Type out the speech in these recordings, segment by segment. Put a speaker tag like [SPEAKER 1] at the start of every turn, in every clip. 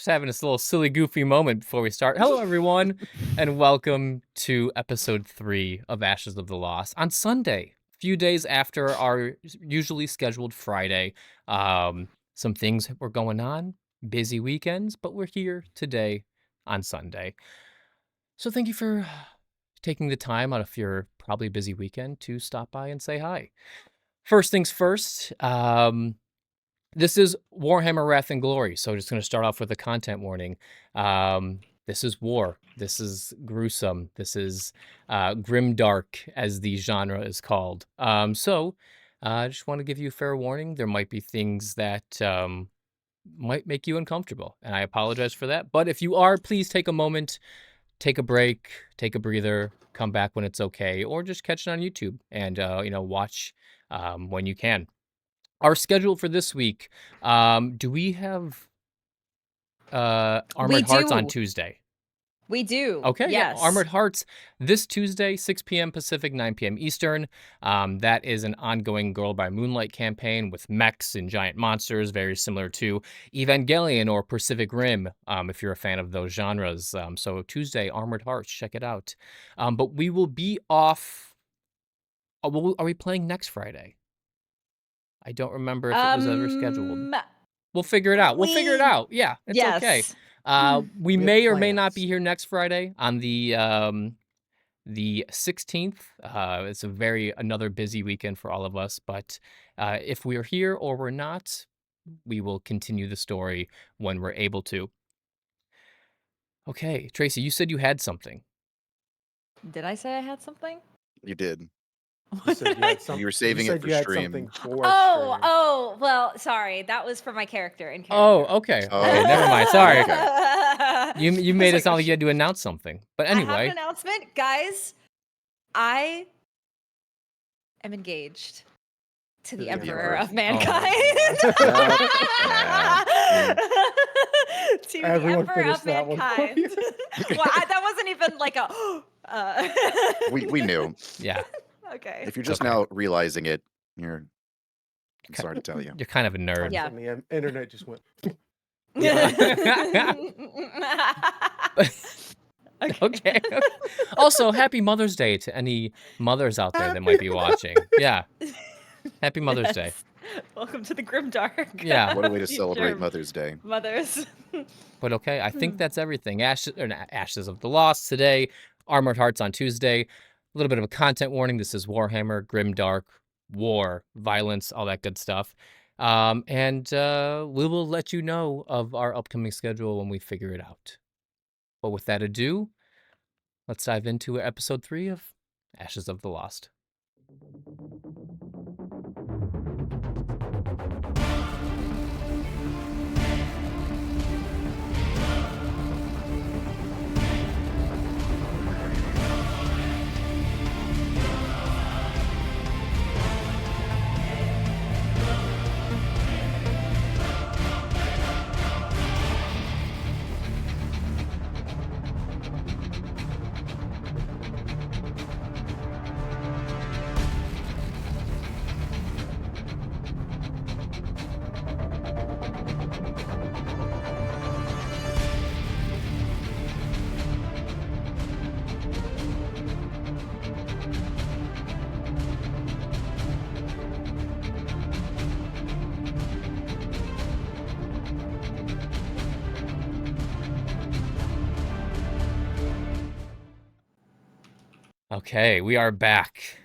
[SPEAKER 1] Just having this little silly, goofy moment before we start. Hello, everyone, and welcome to episode 3 of Ashes of the Lost on Sunday, a few days after our usually scheduled Friday. Some things were going on, busy weekends, but we're here today on Sunday. So thank you for taking the time out of your probably busy weekend to stop by and say hi. First things first, this is Warhammer Wrath and Glory, so just going to start off with a content warning. This is war. This is gruesome. This is grimdark, as the genre is called. So I just want to give you a fair warning. There might be things that might make you uncomfortable, and I apologize for that. But if you are, please take a moment, take a break, take a breather, come back when it's okay, or just catch it on YouTube and watch when you can. Our schedule for this week, do we have Armored Hearts on Tuesday?
[SPEAKER 2] We do.
[SPEAKER 1] Okay,
[SPEAKER 2] yes.
[SPEAKER 1] Yeah, Armored Hearts this Tuesday, 6 p.m. Pacific, 9 p.m. Eastern. That is an ongoing Girl by Moonlight campaign with mechs and giant monsters, very similar to Evangelion or Pacific Rim, if you're a fan of those genres. So Tuesday, Armored Hearts, check it out. But we will be off. Are we playing next Friday? I don't remember if it was ever scheduled. We'll figure it out. We'll figure it out. Yeah, it's okay. We may or may not be here next Friday on the 16th. It's another busy weekend for all of us. But if we're here or we're not, we will continue the story when we're able to. Okay, Tracy, you said you had something.
[SPEAKER 2] Did I say I had something?
[SPEAKER 3] You did.
[SPEAKER 4] You
[SPEAKER 3] were saving it for stream.
[SPEAKER 2] Oh, well, sorry. That was for my character in character.
[SPEAKER 1] Oh, okay. Okay, never mind. Sorry. You made it sound like you had to announce something. But anyway.
[SPEAKER 2] I have an announcement. Guys, I am engaged to the Emperor of Mankind. To
[SPEAKER 4] Everyone
[SPEAKER 2] the Emperor of
[SPEAKER 4] that
[SPEAKER 2] Mankind. Well, that wasn't even like a...
[SPEAKER 3] We knew.
[SPEAKER 1] Yeah.
[SPEAKER 2] Okay.
[SPEAKER 3] If you're just now realizing it, I'm sorry to tell you.
[SPEAKER 1] You're kind of a nerd.
[SPEAKER 2] Yeah.
[SPEAKER 4] And the internet just went.
[SPEAKER 1] Okay. Also, happy Mother's Day to any mothers out there that might be watching. Yeah. Happy Mother's Day.
[SPEAKER 2] Welcome to the Grimdark.
[SPEAKER 1] Yeah.
[SPEAKER 3] What a way to celebrate Mother's Day.
[SPEAKER 2] Mothers.
[SPEAKER 1] But okay, I think that's everything. Ashes of the Lost today, Armored Hearts on Tuesday. A little bit of a content warning. This is Warhammer, grimdark, war, violence, all that good stuff. And we will let you know of our upcoming schedule when we figure it out. But with that ado, let's dive into episode 3 of Ashes of the Lost. Okay, we are back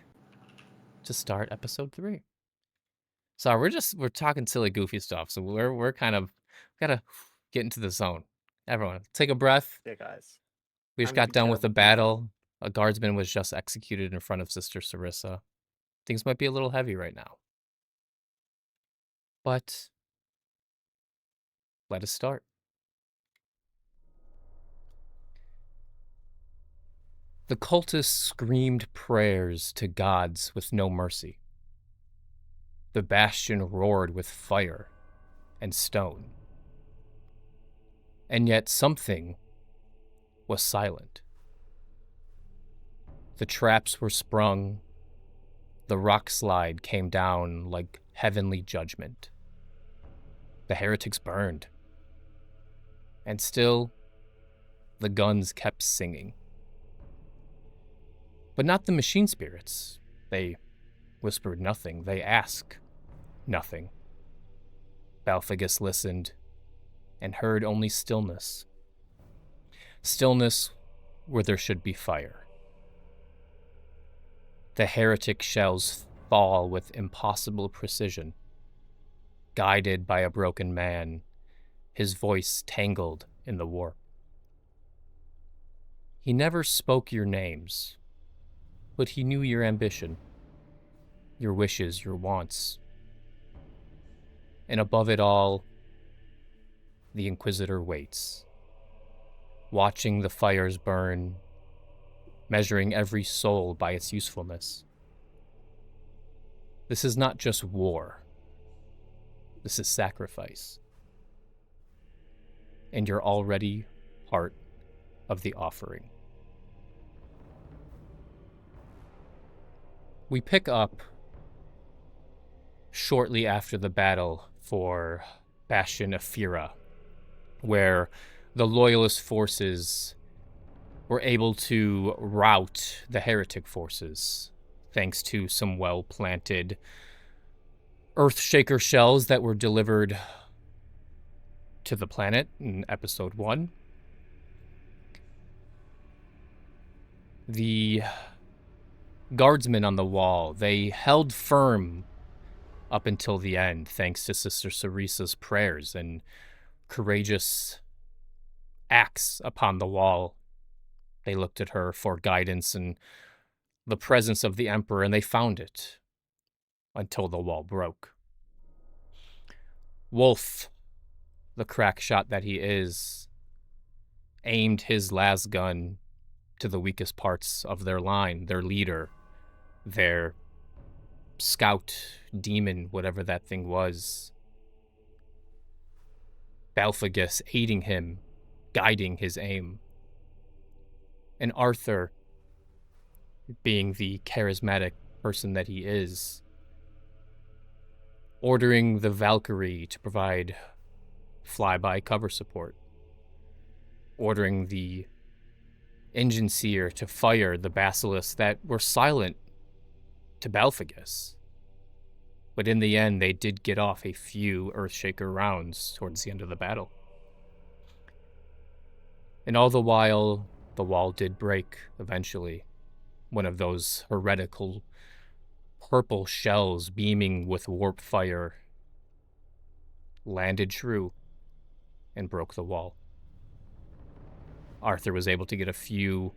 [SPEAKER 1] to start episode 3. So we're talking silly, goofy stuff. So we're kind of gotta get into the zone. Everyone, take a breath.
[SPEAKER 4] Yeah, guys.
[SPEAKER 1] We just got done with the battle. A guardsman was just executed in front of Sister Sarissa. Things might be a little heavy right now. But let us start. The cultists screamed prayers to gods with no mercy. The bastion roared with fire and stone. And yet something was silent. The traps were sprung. The rock slide came down like heavenly judgment. The heretics burned. And still, the guns kept singing. But not the machine spirits. They whispered nothing. They asked nothing. Balphagus listened and heard only stillness. Stillness where there should be fire. The heretic shells fall with impossible precision. Guided by a broken man, his voice tangled in the warp. He never spoke your names, but he knew your ambition, your wishes, your wants. And above it all, the Inquisitor waits, watching the fires burn, measuring every soul by its usefulness. This is not just war. This is sacrifice. And you're already part of the offering. We pick up shortly after the battle for Bastion of Fira, where the Loyalist forces were able to rout the heretic forces, thanks to some well-planted Earthshaker shells that were delivered to the planet in episode 1. The guardsmen on the wall, they held firm up until the end, thanks to Sister Cerisa's prayers and courageous acts upon the wall. They looked at her for guidance and the presence of the Emperor, and they found it until the wall broke. Wolf, the crack shot that he is, aimed his last gun to the weakest parts of their line, their leader, their scout, demon, whatever that thing was. Balphagus aiding him, guiding his aim. And Arthur, being the charismatic person that he is, ordering the Valkyrie to provide flyby cover support, ordering the engine seer to fire the basilisks that were silent to Balphagus. But in the end, they did get off a few Earthshaker rounds towards the end of the battle. And all the while, the wall did break eventually. One of those heretical purple shells beaming with warp fire landed true and broke the wall. Arthur was able to get a few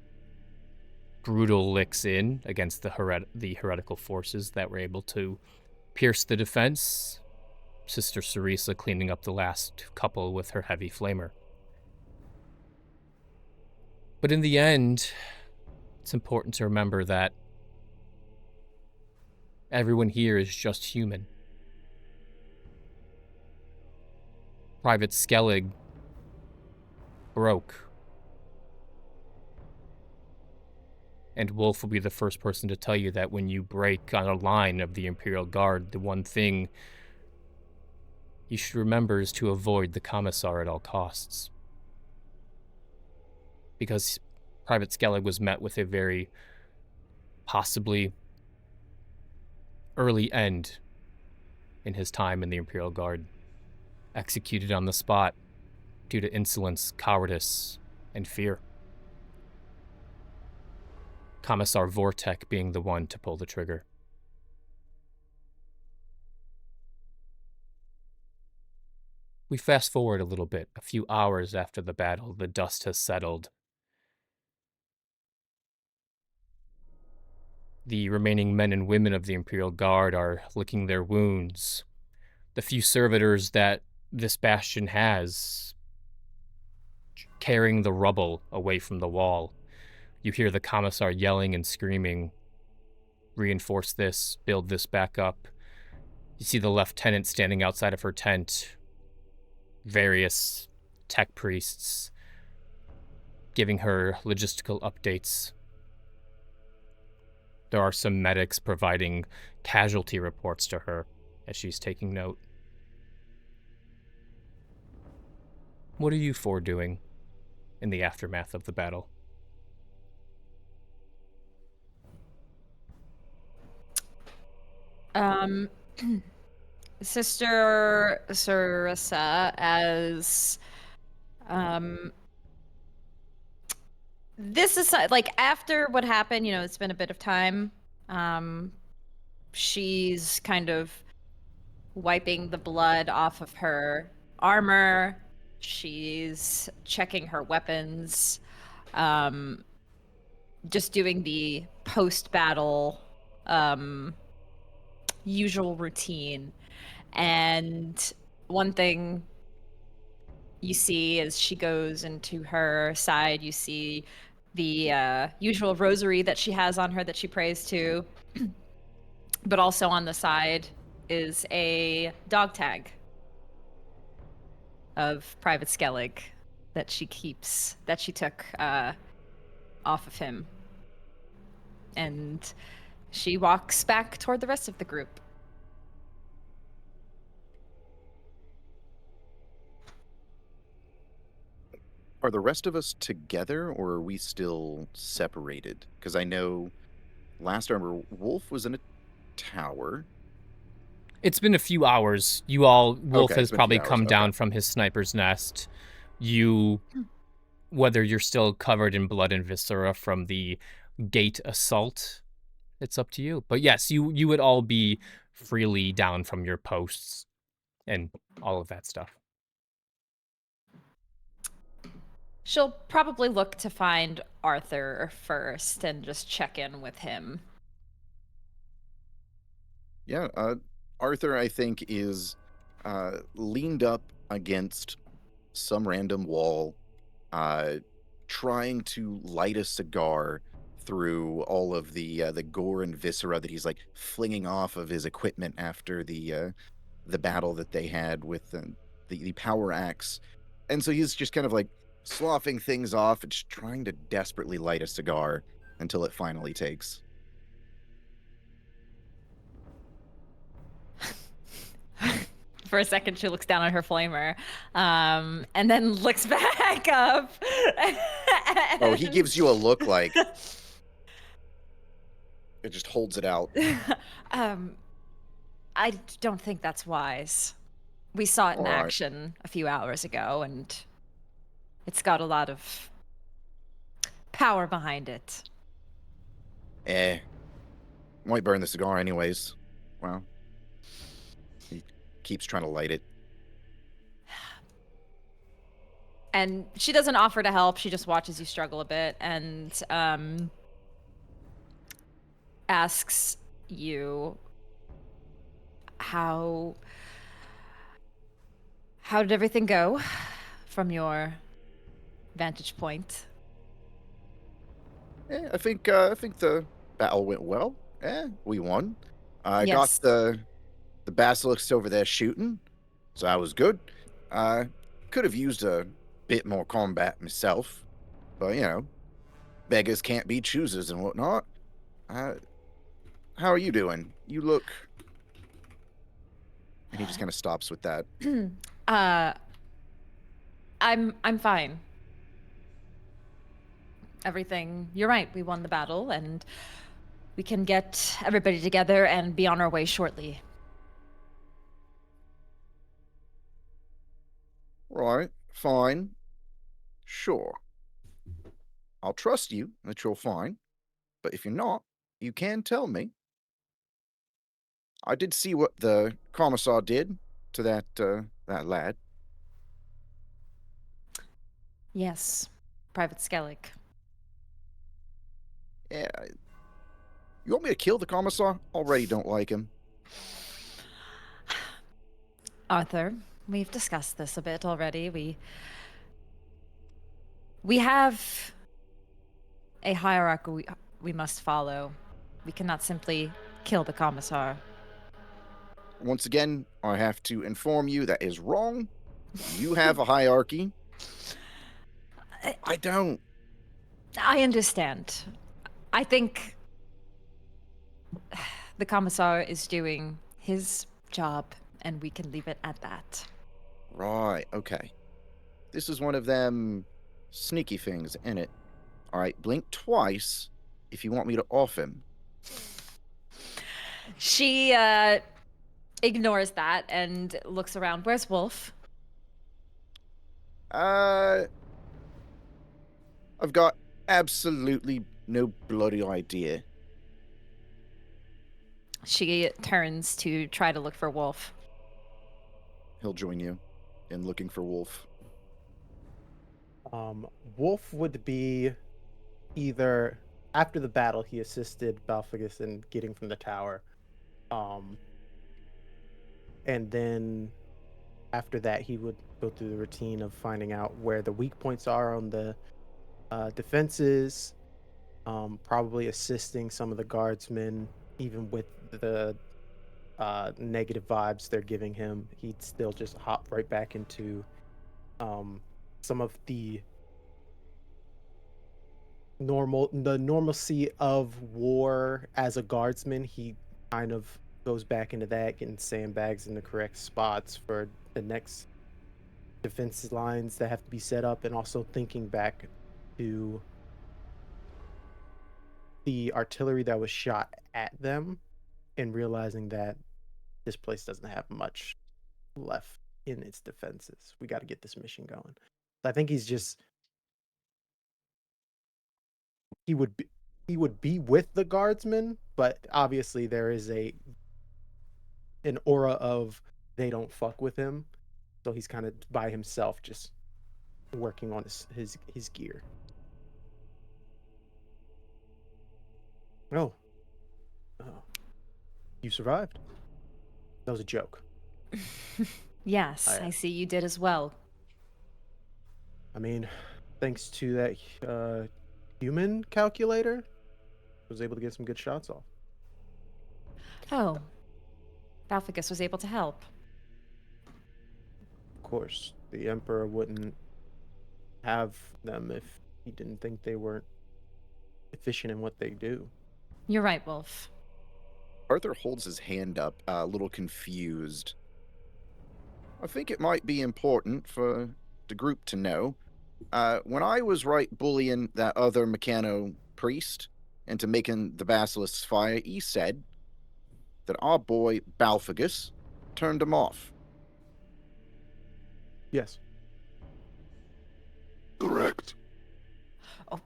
[SPEAKER 1] brutal licks in against the heretical forces that were able to pierce the defense. Sister Cerisa cleaning up the last couple with her heavy flamer. But in the end, it's important to remember that everyone here is just human. Private Skellig broke. And Wolf will be the first person to tell you that when you break on a line of the Imperial Guard, the one thing you should remember is to avoid the Commissar at all costs. Because Private Skellig was met with a very possibly early end in his time in the Imperial Guard. Executed on the spot due to insolence, cowardice, and fear. Commissar Vortek being the one to pull the trigger. We fast forward a little bit, a few hours after the battle, the dust has settled. The remaining men and women of the Imperial Guard are licking their wounds. The few servitors that this bastion has, carrying the rubble away from the wall. You hear the Commissar yelling and screaming, reinforce this, build this back up. You see the lieutenant standing outside of her tent, various tech priests giving her logistical updates. There are some medics providing casualty reports to her as she's taking note. What are you four doing in the aftermath of the battle?
[SPEAKER 2] Sister Sarissa, as this is like after what happened, it's been a bit of time. She's kind of wiping the blood off of her armor. She's checking her weapons. Just doing the post-battle usual routine. And one thing you see as she goes into her side, you see the usual rosary that she has on her that she prays to. But also on the side is a dog tag of Private Skellig that she took off of him. And she walks back toward the rest of the group.
[SPEAKER 3] Are the rest of us together, or are we still separated? Because I know last I remember, Wolf was in a tower.
[SPEAKER 1] It's been a few hours. Wolf
[SPEAKER 3] Okay,
[SPEAKER 1] has
[SPEAKER 3] it's been a few
[SPEAKER 1] probably
[SPEAKER 3] hours,
[SPEAKER 1] come
[SPEAKER 3] okay.
[SPEAKER 1] down from his sniper's nest. Whether you're still covered in blood and viscera from the gate assault, it's up to you. But yes, you would all be freely down from your posts and all of that stuff.
[SPEAKER 2] She'll probably look to find Arthur first and just check in with him.
[SPEAKER 3] Yeah, Arthur, I think, is leaned up against some random wall, trying to light a cigar through all of the gore and viscera that he's like flinging off of his equipment after the battle that they had with the power axe, and so he's just kind of like sloughing things off and just trying to desperately light a cigar until it finally takes.
[SPEAKER 2] For a second, she looks down at her flamer, and then looks back up.
[SPEAKER 3] Oh, he gives you a look like it just holds it out.
[SPEAKER 2] I don't think that's wise. We saw it in
[SPEAKER 3] All right.
[SPEAKER 2] action a few hours ago, and it's got a lot of power behind it.
[SPEAKER 3] Might burn the cigar anyways. Well, he keeps trying to light it.
[SPEAKER 2] And she doesn't offer to help. She just watches you struggle a bit and asks you how did everything go from your vantage point?
[SPEAKER 3] I think the battle went well. We won. I got
[SPEAKER 2] Yes.
[SPEAKER 3] the basilisks over there shooting, so that was good. Could have used a bit more combat myself, but beggars can't be choosers and whatnot. How are you doing? You look. And he just kind of stops with that.
[SPEAKER 2] I'm fine. Everything. You're right. We won the battle, and we can get everybody together and be on our way shortly.
[SPEAKER 3] Right, fine. Sure. I'll trust you that you're fine. But if you're not, you can tell me. I did see what the commissar did to that lad.
[SPEAKER 2] Yes, Private Skellig.
[SPEAKER 3] Yeah. You want me to kill the commissar? Already don't like him.
[SPEAKER 2] Arthur, we've discussed this a bit already. We have a hierarchy we must follow. We cannot simply kill the commissar.
[SPEAKER 3] Once again, I have to inform you that is wrong. You have a hierarchy. I don't.
[SPEAKER 2] I understand. I think the commissar is doing his job, and we can leave it at that.
[SPEAKER 3] Right, okay. This is one of them sneaky things, ain't it? All right, blink twice if you want me to off him.
[SPEAKER 2] She ignores that and looks around. Where's Wolf?
[SPEAKER 3] I've got absolutely no bloody idea.
[SPEAKER 2] She turns to try to look for Wolf.
[SPEAKER 3] He'll join you in looking for Wolf.
[SPEAKER 4] Wolf would be either after the battle he assisted Balfagus in getting from the tower. And then after that he would go through the routine of finding out where the weak points are on the defenses, probably assisting some of the guardsmen, even with the negative vibes they're giving him. He'd still just hop right back into some of the normalcy of war as a guardsman. He kind of goes back into that, getting sandbags in the correct spots for the next defense lines that have to be set up, and also thinking back to the artillery that was shot at them and realizing that this place doesn't have much left in its defenses. We got to get this mission going. I think he's just he would be with the guardsmen, but obviously there is an aura of they don't fuck with him, so he's kind of by himself, just working on his gear. Oh, you survived. That was a joke.
[SPEAKER 2] Yes, I see you did as well.
[SPEAKER 4] I mean, thanks to that human calculator, I was able to get some good shots off.
[SPEAKER 2] Oh, Balfagus was able to help.
[SPEAKER 4] Of course, the Emperor wouldn't have them if he didn't think they weren't efficient in what they do.
[SPEAKER 2] You're right, Wolf.
[SPEAKER 3] Arthur holds his hand up, a little confused. I think it might be important for the group to know. When I was bullying that other Meccano priest into making the basilisks fire, he said that our boy Balfagus turned him off.
[SPEAKER 4] Yes.
[SPEAKER 5] Correct.
[SPEAKER 2] Oh.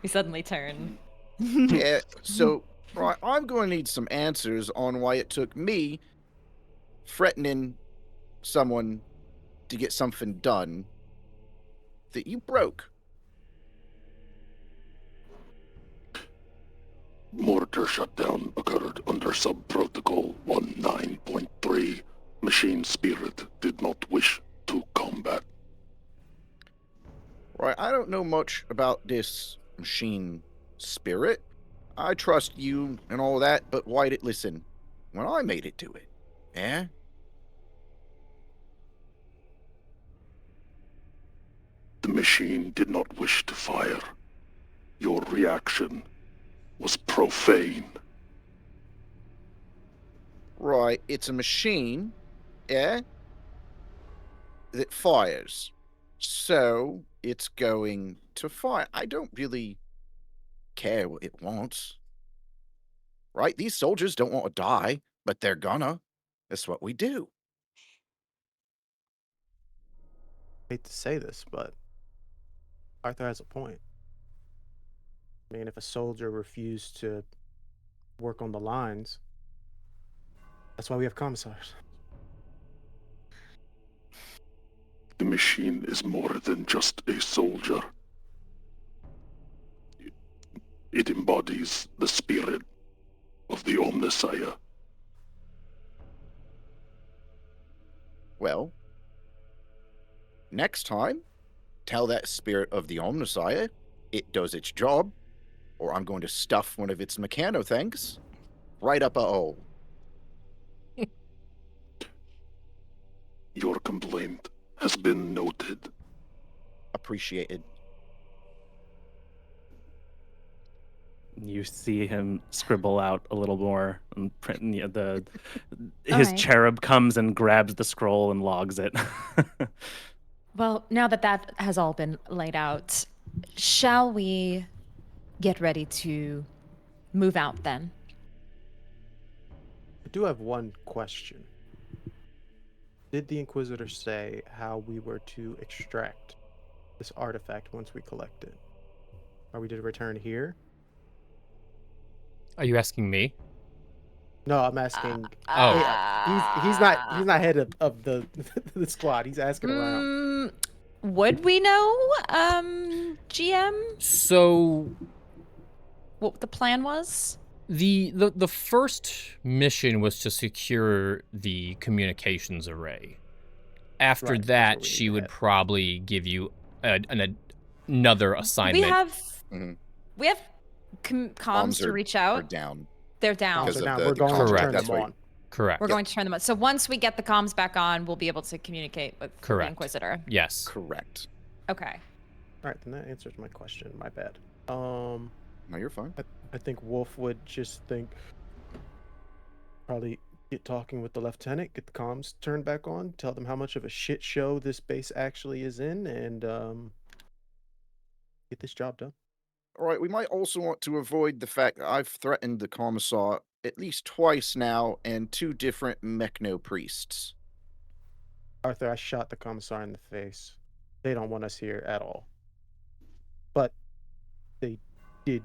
[SPEAKER 2] We suddenly turn.
[SPEAKER 3] Yeah, so right, I'm going to need some answers on why it took me threatening someone to get something done that you broke.
[SPEAKER 5] Mortar shutdown occurred under sub-protocol 19.3. Machine spirit did not wish to combat.
[SPEAKER 3] Right, I don't know much about this machine spirit. I trust you and all that, but why did listen when I made it do it? Eh?
[SPEAKER 5] The machine did not wish to fire. Your reaction was profane.
[SPEAKER 3] Right, it's a machine, eh? That fires. So, it's going to fire. I don't really care what it wants. Right? These soldiers don't want to die, but they're gonna. That's what we do.
[SPEAKER 4] I hate to say this, but Arthur has a point. I mean, if a soldier refused to work on the lines, that's why we have commissars.
[SPEAKER 5] The machine is more than just a soldier. It embodies the spirit of the Omnissiah.
[SPEAKER 3] Well, next time, tell that spirit of the Omnissiah it does its job, or I'm going to stuff one of its Meccano things right up a hole.
[SPEAKER 5] Your complaint has been noted.
[SPEAKER 3] Appreciated.
[SPEAKER 6] You see him scribble out a little more and print his
[SPEAKER 2] Alright.
[SPEAKER 6] cherub comes and grabs the scroll and logs it.
[SPEAKER 2] Well, now that that has all been laid out, shall we get ready to move out then?
[SPEAKER 4] I do have one question. Did the Inquisitor say how we were to extract this artifact once we collect it? Are we to return here?
[SPEAKER 1] Are you asking me?
[SPEAKER 4] No, I'm asking.
[SPEAKER 1] Oh.
[SPEAKER 4] He's not head of the the squad. He's asking around.
[SPEAKER 2] Would we know, GM,
[SPEAKER 1] So
[SPEAKER 2] what the plan was?
[SPEAKER 1] the first mission was to secure the communications array. After
[SPEAKER 4] Right, that's what
[SPEAKER 1] that,
[SPEAKER 4] we
[SPEAKER 1] she
[SPEAKER 4] need to
[SPEAKER 1] would
[SPEAKER 4] have.
[SPEAKER 1] probably give you another assignment.
[SPEAKER 2] We have comms to reach
[SPEAKER 3] Are
[SPEAKER 2] out.
[SPEAKER 3] down.
[SPEAKER 2] They're down.
[SPEAKER 3] Because
[SPEAKER 4] So
[SPEAKER 3] of
[SPEAKER 4] now
[SPEAKER 3] the
[SPEAKER 4] we're going to
[SPEAKER 1] Correct.
[SPEAKER 4] turn
[SPEAKER 3] That's
[SPEAKER 4] them
[SPEAKER 3] why-
[SPEAKER 4] on.
[SPEAKER 1] Correct.
[SPEAKER 2] We're going to turn them on. So once we get the comms back on, we'll be able to communicate with the
[SPEAKER 1] Correct.
[SPEAKER 2] Inquisitor.
[SPEAKER 1] Yes.
[SPEAKER 3] Correct.
[SPEAKER 2] Okay.
[SPEAKER 4] All right, then that answers my question. My bad.
[SPEAKER 3] No, you're fine.
[SPEAKER 4] I think Wolf would just probably get talking with the lieutenant, get the comms turned back on, tell them how much of a shit show this base actually is in, and get this job done.
[SPEAKER 3] All right, we might also want to avoid the fact that I've threatened the commissar at least twice now and 2 different mechno priests.
[SPEAKER 4] Arthur, I shot the commissar in the face. They don't want us here at all. But they did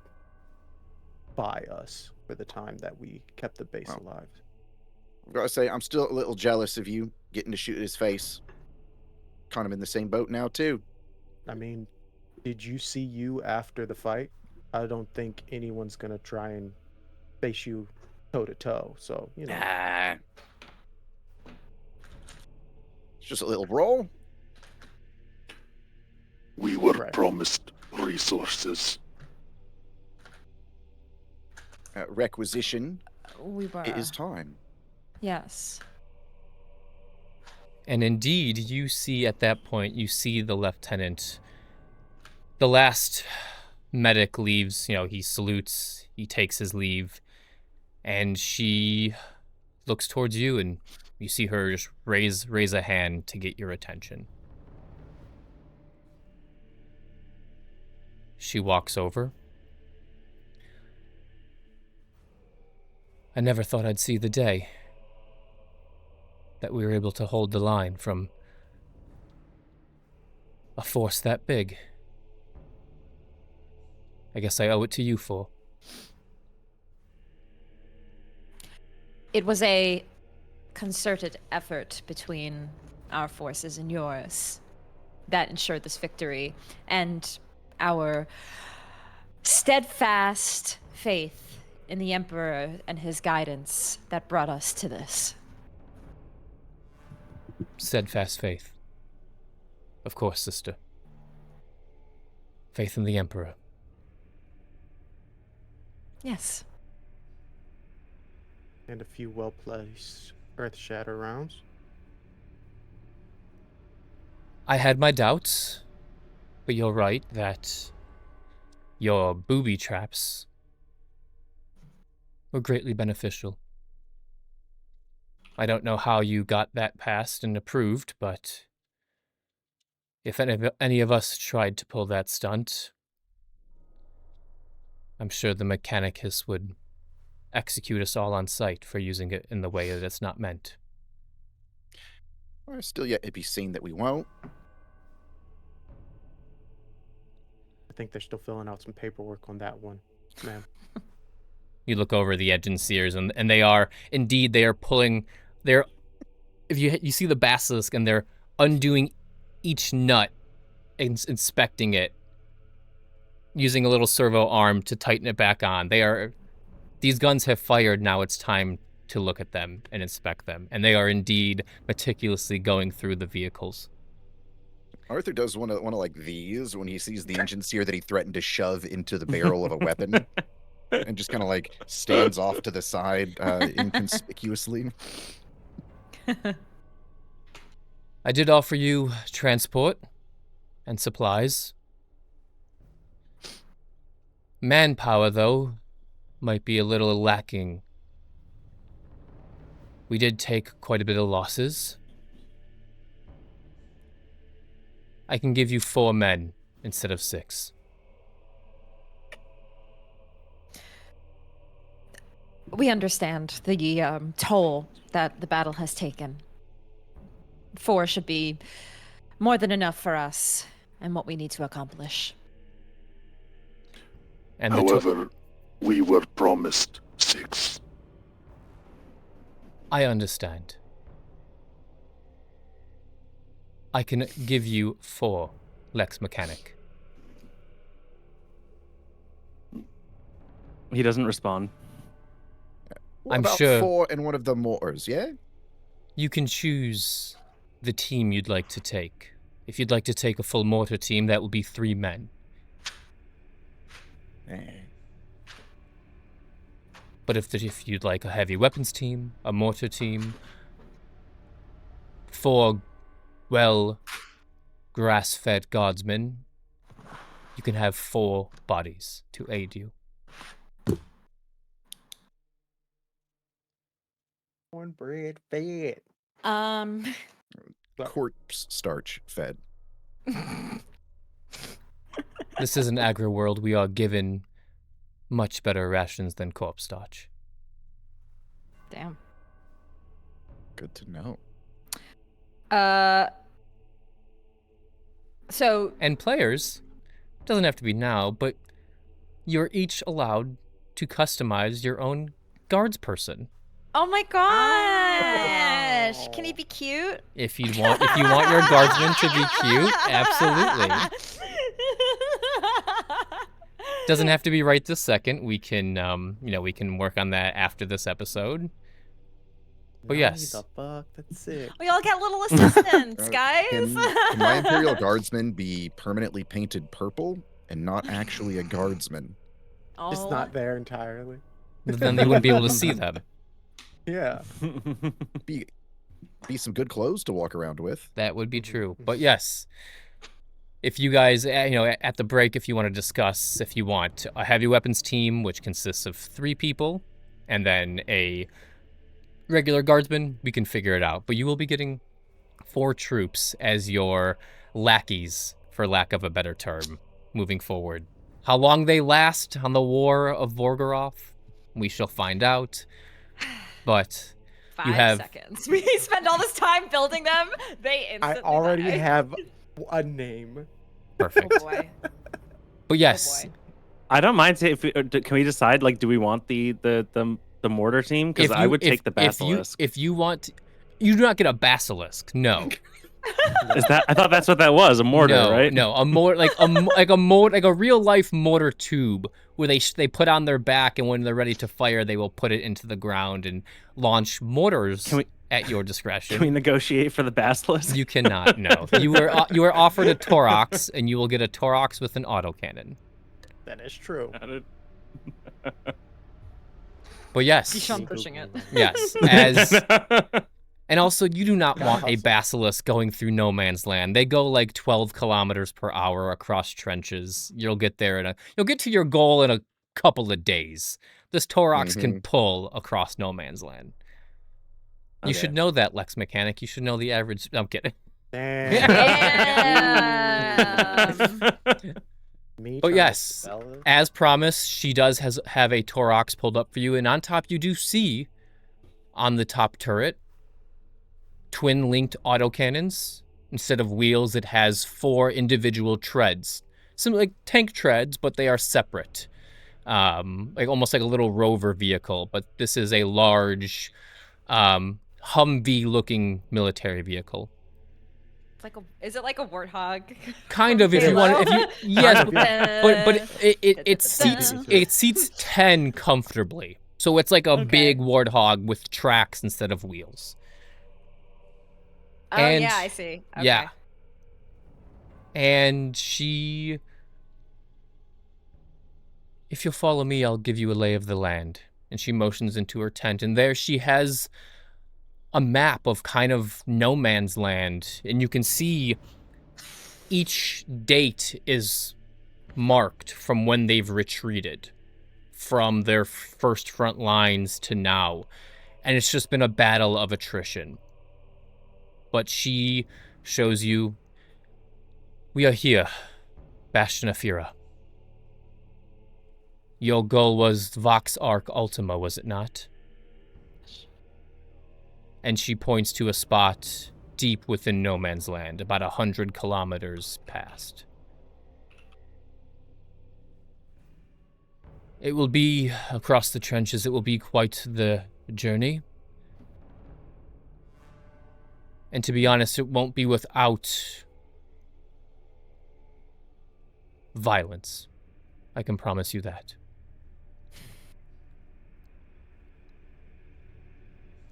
[SPEAKER 4] buy us for the time that we kept the base alive.
[SPEAKER 3] I've got to say, I'm still a little jealous of you getting to shoot his face. Kind of in the same boat now, too.
[SPEAKER 4] I mean, did you see you after the fight? I don't think anyone's going to try and face you toe-to-toe, so, you know.
[SPEAKER 3] Nah. It's just a little brawl.
[SPEAKER 5] We were
[SPEAKER 4] Right.
[SPEAKER 5] promised resources.
[SPEAKER 3] Requisition.
[SPEAKER 2] We were.
[SPEAKER 3] It is time.
[SPEAKER 2] Yes.
[SPEAKER 1] And indeed, you see at that point, you see the lieutenant. The last medic leaves, he salutes, he takes his leave, and she looks towards you, and you see her just raise a hand to get your attention. She walks over. I never thought I'd see the day that we were able to hold the line from a force that big. I guess I owe it to you for.
[SPEAKER 2] It was a concerted effort between our forces and yours that ensured this victory, and our steadfast faith in the Emperor and his guidance that brought us to this.
[SPEAKER 1] Steadfast faith. Of course, sister. Faith in the Emperor.
[SPEAKER 2] Yes.
[SPEAKER 4] And a few well-placed Earth Shatter rounds.
[SPEAKER 1] I had my doubts, but you're right that your booby traps were greatly beneficial. I don't know how you got that passed and approved, but if any of us tried to pull that stunt, I'm sure the Mechanicus would execute us all on sight for using it in the way that it's not meant.
[SPEAKER 3] Well, still yet to be seen that we won't.
[SPEAKER 4] I think they're still filling out some paperwork on that one, man.
[SPEAKER 1] You look over the engine sears, and they are indeed, they are pulling. They're, if you see the basilisk, and they're undoing each nut, inspecting it, using a little servo arm to tighten it back on. These guns have fired. Now it's time to look at them and inspect them, and they are indeed meticulously going through the vehicles.
[SPEAKER 3] Arthur does one of like these when he sees the engine sear that he threatened to shove into the barrel of a weapon, and just kind of like stands off to the side inconspicuously.
[SPEAKER 1] I did offer you transport and supplies. Manpower, though, might be a little lacking. We did take quite a bit of losses. I can give you 4 men instead of 6.
[SPEAKER 2] We understand the toll that the battle has taken. 4 should be more than enough for us and what we need to accomplish.
[SPEAKER 1] And
[SPEAKER 5] However, we were promised 6.
[SPEAKER 1] I understand. I can give you 4, Lex Mechanic.
[SPEAKER 6] He doesn't respond.
[SPEAKER 3] What
[SPEAKER 1] I'm
[SPEAKER 3] about
[SPEAKER 1] sure-
[SPEAKER 3] 4 and one of the mortars, yeah?
[SPEAKER 1] You can choose the team you'd like to take. If you'd like to take a full mortar team, that will be 3 men. But if you'd like a heavy weapons team, a mortar team, 4 grass-fed guardsmen, you can have 4 bodies to aid you.
[SPEAKER 4] Cornbread fed.
[SPEAKER 3] Corpse starch fed.
[SPEAKER 1] This is an agro world. We are given much better rations than corpse starch.
[SPEAKER 2] Damn.
[SPEAKER 3] Good to know.
[SPEAKER 2] So
[SPEAKER 1] And players, doesn't have to be now, but you're each allowed to customize your own guards person.
[SPEAKER 2] oh my gosh, can he be cute?
[SPEAKER 1] If you want your guardsman to be cute, absolutely. Doesn't have to be right this second. We can, we can work on that after this episode. But yes.
[SPEAKER 4] The fuck? That's sick.
[SPEAKER 2] We all get little assistants, guys.
[SPEAKER 3] Can my Imperial Guardsman be permanently painted purple and not actually a guardsman?
[SPEAKER 4] Just
[SPEAKER 2] Oh.
[SPEAKER 4] not there entirely.
[SPEAKER 1] Then they wouldn't be able to see them.
[SPEAKER 4] Yeah.
[SPEAKER 3] Be some good clothes to walk around with.
[SPEAKER 1] That would be true. But yes, if you guys, at the break, if you want to discuss, if you want a heavy weapons team, which consists of 3 people, and then a regular guardsman, we can figure it out. But you will be getting 4 troops as your lackeys, for lack of a better term, moving forward. How long they last on the War of Vorgoroth, we shall find out. But
[SPEAKER 2] 5
[SPEAKER 1] have-
[SPEAKER 2] seconds. We spend all this time building them. They
[SPEAKER 4] I
[SPEAKER 2] instantly
[SPEAKER 4] already
[SPEAKER 2] die.
[SPEAKER 4] have a name.
[SPEAKER 1] perfect.
[SPEAKER 2] Oh boy.
[SPEAKER 1] But yes,
[SPEAKER 2] Oh boy.
[SPEAKER 6] I don't mind. If we, can we decide? Like, do we want the mortar team? Because I would take the basilisk.
[SPEAKER 1] If you want, you do not get a basilisk. No,
[SPEAKER 6] Is that? I thought that's what that was. A mortar,
[SPEAKER 1] no,
[SPEAKER 6] right?
[SPEAKER 1] No, a mortar, like a real life mortar tube where they put on their back, and when they're ready to fire, they will put it into the ground and launch mortars at your discretion.
[SPEAKER 6] Can we negotiate for the basilisk?
[SPEAKER 1] You cannot. No, you were offered a Torox, and you will get a Torox with an autocannon.
[SPEAKER 4] That is true.
[SPEAKER 1] But yes,
[SPEAKER 2] Keyshawn pushing it.
[SPEAKER 1] yes, and also you do not want a basilisk going through no man's land. They go like 12 kilometers per hour across trenches. You'll get there you'll get to your goal in a couple of days. This Torox can pull across no man's land. You should know that, Lex Mechanic. You should know the average. I'm kidding.
[SPEAKER 4] Damn. Me
[SPEAKER 1] But
[SPEAKER 4] trying to
[SPEAKER 1] yes,
[SPEAKER 4] spell it?
[SPEAKER 1] as promised, she does have a Torox pulled up for you, and on top you do see, on the top turret, twin-linked autocannons. Instead of wheels, it has 4 individual treads. Some like tank treads, but they are separate. Like almost like a little rover vehicle, but this is a large Humvee-looking military vehicle.
[SPEAKER 2] Is it like a warthog?
[SPEAKER 1] Kind of, if you want. Yes, but it seats 10 comfortably. So it's like a big warthog with tracks instead of wheels.
[SPEAKER 2] Oh
[SPEAKER 1] And-
[SPEAKER 2] yeah, I see. Okay.
[SPEAKER 1] Yeah. And she... If you'll follow me, I'll give you a lay of the land. And she motions into her tent, and there she has a map of kind of no man's land. And you can see each date is marked from when they've retreated from their first front lines to now. And it's just been a battle of attrition. But she shows you We are here, Bastion of Fira. Your goal was Vox Arc Ultima, was it not? And she points to a spot deep within no man's land, about 100 kilometers past. It will be across the trenches. It will be quite the journey. And to be honest, it won't be without violence. I can promise you that.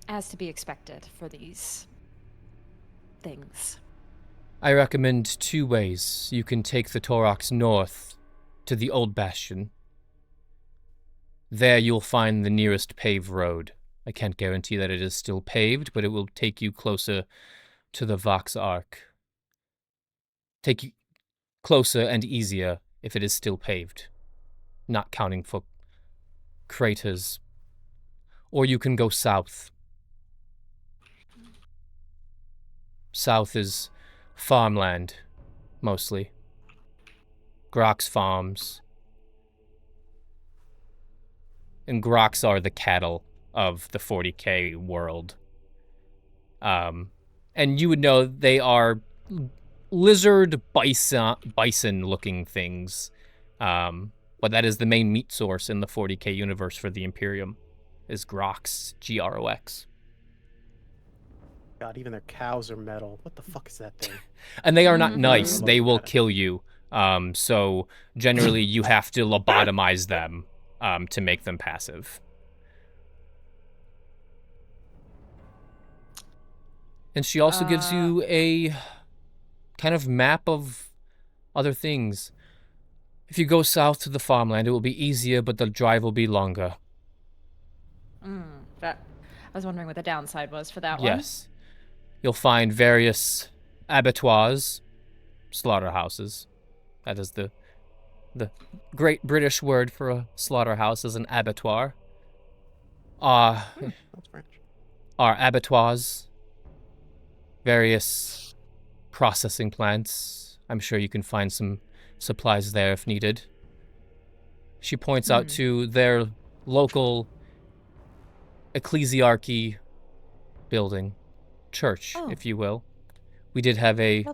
[SPEAKER 2] As to be expected for these things.
[SPEAKER 1] I recommend 2 ways. You can take the Torox north to the Old Bastion. There you'll find the nearest paved road. I can't guarantee that it is still paved, but it will take you closer to the Vox Arc. Take you closer and easier if it is still paved, not counting for craters. Or you can go south. South is farmland, mostly. Grox farms. And Grox are the cattle of the 40K world. And you would know they are lizard bison looking things. But that is the main meat source in the 40K universe for the Imperium, is Grox, Grox.
[SPEAKER 4] God, even their cows are metal. What the fuck is that thing?
[SPEAKER 1] And they are not nice. They will kill you. So generally you have to lobotomize them to make them passive. And she also gives you a kind of map of other things. If you go south to the farmland, it will be easier, but the drive will be longer.
[SPEAKER 2] I was wondering what the downside was for that one.
[SPEAKER 1] Yes. You'll find various abattoirs, slaughterhouses. That is the great British word for a slaughterhouse is an abattoir.
[SPEAKER 4] That's French.
[SPEAKER 1] Are abattoirs, various processing plants. I'm sure you can find some supplies there if needed. She points out to their local ecclesiarchy building, church, if you will. We did have a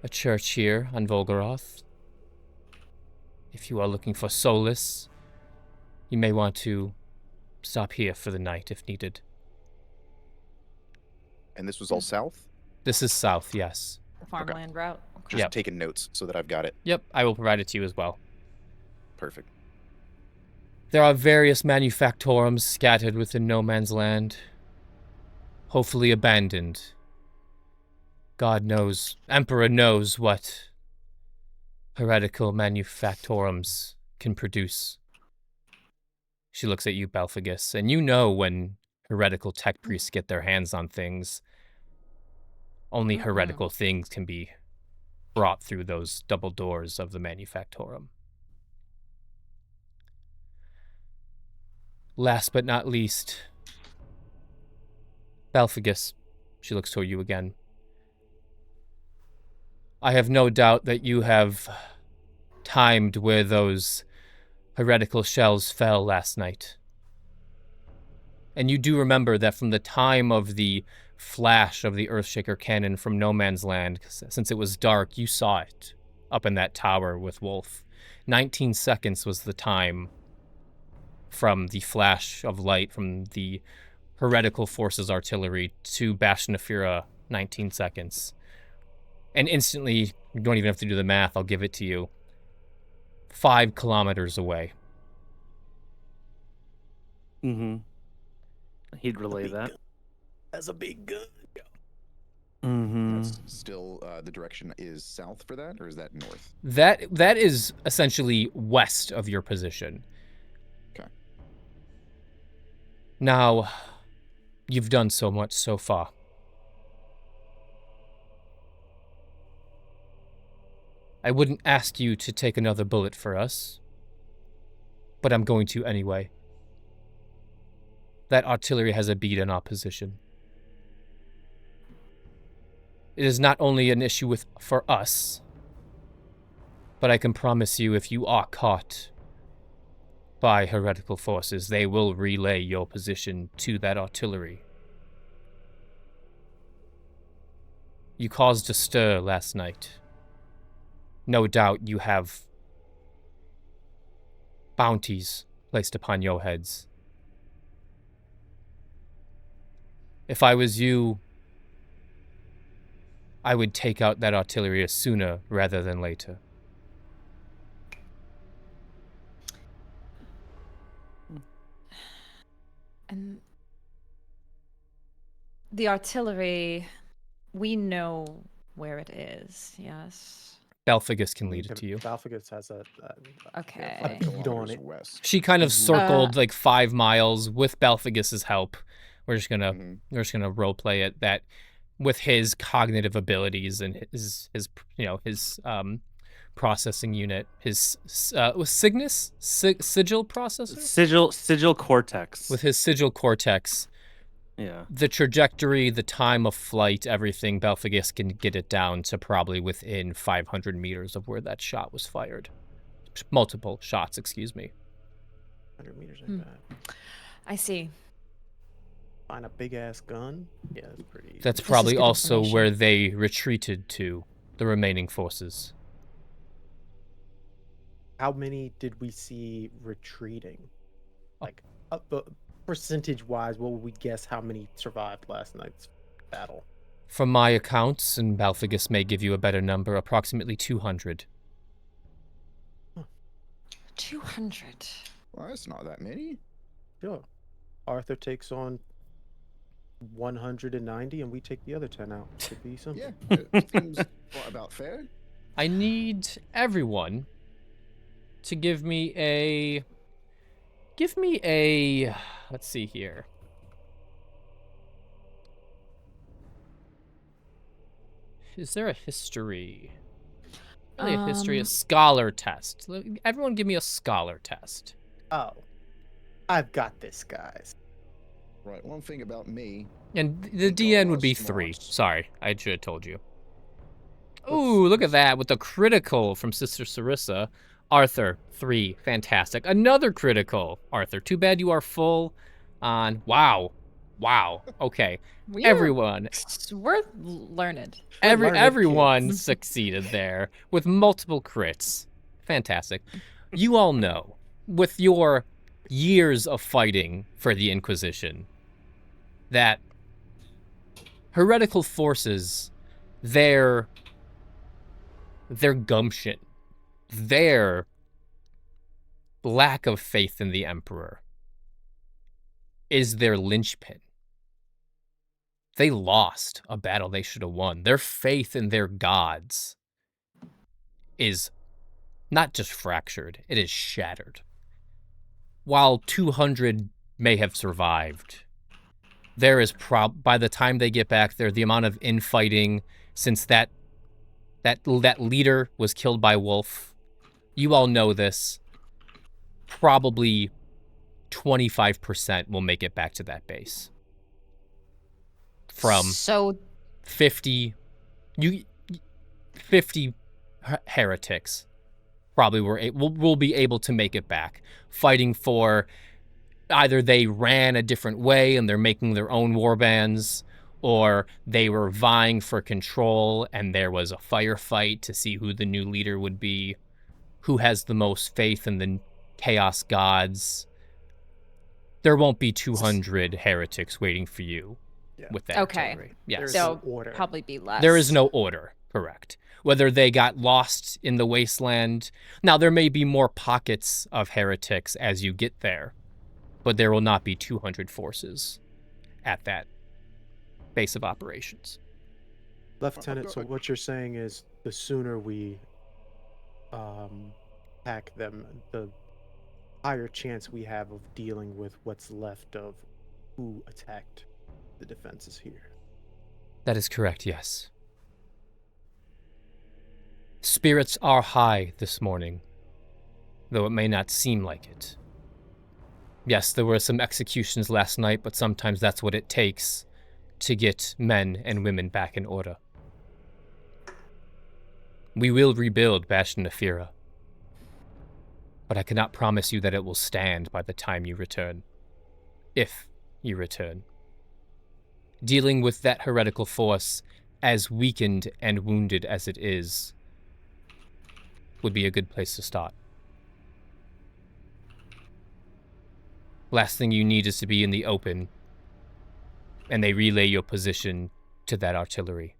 [SPEAKER 1] church here on Volgoroth. If you are looking for solace, you may want to stop here for the night if needed.
[SPEAKER 3] And this was all south?
[SPEAKER 1] This is south, yes.
[SPEAKER 2] The farmland route. Okay.
[SPEAKER 3] Just taking notes so that I've got it.
[SPEAKER 1] Yep, I will provide it to you as well.
[SPEAKER 3] Perfect.
[SPEAKER 1] There are various manufactorums scattered within no man's land, hopefully abandoned. God knows, Emperor knows what heretical manufactorums can produce. She looks at you, Belphagus, and you know when heretical tech priests get their hands on things, only heretical things can be brought through those double doors of the manufactorum. Last but not least, Belphagus, she looks toward you again. I have no doubt that you have timed where those heretical shells fell last night. And you do remember that from the time of the flash of the Earthshaker cannon from No Man's Land, since it was dark, you saw it up in that tower with Wolf. 19 seconds was the time from the flash of light from the heretical forces artillery to Bastion of Fira, 19 seconds. And instantly, you don't even have to do the math, I'll give it to you, 5 kilometers away.
[SPEAKER 6] Mm-hmm. He'd relay that.
[SPEAKER 4] That's a big gun.
[SPEAKER 6] Mm-hmm.
[SPEAKER 3] That's still, the direction is south for that, or is that north?
[SPEAKER 1] That is essentially west of your position.
[SPEAKER 3] Okay.
[SPEAKER 1] Now, you've done so much so far. I wouldn't ask you to take another bullet for us, but I'm going to anyway. That artillery has a bead in our position. It is not only an issue for us, but I can promise you if you are caught by heretical forces, they will relay your position to that artillery. You caused a stir last night. No doubt you have bounties placed upon your heads. If I was you, I would take out that artillery sooner rather than later.
[SPEAKER 2] And the artillery, we know where it is, yes?
[SPEAKER 1] Belphagus can lead it to you.
[SPEAKER 4] Balphagus has a
[SPEAKER 2] Okay.
[SPEAKER 4] bead on it.
[SPEAKER 3] West.
[SPEAKER 1] She kind of circled
[SPEAKER 2] Uh,
[SPEAKER 1] like 5 miles with Belphagus's help. We're just gonna
[SPEAKER 3] Mhm.
[SPEAKER 1] role play it that with his cognitive abilities and his processing unit, his was Cygnus sigil processor
[SPEAKER 6] Sigil cortex.
[SPEAKER 1] with his sigil cortex.
[SPEAKER 6] Yeah.
[SPEAKER 1] The trajectory, the time of flight, everything, Belphagus can get it down to probably within 500 meters of where that shot was fired. Multiple shots, excuse me.
[SPEAKER 4] 100 meters ain't bad.
[SPEAKER 2] I see.
[SPEAKER 4] Find a big ass gun. Yeah, that's pretty.
[SPEAKER 1] That's
[SPEAKER 2] This is
[SPEAKER 1] probably
[SPEAKER 2] good
[SPEAKER 1] also
[SPEAKER 2] information.
[SPEAKER 1] where they retreated to, the remaining forces.
[SPEAKER 4] How many did we see retreating? Like, percentage-wise, what would we guess how many survived last night's battle?
[SPEAKER 1] From my accounts, and Balphagus may give you a better number, approximately 200.
[SPEAKER 2] 200.
[SPEAKER 3] Well, that's not that many.
[SPEAKER 4] Sure. Arthur takes on 190, and we take the other 10 out. Could be something.
[SPEAKER 3] Yeah, it seems about fair.
[SPEAKER 1] I need everyone to give me a... Let's see here. Is there a history? Really a history, a scholar test. Everyone give me a scholar test.
[SPEAKER 4] Oh, I've got this, guys.
[SPEAKER 3] Right, one thing about me.
[SPEAKER 1] And the DN would be 3. Sorry, I should have told you. Ooh, look at that with the critical from Sister Sarissa. Arthur, 3. Fantastic. Another critical, Arthur. Too bad you are full on... Wow. Okay. Everyone.
[SPEAKER 2] We're learned.
[SPEAKER 1] Everyone succeeded there with multiple crits. Fantastic. You all know, with your years of fighting for the Inquisition, that heretical forces, their gumption, their lack of faith in the Emperor is their linchpin. They lost a battle they should have won. Their faith in their gods is not just fractured, it is shattered. While 200 may have survived, there is by the time they get back there, the amount of infighting since that leader was killed by Wolf, you all know this, probably 25% will make it back to that base. From
[SPEAKER 2] So
[SPEAKER 1] 50 heretics probably will be able to make it back, fighting for either they ran a different way and they're making their own warbands, or they were vying for control and there was a firefight to see who the new leader would be, who has the most faith in the chaos gods. There won't be 200 heretics waiting for you with that artillery. Yes.
[SPEAKER 2] So
[SPEAKER 4] order.
[SPEAKER 2] probably be less.
[SPEAKER 1] There is no order, correct. Whether they got lost in the wasteland. Now, there may be more pockets of heretics as you get there, but there will not be 200 forces at that base of operations.
[SPEAKER 4] Lieutenant, so what you're saying is the sooner we attack them, the higher chance we have of dealing with what's left of who attacked the defenses here.
[SPEAKER 1] That is correct, yes. Spirits are high this morning, though it may not seem like it. Yes, there were some executions last night, but sometimes that's what it takes to get men and women back in order. We will rebuild Bastion Nephira, but I cannot promise you that it will stand by the time you return. If you return. Dealing with that heretical force, as weakened and wounded as it is, would be a good place to start. Last thing you need is to be in the open, and they relay your position to that artillery.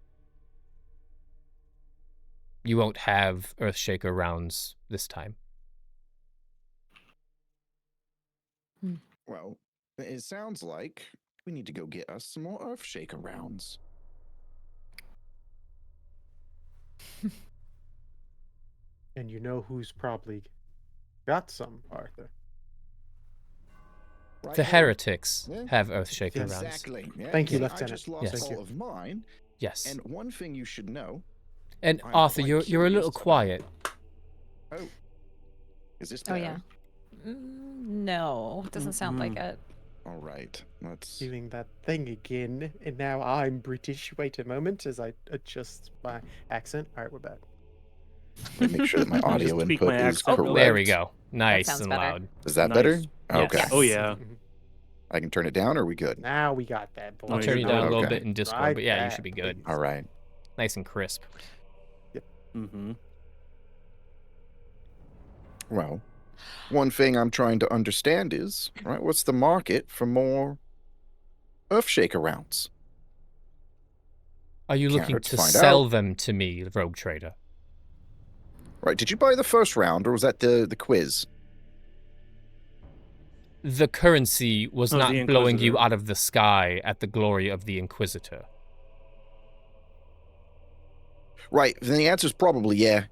[SPEAKER 1] You won't have Earthshaker rounds this time.
[SPEAKER 3] Well, it sounds like we need to go get us some more Earthshaker rounds.
[SPEAKER 4] And you know who's probably got some, Arthur.
[SPEAKER 3] Right
[SPEAKER 1] The
[SPEAKER 3] here.
[SPEAKER 1] heretics
[SPEAKER 3] Yeah.
[SPEAKER 1] have Earthshaker rounds.
[SPEAKER 3] Exactly. Yeah.
[SPEAKER 4] Thank you,
[SPEAKER 3] See,
[SPEAKER 4] Lieutenant.
[SPEAKER 3] I just lost
[SPEAKER 1] Yes.
[SPEAKER 3] all
[SPEAKER 4] Thank you.
[SPEAKER 3] of mine.
[SPEAKER 1] Yes.
[SPEAKER 3] And one thing you should know.
[SPEAKER 1] And
[SPEAKER 3] I'm
[SPEAKER 1] Arthur,
[SPEAKER 3] quite
[SPEAKER 1] you're a
[SPEAKER 3] curious
[SPEAKER 1] little
[SPEAKER 3] to know-
[SPEAKER 1] quiet.
[SPEAKER 3] Oh. Is this
[SPEAKER 2] Oh
[SPEAKER 3] better?
[SPEAKER 2] yeah. No, it doesn't sound like it.
[SPEAKER 3] All right. Let's.
[SPEAKER 4] Doing that thing again, and now I'm British. Wait a moment as I adjust my accent. All right, we're back.
[SPEAKER 3] Let me make sure that my
[SPEAKER 6] Just
[SPEAKER 3] audio
[SPEAKER 6] tweak
[SPEAKER 3] input
[SPEAKER 6] my
[SPEAKER 3] is
[SPEAKER 6] accent
[SPEAKER 3] correct.
[SPEAKER 6] real
[SPEAKER 1] There we go. Nice
[SPEAKER 2] sounds
[SPEAKER 1] and
[SPEAKER 2] better.
[SPEAKER 1] loud.
[SPEAKER 3] Is that
[SPEAKER 6] Nice.
[SPEAKER 3] better?
[SPEAKER 6] Yes.
[SPEAKER 3] Okay.
[SPEAKER 6] Oh yeah.
[SPEAKER 4] Mhm.
[SPEAKER 3] I can turn it down, or are we good?
[SPEAKER 4] Now we got that. Boy.
[SPEAKER 1] I'll
[SPEAKER 6] No,
[SPEAKER 1] turn you
[SPEAKER 6] you're
[SPEAKER 1] down a
[SPEAKER 6] good.
[SPEAKER 1] little
[SPEAKER 3] Okay.
[SPEAKER 1] bit in Discord,
[SPEAKER 4] Right
[SPEAKER 1] but yeah, you
[SPEAKER 4] back,
[SPEAKER 1] should be good.
[SPEAKER 4] please.
[SPEAKER 3] All right.
[SPEAKER 1] Nice and crisp.
[SPEAKER 6] Mm-hmm.
[SPEAKER 3] Well, one thing I'm trying to understand is, right, what's the market for more Earthshaker rounds?
[SPEAKER 1] Are you
[SPEAKER 3] Can't
[SPEAKER 1] looking
[SPEAKER 3] hurt to
[SPEAKER 1] to
[SPEAKER 3] find
[SPEAKER 1] sell
[SPEAKER 3] out.
[SPEAKER 1] them to me, Rogue Trader?
[SPEAKER 3] Right, did you buy the first round, or was that the quiz?
[SPEAKER 1] The currency was
[SPEAKER 6] Oh,
[SPEAKER 1] not
[SPEAKER 6] the
[SPEAKER 1] blowing you
[SPEAKER 6] Inquisitor.
[SPEAKER 1] out of the sky at the glory of the Inquisitor.
[SPEAKER 3] Right, then the answer's probably yeah.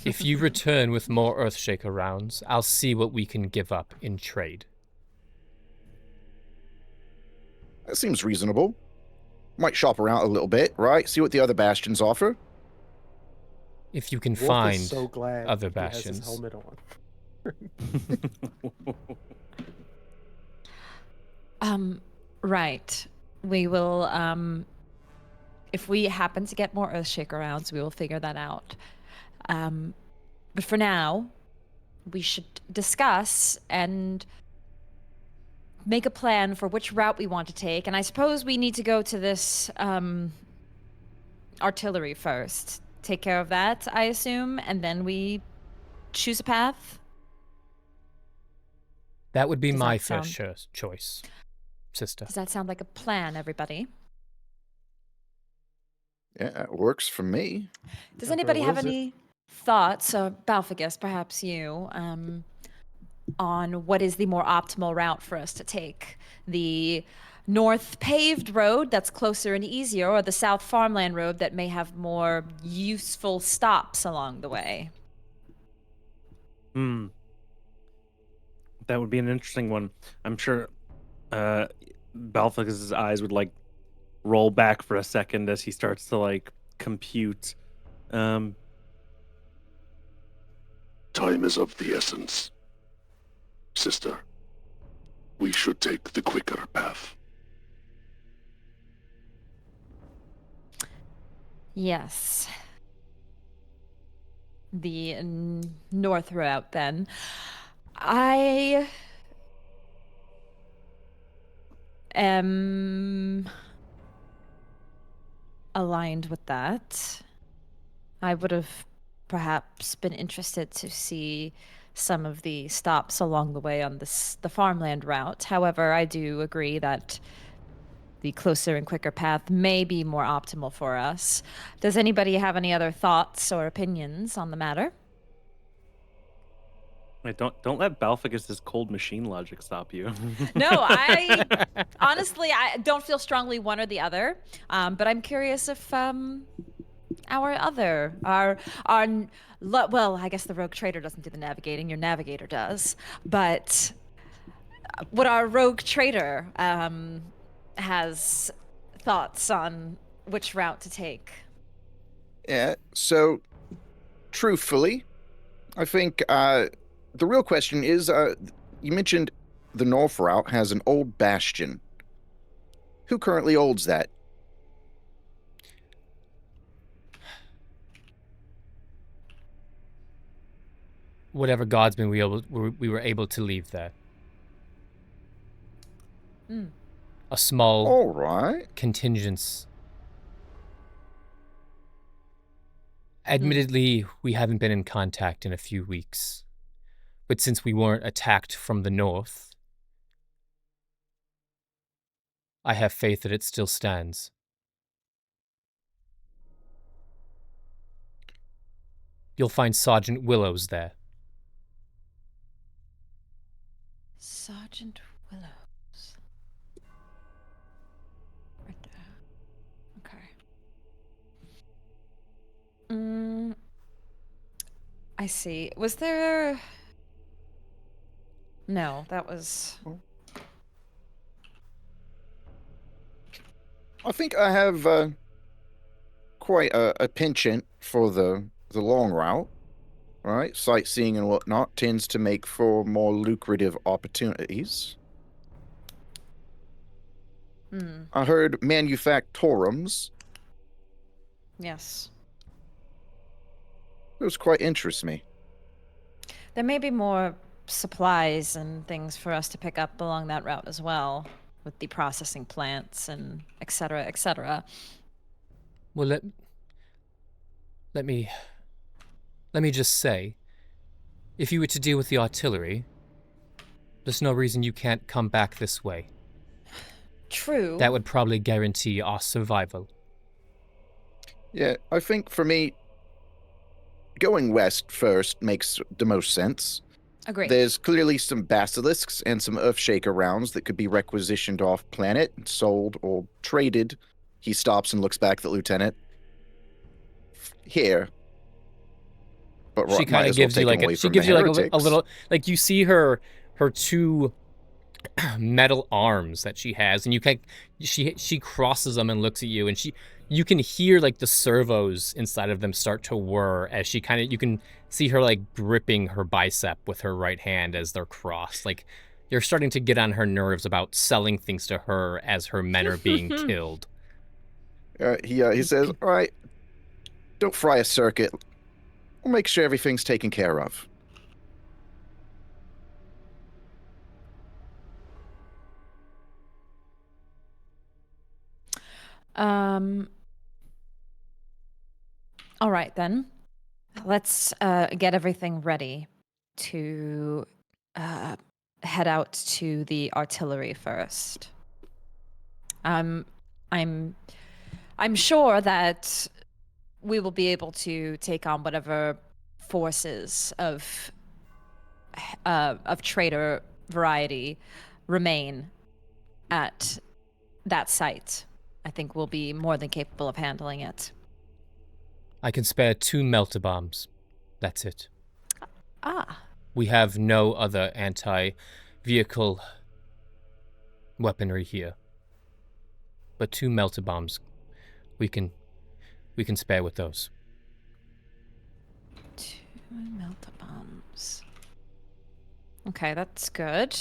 [SPEAKER 1] If you return with more Earthshaker rounds, I'll see what we can give up in trade.
[SPEAKER 3] That seems reasonable. Might shop around a little bit, right? See what the other bastions offer.
[SPEAKER 1] If you can
[SPEAKER 4] Wolf
[SPEAKER 1] find
[SPEAKER 4] is so glad
[SPEAKER 1] other
[SPEAKER 4] he has his
[SPEAKER 1] bastions.
[SPEAKER 4] helmet on.
[SPEAKER 2] Right. We will, if we happen to get more Earthshaker rounds, we will figure that out. But for now, we should discuss and make a plan for which route we want to take. And I suppose we need to go to this artillery first. Take care of that, I assume, and then we choose a path.
[SPEAKER 1] That would be
[SPEAKER 2] Does
[SPEAKER 1] my
[SPEAKER 2] that
[SPEAKER 1] first choice, sister.
[SPEAKER 2] Does that sound like a plan, everybody?
[SPEAKER 3] Yeah, it works for me.
[SPEAKER 2] Does
[SPEAKER 4] Emperor
[SPEAKER 2] anybody have
[SPEAKER 4] wills it.
[SPEAKER 2] any thoughts, Balfagus, perhaps you, on what is the more optimal route for us to take? The north paved road that's closer and easier, or the south farmland road that may have more useful stops along the way?
[SPEAKER 6] Hmm. That would be an interesting one. I'm sure Balthaz's eyes would like roll back for a second as he starts to like compute.
[SPEAKER 5] Time is of the essence. Sister, we should take the quicker path.
[SPEAKER 2] Yes. The north route, then. I am aligned with that. I would have perhaps been interested to see some of the stops along the way on the farmland route. However, I do agree that the closer and quicker path may be more optimal for us. Does anybody have any other thoughts or opinions on the matter?
[SPEAKER 6] Wait, don't let Balfagus's cold machine logic stop you.
[SPEAKER 2] No, I honestly I don't feel strongly one or the other. But I'm curious if well, I guess the rogue trader doesn't do the navigating. Your navigator does. But what our rogue trader has thoughts on which route to take.
[SPEAKER 3] Yeah, so truthfully, I think the real question is, you mentioned the north route has an old bastion. Who currently holds that?
[SPEAKER 1] whatever guardsmen we were able to leave there. A small
[SPEAKER 3] All right.
[SPEAKER 1] contingents. Admittedly, we haven't been in contact in a few weeks. But since we weren't attacked from the north, I have faith that it still stands. You'll find Sergeant Willows there.
[SPEAKER 2] Sergeant Willows. Right there. Okay. I see. Was there... No, that was...
[SPEAKER 3] I think I have quite a penchant for the long route. Right? Sightseeing and whatnot tends to make for more lucrative opportunities. I heard manufactorums.
[SPEAKER 2] Yes.
[SPEAKER 3] Those quite interest me.
[SPEAKER 2] There may be more supplies and things for us to pick up along that route as well, with the processing plants and et cetera, et cetera.
[SPEAKER 1] Well, let me just say, if you were to deal with the artillery, there's no reason you can't come back this way.
[SPEAKER 2] True.
[SPEAKER 1] That would probably guarantee our survival.
[SPEAKER 3] Yeah, I think for me, going west first makes the most sense.
[SPEAKER 2] Agreed.
[SPEAKER 3] There's clearly some basilisks and some Earthshaker rounds that could be requisitioned off planet, sold, or traded. He stops and looks back at the lieutenant. Here. But
[SPEAKER 1] She kind of gives you like a little, like, you see her two metal arms that she has, and she crosses them and looks at you, and you can hear like the servos inside of them start to whir as you can see her like gripping her bicep with her right hand as they're crossed. Like, you're starting to get on her nerves about selling things to her as her men are being killed.
[SPEAKER 3] He says, all right, don't fry a circuit. We'll make sure everything's taken care of.
[SPEAKER 2] All right, then. Let's get everything ready to head out to the artillery first. I'm sure that we will be able to take on whatever forces of traitor variety remain at that site. I think we'll be more than capable of handling it.
[SPEAKER 1] I can spare 2 melter bombs. That's it.
[SPEAKER 2] Ah.
[SPEAKER 1] We have no other anti-vehicle weaponry here. But 2 melter bombs, we can spare with those.
[SPEAKER 2] 2 melter bombs. Okay, that's good.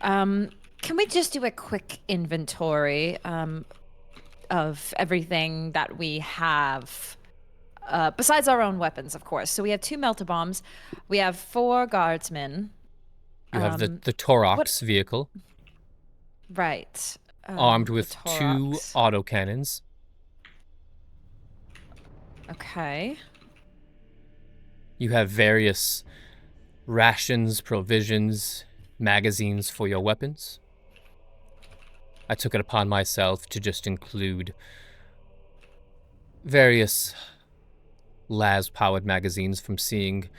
[SPEAKER 2] Can we just do a quick inventory of everything that we have? Besides our own weapons, of course. So we have 2 melter bombs. We have 4 guardsmen.
[SPEAKER 1] You have the Torox vehicle.
[SPEAKER 2] Right.
[SPEAKER 1] Armed with 2 autocannons.
[SPEAKER 2] Okay.
[SPEAKER 1] You have various rations, provisions, magazines for your weapons. I took it upon myself to just include various las-powered magazines from seeing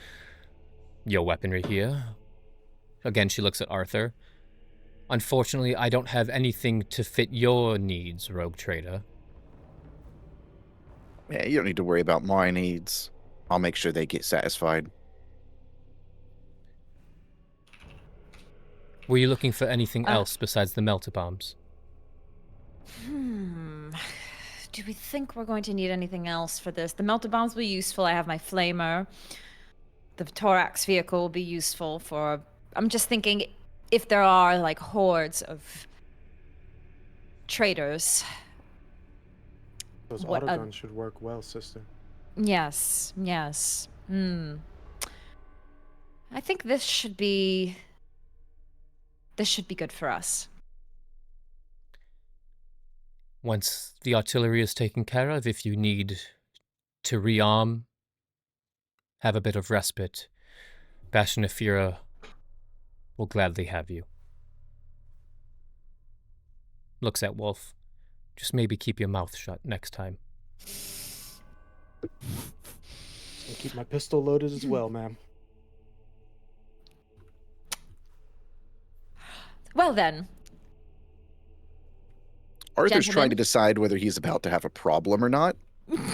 [SPEAKER 1] your weaponry here. Again, she looks at Arthur. Unfortunately, I don't have anything to fit your needs, Rogue Trader.
[SPEAKER 3] Yeah, you don't need to worry about my needs. I'll make sure they get satisfied.
[SPEAKER 1] Were you looking for anything else besides the melter bombs?
[SPEAKER 2] Do we think we're going to need anything else for this? The melter bombs will be useful. I have my flamer. The Thorax vehicle will be useful for... I'm just thinking if there are, like, hordes of traitors.
[SPEAKER 4] Those autoguns should work well, sister.
[SPEAKER 2] Yes, yes. I think this should be good for us.
[SPEAKER 1] Once the artillery is taken care of, if you need to rearm, have a bit of respite, Bastion of Fira will gladly have you. Looks at Wolf. Just maybe keep your mouth shut next time.
[SPEAKER 4] I'll keep my pistol loaded as well, ma'am.
[SPEAKER 2] Well then.
[SPEAKER 3] Arthur's trying to
[SPEAKER 2] Gentlemen.
[SPEAKER 3] decide whether he's about to have a problem or not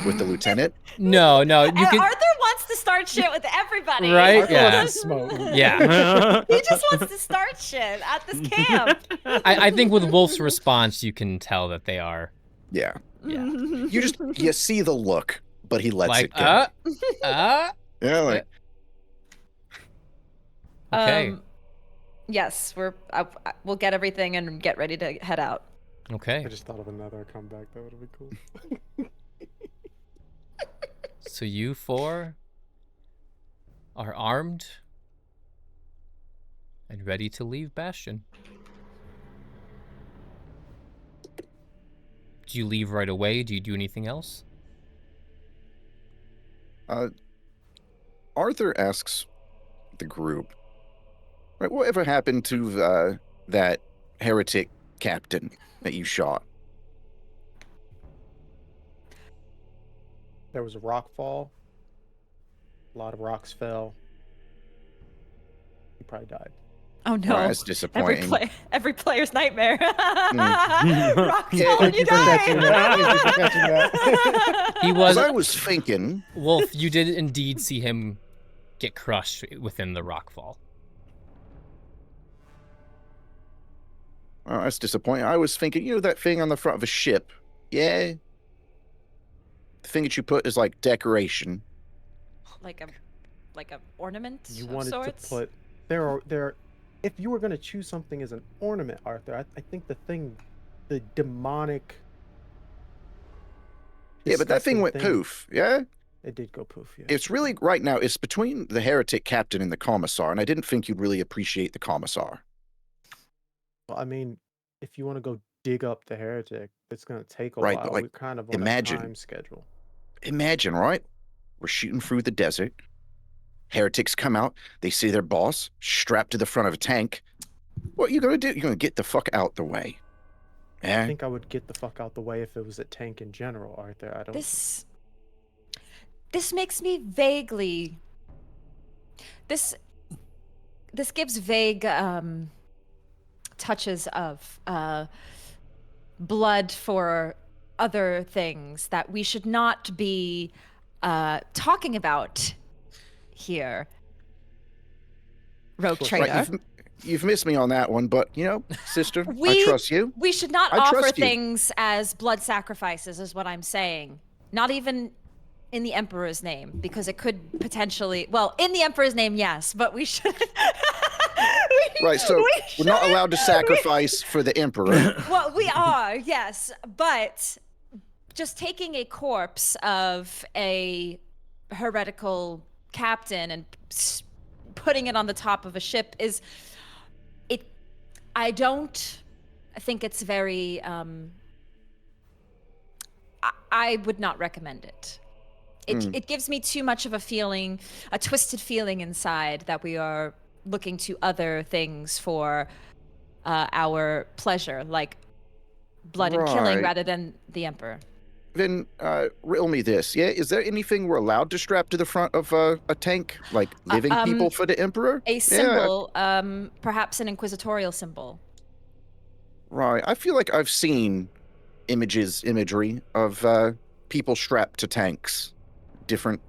[SPEAKER 3] with the lieutenant.
[SPEAKER 1] No, you can.
[SPEAKER 2] Arthur wants to start shit with everybody.
[SPEAKER 1] Right?
[SPEAKER 4] Arthur
[SPEAKER 1] Yeah.
[SPEAKER 4] wants to smoke.
[SPEAKER 1] Yeah.
[SPEAKER 2] He just wants to start shit at this camp.
[SPEAKER 1] I think with Wolf's response, you can tell that they are
[SPEAKER 3] Yeah.
[SPEAKER 1] Yeah.
[SPEAKER 3] You see the look, but he lets
[SPEAKER 1] like,
[SPEAKER 3] it go. Yeah, like
[SPEAKER 1] Okay.
[SPEAKER 2] Yes, we'll get everything and get ready to head out.
[SPEAKER 1] Okay.
[SPEAKER 4] I just thought of another comeback that would have been cool.
[SPEAKER 1] So you four are armed and ready to leave Bastion. Do you leave right away? Do you do anything else?
[SPEAKER 3] Arthur asks the group, right, whatever happened to that heretic captain that you shot?
[SPEAKER 4] There was a rock fall. A lot of rocks fell. He probably died.
[SPEAKER 2] Oh no.
[SPEAKER 3] Oh, that's disappointing.
[SPEAKER 2] Every player's nightmare.
[SPEAKER 3] Mm.
[SPEAKER 2] Rock
[SPEAKER 3] Yeah,
[SPEAKER 2] fall and you
[SPEAKER 4] Thank you for
[SPEAKER 2] die.
[SPEAKER 4] catching that.
[SPEAKER 1] He
[SPEAKER 3] Because
[SPEAKER 1] was
[SPEAKER 3] I was thinking,
[SPEAKER 1] Wolf. You did indeed see him get crushed within the rockfall.
[SPEAKER 3] oh, that's disappointing. I was thinking, that thing on the front of a ship. Yeah. The thing that you put is like decoration.
[SPEAKER 2] like a ornament
[SPEAKER 4] You
[SPEAKER 2] of
[SPEAKER 4] wanted
[SPEAKER 2] sorts.
[SPEAKER 4] to put there are if you were going to choose something as an ornament, Arthur, I think the demonic.
[SPEAKER 3] Yeah, but that thing
[SPEAKER 4] disgusting
[SPEAKER 3] went poof. Yeah.
[SPEAKER 4] It did go poof. Yeah.
[SPEAKER 3] It's really right now. It's between the heretic captain and the commissar, and I didn't think you'd really appreciate the commissar.
[SPEAKER 4] Well, I mean, if you want to go dig up the heretic, it's going to take a
[SPEAKER 3] Right,
[SPEAKER 4] while.
[SPEAKER 3] but, like,
[SPEAKER 4] We're kind of on
[SPEAKER 3] imagine-
[SPEAKER 4] a time schedule.
[SPEAKER 3] Imagine, right? We're shooting through the desert. Heretics come out. They see their boss strapped to the front of a tank. What are you going to do? You're going to get the fuck out the way.
[SPEAKER 4] I
[SPEAKER 3] Yeah.
[SPEAKER 4] think I would get the fuck out the way if it was a tank in general, Arthur. I don't.
[SPEAKER 2] This makes me vaguely. This gives vague touches of blood for other things that we should not be talking about here. Rogue
[SPEAKER 4] Right,
[SPEAKER 2] trader.
[SPEAKER 3] Right, you've missed me on that one, but, sister, I
[SPEAKER 2] We-
[SPEAKER 3] trust you.
[SPEAKER 2] We should not
[SPEAKER 3] I
[SPEAKER 2] offer
[SPEAKER 3] trust you.
[SPEAKER 2] things as blood sacrifices, is what I'm saying. Not even in the Emperor's name, because it could potentially. Well, in the Emperor's name, yes, but we should.
[SPEAKER 3] Right, so we're not allowed to sacrifice for the emperor.
[SPEAKER 2] Well, we are, yes, but just taking a corpse of a heretical captain and putting it on the top of a ship is. I don't think it's very. I would not recommend it. It gives me too much of a feeling, a twisted feeling inside that we are looking to other things for our pleasure, like blood and killing,
[SPEAKER 3] Right.
[SPEAKER 2] rather than the Emperor.
[SPEAKER 3] Then riddle me this, yeah? Is there anything we're allowed to strap to the front of a tank? Like living people for the emperor?
[SPEAKER 2] A
[SPEAKER 3] Yeah,
[SPEAKER 2] symbol, perhaps an inquisitorial symbol.
[SPEAKER 3] right. I feel like I've seen imagery of people strapped to tanks. Different.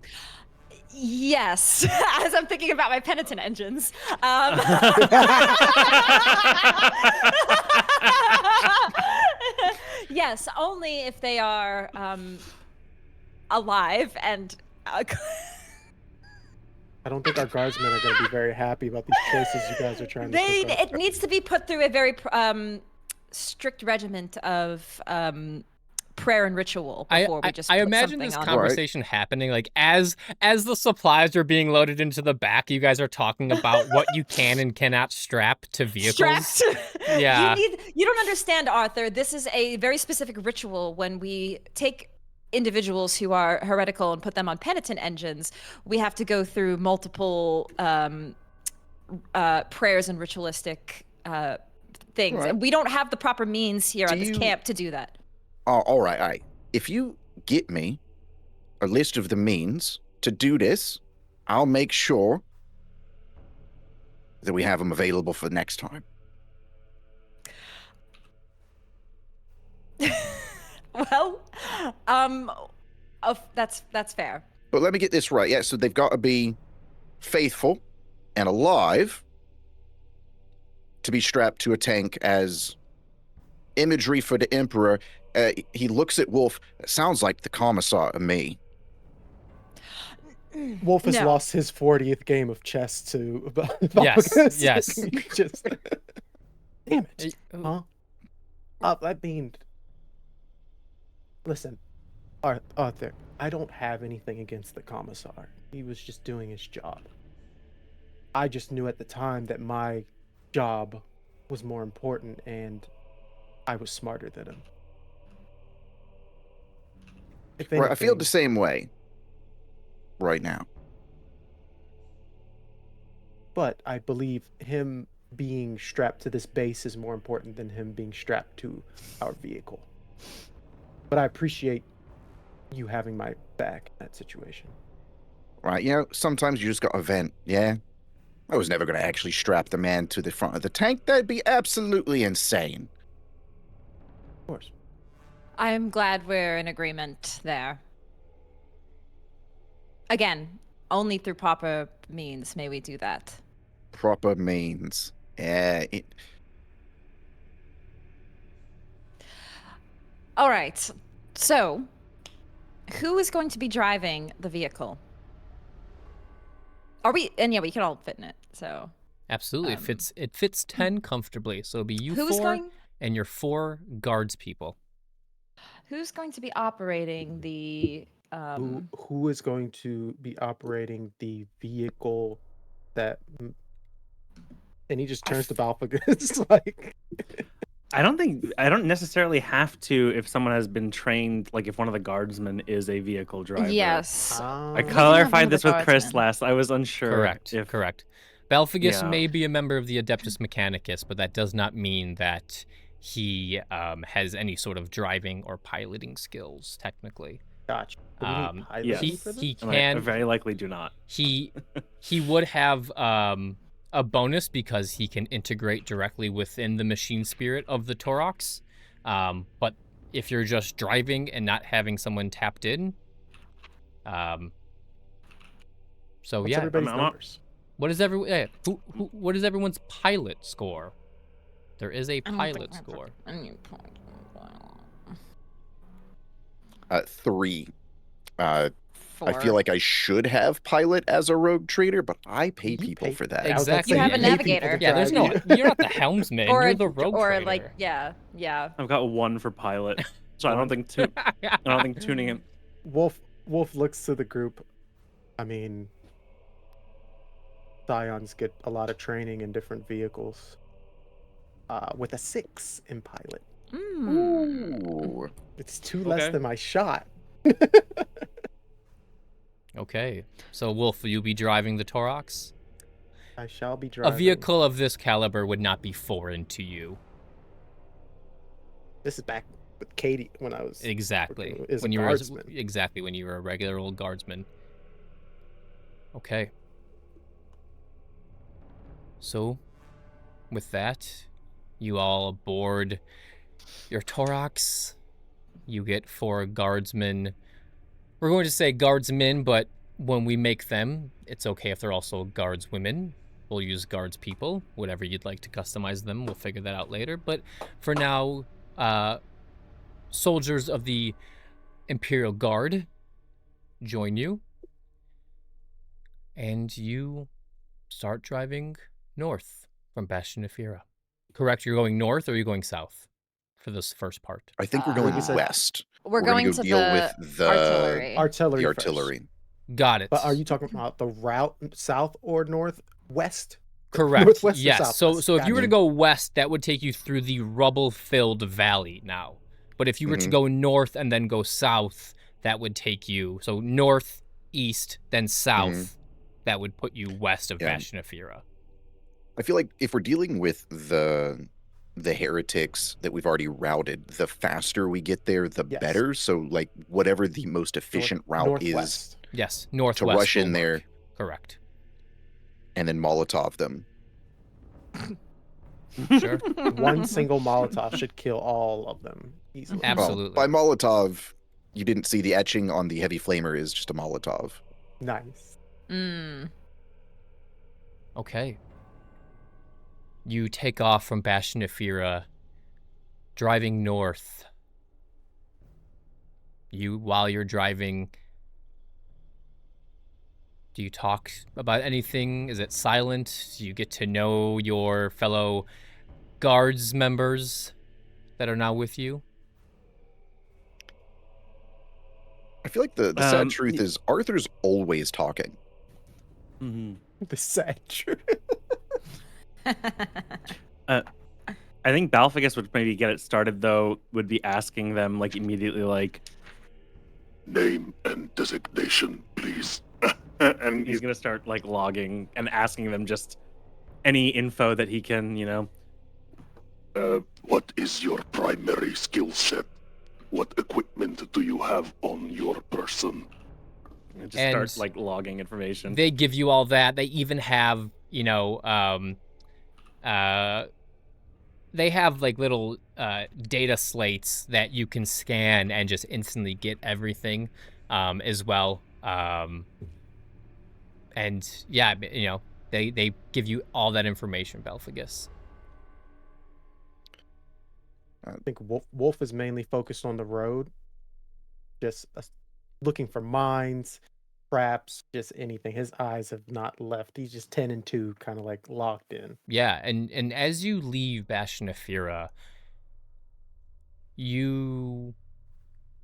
[SPEAKER 2] Yes, as I'm thinking about my penitent engines. Yes, only if they are alive and.
[SPEAKER 4] I don't think our guardsmen are going to be very happy about these choices you guys are trying to cook up.
[SPEAKER 2] It needs to be put through a very strict regiment of prayer and ritual before we just
[SPEAKER 1] I
[SPEAKER 2] put
[SPEAKER 1] imagine
[SPEAKER 2] something
[SPEAKER 1] this
[SPEAKER 2] on.
[SPEAKER 1] conversation happening like as the supplies are being loaded into the back, you guys are talking about what you can and cannot strap to vehicles.
[SPEAKER 2] Strapped.
[SPEAKER 1] Yeah.
[SPEAKER 2] You don't understand, Arthur. This is a very specific ritual. When we take individuals who are heretical and put them on penitent engines, we have to go through multiple prayers and ritualistic things.
[SPEAKER 3] Right.
[SPEAKER 2] And we don't have the proper means here at this camp to do that.
[SPEAKER 3] All right. If you get me a list of the means to do this, I'll make sure that we have them available for next time.
[SPEAKER 2] Well, that's fair.
[SPEAKER 3] But let me get this right. Yeah, so they've got to be faithful and alive to be strapped to a tank as imagery for the Emperor. He looks at Wolf. Sounds like the commissar to me.
[SPEAKER 4] Wolf has
[SPEAKER 2] No.
[SPEAKER 4] lost his 40th game of chess to
[SPEAKER 1] Yes, yes.
[SPEAKER 4] Just, damn it.
[SPEAKER 1] Huh?
[SPEAKER 4] I mean, listen, Arthur, I don't have anything against the commissar. He was just doing his job. I just knew at the time that my job was more important and I was smarter than him. If
[SPEAKER 3] Right, I feel
[SPEAKER 4] anything-
[SPEAKER 3] the same way right now.
[SPEAKER 4] But I believe him being strapped to this base is more important than him being strapped to our vehicle. But I appreciate you having my back in that situation.
[SPEAKER 3] Right, you know, sometimes you just got to vent, yeah? I was never going to actually strap the man to the front of the tank. That'd be absolutely insane.
[SPEAKER 4] Of course.
[SPEAKER 2] I'm glad we're in agreement there. Again, only through proper means may we do that.
[SPEAKER 3] Proper means. Yeah.
[SPEAKER 2] All right. So, who is going to be driving the vehicle? Are we? And yeah, we can all fit in it. So
[SPEAKER 1] Absolutely. It fits 10 comfortably. So it'll be you
[SPEAKER 2] who's
[SPEAKER 1] 4
[SPEAKER 2] going?
[SPEAKER 1] and your 4 guards people.
[SPEAKER 2] Who's going to be operating the?
[SPEAKER 4] Who is going to be operating the vehicle that? And he just turns to Balfagus like.
[SPEAKER 6] I don't necessarily have to if someone has been trained, like if one of the guardsmen is a vehicle driver.
[SPEAKER 2] Yes.
[SPEAKER 6] I
[SPEAKER 2] have
[SPEAKER 6] clarified
[SPEAKER 2] one of
[SPEAKER 6] this
[SPEAKER 2] the
[SPEAKER 6] with Chris
[SPEAKER 2] guardsmen.
[SPEAKER 6] last. I was unsure.
[SPEAKER 1] Correct. Balfagus
[SPEAKER 6] Yeah.
[SPEAKER 1] may be a member of the Adeptus Mechanicus, but that does not mean that he has any sort of driving or piloting skills, technically.
[SPEAKER 4] Gotcha. Do we need pilots
[SPEAKER 6] yes.
[SPEAKER 4] for this?
[SPEAKER 1] He
[SPEAKER 6] And
[SPEAKER 1] can.
[SPEAKER 6] I very likely do not.
[SPEAKER 1] He would have a bonus because he can integrate directly within the machine spirit of the Torox. But if you're just driving and not having someone tapped in,
[SPEAKER 4] What's
[SPEAKER 1] yeah.
[SPEAKER 4] everybody's
[SPEAKER 6] I'm-
[SPEAKER 4] numbers?
[SPEAKER 1] What is what is everyone's pilot score? There is a pilot score.
[SPEAKER 3] 3. I
[SPEAKER 2] Four.
[SPEAKER 3] feel like I should have pilot as a rogue trader, but I pay
[SPEAKER 4] You
[SPEAKER 3] people
[SPEAKER 4] pay-
[SPEAKER 3] for that.
[SPEAKER 4] I was about to
[SPEAKER 1] Exactly.
[SPEAKER 4] say,
[SPEAKER 2] You have a
[SPEAKER 4] pay people
[SPEAKER 2] navigator.
[SPEAKER 4] to
[SPEAKER 1] Yeah, there's
[SPEAKER 4] drive
[SPEAKER 1] no.
[SPEAKER 4] you.
[SPEAKER 1] You're not the helmsman.
[SPEAKER 2] or
[SPEAKER 1] you're the rogue trader.
[SPEAKER 2] like yeah.
[SPEAKER 6] I've got 1 for pilot, so I don't think tuning in.
[SPEAKER 4] Wolf looks to the group. I mean, Scions get a lot of training in different vehicles. With a 6 in pilot.
[SPEAKER 3] Ooh.
[SPEAKER 4] It's 2 less
[SPEAKER 6] Okay.
[SPEAKER 4] than my shot.
[SPEAKER 1] Okay, so Wolf, will you be driving the Torox?
[SPEAKER 4] I shall be
[SPEAKER 1] A
[SPEAKER 4] driving.
[SPEAKER 1] vehicle of this caliber would not be foreign to you.
[SPEAKER 4] This is back with Katie when I was
[SPEAKER 1] Exactly.
[SPEAKER 4] working as a
[SPEAKER 1] When you were
[SPEAKER 4] guardsman.
[SPEAKER 1] exactly when you were a regular old guardsman. Okay. So, with that, you all aboard your Torox. You get 4 guardsmen. We're going to say guardsmen, but when we make them, it's okay if they're also guardswomen. We'll use guards people, whatever you'd like to customize them. We'll figure that out later. But for now, soldiers of the Imperial Guard join you. And you start driving north from Bastion of Fira. Correct, you're going north or are you going south for this first part?
[SPEAKER 3] I think we're
[SPEAKER 2] I
[SPEAKER 3] going
[SPEAKER 2] think you
[SPEAKER 4] said-
[SPEAKER 3] west.
[SPEAKER 2] We're
[SPEAKER 3] gonna
[SPEAKER 2] going
[SPEAKER 3] go
[SPEAKER 2] to
[SPEAKER 3] deal
[SPEAKER 2] the
[SPEAKER 3] with the
[SPEAKER 2] artillery.
[SPEAKER 4] Artillery.
[SPEAKER 3] the
[SPEAKER 4] first.
[SPEAKER 3] artillery.
[SPEAKER 1] Got it.
[SPEAKER 4] But are you talking about the route south or northwest?
[SPEAKER 1] Correct.
[SPEAKER 4] Northwest or
[SPEAKER 1] Yes.
[SPEAKER 4] southwest?
[SPEAKER 1] So if you were to
[SPEAKER 3] Gotcha.
[SPEAKER 1] go west, that would take you through the rubble-filled valley now. But if you were to
[SPEAKER 3] Mhm.
[SPEAKER 1] go north and then go south, that would take you so north, east, then south. That would put you west of
[SPEAKER 3] Yeah.
[SPEAKER 1] Bastion of Fira.
[SPEAKER 3] I feel like if we're dealing with the heretics that we've already routed, the faster we get there, the
[SPEAKER 4] Yes.
[SPEAKER 3] better. So, like, whatever the most efficient route is
[SPEAKER 4] Northwest.
[SPEAKER 1] Yes,
[SPEAKER 3] to
[SPEAKER 1] northwest.
[SPEAKER 3] rush in
[SPEAKER 1] will
[SPEAKER 3] there
[SPEAKER 1] work. Correct.
[SPEAKER 3] and then Molotov them.
[SPEAKER 1] Sure.
[SPEAKER 4] One single Molotov should kill all of them easily.
[SPEAKER 1] Absolutely.
[SPEAKER 3] Well, by Molotov, you didn't see the etching on the heavy flamer is just a Molotov.
[SPEAKER 4] Nice.
[SPEAKER 1] Okay. You take off from Bastion of Fira, driving north. While you're driving, do you talk about anything? Is it silent? Do you get to know your fellow guards members that are now with you?
[SPEAKER 3] I feel like the sad truth is Arthur's always talking.
[SPEAKER 6] Mm-hmm.
[SPEAKER 4] The sad truth.
[SPEAKER 6] I think Balfagus would maybe get it started, though, would be asking them, like, immediately, like...
[SPEAKER 5] Name and designation, please.
[SPEAKER 6] And he's going to start, like, logging and asking them just any info that he can, you know.
[SPEAKER 5] What is your primary skill set? What equipment do you have on your person?
[SPEAKER 6] And just start, like, logging information.
[SPEAKER 1] They give you all that. They even have, you know, they have like little data slates that you can scan and just instantly get everything as well. And yeah, you know, they give you all that information, Belfagus.
[SPEAKER 4] I think Wolf is mainly focused on the road, just looking for mines, traps, just anything. His eyes have not left. He's just 10 and 2, kind of like locked in.
[SPEAKER 1] Yeah, and as you leave Bastion of Fira, you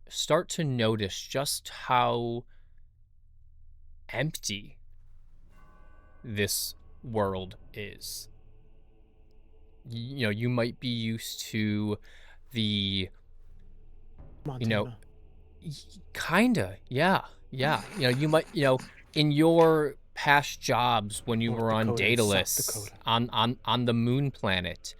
[SPEAKER 1] start to notice just how empty this world is. You know, you might be used to the,
[SPEAKER 4] Montana.
[SPEAKER 1] you know, kinda, yeah. You know, you might, you know, in your past jobs when you
[SPEAKER 4] North
[SPEAKER 1] were on
[SPEAKER 4] Dakota and South
[SPEAKER 1] Daedalus,
[SPEAKER 4] Dakota.
[SPEAKER 1] on the moon planet,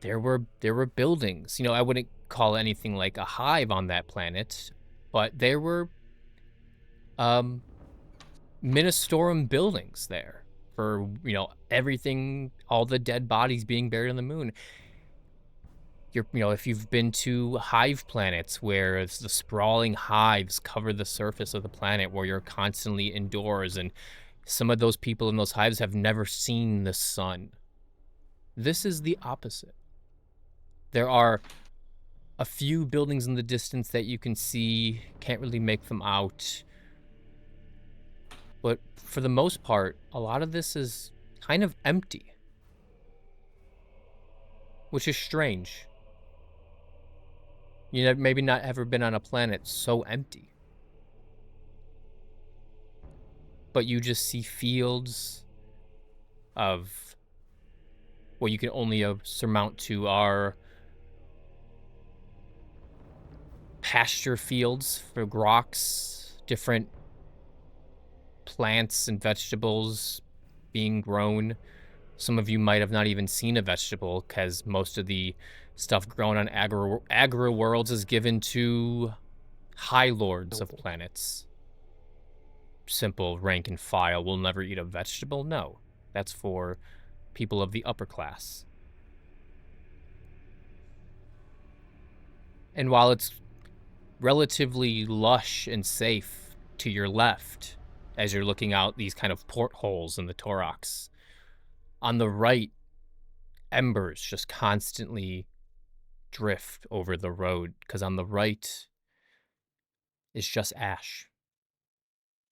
[SPEAKER 1] there were buildings. You know, I wouldn't call anything like a hive on that planet, but there were Ministorum buildings there for, you know, everything, all the dead bodies being buried on the moon. You know, if you've been to hive planets where it's the sprawling hives cover the surface of the planet, where you're constantly indoors, and some of those people in those hives have never seen the sun. This is the opposite. There are a few buildings in the distance that you can see, can't really make them out. But for the most part, a lot of this is kind of empty, which is strange. You know, maybe not ever been on a planet so empty. But you just see fields of what you can only surmount to are pasture fields for groks, different plants and vegetables being grown. Some of you might have not even seen a vegetable, because most of the stuff grown on agro worlds is given to high lords of planets. Simple rank and file will never eat a vegetable. No, that's for people of the upper class. And while it's relatively lush and safe to your left, as you're looking out these kind of portholes in the Torox, on the right, embers just constantly drift over the road, because on the right is just ash.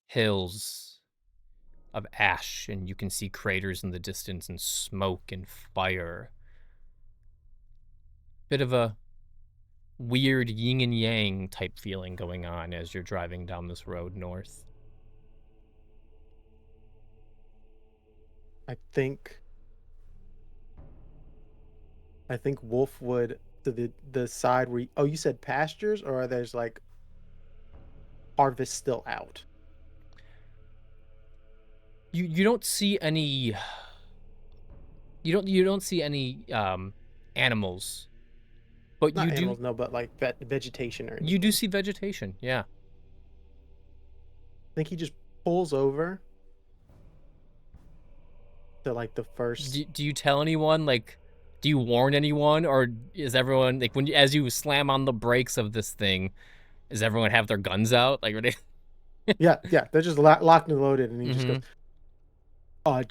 [SPEAKER 1] Hills of ash, and you can see craters in the distance and smoke and fire. Bit of a weird yin and yang type feeling going on as you're driving down this road north.
[SPEAKER 4] I think Wolf would to the side where you said pastures, or are there's like harvest still out?
[SPEAKER 1] You don't see any you don't see any animals, but
[SPEAKER 4] Not
[SPEAKER 1] you
[SPEAKER 4] animals, no, but like vegetation or anything.
[SPEAKER 1] you do see vegetation. Yeah.
[SPEAKER 4] I think he just pulls over to like the first.
[SPEAKER 1] Do you tell anyone, like, do you warn anyone, or is everyone like as you slam on the brakes of this thing, does everyone have their guns out? Like, are they?
[SPEAKER 4] Yeah, they're just locked and loaded, and he just
[SPEAKER 1] Mhm.
[SPEAKER 4] goes, "Oh,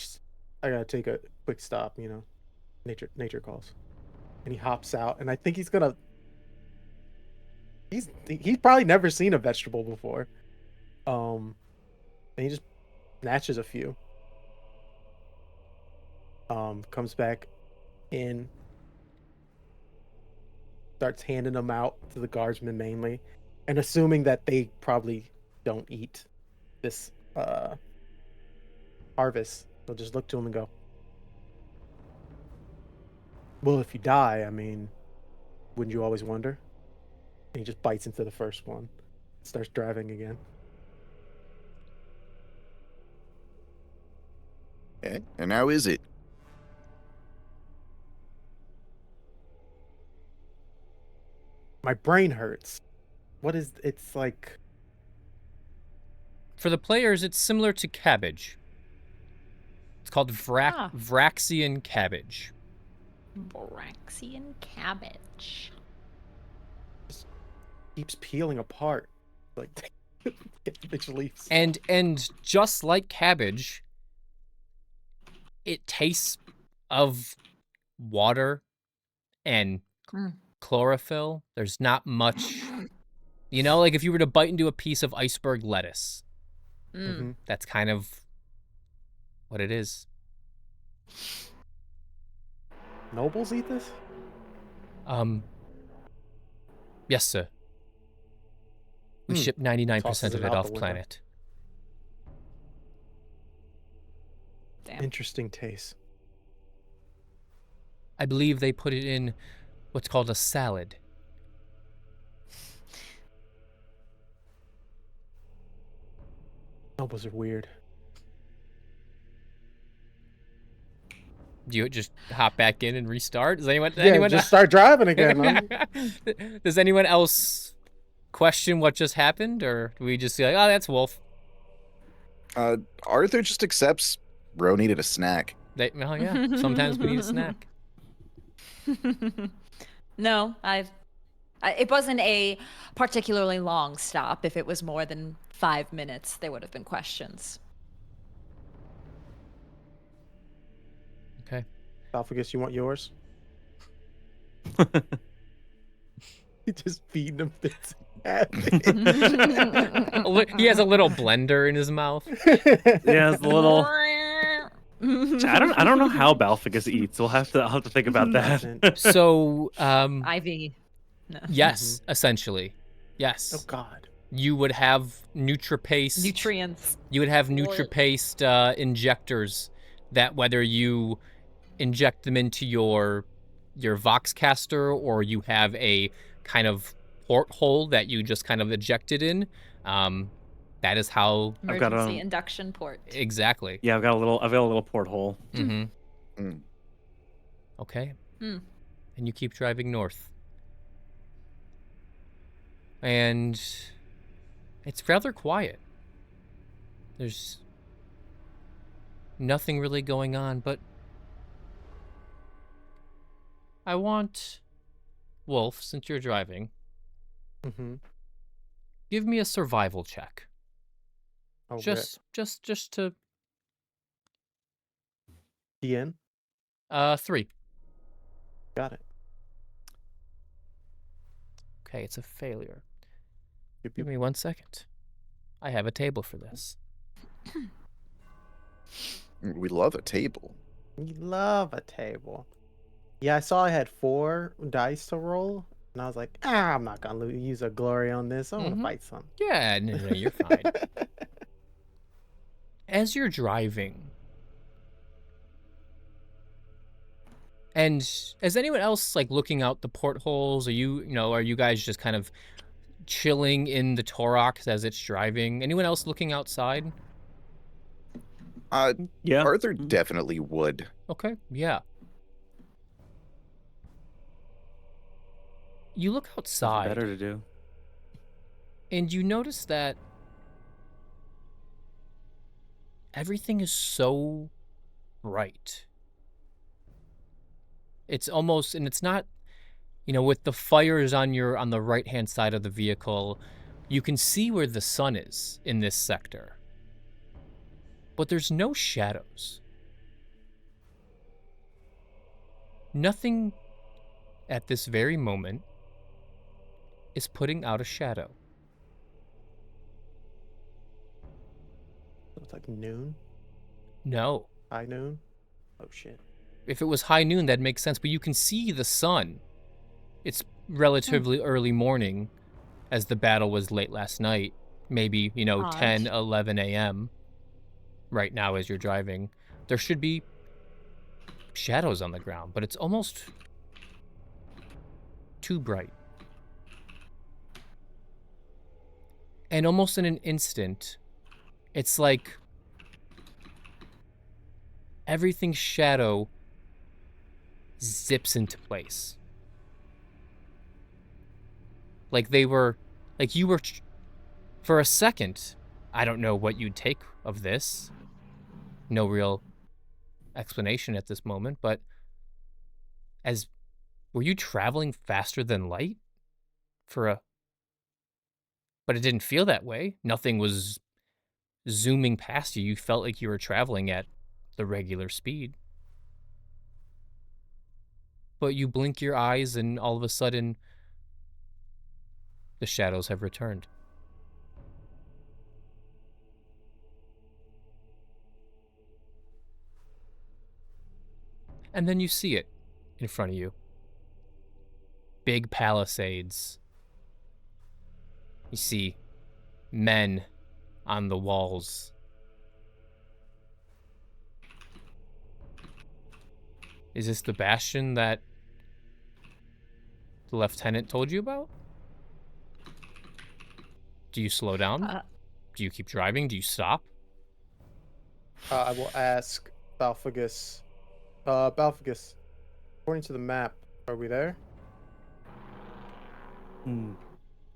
[SPEAKER 4] I gotta take a quick stop, nature calls," and he hops out, and I think he's probably never seen a vegetable before, and he just snatches a few, comes back in, starts handing them out to the guardsmen mainly, and assuming that they probably don't eat this harvest, they'll just look to him and go, "Well, if you die, I mean, wouldn't you always wonder?" And he just bites into the first one, starts driving again.
[SPEAKER 3] Okay. And how is it?
[SPEAKER 4] My brain hurts. It's like
[SPEAKER 1] For the players, it's similar to cabbage. It's called Vraxian cabbage.
[SPEAKER 2] Boraxian cabbage.
[SPEAKER 4] keeps peeling apart. Like bitch leaves.
[SPEAKER 1] And just like cabbage, it tastes of water and chlorophyll. There's not much, like if you were to bite into a piece of iceberg lettuce, that's kind of what it is.
[SPEAKER 4] Nobles eat this?
[SPEAKER 1] Yes, sir. We ship 99% of it off planet.
[SPEAKER 2] Damn.
[SPEAKER 4] Interesting taste.
[SPEAKER 1] I believe they put it in what's called a salad.
[SPEAKER 4] Nobles are weird.
[SPEAKER 1] Do you just hop back in and restart? Does anyone
[SPEAKER 4] just start driving again, huh?
[SPEAKER 1] Does anyone else question what just happened, or do we just say, "Oh, that's Wolf"?
[SPEAKER 3] Arthur just accepts Ro needed a snack.
[SPEAKER 1] Well, yeah. Sometimes we need a snack.
[SPEAKER 2] No, it wasn't a particularly long stop. If it was more than 5 minutes, there would have been questions.
[SPEAKER 1] Okay.
[SPEAKER 4] Alphagus, you want yours? He's just feeding him bits of cabbage.
[SPEAKER 1] He has a little blender in his mouth.
[SPEAKER 6] Yeah, it's a little. I don't know how Balficus eats. I'll have to think about that.
[SPEAKER 1] So,
[SPEAKER 2] IV. No.
[SPEAKER 1] yes, essentially, yes.
[SPEAKER 4] Oh God.
[SPEAKER 1] You would have NutriPaste.
[SPEAKER 2] Nutrients.
[SPEAKER 1] You would have NutriPaste injectors that, whether you inject them into your Voxcaster or you have a kind of porthole that you just kind of ejected in, that is how
[SPEAKER 2] Emergency induction port.
[SPEAKER 1] Exactly.
[SPEAKER 6] Yeah, I've got a little porthole.
[SPEAKER 1] Okay. And you keep driving north. And it's rather quiet. There's nothing really going on, but I want Wolf, since you're driving, give me a survival check.
[SPEAKER 4] Oh,
[SPEAKER 1] just to
[SPEAKER 4] Ian?
[SPEAKER 1] 3.
[SPEAKER 4] Got it.
[SPEAKER 1] Okay, it's a failure.
[SPEAKER 4] Yep,
[SPEAKER 1] Give
[SPEAKER 4] yep.
[SPEAKER 1] me 1 second. I have a table for this.
[SPEAKER 3] We love a table.
[SPEAKER 4] We love a table. Yeah, I saw I had 4 dice to roll, And I was like, I'm not gonna use a glory on this. I want to fight some.
[SPEAKER 1] Yeah, no, you're fine. As you're driving, and is anyone else like looking out the portholes? Are you guys just kind of chilling in the Torox as it's driving? Anyone else looking outside?
[SPEAKER 6] Yeah.
[SPEAKER 3] Arthur definitely would.
[SPEAKER 1] Okay, yeah. You look
[SPEAKER 6] Nothing
[SPEAKER 1] outside,
[SPEAKER 6] better to do.
[SPEAKER 1] and you notice that everything is so bright. It's almost, and it's not, with the fires on the right-hand side of the vehicle, you can see where the sun is in this sector. But there's no shadows. Nothing at this very moment is putting out a shadow.
[SPEAKER 4] It's like noon,
[SPEAKER 1] No.
[SPEAKER 4] high noon. Oh shit.
[SPEAKER 1] If it was high noon, that'd make sense, but you can see the sun. It's relatively early morning, as the battle was late last night. Maybe,
[SPEAKER 2] Odd.
[SPEAKER 1] 10, 11 a.m. right now as you're driving. There should be shadows on the ground, but it's almost too bright. And almost in an instant, it's like everything's shadow zips into place. Like you were, for a second, I don't know what you'd take of this. No real explanation at this moment, but were you traveling faster than light? But it didn't feel that way. Nothing was zooming past you. You felt like you were traveling at the regular speed. But you blink your eyes and all of a sudden, the shadows have returned. And then you see it in front of you. Big palisades. You see men on the walls. Is this the bastion that the lieutenant told you about? Do you slow down? Do you keep driving? Do you stop?
[SPEAKER 4] I will ask Balfagus. Balfagus, according to the map, are we there?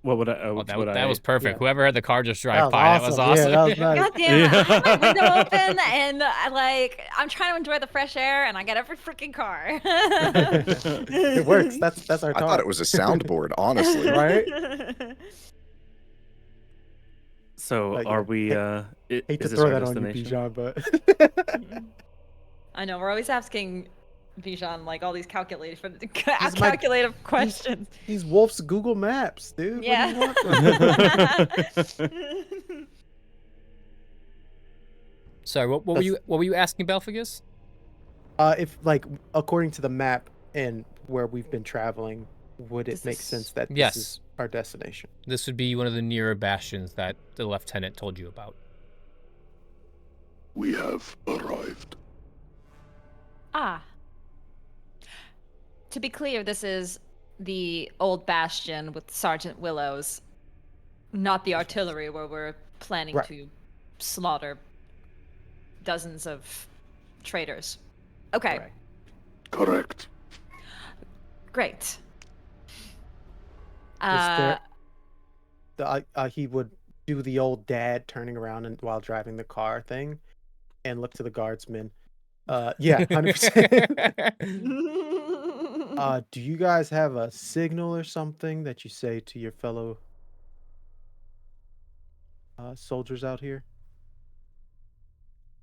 [SPEAKER 6] What would I?
[SPEAKER 1] That was perfect.
[SPEAKER 4] yeah.
[SPEAKER 1] Whoever had the car just drive
[SPEAKER 4] That was
[SPEAKER 1] by. That was awesome.
[SPEAKER 4] Yeah, that was nice.
[SPEAKER 2] God damn it. I have my window open and I'm trying to enjoy the fresh air and I get every freaking car.
[SPEAKER 4] It works. That's our
[SPEAKER 3] I
[SPEAKER 4] talk.
[SPEAKER 3] thought it was a soundboard, honestly.
[SPEAKER 4] Right?
[SPEAKER 6] So
[SPEAKER 4] Like,
[SPEAKER 6] are we?
[SPEAKER 4] Hate to
[SPEAKER 6] is this
[SPEAKER 4] throw
[SPEAKER 6] our
[SPEAKER 4] that on you,
[SPEAKER 6] destination?
[SPEAKER 4] Bijan, but
[SPEAKER 2] I know, we're always asking Bijan like all these calculative questions.
[SPEAKER 4] he's Wolf's Google Maps, dude.
[SPEAKER 2] Yeah.
[SPEAKER 4] What do you want from him?
[SPEAKER 1] Sorry, what were you asking, Balfagus?
[SPEAKER 4] If according to the map and where we've been traveling, would it make sense that this
[SPEAKER 1] Yes.
[SPEAKER 4] is our destination?
[SPEAKER 1] This would be one of the nearer bastions that the lieutenant told you about.
[SPEAKER 5] We have arrived.
[SPEAKER 2] Ah. To be clear, this is the old bastion with Sergeant Willows, not the artillery where we're planning
[SPEAKER 4] Right.
[SPEAKER 2] to slaughter dozens of traitors. Okay,
[SPEAKER 5] Correct.
[SPEAKER 2] great.
[SPEAKER 4] He would do the old dad turning around and while driving the car thing, and look to the guardsmen. Yeah, 100%. Do you guys have a signal or something that you say to your fellow soldiers out here?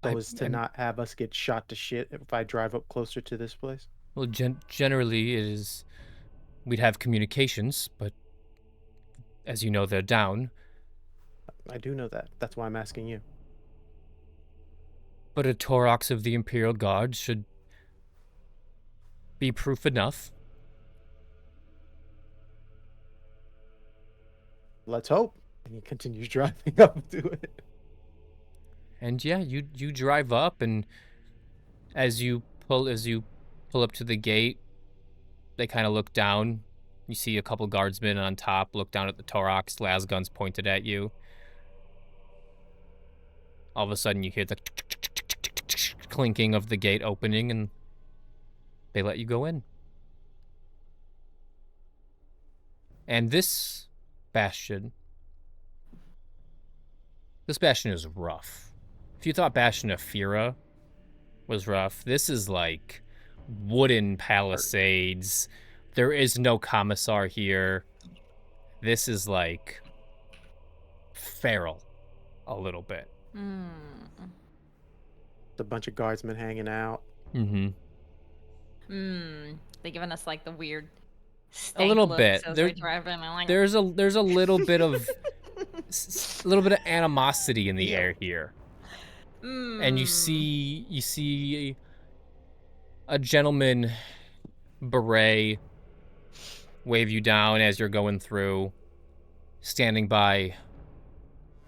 [SPEAKER 4] So as to not have us get shot to shit if I drive up closer to this place?
[SPEAKER 1] Well, generally it is, we'd have communications, but as you know, they're down.
[SPEAKER 4] I do know that. That's why I'm asking you.
[SPEAKER 1] But a Torox of the Imperial Guard should be proof enough.
[SPEAKER 4] Let's hope. And he continues driving up to it.
[SPEAKER 1] And yeah, you drive up, and as you pull up to the gate, they kind of look down. You see a couple guardsmen on top look down at the Torox, las guns pointed at you. All of a sudden, you hear the clinking of the gate opening, and they let you go in. And this bastion is rough. If you thought Bastion of Fira was rough, this is like wooden palisades. There is no commissar here. This is like feral a little bit.
[SPEAKER 4] A bunch of guardsmen hanging out.
[SPEAKER 1] Mm-hmm.
[SPEAKER 2] They giving us like the weird
[SPEAKER 1] A little
[SPEAKER 2] stank
[SPEAKER 1] bit.
[SPEAKER 2] looks as we're driving. I'm like,
[SPEAKER 1] There's a little bit of animosity in the air here. And you see a gentleman beret wave you down as you're going through, standing by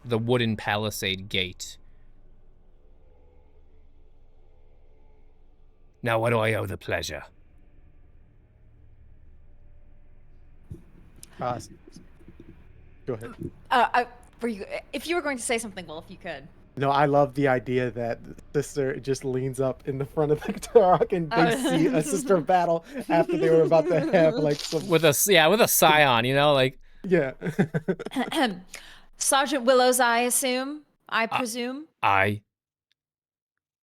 [SPEAKER 1] the wooden palisade gate. Now, what do I owe the pleasure?
[SPEAKER 4] Go ahead.
[SPEAKER 2] if you were going to say something, Wolf, you could.
[SPEAKER 4] No, I love the idea that the sister just leans up in the front of the Tarok and they see a sister battle after they were about to have like some
[SPEAKER 1] with a scion, you know, like
[SPEAKER 4] yeah.
[SPEAKER 2] Sergeant Willows, I presume.
[SPEAKER 1] I,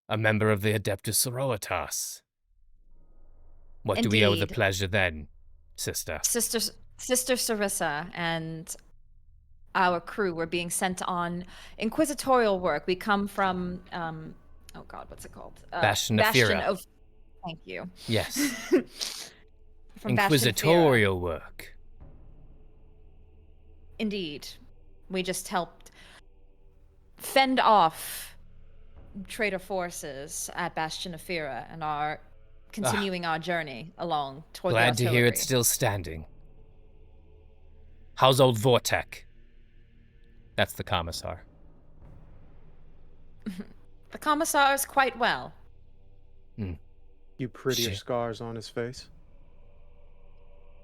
[SPEAKER 1] a member of the Adeptus Sororitas. What do we owe the
[SPEAKER 2] Indeed.
[SPEAKER 1] pleasure then, sister?
[SPEAKER 2] Sister Sarissa and our crew were being sent on inquisitorial work. We come from, oh God, what's it called?
[SPEAKER 1] Bastion of Fira.
[SPEAKER 2] Thank you.
[SPEAKER 1] Yes.
[SPEAKER 2] From
[SPEAKER 1] Inquisitorial work.
[SPEAKER 2] Indeed. We just helped fend off traitor forces at Bastion of Fira and are continuing our journey along toward the
[SPEAKER 1] Glad to hear
[SPEAKER 2] artillery.
[SPEAKER 1] it's still standing. How's old Vortek? That's the commissar.
[SPEAKER 2] The commissar is quite well.
[SPEAKER 4] You prettier scars on his face.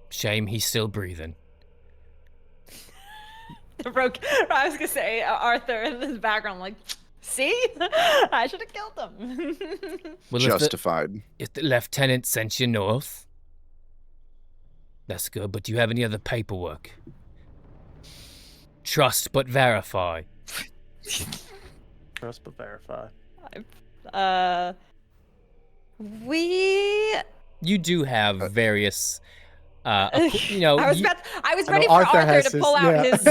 [SPEAKER 1] Shame he's still breathing.
[SPEAKER 2] I was gonna say Arthur in his background, like, see, I should have killed him.
[SPEAKER 1] Well,
[SPEAKER 3] Justified.
[SPEAKER 1] If the lieutenant sent you north, that's good. But do you have any other paperwork? Trust but verify.
[SPEAKER 4] Trust but verify.
[SPEAKER 2] You
[SPEAKER 1] do have various, you know.
[SPEAKER 2] I was ready for Arthur to pull out his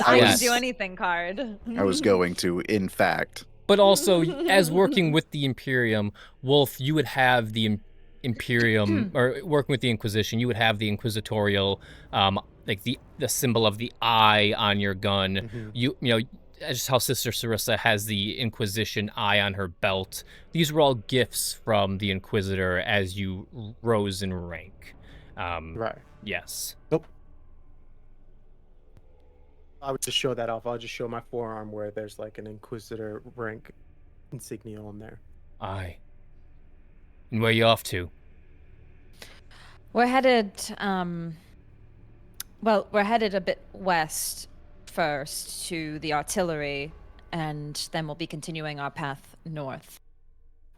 [SPEAKER 2] I can do anything card.
[SPEAKER 3] I was going to, in fact.
[SPEAKER 1] But also, as working with the Imperium, Wolf, you would have the Imperium, or working with the Inquisition, you would have the Inquisitorial, like the symbol of the eye on your gun.
[SPEAKER 4] Mm-hmm.
[SPEAKER 1] You know, just how Sister Sarissa has the Inquisition eye on her belt. These were all gifts from the Inquisitor as you rose in rank.
[SPEAKER 4] Right.
[SPEAKER 1] Yes.
[SPEAKER 4] Nope. I would just show that off. I'll just show my forearm where there's like an Inquisitor rank insignia on there.
[SPEAKER 1] Aye. And where you off to?
[SPEAKER 2] We're headed, we're headed a bit west first to the artillery, and then we'll be continuing our path north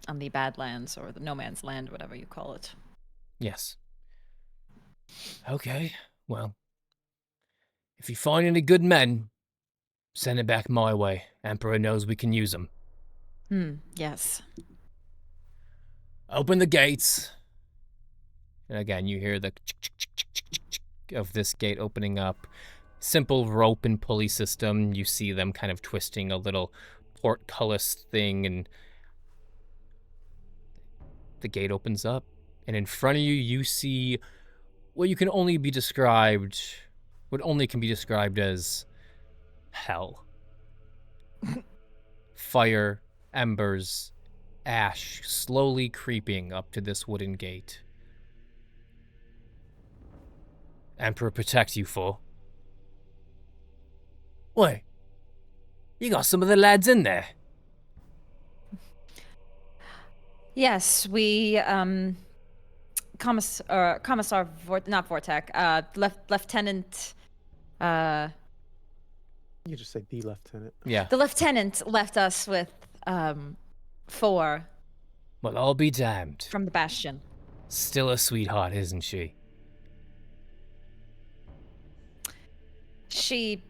[SPEAKER 2] on the Badlands, or the No Man's Land, whatever you call it.
[SPEAKER 1] Yes. Okay, well, if you find any good men, send it back my way. Emperor knows we can use them.
[SPEAKER 2] Yes.
[SPEAKER 1] Open the gates. And again, you hear the of this gate opening up. Simple rope and pulley system. You see them kind of twisting a little portcullis thing, and the gate opens up. And in front of you, you see what can only be described as hell. Fire, embers, ash slowly creeping up to this wooden gate. Emperor protect you, fool. Boy, you got some of the lads in there.
[SPEAKER 2] Yes, we Commissar not Vortek, Lieutenant
[SPEAKER 4] You just say the lieutenant.
[SPEAKER 1] Yeah.
[SPEAKER 2] the lieutenant left us with 4
[SPEAKER 1] Well, I'll be damned.
[SPEAKER 2] from the Bastion.
[SPEAKER 1] Still a sweetheart, isn't she?
[SPEAKER 2] She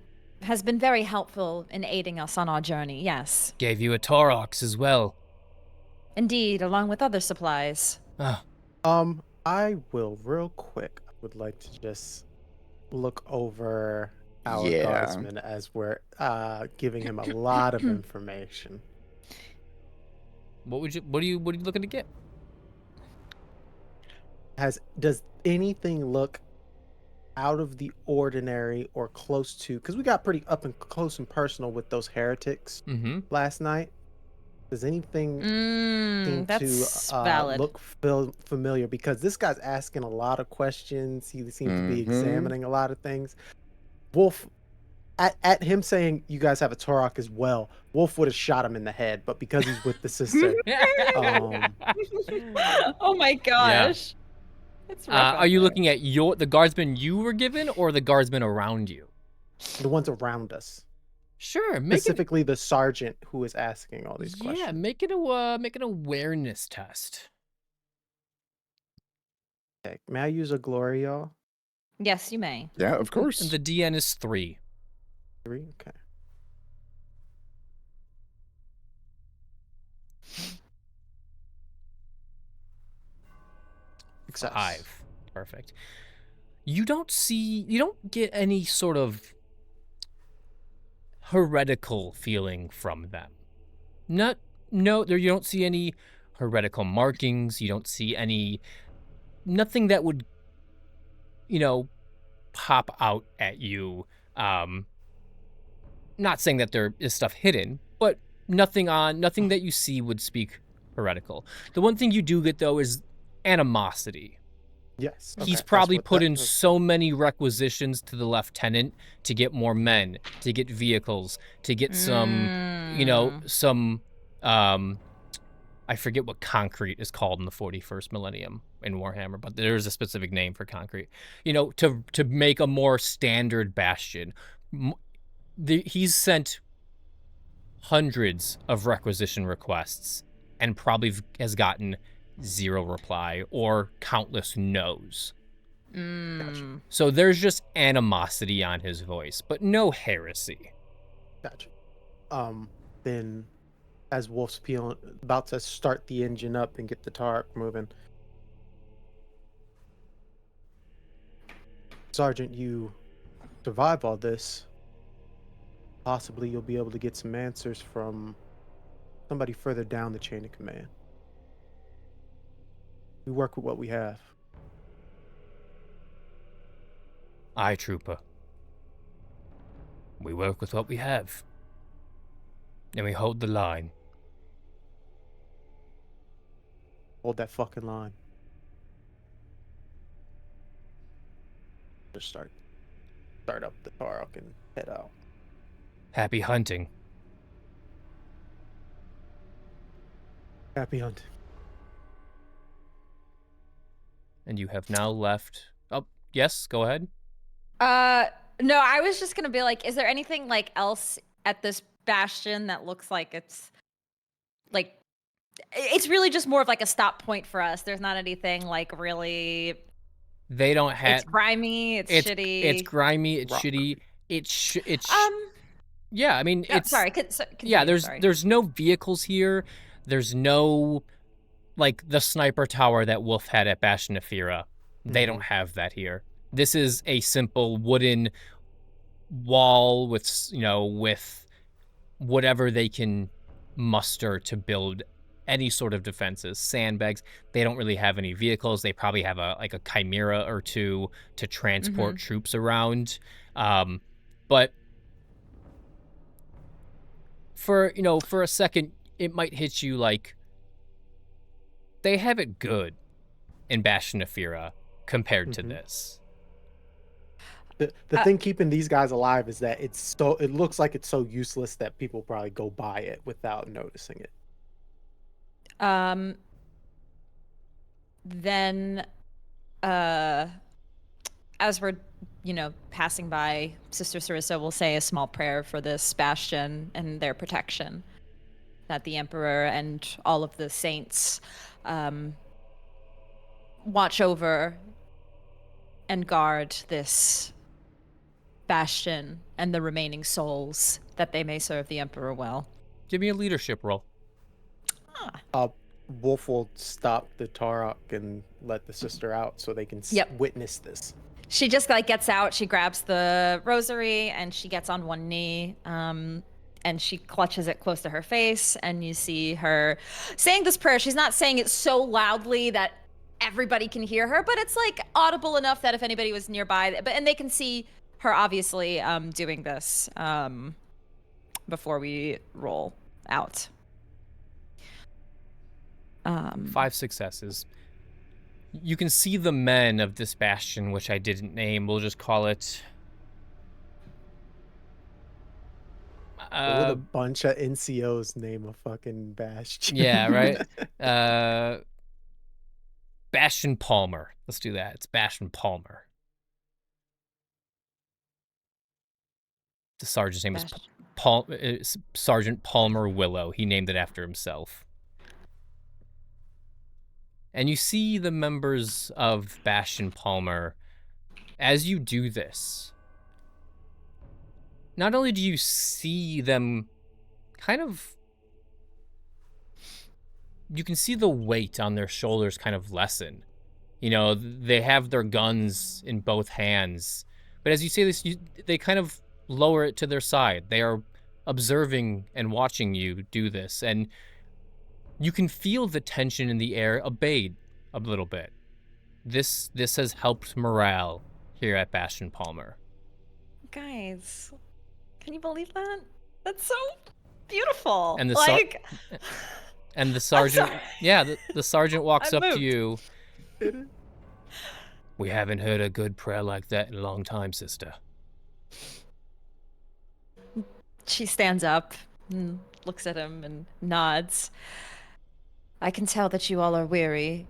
[SPEAKER 2] has been very helpful in aiding us on our journey, yes.
[SPEAKER 1] Gave you a Taurox as well.
[SPEAKER 2] Indeed, along with other supplies.
[SPEAKER 1] Oh,
[SPEAKER 4] I will real quick. I would like to just look over our
[SPEAKER 3] Yeah.
[SPEAKER 4] guardsman as we're giving him a lot of information.
[SPEAKER 1] what are you looking to get?
[SPEAKER 4] Does anything look out of the ordinary or close to? Because we got pretty up and close and personal with those heretics
[SPEAKER 1] Mm-hmm.
[SPEAKER 4] last night. Does anything seem
[SPEAKER 2] That's
[SPEAKER 4] to
[SPEAKER 2] valid.
[SPEAKER 4] look familiar? Because this guy's asking a lot of questions. He seems to be
[SPEAKER 3] Mhm.
[SPEAKER 4] examining a lot of things. Wolf, at him saying you guys have a Torok as well, Wolf would have shot him in the head, but because he's with the sister,
[SPEAKER 2] Oh my gosh. It's rough
[SPEAKER 1] Are
[SPEAKER 2] out
[SPEAKER 1] you
[SPEAKER 2] there.
[SPEAKER 1] looking at the guardsman you were given, or the guardsmen around you?
[SPEAKER 4] the ones around us,
[SPEAKER 1] Sure, make it.
[SPEAKER 4] specifically the sergeant who is asking all these
[SPEAKER 1] Yeah,
[SPEAKER 4] questions.
[SPEAKER 1] make it make an awareness test.
[SPEAKER 4] Okay, may I use a glory, y'all?
[SPEAKER 2] Yes, you may.
[SPEAKER 3] Yeah, of course.
[SPEAKER 1] And the DN is 3.
[SPEAKER 4] 3? Okay. Success.
[SPEAKER 1] 5. Perfect. You don't get any sort of heretical feeling from them. You don't see any heretical markings. You don't see nothing that would, pop out at you. Not saying that there is stuff hidden, but nothing that you see would speak heretical. The one thing you do get though is animosity.
[SPEAKER 4] Yes.
[SPEAKER 1] He's
[SPEAKER 4] okay, that's
[SPEAKER 1] probably
[SPEAKER 4] what
[SPEAKER 1] put
[SPEAKER 4] that
[SPEAKER 1] in
[SPEAKER 4] was.
[SPEAKER 1] so many requisitions to the lieutenant to get more men, to get vehicles, to get some I forget what concrete is called in the 41st millennium in Warhammer, but there's a specific name for concrete. To make a more standard bastion. He's sent hundreds of requisition requests and probably has gotten 0 reply or countless no's.
[SPEAKER 2] Mm.
[SPEAKER 1] So there's just animosity on his voice, but no heresy.
[SPEAKER 4] Gotcha. Then, as Wolf's about to start the engine up and get the Tark moving, Sergeant, you survive all this. Possibly you'll be able to get some answers from somebody further down the chain of command. We work with what we have.
[SPEAKER 1] Aye, Trooper. We work with what we have. And we hold the line.
[SPEAKER 4] Hold that fucking line. Just start up the Tark and head out.
[SPEAKER 1] Happy hunting.
[SPEAKER 4] Happy hunting.
[SPEAKER 1] And you have now left. Oh, yes, go ahead.
[SPEAKER 2] No, I was just gonna be like, is there anything like else at this bastion that looks like it's really just more of like a stop point for us? There's not anything like really.
[SPEAKER 1] They don't have.
[SPEAKER 2] It's grimy. It's shitty.
[SPEAKER 1] It's grimy. It's
[SPEAKER 4] Rock.
[SPEAKER 1] shitty. Yeah, I mean, it's.
[SPEAKER 2] Sorry.
[SPEAKER 1] Yeah,
[SPEAKER 2] Continue, sorry.
[SPEAKER 1] there's no vehicles here. There's no, like, the sniper tower that Wolf had at Bastion of Fira. They don't have that here. This is a simple wooden wall with whatever they can muster to build any sort of defenses. Sandbags. They don't really have any vehicles. They probably have a chimera or two to transport troops around. But for a second, it might hit you like they have it good in Bastion of Fira compared to this.
[SPEAKER 4] The thing keeping these guys alive is that it looks like it's so useless that people probably go by it without noticing it.
[SPEAKER 2] Then, as we're, passing by, Sister Sarissa will say a small prayer for this bastion and their protection, that the Emperor and all of the saints watch over and guard this bastion and the remaining souls, that they may serve the Emperor well.
[SPEAKER 1] Give me a leadership roll.
[SPEAKER 4] Wolf will stop the Tarok and let the sister out so they can witness this.
[SPEAKER 2] She just gets out, she grabs the rosary and she gets on one knee, and she clutches it close to her face, and you see her saying this prayer. She's not saying it so loudly that everybody can hear her, but it's audible enough that if anybody was nearby, and they can see her obviously doing this before we roll out.
[SPEAKER 1] 5 successes. You can see the men of this bastion, which I didn't name. We'll just call it...
[SPEAKER 4] With a bunch of NCOs name a fucking bastion.
[SPEAKER 1] Yeah, right? Bastion Palmer. Let's do that. It's Bastion Palmer. The sergeant's name is Sergeant Palmer Willow. He named it after himself. And you see the members of Bastion Palmer as you do this. Not only do you see them you can see the weight on their shoulders kind of lessen. They have their guns in both hands. But as you say this, they kind of lower it to their side. They are observing and watching you do this. And you can feel the tension in the air abate a little bit. This has helped morale here at Bastion Palmer.
[SPEAKER 2] Guys, can you believe that? That's so beautiful.
[SPEAKER 1] And the and the sergeant, the sergeant walks up to you. We haven't heard a good prayer like that in a long time, sister.
[SPEAKER 2] She stands up and looks at him and nods. I can tell that you all are weary,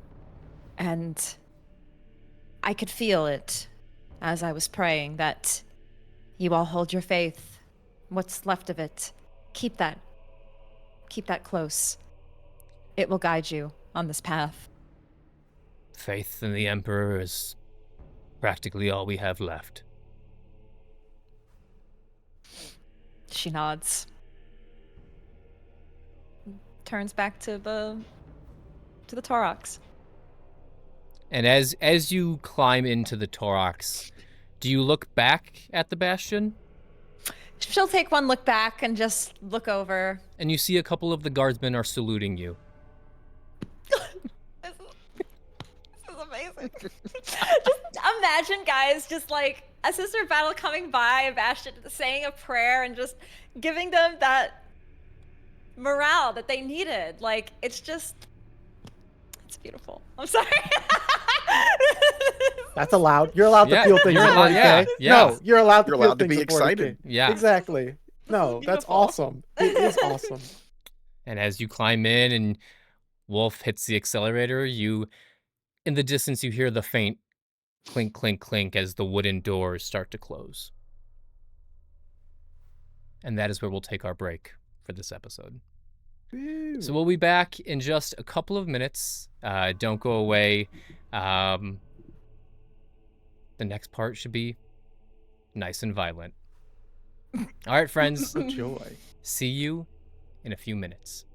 [SPEAKER 2] and I could feel it as I was praying, that you all hold your faith. What's left of it, keep that close. It will guide you on this path.
[SPEAKER 1] Faith in the Emperor is practically all we have left.
[SPEAKER 2] She nods. Turns back to the Taurox.
[SPEAKER 1] And as you climb into the Taurox, do you look back at the bastion?
[SPEAKER 2] She'll take one look back and just look over.
[SPEAKER 1] And you see a couple of the guardsmen are saluting you.
[SPEAKER 2] This is amazing. Just imagine, guys, just a sister battle coming by a bastion, saying a prayer and just giving them that morale that they needed. It's beautiful. I'm sorry.
[SPEAKER 4] That's allowed. You're allowed to feel things.
[SPEAKER 1] You're allowed, yeah.
[SPEAKER 4] No, you're allowed to
[SPEAKER 3] You're
[SPEAKER 4] feel
[SPEAKER 3] allowed to
[SPEAKER 4] things
[SPEAKER 3] be excited.
[SPEAKER 1] Yeah.
[SPEAKER 4] Exactly. No, that's awesome. It is awesome.
[SPEAKER 1] And as you climb in and Wolf hits the accelerator, in the distance, you hear the faint clink, clink, clink as the wooden doors start to close. And that is where we'll take our break for this episode.
[SPEAKER 4] Woo.
[SPEAKER 1] So we'll be back in just a couple of minutes. Don't go away. The next part should be nice and violent. All right, friends.
[SPEAKER 4] Joy.
[SPEAKER 1] See you in a few minutes.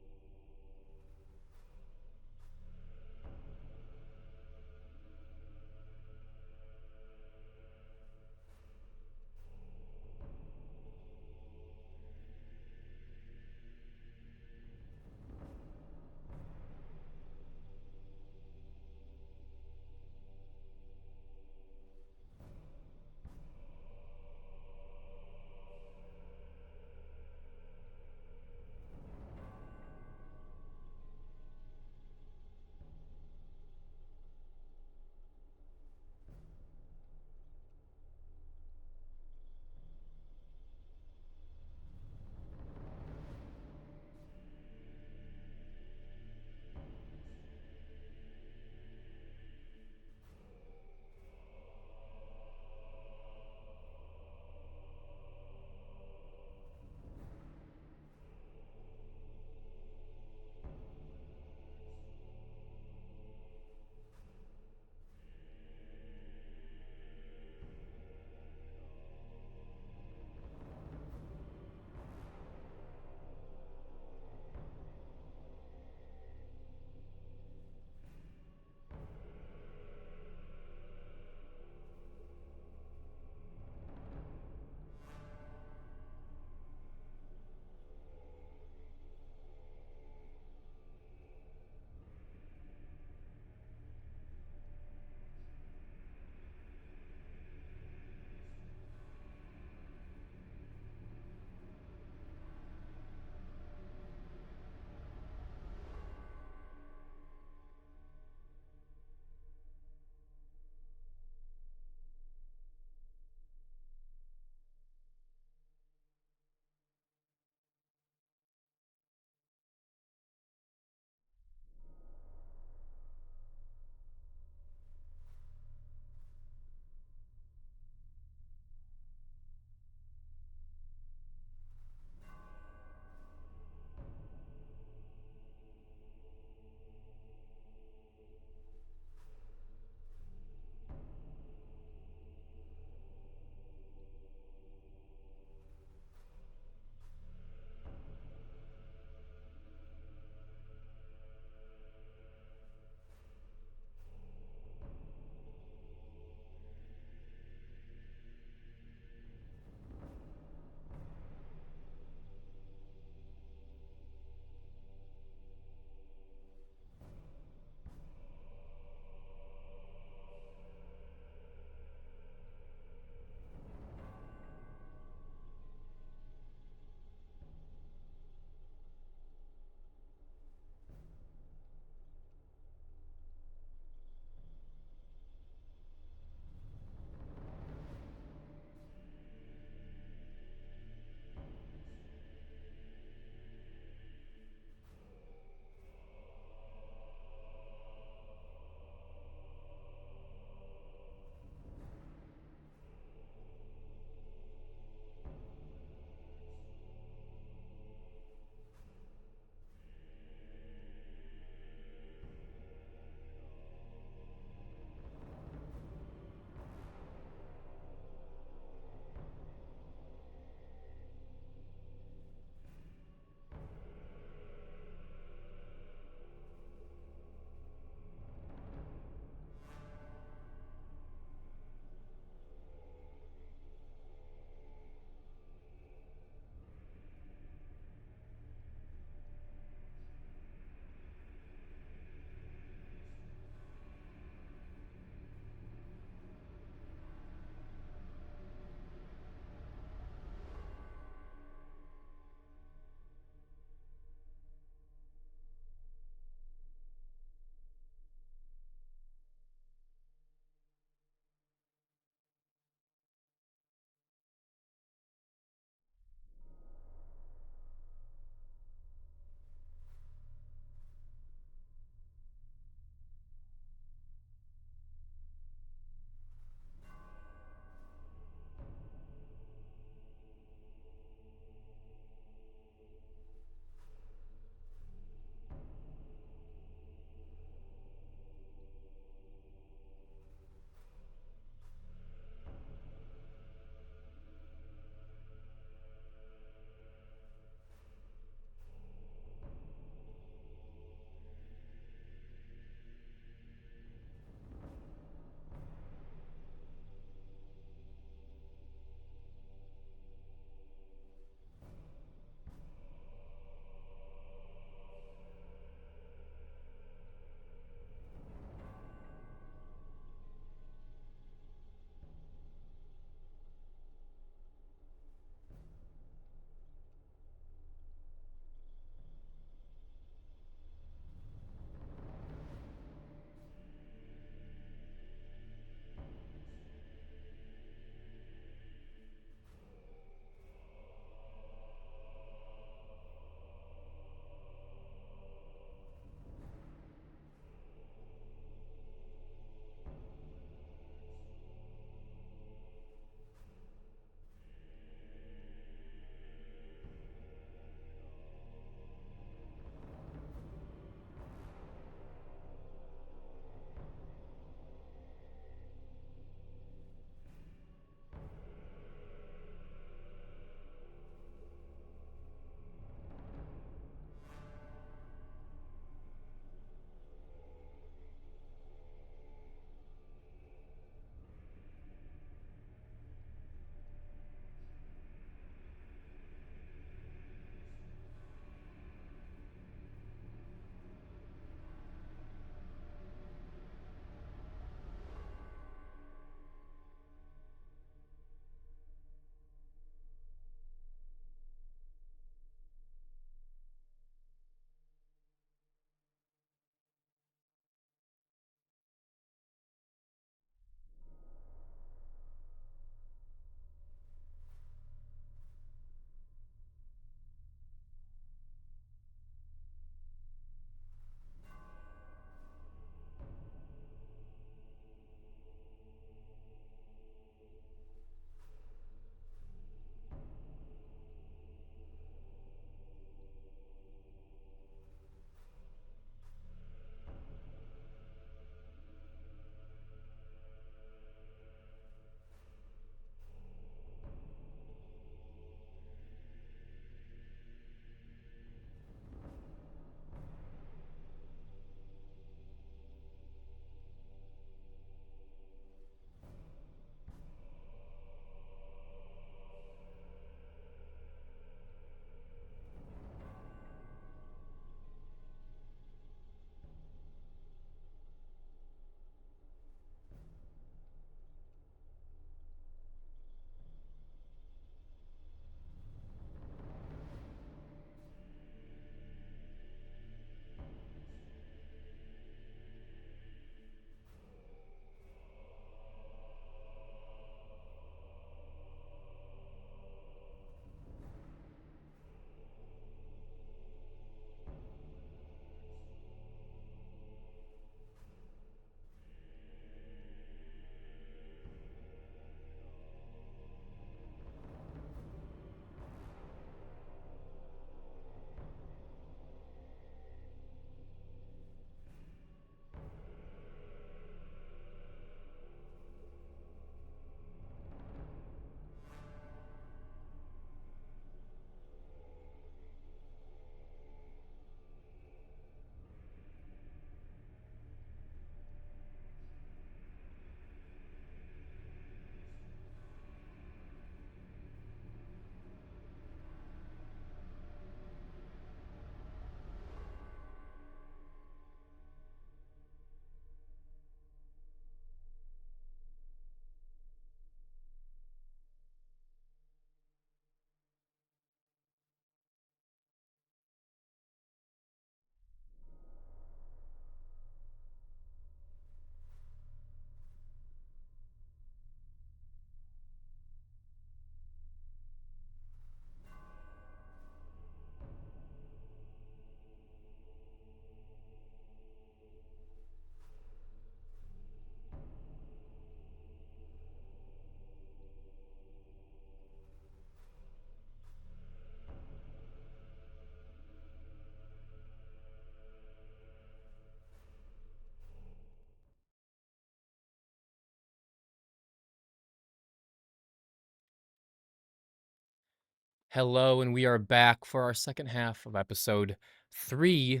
[SPEAKER 1] Hello, and we are back for our second half of episode 3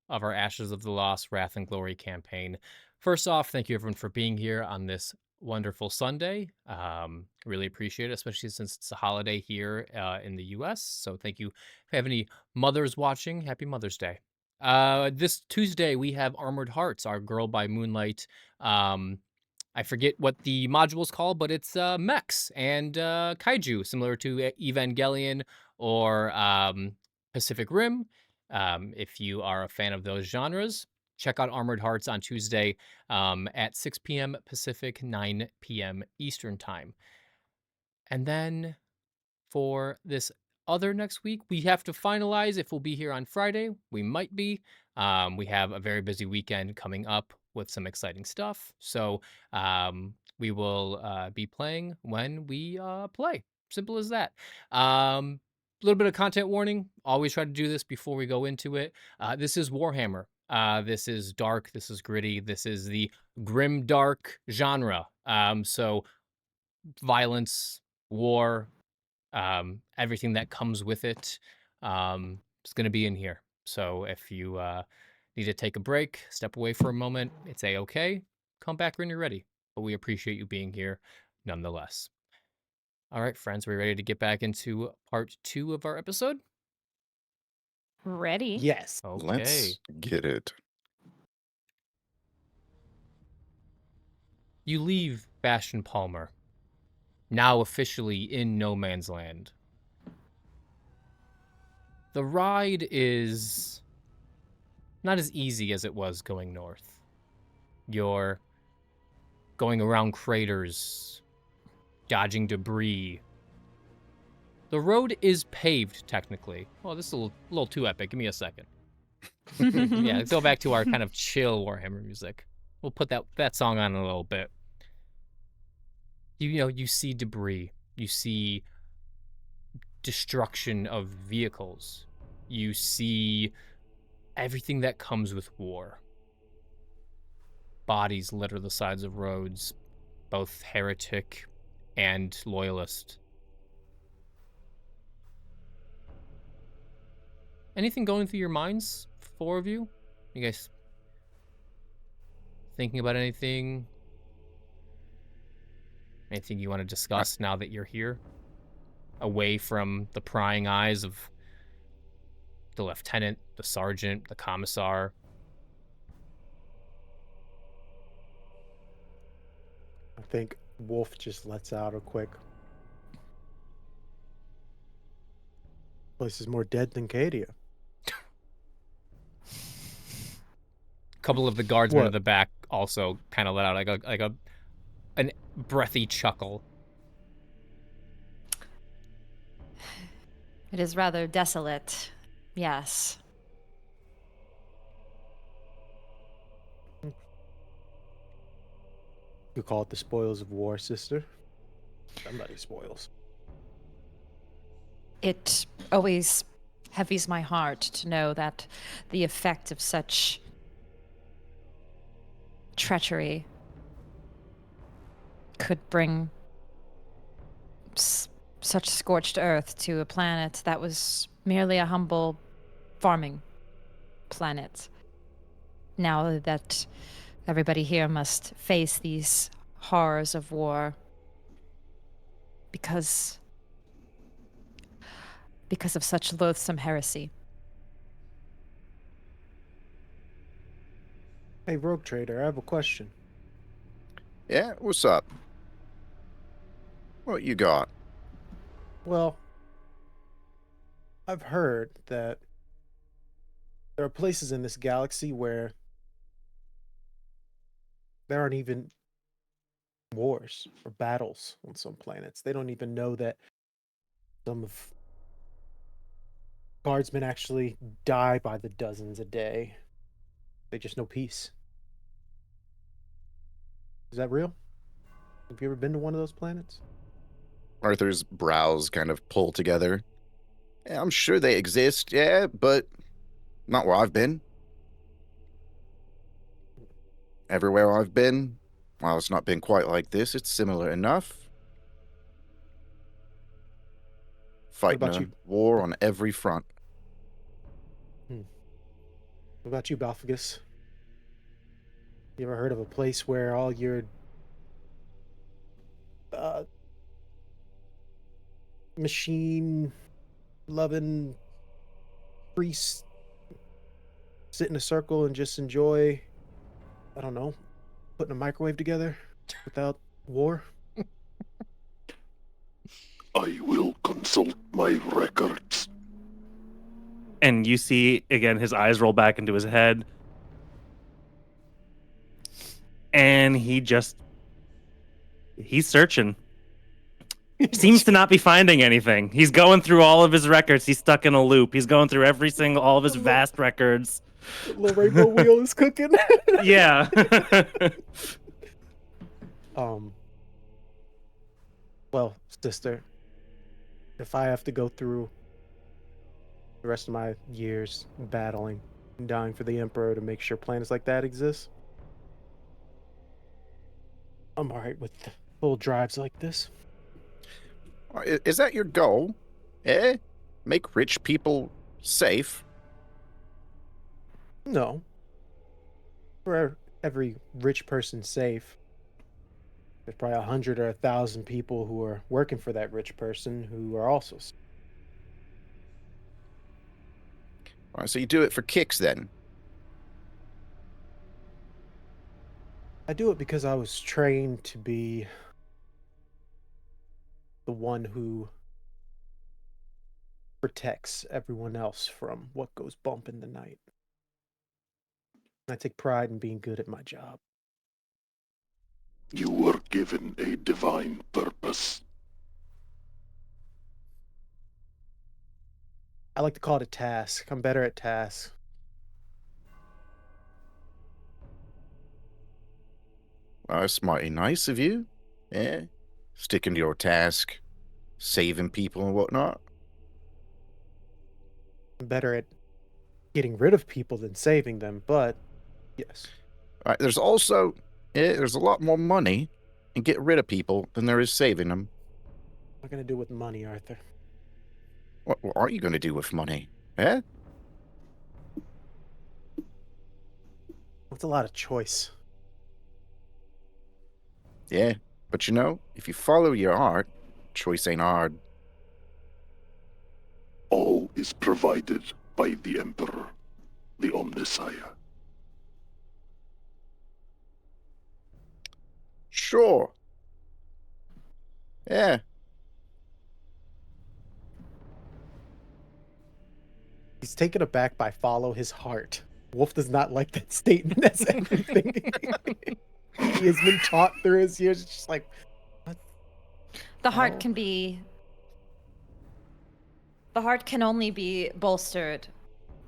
[SPEAKER 1] of our Ashes of the Lost Wrath and Glory campaign. First off, thank you everyone for being here on this wonderful Sunday. Really appreciate it, especially since it's a holiday here in the US. So thank you. If you have any mothers watching, happy Mother's Day. This Tuesday, we have Armored Hearts, our Girl by Moonlight. I forget what the module is called, but it's mechs and kaiju, similar to Evangelion or Pacific Rim. If you are a fan of those genres, check out Armored Hearts on Tuesday at 6 p.m. Pacific, 9 p.m. Eastern Time. And then for this other next week, we have to finalize if we'll be here on Friday. We might be. We have a very busy weekend coming up with some exciting stuff. So we will be playing when we play. Simple as that. A little bit of content warning. Always try to do this before we go into it. This is Warhammer. This is dark. This is gritty. This is the grim dark genre. So violence, war, everything that comes with it is going to be in here. So if you need to take a break, step away for a moment, it's a-okay. Come back when you're ready. But we appreciate you being here nonetheless. All right, friends, we're ready to get back into part 2 of our episode?
[SPEAKER 2] Ready?
[SPEAKER 4] Yes.
[SPEAKER 1] Okay.
[SPEAKER 3] Let's get it.
[SPEAKER 1] You leave Bastion Palmer, now officially in no man's land. The ride is not as easy as it was going north. You're going around craters, dodging debris. The road is paved, technically. Oh, this is a little too epic. Give me a second. Yeah, let's go back to our kind of chill Warhammer music. We'll put that song on in a little bit. You see debris. You see destruction of vehicles. You see everything that comes with war. Bodies litter the sides of roads, both heretic and loyalist. Anything going through your minds, 4 of you? You guys thinking about anything? Anything you want to discuss now that you're here? Away from the prying eyes of the lieutenant, the sergeant, the commissar.
[SPEAKER 4] I think Wolf just lets out a quick. Place is more dead than Cadia.
[SPEAKER 1] A couple of the guardsmen
[SPEAKER 4] What?
[SPEAKER 1] at the back also kind of let out an breathy chuckle.
[SPEAKER 2] It is rather desolate. Yes.
[SPEAKER 4] You call it the spoils of war, sister. Somebody spoils.
[SPEAKER 2] It always heavies my heart to know that the effect of such treachery could bring such scorched earth to a planet that was merely a humble farming planet. Now that everybody here must face these horrors of war because of such loathsome heresy.
[SPEAKER 4] Hey, Rogue Trader, I have a question.
[SPEAKER 3] Yeah, what's up? What you got?
[SPEAKER 4] Well, I've heard that there are places in this galaxy where there aren't even wars or battles on some planets. They don't even know that some of guardsmen actually die by the dozens a day. They just know peace. Is that real? Have you ever been to one of those planets?
[SPEAKER 3] Arthur's brows kind of pull together. Yeah, I'm sure they exist, yeah, but not where I've been. Everywhere I've been, while it's not been quite like this, it's similar enough. Fighting
[SPEAKER 4] about
[SPEAKER 3] a
[SPEAKER 4] you?
[SPEAKER 3] war on every front.
[SPEAKER 4] What about you, Balfagus? You ever heard of a place where all your machine-loving priests sit in a circle and just enjoy, I don't know, putting a microwave together without war?
[SPEAKER 5] I will consult my records.
[SPEAKER 6] And you see again his eyes roll back into his head. And he's searching. Seems to not be finding anything. He's going through all of his records. He's stuck in a loop. He's going through all of his vast records.
[SPEAKER 4] The little rainbow wheel is cooking.
[SPEAKER 6] Yeah.
[SPEAKER 4] Well, sister, if I have to go through the rest of my years battling and dying for the Emperor to make sure planets like that exist, I'm alright with little drives like this.
[SPEAKER 3] Is that your goal? Eh? Make rich people safe?
[SPEAKER 4] No. For every rich person safe, there's probably 100 or 1,000 people who are working for that rich person who are also safe.
[SPEAKER 3] All right, so you do it for kicks then?
[SPEAKER 4] I do it because I was trained to be the one who protects everyone else from what goes bump in the night. I take pride in being good at my job.
[SPEAKER 5] You were given a divine purpose.
[SPEAKER 4] I like to call it a task. I'm better at tasks.
[SPEAKER 3] Well, that's mighty nice of you. Yeah? Sticking to your task, saving people and whatnot.
[SPEAKER 4] I'm better at getting rid of people than saving them, but yes.
[SPEAKER 3] All right, there's also, there's a lot more money in getting rid of people than there is saving them.
[SPEAKER 4] What am I going to do with money, Arthur?
[SPEAKER 3] What are you going to do with money? Eh?
[SPEAKER 4] That's a lot of choice.
[SPEAKER 3] Yeah, but you know, if you follow your heart, choice ain't hard.
[SPEAKER 5] All is provided by the Emperor, the Omnissiah.
[SPEAKER 3] Sure. Yeah.
[SPEAKER 4] He's taken aback by follow his heart. Wolf does not like that statement as everything. He has been taught through his years. It's just like, what?
[SPEAKER 2] The heart
[SPEAKER 4] Oh.
[SPEAKER 2] can be. The heart can only be bolstered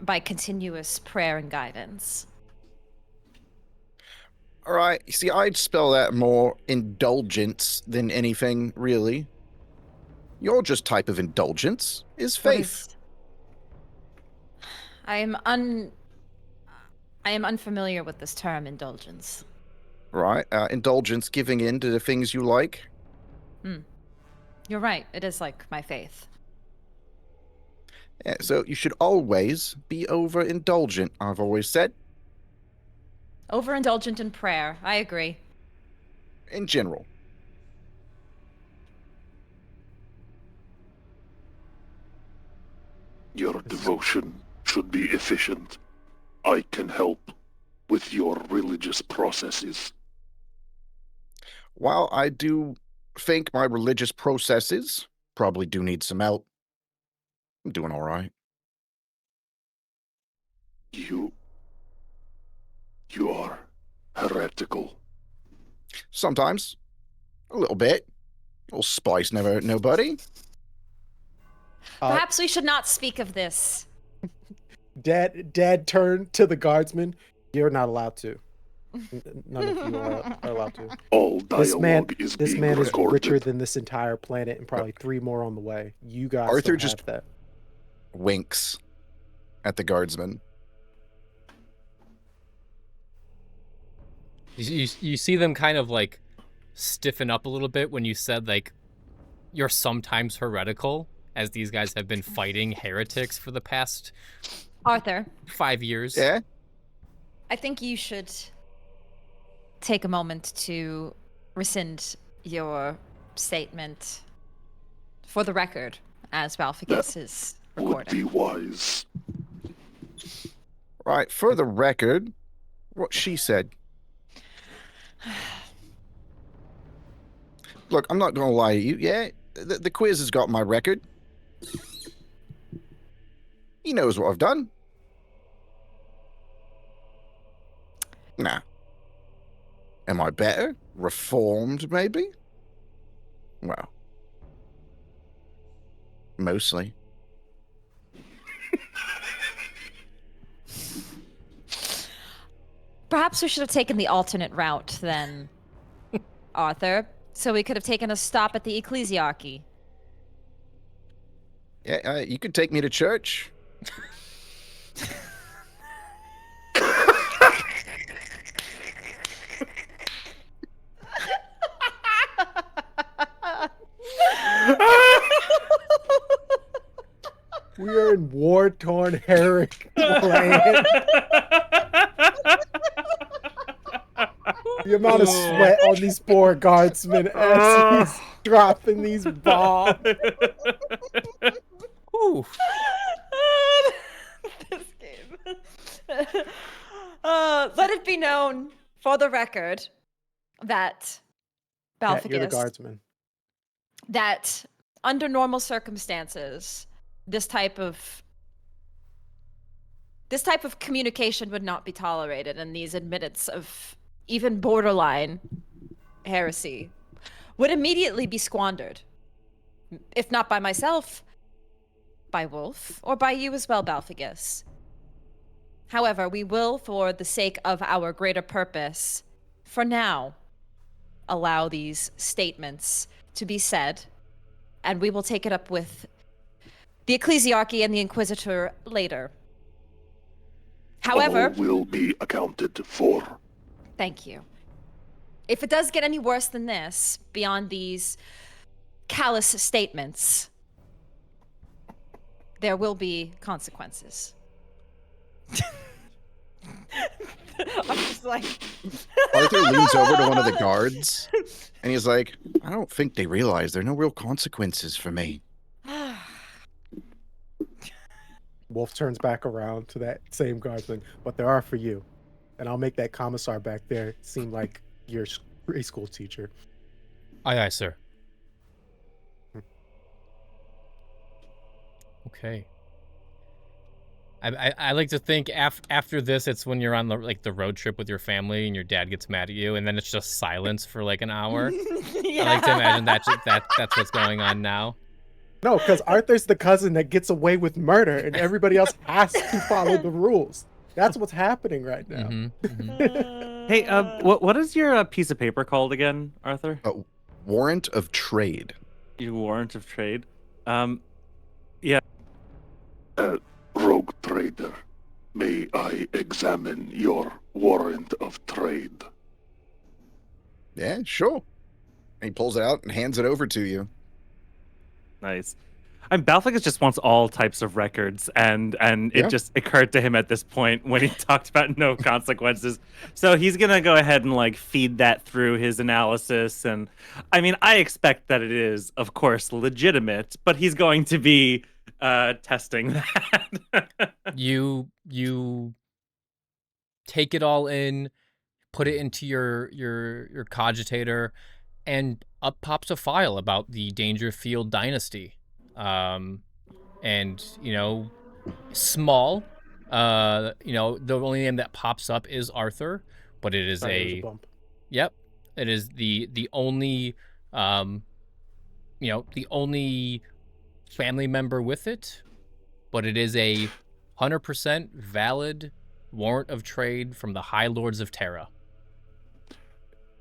[SPEAKER 2] by continuous prayer and guidance.
[SPEAKER 3] All right. You see, I'd spell that more indulgence than anything, really. Your just type of indulgence is
[SPEAKER 2] What
[SPEAKER 3] faith.
[SPEAKER 2] is- I am unfamiliar with this term, indulgence.
[SPEAKER 3] Right? Indulgence, giving in to the things you like.
[SPEAKER 2] You're right. It is like my faith.
[SPEAKER 3] Yeah, so you should always be overindulgent, I've always said,
[SPEAKER 2] Overindulgent in prayer. I agree.
[SPEAKER 3] in general.
[SPEAKER 5] Your devotion should be efficient. I can help with your religious processes.
[SPEAKER 3] While I do think my religious processes probably do need some help, I'm doing all right.
[SPEAKER 5] You are heretical.
[SPEAKER 3] Sometimes. A little bit. A little spice never hurt nobody.
[SPEAKER 2] Perhaps we should not speak of this.
[SPEAKER 4] Dad turned to the guardsman. You're not allowed to. None of you are allowed to.
[SPEAKER 5] All dialogue
[SPEAKER 4] This
[SPEAKER 5] is being
[SPEAKER 4] man is
[SPEAKER 5] recorded.
[SPEAKER 4] richer than this entire planet and probably 3 more on the way. You guys
[SPEAKER 3] Arthur
[SPEAKER 4] don't
[SPEAKER 3] just-
[SPEAKER 4] have that.
[SPEAKER 3] Winks at the guardsman.
[SPEAKER 1] You see them kind of like stiffen up a little bit when you said like you're sometimes heretical, as these guys have been fighting heretics for the past
[SPEAKER 2] Arthur,
[SPEAKER 1] 5 years.
[SPEAKER 3] Yeah?
[SPEAKER 2] I think you should take a moment to rescind your statement for the record, as Balficus is
[SPEAKER 5] Would
[SPEAKER 2] recording.
[SPEAKER 5] be wise.
[SPEAKER 3] Right, for the record, what she said. Look, I'm not going to lie to you. Yeah, the quiz has got my record. He knows what I've done. Nah. Am I better? Reformed, maybe? Well, mostly.
[SPEAKER 2] Perhaps we should have taken the alternate route then, Arthur. So we could have taken a stop at the ecclesiarchy.
[SPEAKER 3] Yeah, you could take me to church.
[SPEAKER 4] We are in war-torn Herrick land. The amount of sweat on these poor guardsmen as he's dropping these bombs.
[SPEAKER 1] Ooh.
[SPEAKER 2] This game. Let it be known, for the record, that
[SPEAKER 4] Yeah, you're the
[SPEAKER 2] Balficus,
[SPEAKER 4] guardsman.
[SPEAKER 2] that under normal circumstances, this type of communication would not be tolerated, and these admittance of even borderline heresy would immediately be squandered. If not by myself, by Wolf, or by you as well, Balficus. However, we will, for the sake of our greater purpose, for now, allow these statements to be said, and we will take it up with the ecclesiarchy and the inquisitor later. However,
[SPEAKER 5] All will be accounted for.
[SPEAKER 2] thank you. If it does get any worse than this, beyond these callous statements, there will be consequences. I'm just like...
[SPEAKER 3] Arthur leans over to one of the guards, and he's like, I don't think they realize there are no real consequences for me.
[SPEAKER 4] Wolf turns back around to that same guardsman, but there are for you. And I'll make that commissar back there seem like your grade school teacher.
[SPEAKER 1] Aye, aye, sir. Okay. I like to think after this, it's when you're on the road trip with your family and your dad gets mad at you, and then it's just silence for like an hour. I like to imagine that's what's going on now.
[SPEAKER 4] No, because Arthur's the cousin that gets away with murder, and everybody else has to follow the rules. That's what's happening right now.
[SPEAKER 6] Hey, what is your piece of paper called again, Arthur?
[SPEAKER 3] Warrant of trade.
[SPEAKER 6] Your warrant of trade.
[SPEAKER 5] Rogue trader, may I examine your warrant of trade?
[SPEAKER 3] Yeah, sure. And he pulls it out and hands it over to you.
[SPEAKER 6] Nice. Balficus just wants all types of records, and
[SPEAKER 3] Yeah.
[SPEAKER 6] it just occurred to him at this point when he talked about no consequences. So he's gonna go ahead and like feed that through his analysis, and I mean, I expect that it is, of course, legitimate, but he's going to be testing that.
[SPEAKER 1] You take it all in, put it into your cogitator, and up pops a file about the Dangerfield dynasty. And small. The only name that pops up is Arthur, but it is
[SPEAKER 4] Sorry, there's a bump.
[SPEAKER 1] Yep, it is the only the only family member with it, but it is a 100% valid warrant of trade from the High Lords of Terra.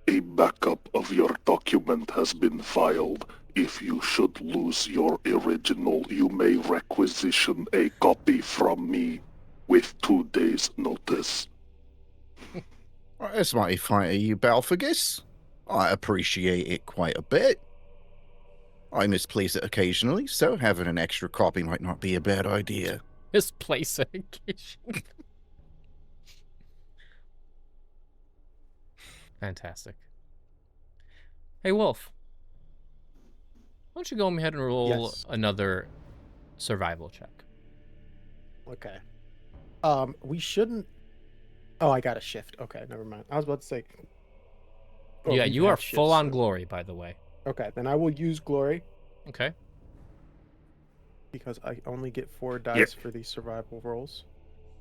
[SPEAKER 5] A backup of your document has been filed. If you should lose your original, you may requisition a copy from me with 2 days' notice.
[SPEAKER 3] Well, that's mighty fine of you, Balficus. I appreciate it quite a bit. I misplace it occasionally, so having an extra copy might not be a bad idea.
[SPEAKER 1] Misplace it occasionally. Fantastic. Hey, Wolf. Why don't you go ahead and roll
[SPEAKER 4] Yes.
[SPEAKER 1] another survival check?
[SPEAKER 4] Okay. We shouldn't. Oh, I got a shift. Okay, never mind. I was about to say. Oh,
[SPEAKER 1] Yeah,
[SPEAKER 4] we've
[SPEAKER 1] you
[SPEAKER 4] had
[SPEAKER 1] are
[SPEAKER 4] shifts,
[SPEAKER 1] full on
[SPEAKER 4] so-
[SPEAKER 1] glory, by the way.
[SPEAKER 4] Okay, then I will use glory
[SPEAKER 1] Okay.
[SPEAKER 4] because I only get 4 dice for these survival rolls.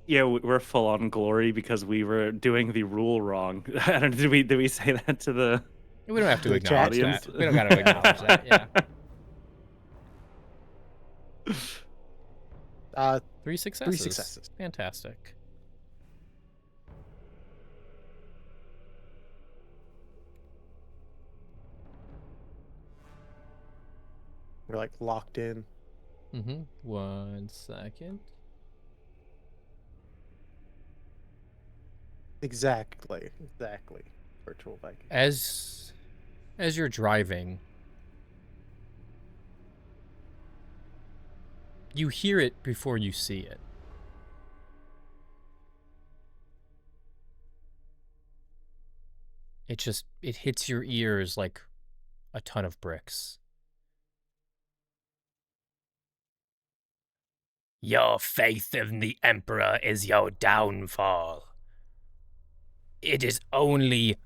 [SPEAKER 6] Yeah, we're full on glory because we were doing the rule wrong. I don't. Did we say that to the
[SPEAKER 1] We don't have to
[SPEAKER 4] The chat
[SPEAKER 1] acknowledge
[SPEAKER 6] audience?
[SPEAKER 1] that. We don't got to acknowledge that. Yeah. 3 successes.
[SPEAKER 4] 3 successes.
[SPEAKER 1] Fantastic.
[SPEAKER 4] We're like locked in.
[SPEAKER 1] Mm-hmm. 1 second.
[SPEAKER 4] Exactly. Virtual Viking.
[SPEAKER 1] As you're driving, you hear it before you see it. It hits your ears like a ton of bricks. Your faith in the Emperor is your downfall. It is only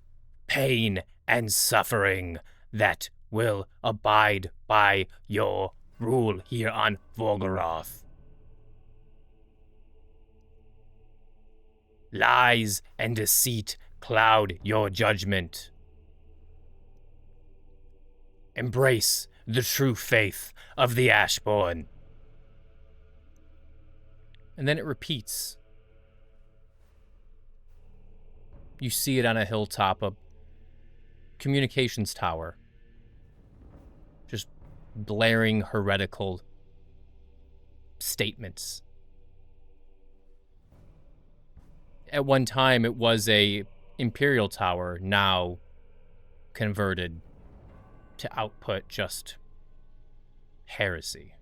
[SPEAKER 1] pain and suffering that will abide by your rule here on Volgoroth. Lies and deceit cloud your judgment. Embrace the true faith of the Ashborn. And then it repeats. You see it on a hilltop, a communications tower. Just blaring heretical statements. At one time, it was a imperial tower, now converted to output just heresy.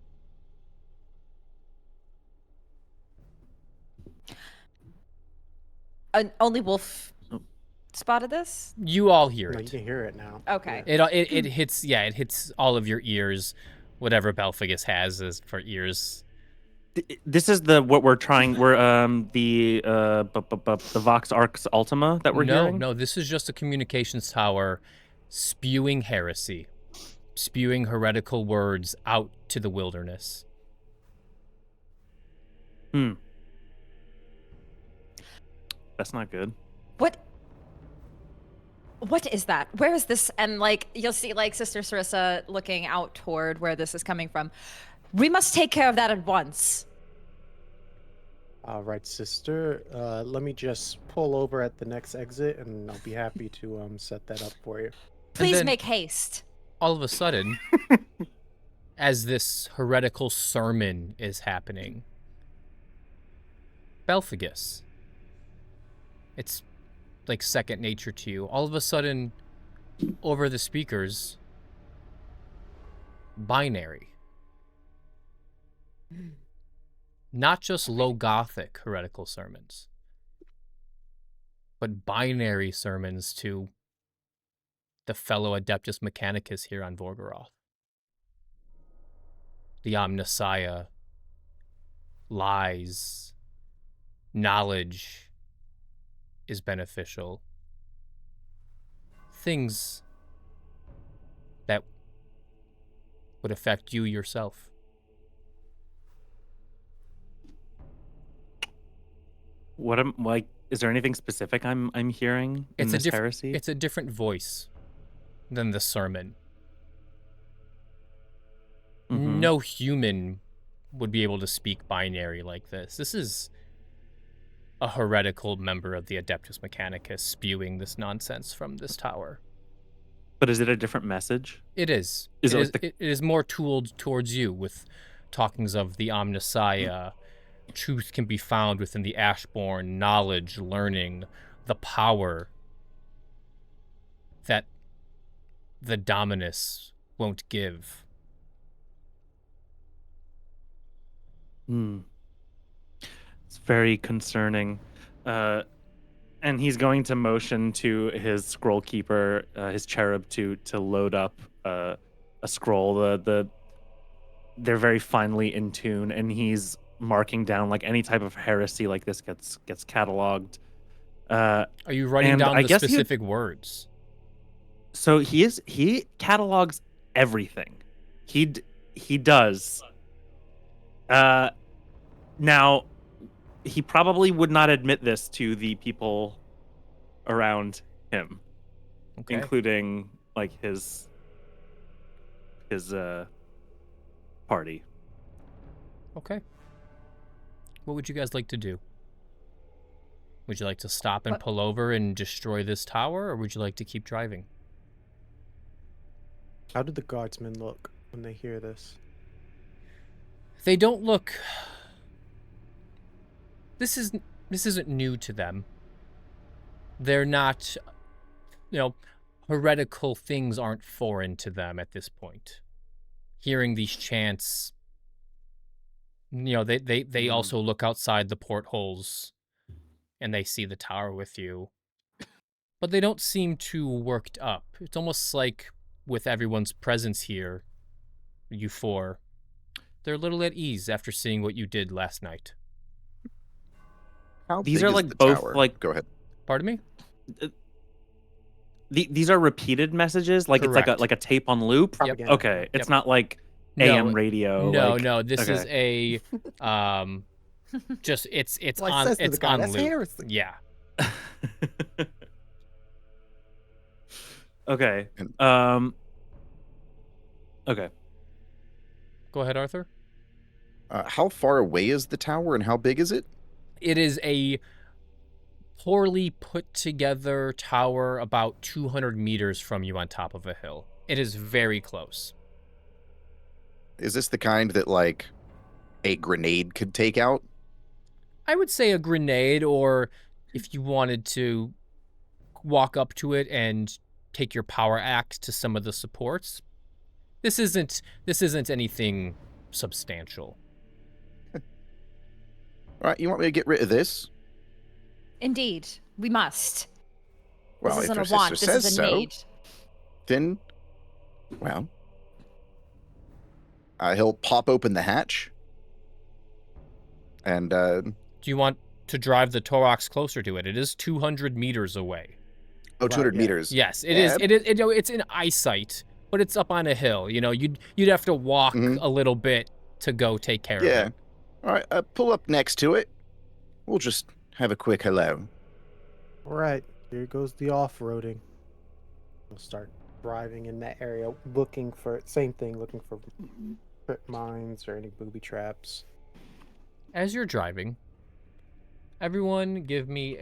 [SPEAKER 2] Only Wolf spotted this?
[SPEAKER 1] You all hear
[SPEAKER 4] No, you
[SPEAKER 1] it.
[SPEAKER 4] can hear it now.
[SPEAKER 2] Okay.
[SPEAKER 4] Yeah.
[SPEAKER 1] It hits, yeah, it hits all of your ears, whatever Belfagus has is for ears.
[SPEAKER 6] This is what we're trying. We're the Vox Arx Ultima that we're hearing.
[SPEAKER 1] No, this is just a communications tower spewing heresy, spewing heretical words out to the wilderness.
[SPEAKER 6] That's not good.
[SPEAKER 2] What is that? Where is this? And like you'll see like Sister Sarissa looking out toward where this is coming from. We must take care of that at once.
[SPEAKER 4] All right, sister. Let me just pull over at the next exit, and I'll be happy to set that up for you.
[SPEAKER 2] Please
[SPEAKER 1] then-
[SPEAKER 2] make haste.
[SPEAKER 1] All of a sudden, as this heretical sermon is happening, Belfagus, it's like second nature to you. All of a sudden, over the speakers, binary. Not just low Gothic heretical sermons, but binary sermons to the fellow Adeptus Mechanicus here on Volgoroth. The Omnissiah, lies, knowledge is beneficial. Things that would affect you yourself.
[SPEAKER 6] What am like? Is there anything specific I'm hearing in this heresy?
[SPEAKER 1] It's a different voice than the sermon.
[SPEAKER 6] Mhm.
[SPEAKER 1] No human would be able to speak binary like this. This is a heretical member of the Adeptus Mechanicus spewing this nonsense from this tower.
[SPEAKER 6] But is it a different message?
[SPEAKER 1] It is.
[SPEAKER 6] Is
[SPEAKER 1] It
[SPEAKER 6] it
[SPEAKER 1] is,
[SPEAKER 6] like the-
[SPEAKER 1] it is more tooled towards you with talkings of the Omnissiah. Truth can be found within the Ashborn, knowledge, learning, the power that the Dominus won't give.
[SPEAKER 6] Hmm. It's very concerning. And he's going to motion to his scroll keeper, his cherub, to load up a scroll. They're very finely in tune, and he's marking down like any type of heresy like this gets cataloged.
[SPEAKER 1] Are you writing
[SPEAKER 6] And
[SPEAKER 1] down
[SPEAKER 6] I
[SPEAKER 1] the
[SPEAKER 6] guess
[SPEAKER 1] specific words?
[SPEAKER 6] So he catalogs everything. He does. Now he probably would not admit this to the people around him,
[SPEAKER 1] Okay.
[SPEAKER 6] including like his party.
[SPEAKER 1] Okay. What would you guys like to do? Would you like to stop and
[SPEAKER 2] What-
[SPEAKER 1] pull over and destroy this tower, or would you like to keep driving?
[SPEAKER 4] How did the guardsmen look when they hear this?
[SPEAKER 1] They don't look. This isn't new to them. They're not, heretical things aren't foreign to them at this point. Hearing these chants, they also look outside the portholes and they see the tower with you. But they don't seem too worked up. It's almost like with everyone's presence here, you four, they're a little at ease after seeing what you did last night.
[SPEAKER 3] How
[SPEAKER 6] These
[SPEAKER 3] big
[SPEAKER 6] are
[SPEAKER 3] is
[SPEAKER 6] like
[SPEAKER 3] the
[SPEAKER 6] both
[SPEAKER 3] tower?
[SPEAKER 6] like
[SPEAKER 3] Go ahead.
[SPEAKER 1] Pardon me?
[SPEAKER 6] these are repeated messages. Like
[SPEAKER 1] Correct.
[SPEAKER 6] it's like a tape on loop.
[SPEAKER 4] Propaganda.
[SPEAKER 6] Okay, it's
[SPEAKER 1] Yep.
[SPEAKER 6] not like
[SPEAKER 1] No,
[SPEAKER 6] AM radio.
[SPEAKER 1] No,
[SPEAKER 6] like,
[SPEAKER 1] no. This is
[SPEAKER 6] okay.
[SPEAKER 1] a just it's
[SPEAKER 4] Well, it
[SPEAKER 1] on
[SPEAKER 4] says to the
[SPEAKER 1] it's
[SPEAKER 4] guy,
[SPEAKER 1] on
[SPEAKER 4] "That's
[SPEAKER 1] loop.
[SPEAKER 4] heresy."
[SPEAKER 1] Yeah.
[SPEAKER 6] Okay. Okay.
[SPEAKER 1] Go ahead, Arthur.
[SPEAKER 3] How far away is the tower and how big is it?
[SPEAKER 1] It is a poorly put together tower about 200 meters from you on top of a hill. It is very close.
[SPEAKER 3] Is this the kind that, like, a grenade could take out?
[SPEAKER 1] I would say a grenade, or if you wanted to walk up to it and take your power axe to some of the supports. This isn't anything substantial.
[SPEAKER 3] All right, you want me to get rid of this?
[SPEAKER 2] Indeed, we must.
[SPEAKER 3] Well,
[SPEAKER 2] This
[SPEAKER 3] if
[SPEAKER 2] isn't
[SPEAKER 3] your
[SPEAKER 2] a want.
[SPEAKER 3] sister
[SPEAKER 2] This
[SPEAKER 3] says
[SPEAKER 2] is a
[SPEAKER 3] so,
[SPEAKER 2] need.
[SPEAKER 3] then, well, he'll pop open the hatch, and
[SPEAKER 1] Do you want to drive the Torox closer to it? It is 200 meters away.
[SPEAKER 3] 200
[SPEAKER 4] yeah.
[SPEAKER 3] meters.
[SPEAKER 1] Yes, it
[SPEAKER 3] Yeah.
[SPEAKER 1] is. It's in eyesight, but it's up on a hill. You'd have to walk
[SPEAKER 3] Mhm.
[SPEAKER 1] a little bit to go take care of
[SPEAKER 3] Yeah.
[SPEAKER 1] it.
[SPEAKER 3] All right, pull up next to it. We'll just have a quick hello.
[SPEAKER 4] All right, here goes the off-roading. We'll start driving in that area, looking for trip mines or any booby traps.
[SPEAKER 1] As you're driving, everyone give me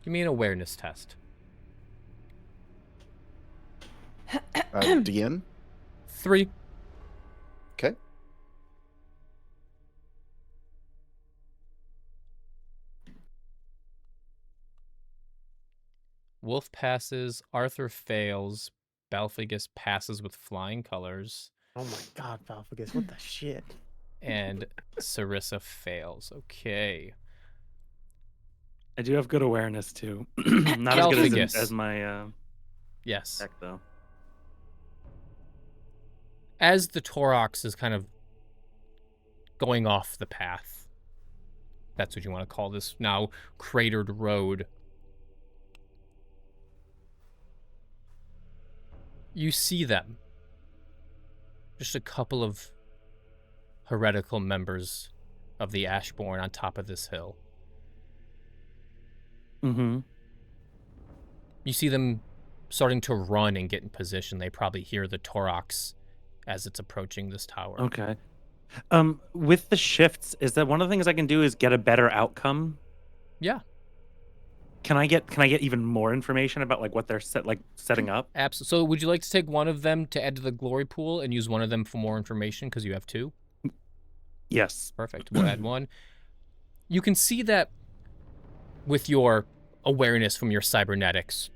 [SPEAKER 1] an awareness test.
[SPEAKER 3] Deanne?
[SPEAKER 1] 3.
[SPEAKER 3] Okay.
[SPEAKER 1] Wolf passes, Arthur fails, Balfigus passes with flying colors,
[SPEAKER 4] Oh my god, Balfigus, what the shit?
[SPEAKER 1] and Sarissa fails. Okay.
[SPEAKER 6] I do have good awareness too. Not as good
[SPEAKER 1] Balfigus.
[SPEAKER 6] as my
[SPEAKER 1] Yes.
[SPEAKER 6] deck though.
[SPEAKER 1] As the Torox is kind of going off the path, that's what you want to call this now cratered road, you see them. Just a couple of heretical members of the Ashborn on top of this hill.
[SPEAKER 6] Mm-hmm.
[SPEAKER 1] You see them starting to run and get in position. They probably hear the Torox as it's approaching this tower.
[SPEAKER 6] Okay. With the shifts, is that one of the things I can do is get a better outcome?
[SPEAKER 1] Yeah,
[SPEAKER 6] Can I get even more information about like what they're setting up?
[SPEAKER 1] absolutely. So would you like to take one of them to add to the glory pool and use one of them for more information because you have 2?
[SPEAKER 6] Yes.
[SPEAKER 1] Perfect. We'll add 1. You can see that with your awareness from your cybernetics.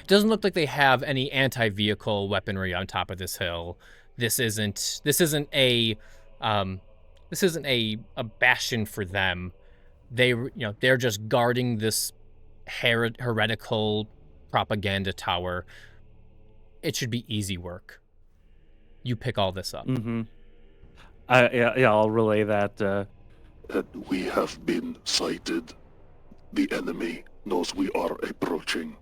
[SPEAKER 1] It doesn't look like they have any anti-vehicle weaponry on top of this hill. This isn't a bastion for them. They're just guarding this heretical propaganda tower. It should be easy work. You pick all this up.
[SPEAKER 6] Mm-hmm. Yeah, I'll relay that.
[SPEAKER 5] And we have been sighted. The enemy knows we are approaching.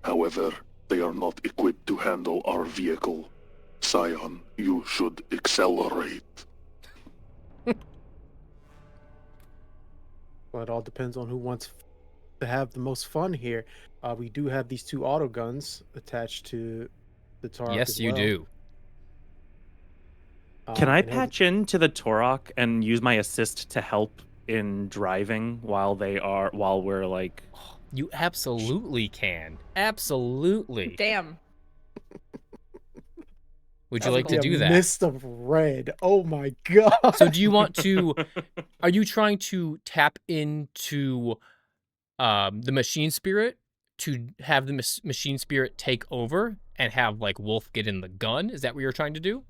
[SPEAKER 5] However, they are not equipped to handle our vehicle. Scion, you should accelerate.
[SPEAKER 4] Well, it all depends on who wants to have the most fun here. We do have these 2 auto guns attached to the Tarok.
[SPEAKER 1] Yes,
[SPEAKER 4] as
[SPEAKER 1] you
[SPEAKER 4] well.
[SPEAKER 1] do.
[SPEAKER 6] Can I
[SPEAKER 4] and he'll-
[SPEAKER 6] patch into the Torok and use my assist to help in driving while we're like...
[SPEAKER 1] You absolutely can. Absolutely.
[SPEAKER 2] Damn.
[SPEAKER 1] Would you
[SPEAKER 2] That's
[SPEAKER 1] like to
[SPEAKER 2] cool.
[SPEAKER 1] do that?
[SPEAKER 4] Mist of red. Oh my god.
[SPEAKER 1] So do you want to are you trying to tap into the machine spirit to have the machine spirit take over and have like Wolf get in the gun? Is that what you're trying to do?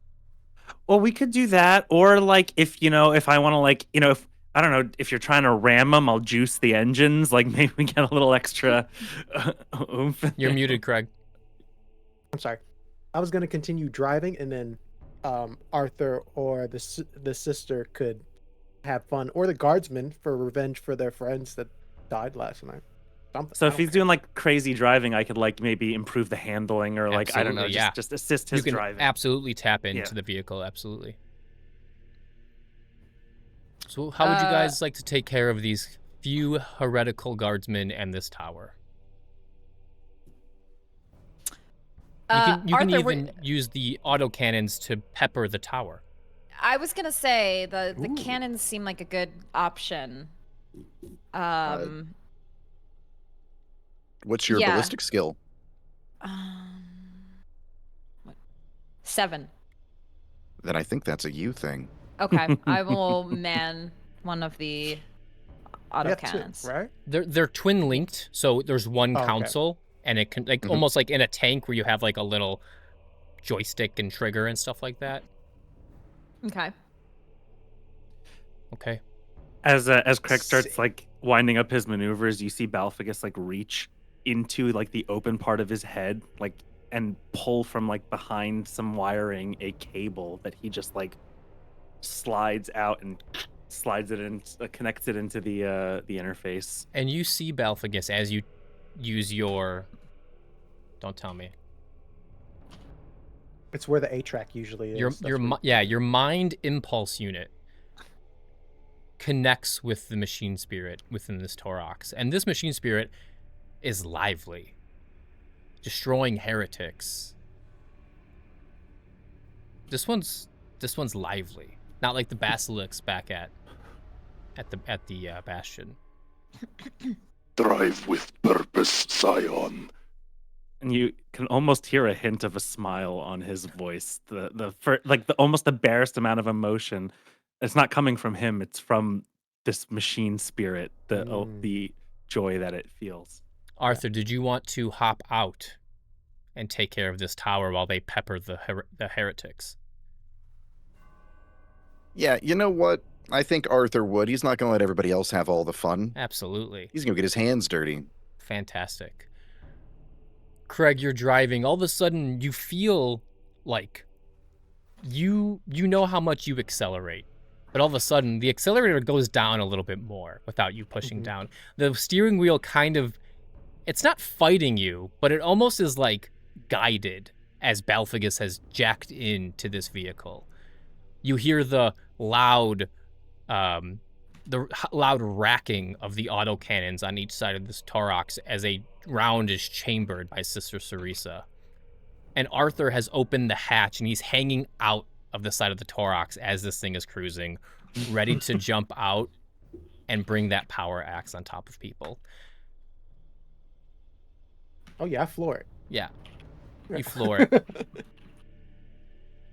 [SPEAKER 6] Well, we could do that, or like if I want to if I don't know, if you're trying to ram them, I'll juice the engines. Like maybe we get a little extra oomph.
[SPEAKER 1] You're muted, Craig.
[SPEAKER 4] I'm sorry. I was going to continue driving, and then Arthur or the sister could have fun, or the guardsmen for revenge for their friends that died last night. Something.
[SPEAKER 6] So
[SPEAKER 4] I
[SPEAKER 6] if
[SPEAKER 4] don't
[SPEAKER 6] he's
[SPEAKER 4] care.
[SPEAKER 6] doing like crazy driving, I could like maybe improve the handling, or like I don't know,
[SPEAKER 1] Absolutely, yeah.
[SPEAKER 6] just assist
[SPEAKER 1] You
[SPEAKER 6] his
[SPEAKER 1] can
[SPEAKER 6] driving.
[SPEAKER 1] absolutely tap into
[SPEAKER 6] Yeah.
[SPEAKER 1] the vehicle, absolutely. So how would you guys like to take care of these few heretical guardsmen and this tower? You can
[SPEAKER 2] Arthur,
[SPEAKER 1] even use the autocannons to pepper the tower.
[SPEAKER 2] I was gonna say the
[SPEAKER 3] Ooh.
[SPEAKER 2] cannons seem like a good option.
[SPEAKER 3] What's your
[SPEAKER 2] Yeah.
[SPEAKER 3] ballistic skill?
[SPEAKER 2] What? 7.
[SPEAKER 3] Then I think that's a you thing.
[SPEAKER 2] Okay, I will man one of the
[SPEAKER 4] We have two,
[SPEAKER 2] autocannons.
[SPEAKER 4] right?
[SPEAKER 1] They're twin linked, so there's one
[SPEAKER 4] Oh, okay.
[SPEAKER 1] console, and it can like
[SPEAKER 3] Mhm.
[SPEAKER 1] almost like in a tank where you have like a little joystick and trigger and stuff like that.
[SPEAKER 2] Okay.
[SPEAKER 1] Okay.
[SPEAKER 6] As Craig starts like winding up his maneuvers, you see Balphagus like reach into like the open part of his head, like, and pull from like behind some wiring a cable that he just like slides out and slides it in, connects it into the interface.
[SPEAKER 1] And you see Balphagus as you use your. Don't tell me.
[SPEAKER 4] It's where the A track usually is.
[SPEAKER 1] Your mind impulse unit connects with the machine spirit within this Torox, and this machine spirit is lively, destroying heretics. This one's lively, not like the basilisks back at the bastion.
[SPEAKER 5] Drive with purpose, Scion.
[SPEAKER 6] And you can almost hear a hint of a smile on his voice. Almost the barest amount of emotion. It's not coming from him. It's from this machine spirit. The joy that it feels.
[SPEAKER 1] Arthur, did you want to hop out and take care of this tower while they pepper the heretics?
[SPEAKER 3] Yeah, you know what? I think Arthur would. He's not going to let everybody else have all the fun.
[SPEAKER 1] Absolutely.
[SPEAKER 3] He's going to get his hands dirty.
[SPEAKER 1] Fantastic. Craig, you're driving. All of a sudden, you feel like you know how much you accelerate. But all of a sudden, the accelerator goes down a little bit more without you pushing down. The steering wheel kind of, it's not fighting you, but it almost is like guided as Balphagus has jacked into this vehicle. You hear the loud racking of the autocannons on each side of this Torox as a round is chambered by Sister Cerisa. And Arthur has opened the hatch and he's hanging out of the side of the Torox as this thing is cruising, ready to jump out and bring that power axe on top of people.
[SPEAKER 4] Oh yeah, I floor it.
[SPEAKER 1] Yeah, you floor it.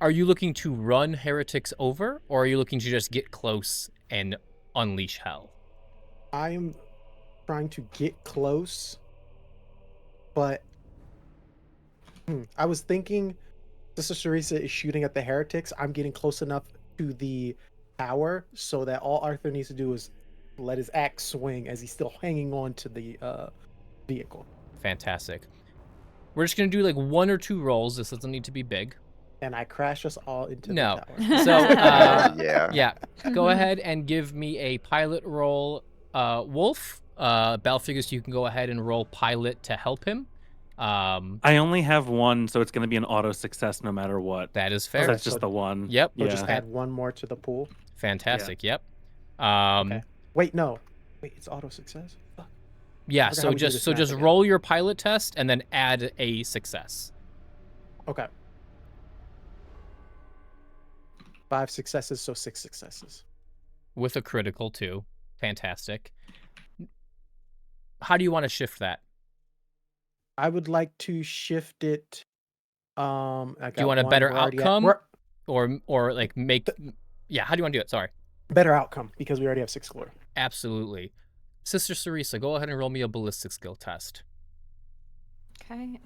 [SPEAKER 1] Are you looking to run heretics over, or are you looking to just get close and unleash hell?
[SPEAKER 4] I am trying to get close, but I was thinking Sister Sarisa is shooting at the heretics, I'm getting close enough to the tower so that all Arthur needs to do is let his axe swing as he's still hanging on to the vehicle.
[SPEAKER 1] Fantastic. We're just going to do like 1 or 2 rolls. This doesn't need to be big.
[SPEAKER 4] And I crash us all into
[SPEAKER 1] No.
[SPEAKER 4] the tower.
[SPEAKER 1] So,
[SPEAKER 3] Yeah.
[SPEAKER 1] yeah, go ahead and give me a pilot roll, Wolf. Belfigus, you can go ahead and roll pilot to help him.
[SPEAKER 6] I only have 1, so it's going to be an auto success no matter what.
[SPEAKER 1] That is
[SPEAKER 6] So
[SPEAKER 1] fair.
[SPEAKER 6] that's just the 1.
[SPEAKER 1] Yep.
[SPEAKER 4] So
[SPEAKER 6] Yeah.
[SPEAKER 4] just add 1 more to the pool.
[SPEAKER 1] Fantastic. Yep.
[SPEAKER 4] Okay. Wait, no. Wait, it's auto success? Fuck.
[SPEAKER 1] Yeah,
[SPEAKER 4] I forgot
[SPEAKER 1] so
[SPEAKER 4] how we do
[SPEAKER 1] just
[SPEAKER 4] this
[SPEAKER 1] so
[SPEAKER 4] math
[SPEAKER 1] just
[SPEAKER 4] again.
[SPEAKER 1] roll your pilot test and then add a success.
[SPEAKER 4] Okay. 5 successes, so 6 successes.
[SPEAKER 1] With a critical too. Fantastic. How do you want to shift that?
[SPEAKER 4] I would like to shift it. I
[SPEAKER 1] Do you
[SPEAKER 4] got
[SPEAKER 1] want a
[SPEAKER 4] one,
[SPEAKER 1] better
[SPEAKER 4] we're already at-
[SPEAKER 1] outcome?
[SPEAKER 4] we're-
[SPEAKER 1] Or like make yeah, how do you want to do it? Sorry.
[SPEAKER 4] better outcome because we already have 6 glory.
[SPEAKER 1] Absolutely. Sister Sarisa, go ahead and roll me a ballistic skill test.
[SPEAKER 2] Okay.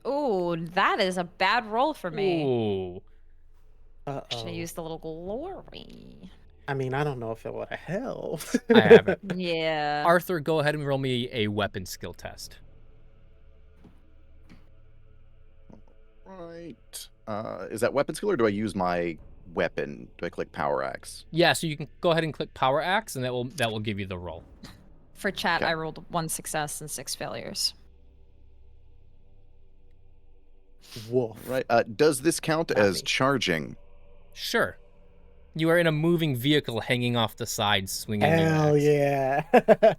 [SPEAKER 2] Oh, that is a bad roll for me.
[SPEAKER 1] Ooh.
[SPEAKER 2] Should have used the little glory.
[SPEAKER 4] I mean, I don't know if it would have helped.
[SPEAKER 1] I haven't.
[SPEAKER 2] Yeah.
[SPEAKER 1] Arthur, go ahead and roll me a weapon skill test.
[SPEAKER 3] Right. Is that weapon skill or do I use my weapon? Do I click power axe?
[SPEAKER 1] Yeah, so you can go ahead and click power axe and that will give you the roll.
[SPEAKER 2] For chat,
[SPEAKER 3] Okay.
[SPEAKER 2] I rolled 1 success and 6 failures.
[SPEAKER 4] Wolf.
[SPEAKER 3] Right. Does this count
[SPEAKER 4] Got
[SPEAKER 3] as
[SPEAKER 4] me.
[SPEAKER 3] charging?
[SPEAKER 1] Sure. You are in a moving vehicle hanging off the side, swinging your
[SPEAKER 4] Hell
[SPEAKER 1] axe.
[SPEAKER 4] yeah.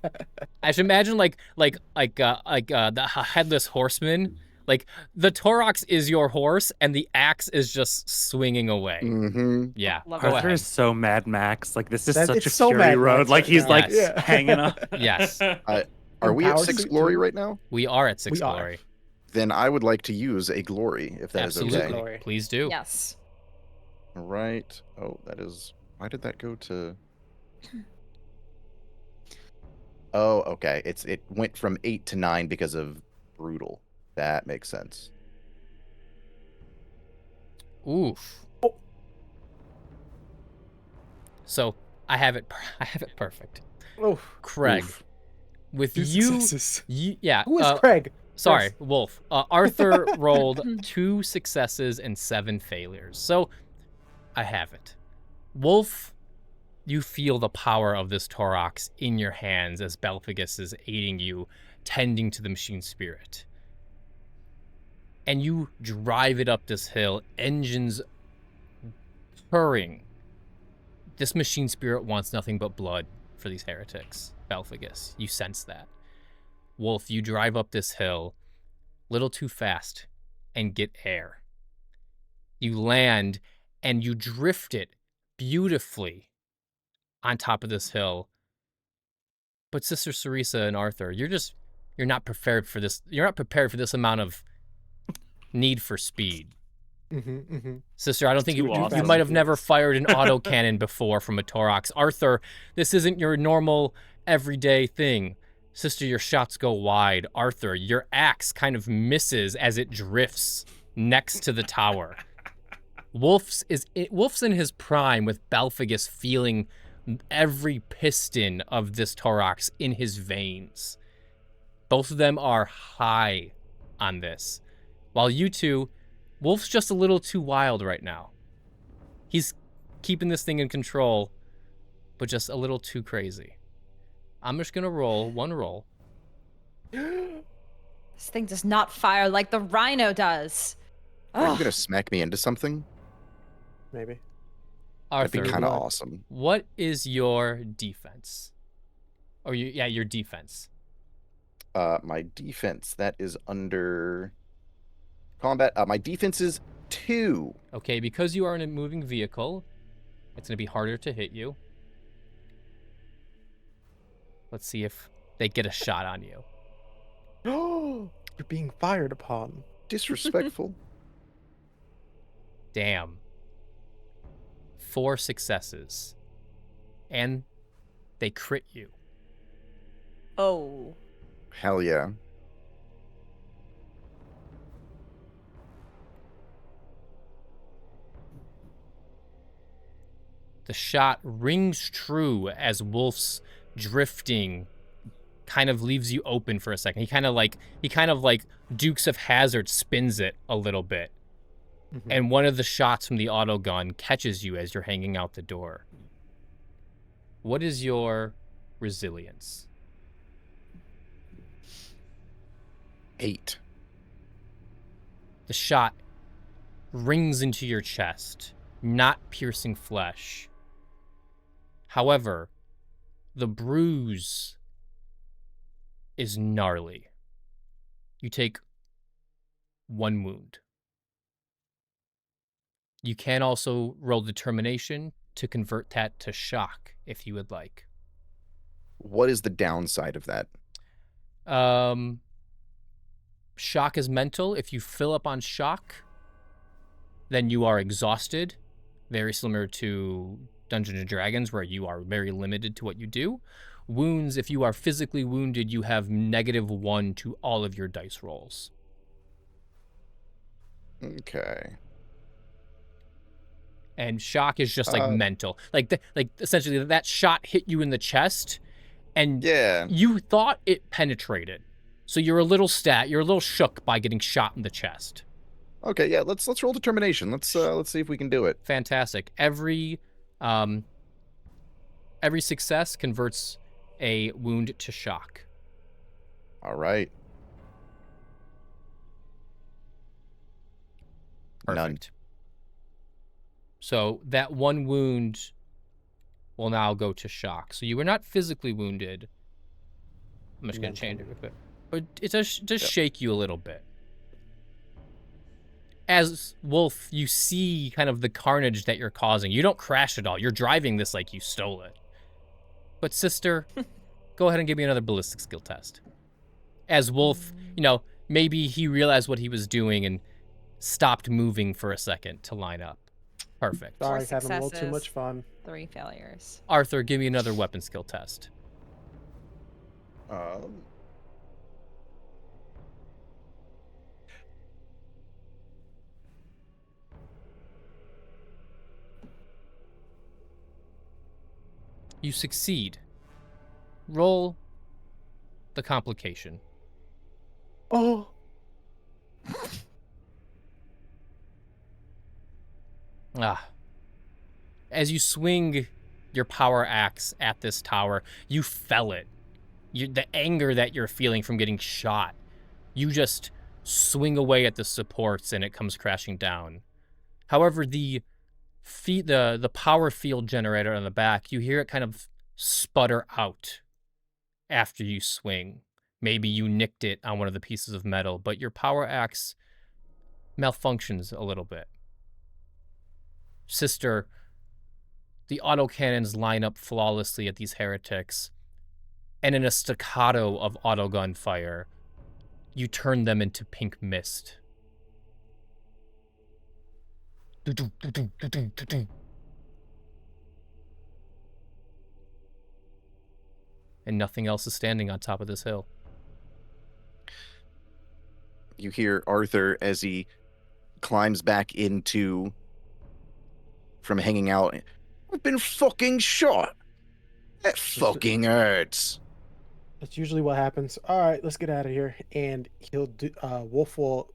[SPEAKER 1] I should imagine like the headless horseman. Like the Torox is your horse, and the axe is just swinging away.
[SPEAKER 3] Mm-hmm.
[SPEAKER 1] Yeah,
[SPEAKER 2] Love
[SPEAKER 1] go
[SPEAKER 2] it.
[SPEAKER 6] Arthur
[SPEAKER 1] ahead.
[SPEAKER 6] is so Mad Max. Like this is
[SPEAKER 4] That-
[SPEAKER 6] such
[SPEAKER 4] it's
[SPEAKER 6] a
[SPEAKER 4] so
[SPEAKER 6] Fury
[SPEAKER 4] Mad
[SPEAKER 6] road.
[SPEAKER 4] Max
[SPEAKER 6] Like
[SPEAKER 4] right
[SPEAKER 6] he's
[SPEAKER 4] now.
[SPEAKER 6] like
[SPEAKER 1] Yes.
[SPEAKER 6] hanging up.
[SPEAKER 1] Yes.
[SPEAKER 3] Are we at
[SPEAKER 4] Power
[SPEAKER 3] 6
[SPEAKER 4] suit,
[SPEAKER 3] glory
[SPEAKER 4] too?
[SPEAKER 3] right now?
[SPEAKER 1] We are at 6
[SPEAKER 4] We are.
[SPEAKER 1] glory.
[SPEAKER 3] Then I would like to use a glory, if that is
[SPEAKER 1] Absolutely.
[SPEAKER 3] okay.
[SPEAKER 4] Glory.
[SPEAKER 1] Please do.
[SPEAKER 2] Yes.
[SPEAKER 3] Right. Oh, that is. Why did that go to? Oh, okay. It went from 8 to 9 because of brutal. That makes sense.
[SPEAKER 1] Oof. So I have it perfect.
[SPEAKER 4] Oh,
[SPEAKER 1] Craig,
[SPEAKER 3] Oof.
[SPEAKER 1] with
[SPEAKER 4] 2
[SPEAKER 1] you,
[SPEAKER 4] successes.
[SPEAKER 1] yeah.
[SPEAKER 4] Who is Craig?
[SPEAKER 1] Sorry, Wolf. Arthur rolled 2 successes and 7 failures. So I have it. Wolf, you feel the power of this Torox in your hands as Belphagus is aiding you, tending to the machine spirit. And you drive it up this hill, engines purring. This machine spirit wants nothing but blood for these heretics. Belphagus, you sense that. Wolf, you drive up this hill, little too fast, and get air. You land, and you drift it beautifully on top of this hill. But Sister Sarisa and Arthur, you're not prepared for this. You're not prepared for this amount of need for speed. Sister, I don't think
[SPEAKER 6] Too
[SPEAKER 1] you
[SPEAKER 6] awesome.
[SPEAKER 1] might have never fired an autocannon before from a Torox. Arthur, this isn't your normal everyday thing. Sister, your shots go wide. Arthur, your axe kind of misses as it drifts next to the tower. Wolf's in his prime with Belphagus feeling every piston of this Torox in his veins. Both of them are high on this. While you two, Wolf's just a little too wild right now. He's keeping this thing in control, but just a little too crazy. I'm just gonna roll 1 roll.
[SPEAKER 2] This thing does not fire like the rhino does.
[SPEAKER 3] Are you
[SPEAKER 2] Ugh.
[SPEAKER 3] gonna smack me into something?
[SPEAKER 4] Maybe.
[SPEAKER 3] That'd be
[SPEAKER 1] Arthur,
[SPEAKER 3] kind of
[SPEAKER 4] blood.
[SPEAKER 3] awesome.
[SPEAKER 1] what is your defense? Or your defense.
[SPEAKER 3] My defense, that is under combat. My defense is 2.
[SPEAKER 1] Okay, because you are in a moving vehicle, it's gonna be harder to hit you. Let's see if they get a shot on you.
[SPEAKER 4] You're being fired upon.
[SPEAKER 3] Disrespectful.
[SPEAKER 1] Damn. 4 successes. And they crit you.
[SPEAKER 2] Oh.
[SPEAKER 3] Hell yeah.
[SPEAKER 1] The shot rings true as Wolf's drifting kind of leaves you open for a second. He kind of like Dukes of Hazzard spins it a little bit.
[SPEAKER 4] Mhm.
[SPEAKER 1] And one of the shots from the auto gun catches you as you're hanging out the door. What is your resilience?
[SPEAKER 3] 8.
[SPEAKER 1] The shot rings into your chest, not piercing flesh. However, the bruise is gnarly. You take 1 wound. You can also roll determination to convert that to shock if you would like.
[SPEAKER 3] What is the downside of that?
[SPEAKER 1] Shock is mental. If you fill up on shock, then you are exhausted. Very similar to Dungeons and Dragons, where you are very limited to what you do. Wounds, if you are physically wounded, you have -1 to all of your dice rolls.
[SPEAKER 3] Okay.
[SPEAKER 1] And shock is just like mental. Like essentially that shot hit you in the chest and
[SPEAKER 3] Yeah.
[SPEAKER 1] you thought it penetrated. So you're a little shook by getting shot in the chest.
[SPEAKER 3] Okay, yeah, let's roll determination. Let's see if we can do it.
[SPEAKER 1] Fantastic. Every success converts a wound to shock.
[SPEAKER 3] All right.
[SPEAKER 1] Perfect.
[SPEAKER 3] None.
[SPEAKER 1] So that 1 wound will now go to shock. So you were not physically wounded. I'm just going to change it real quick. But it does shake you a little bit. As Wolf, you see kind of the carnage that you're causing. You don't crash at all. You're driving this like you stole it. But sister, go ahead and give me another ballistic skill test. As Wolf, maybe he realized what he was doing and stopped moving for a second to line up. Perfect.
[SPEAKER 4] Sorry,
[SPEAKER 2] 4
[SPEAKER 4] having a little too
[SPEAKER 2] successes,
[SPEAKER 4] much fun.
[SPEAKER 2] 3 failures.
[SPEAKER 1] Arthur, give me another weapon skill test. You succeed. Roll the complication.
[SPEAKER 4] Oh.
[SPEAKER 1] As you swing your power axe at this tower, you fell it. The anger that you're feeling from getting shot, you just swing away at the supports and it comes crashing down. However, the power field generator on the back, you hear it kind of sputter out after you swing. Maybe you nicked it on one of the pieces of metal, but your power axe malfunctions a little bit. Sister, the autocannons line up flawlessly at these heretics, and in a staccato of autogun fire, you turn them into pink mist. And nothing else is standing on top of this hill.
[SPEAKER 3] You hear Arthur as he climbs back from hanging out. I've been fucking shot. That fucking hurts.
[SPEAKER 4] That's usually what happens. All right, let's get out of here. And Wolf will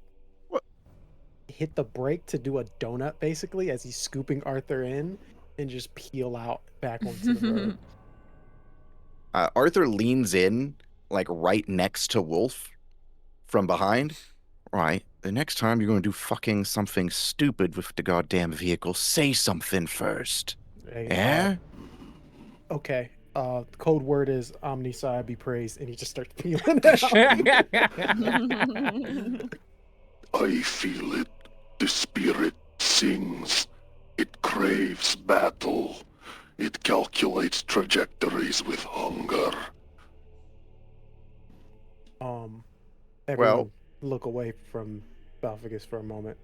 [SPEAKER 4] hit the brake to do a donut, basically, as he's scooping Arthur in and just peel out back onto the road.
[SPEAKER 3] Arthur leans in, like right next to Wolf from behind. Right, the next time you're going to do fucking something stupid with the goddamn vehicle, say something first. Yeah?
[SPEAKER 4] Okay. The code word is Omnisci be praised, and he just starts peeling it out.
[SPEAKER 5] I feel it. The spirit sings. It craves battle. It calculates trajectories with hunger.
[SPEAKER 4] Everyone look away from Balphagus for a moment.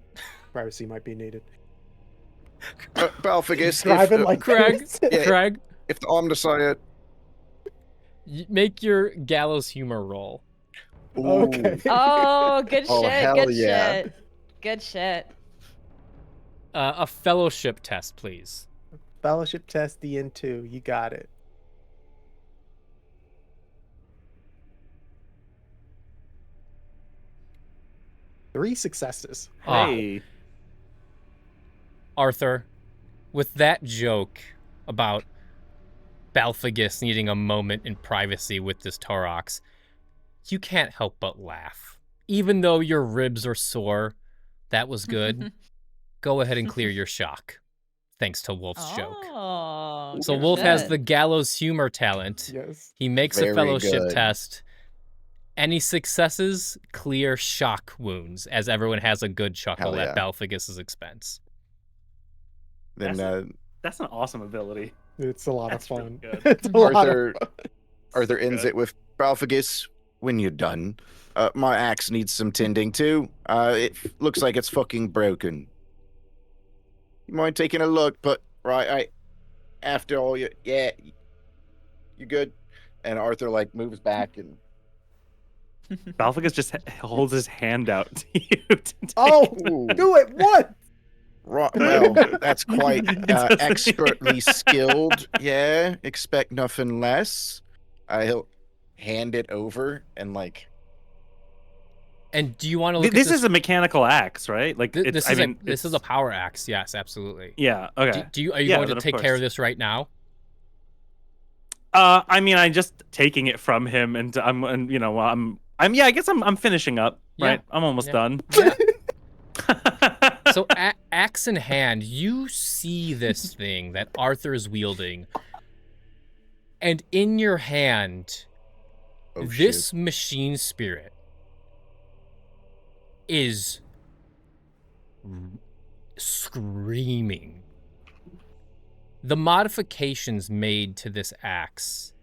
[SPEAKER 4] Privacy might be needed.
[SPEAKER 3] Balphagus,
[SPEAKER 4] Driving like
[SPEAKER 1] Craig,
[SPEAKER 4] this.
[SPEAKER 1] Craig,
[SPEAKER 3] if the Omnisci...
[SPEAKER 1] make your gallows humor roll.
[SPEAKER 4] Okay.
[SPEAKER 2] Oh, good
[SPEAKER 3] Oh,
[SPEAKER 2] shit.
[SPEAKER 3] hell
[SPEAKER 2] Good
[SPEAKER 3] yeah.
[SPEAKER 2] shit. Good shit.
[SPEAKER 1] A fellowship test, please.
[SPEAKER 4] Fellowship test DN2. You got it. Three successes.
[SPEAKER 6] Hey.
[SPEAKER 1] Arthur, with that joke about Balphagus needing a moment in privacy with this Taurox, you can't help but laugh. Even though your ribs are sore, that was good. Go ahead and clear your shock. Thanks to Wolf's joke.
[SPEAKER 2] Oh,
[SPEAKER 1] So
[SPEAKER 2] good
[SPEAKER 1] Wolf has
[SPEAKER 2] shit.
[SPEAKER 1] the gallows humor talent.
[SPEAKER 4] Yes.
[SPEAKER 1] He makes a
[SPEAKER 3] Very
[SPEAKER 1] fellowship
[SPEAKER 3] good.
[SPEAKER 1] test. Any successes clear shock wounds, as everyone has a good chuckle
[SPEAKER 3] Hell
[SPEAKER 1] at
[SPEAKER 3] yeah.
[SPEAKER 1] Balphagus's expense.
[SPEAKER 3] Then
[SPEAKER 6] That's an awesome ability.
[SPEAKER 4] It's a lot
[SPEAKER 6] That's
[SPEAKER 4] of
[SPEAKER 6] really
[SPEAKER 4] fun.
[SPEAKER 6] good.
[SPEAKER 4] It's a lot
[SPEAKER 3] Arthur-
[SPEAKER 4] of fun.
[SPEAKER 3] Arthur ends
[SPEAKER 6] good.
[SPEAKER 3] it with, Balphagus, when you're done, my axe needs some tending too. It looks like it's fucking broken. You mind taking a look? But after all, you good? And Arthur like moves back and
[SPEAKER 6] Balphagus just holds his hand out to you. To take
[SPEAKER 4] Oh,
[SPEAKER 3] Ooh.
[SPEAKER 4] do it. What?
[SPEAKER 3] Right, well, that's quite
[SPEAKER 6] doesn't-
[SPEAKER 3] expertly skilled. Yeah, expect nothing less. He'll hand it over and like.
[SPEAKER 1] And do you want to look
[SPEAKER 6] This
[SPEAKER 1] at this?
[SPEAKER 6] is a mechanical axe, right? Like
[SPEAKER 1] Th-
[SPEAKER 6] it's,
[SPEAKER 1] this
[SPEAKER 6] I
[SPEAKER 1] is
[SPEAKER 6] mean,
[SPEAKER 1] this is a
[SPEAKER 6] it's-
[SPEAKER 1] power axe. Yes, absolutely.
[SPEAKER 6] Yeah. Okay.
[SPEAKER 1] Are you
[SPEAKER 6] Yeah,
[SPEAKER 1] going
[SPEAKER 6] then
[SPEAKER 1] to
[SPEAKER 6] of
[SPEAKER 1] take care of
[SPEAKER 6] course.
[SPEAKER 1] this right now?
[SPEAKER 6] I mean, I just taking it from him, and yeah. I guess I'm finishing up.
[SPEAKER 1] Yeah.
[SPEAKER 6] Right. I'm almost
[SPEAKER 1] Yeah.
[SPEAKER 6] done.
[SPEAKER 1] Yeah. So axe in hand, you see this thing that Arthur is wielding, and in your hand,
[SPEAKER 3] Oh,
[SPEAKER 1] this machine spirit is screaming. The modifications made to this axe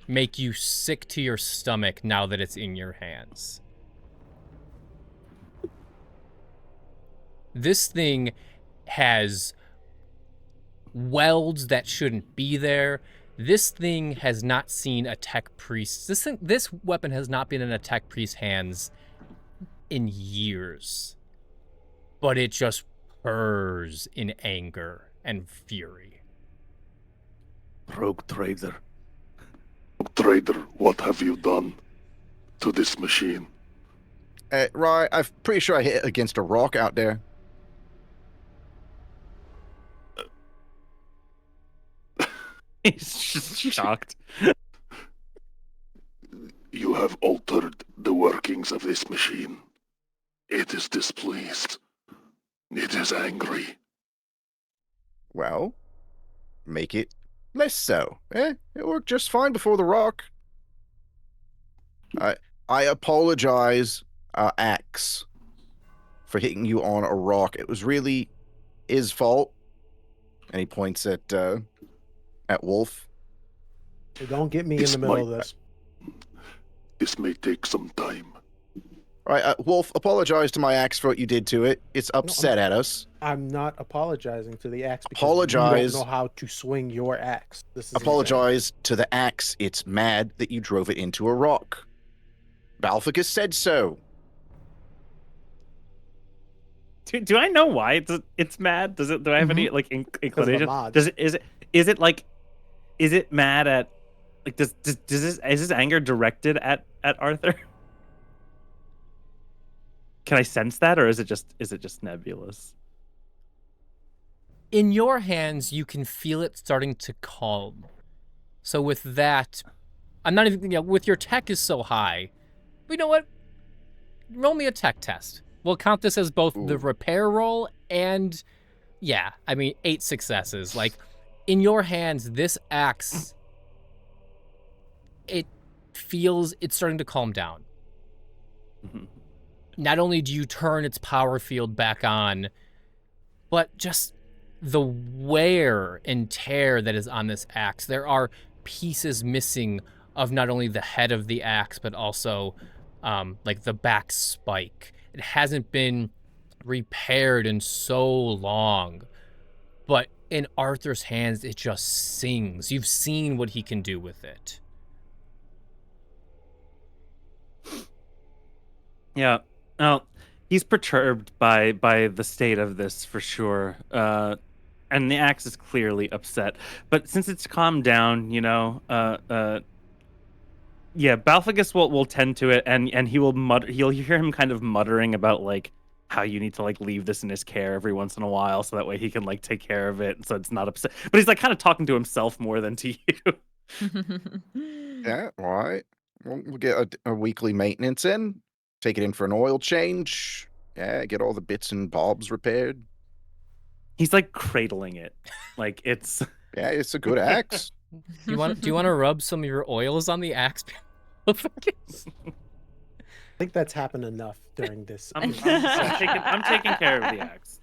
[SPEAKER 1] make you sick to your stomach now that it's in your hands. This thing has welds that shouldn't be there. This thing has not seen a tech priest. This weapon has not been in a tech priest's hands in years. But it just purrs in anger and fury.
[SPEAKER 5] Rogue Trader. Rogue Trader, what have you done to this machine?
[SPEAKER 3] Right, I'm pretty sure I hit it against a rock out there.
[SPEAKER 6] He's just shocked.
[SPEAKER 5] You have altered the workings of this machine. It is displeased. It is angry.
[SPEAKER 3] Well, make it less so. It worked just fine before the rock. I apologize, Axe, for hitting you on a rock. It was really his fault. And he points at Wolf.
[SPEAKER 4] Hey, don't get me in
[SPEAKER 5] It's
[SPEAKER 4] the middle
[SPEAKER 5] my-
[SPEAKER 4] of this.
[SPEAKER 5] This may take some time.
[SPEAKER 3] All right, Wolf, apologize to my axe for what you did to it. It's upset at us.
[SPEAKER 4] I'm not apologizing to the axe because
[SPEAKER 3] Apologize.
[SPEAKER 4] you don't know how to swing your axe. This is insane.
[SPEAKER 3] Apologize to the axe. It's mad that you drove it into a rock. Balphicus said so.
[SPEAKER 6] Do I know why it's mad? Do I have any like inclination?
[SPEAKER 4] mods.
[SPEAKER 6] Is it mad at like is this anger directed at Arthur? Can I sense that, or is it just nebulous?
[SPEAKER 1] In your hands, you can feel it starting to calm. So with that, I'm not even, with your tech is so high. But you know what? Roll me a tech test. We'll count this as both the repair roll and, 8 successes. Like, in your hands, this axe, it's starting to calm down. Not only do you turn its power field back on, but just the wear and tear that is on this axe. There are pieces missing of not only the head of the axe, but also like the back spike. It hasn't been repaired in so long, but in Arthur's hands, it just sings. You've seen what he can do with it.
[SPEAKER 6] Yeah. Now, he's perturbed by the state of this for sure. And the axe is clearly upset. But since it's calmed down, yeah, Balphagus will tend to it, and he will mutter. You'll hear him kind of muttering about like how you need to like leave this in his care every once in a while, so that way he can like take care of it, so it's not upset. But he's like kind of talking to himself more than to you.
[SPEAKER 3] Yeah, all right. We'll get a weekly maintenance in, take it in for an oil change. Yeah, get all the bits and bobs repaired.
[SPEAKER 6] He's like cradling it, like it's.
[SPEAKER 3] Yeah, it's a good axe.
[SPEAKER 1] Do you want to rub some of your oils on the axe?
[SPEAKER 4] I think that's happened enough during this.
[SPEAKER 6] I'm taking care of the axe.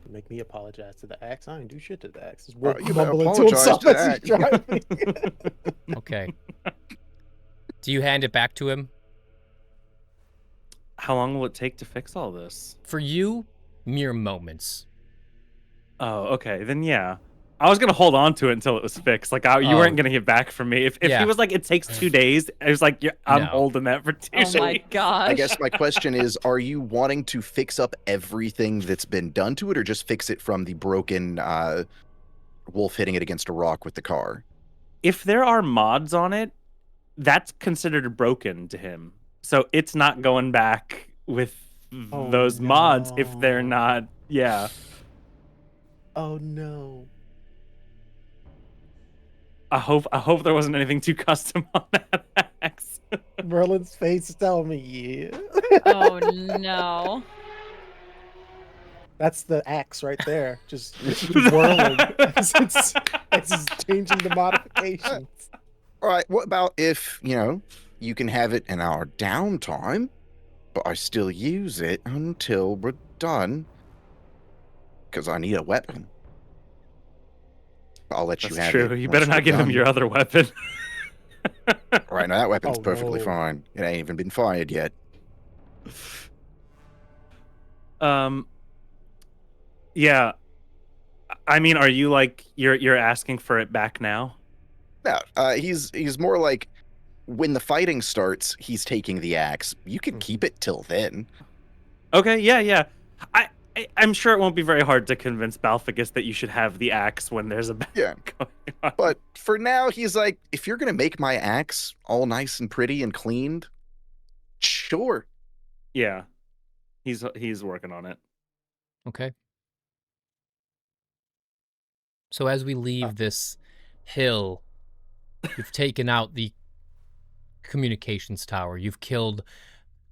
[SPEAKER 4] Make me apologize to the axe. I ain't do shit to the axe. Just
[SPEAKER 3] You better
[SPEAKER 4] mumbling to
[SPEAKER 3] apologize
[SPEAKER 4] himself
[SPEAKER 3] to
[SPEAKER 4] as
[SPEAKER 3] the
[SPEAKER 4] he's driving.
[SPEAKER 1] Okay. Do you hand it back to him?
[SPEAKER 6] How long will it take to fix all this?
[SPEAKER 1] For you, mere moments.
[SPEAKER 6] Oh, okay. Then yeah. I was gonna hold on to it until it was fixed. Like you weren't gonna get back from me. If
[SPEAKER 1] Yeah.
[SPEAKER 6] he was like, it takes 2 days, I was like, yeah, I'm
[SPEAKER 1] No.
[SPEAKER 6] holding that for 2 days.
[SPEAKER 2] Oh my gosh.
[SPEAKER 3] I guess my question is, are you wanting to fix up everything that's been done to it, or just fix it from the broken wolf hitting it against a rock with the car?
[SPEAKER 6] If there are mods on it, that's considered broken to him. So it's not going back with those mods if they're not. Yeah.
[SPEAKER 4] Oh no.
[SPEAKER 6] I hope there wasn't anything too custom on that axe.
[SPEAKER 4] Merlin's face is telling me, yeah.
[SPEAKER 2] Oh no.
[SPEAKER 4] That's the axe right there. Just whirling as it's changing the modifications.
[SPEAKER 3] All right, what about if, you can have it in our downtime, but I still use it until we're done, because I need a weapon. I'll let you
[SPEAKER 6] That's
[SPEAKER 3] have
[SPEAKER 6] true.
[SPEAKER 3] it.
[SPEAKER 6] You
[SPEAKER 3] once
[SPEAKER 6] better not
[SPEAKER 3] we're
[SPEAKER 6] give him
[SPEAKER 3] done.
[SPEAKER 6] your other weapon.
[SPEAKER 3] All right, now that weapon's
[SPEAKER 4] Oh,
[SPEAKER 3] perfectly
[SPEAKER 4] no.
[SPEAKER 3] fine. It ain't even been fired yet.
[SPEAKER 6] Yeah. I mean, are you like you're asking for it back now?
[SPEAKER 3] No, he's more like, when the fighting starts, he's taking the axe. You can keep it till then.
[SPEAKER 6] Okay, yeah. I'm sure it won't be very hard to convince Balphagus that you should have the axe when there's a battle
[SPEAKER 3] Yeah.
[SPEAKER 6] going on.
[SPEAKER 3] But for now, he's like, if you're gonna make my axe all nice and pretty and cleaned, sure.
[SPEAKER 6] Yeah, he's working on it.
[SPEAKER 1] Okay. So as we leave this hill, you've taken out the communications tower. You've killed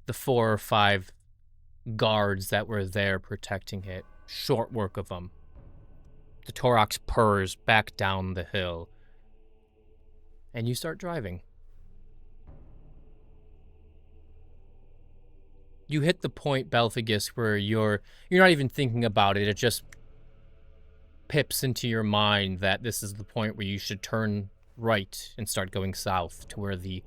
[SPEAKER 1] the 4 or 5 guards that were there protecting it. Short work of them. The Torox purrs back down the hill. And you start driving. You hit the point, Balphagus, where you're not even thinking about it. It just pips into your mind that this is the point where you should turn right and start going south to where the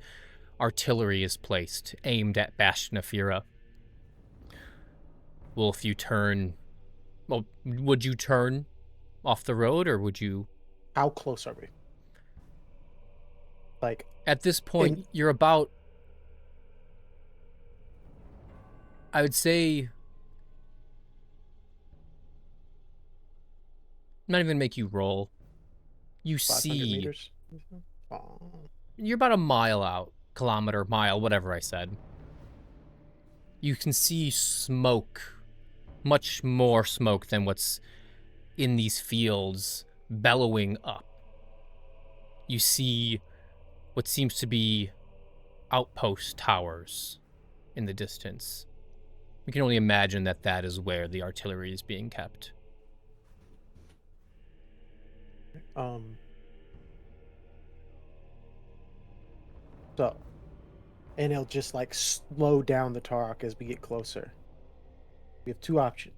[SPEAKER 1] artillery is placed, aimed at Bastion of Fira. Well, if you turn... Well, would you turn off the road, or would you...
[SPEAKER 4] How close are we? Like,
[SPEAKER 1] At this point, you're about... I would say... Not even make you roll. You
[SPEAKER 4] 500
[SPEAKER 1] see...
[SPEAKER 4] meters? Oh.
[SPEAKER 1] You're about a mile out. Kilometer, mile, whatever I said. You can see smoke. Much more smoke than what's in these fields bellowing up. You see what seems to be outpost towers in the distance. You can only imagine that that is where the artillery is being kept.
[SPEAKER 4] So, and it'll just like slow down the Tarok as we get closer. We have 2 options.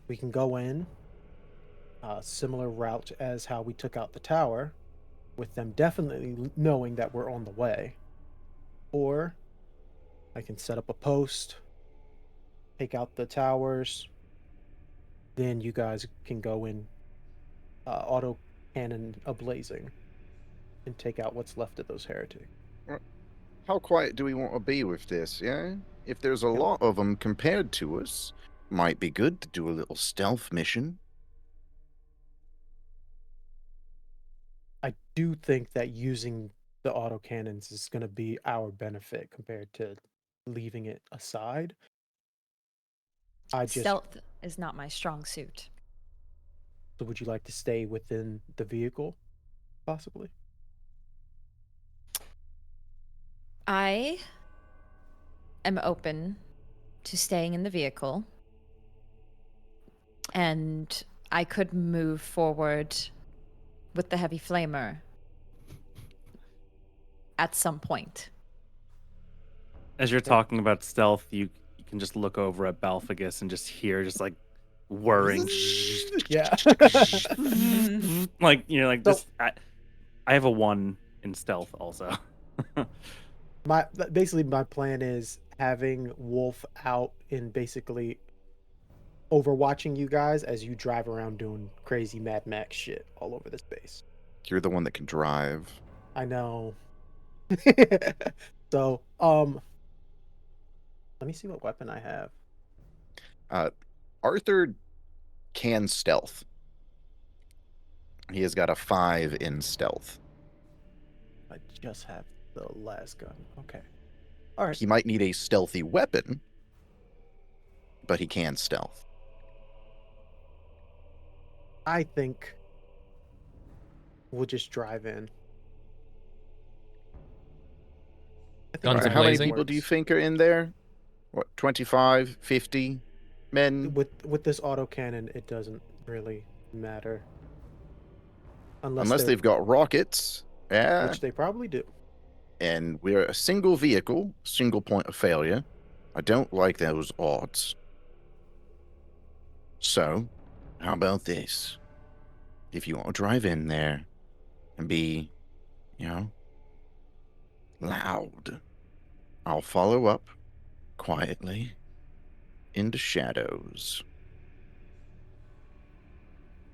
[SPEAKER 4] We can go in similar route as how we took out the tower, with them definitely knowing that we're on the way. Or I can set up a post, take out the towers, then you guys can go in auto cannon ablazing and take out what's left of those heretics.
[SPEAKER 3] How quiet do we want to be with this, yeah? If there's a lot of them compared to us, might be good to do a little stealth mission.
[SPEAKER 4] I do think that using the autocannons is going to be our benefit compared to leaving it aside.
[SPEAKER 2] Stealth is not my strong suit.
[SPEAKER 4] So would you like to stay within the vehicle, possibly?
[SPEAKER 2] I am open to staying in the vehicle, and I could move forward with the heavy flamer at some point.
[SPEAKER 6] As you're talking about stealth, you can just look over at Balphagus and just hear just like whirring.
[SPEAKER 4] Yeah.
[SPEAKER 6] Like you're like
[SPEAKER 4] So-
[SPEAKER 6] this. I have a 1 in stealth also.
[SPEAKER 4] My plan is having Wolf out and basically overwatching you guys as you drive around doing crazy Mad Max shit all over this base.
[SPEAKER 3] You're the one that can drive.
[SPEAKER 4] I know. So, let me see what weapon I have.
[SPEAKER 3] Arthur can stealth. He has got a 5 in stealth.
[SPEAKER 4] I just have the last gun. Okay. All right.
[SPEAKER 3] He might need a stealthy weapon, but he can stealth.
[SPEAKER 4] I think we'll just drive in. I think
[SPEAKER 1] Guns
[SPEAKER 4] that
[SPEAKER 3] How many
[SPEAKER 1] blazing.
[SPEAKER 3] people do you
[SPEAKER 4] works.
[SPEAKER 3] think are in there? What, 25, 50 men?
[SPEAKER 4] With this autocannon, it doesn't really matter.
[SPEAKER 3] Unless they've got rockets. Yeah.
[SPEAKER 4] which they probably do.
[SPEAKER 3] And we're a single vehicle, single point of failure. I don't like those odds. So, how about this? If you want to drive in there and be, loud, I'll follow up quietly in the shadows.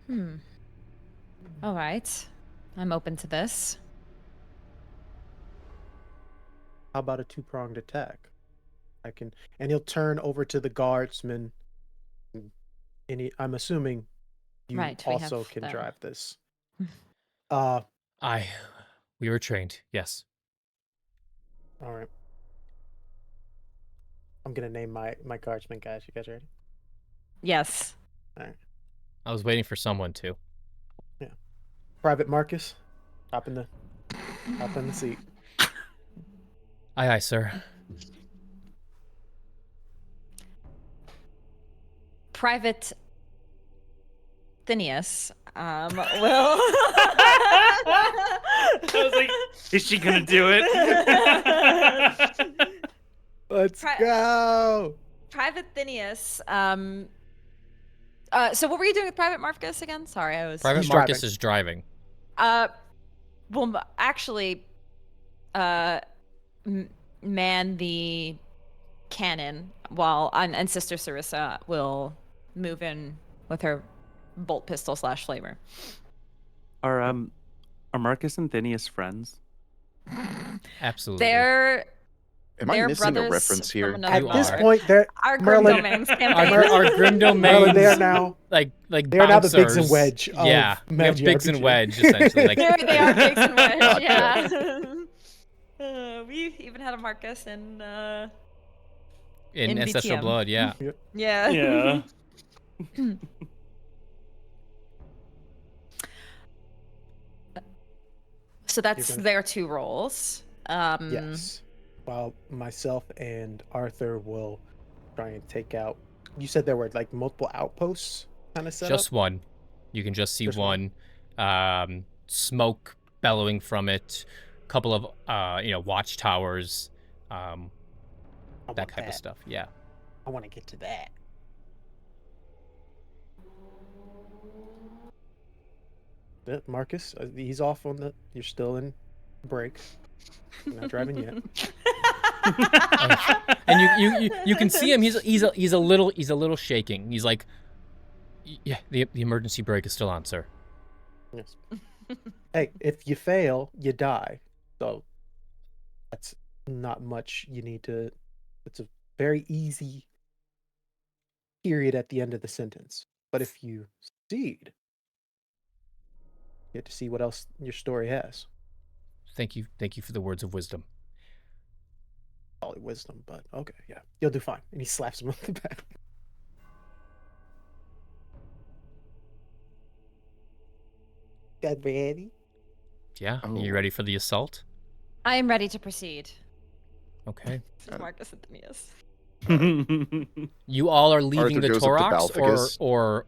[SPEAKER 2] All right. I'm open to this.
[SPEAKER 4] How about a two-pronged attack? And he'll turn over to the guardsman. And I'm assuming you
[SPEAKER 2] Right, we
[SPEAKER 4] also
[SPEAKER 2] have
[SPEAKER 4] can
[SPEAKER 2] them.
[SPEAKER 4] drive this.
[SPEAKER 1] We were trained. Yes.
[SPEAKER 4] All right. I'm gonna name my guardsman guys. You guys ready?
[SPEAKER 2] Yes.
[SPEAKER 4] All right.
[SPEAKER 1] I was waiting for someone to.
[SPEAKER 4] Private Marcus, hop in the seat.
[SPEAKER 1] Aye, aye, sir.
[SPEAKER 2] Private Phineas will.
[SPEAKER 6] I was like, is she gonna do it?
[SPEAKER 4] Let's
[SPEAKER 2] Pri-
[SPEAKER 4] go.
[SPEAKER 2] Private Phineas. So what were you doing with Private Marcus again? Sorry, I was.
[SPEAKER 1] Private
[SPEAKER 4] He's
[SPEAKER 1] Marcus
[SPEAKER 4] driving.
[SPEAKER 1] is driving.
[SPEAKER 2] Well, actually, man the cannon while and Sister Sarissa will move in with her bolt pistol / flamer.
[SPEAKER 6] Are Marcus and Phineas friends?
[SPEAKER 1] Absolutely.
[SPEAKER 2] They're
[SPEAKER 3] Am I
[SPEAKER 2] they're
[SPEAKER 3] missing a
[SPEAKER 2] brothers
[SPEAKER 3] reference
[SPEAKER 2] from
[SPEAKER 3] here?
[SPEAKER 2] another
[SPEAKER 4] At
[SPEAKER 1] You
[SPEAKER 4] this
[SPEAKER 1] are.
[SPEAKER 4] point, they're
[SPEAKER 2] our Grim
[SPEAKER 4] Merlin-
[SPEAKER 2] Domains
[SPEAKER 1] our,
[SPEAKER 2] campaign.
[SPEAKER 1] our Grim
[SPEAKER 4] Merlin,
[SPEAKER 1] Domains,
[SPEAKER 4] they are now
[SPEAKER 1] like
[SPEAKER 4] they are now the Biggs and
[SPEAKER 1] bouncers.
[SPEAKER 4] Wedge of
[SPEAKER 1] Yeah, we have
[SPEAKER 4] Magic
[SPEAKER 1] Biggs and
[SPEAKER 4] RPG.
[SPEAKER 1] Wedge essentially. Like
[SPEAKER 2] They are Biggs and Wedge,
[SPEAKER 3] Gotcha.
[SPEAKER 2] yeah. We even had a Marcus in
[SPEAKER 1] in Ancestral
[SPEAKER 2] BTM.
[SPEAKER 1] Blood. Yeah.
[SPEAKER 2] yeah.
[SPEAKER 6] Yeah.
[SPEAKER 2] So that's
[SPEAKER 4] You're gonna-
[SPEAKER 2] their 2 roles.
[SPEAKER 4] Yes. While myself and Arthur will try and take out. You said there were like multiple outposts kind of set
[SPEAKER 1] Just
[SPEAKER 4] up.
[SPEAKER 1] one. You can just see
[SPEAKER 4] Just
[SPEAKER 1] one. Smoke bellowing from it. Couple of watchtowers.
[SPEAKER 4] I
[SPEAKER 1] That
[SPEAKER 4] want
[SPEAKER 1] type of stuff. Yeah.
[SPEAKER 4] I want to get to that. Marcus, he's off on the. You're still in break. You're not driving yet.
[SPEAKER 1] And you can see him. He's a little shaking. He's like, yeah, the emergency brake is still on, sir.
[SPEAKER 4] Yes. Hey, if you fail, you die. So that's not much you need to. It's a very easy period at the end of the sentence. But if you succeed, you get to see what else your story has.
[SPEAKER 1] Thank you for the words of wisdom.
[SPEAKER 4] Probably wisdom, but okay, yeah, you'll do fine. And he slaps him on the back. Got ready?
[SPEAKER 1] Yeah,
[SPEAKER 3] Oh.
[SPEAKER 1] you ready for the assault?
[SPEAKER 2] I am ready to proceed.
[SPEAKER 1] Okay.
[SPEAKER 2] This is Marcus Anthemius.
[SPEAKER 1] You all are leaving
[SPEAKER 3] Arthur
[SPEAKER 1] the
[SPEAKER 3] goes up to
[SPEAKER 1] Torox,
[SPEAKER 3] Balficus.
[SPEAKER 1] or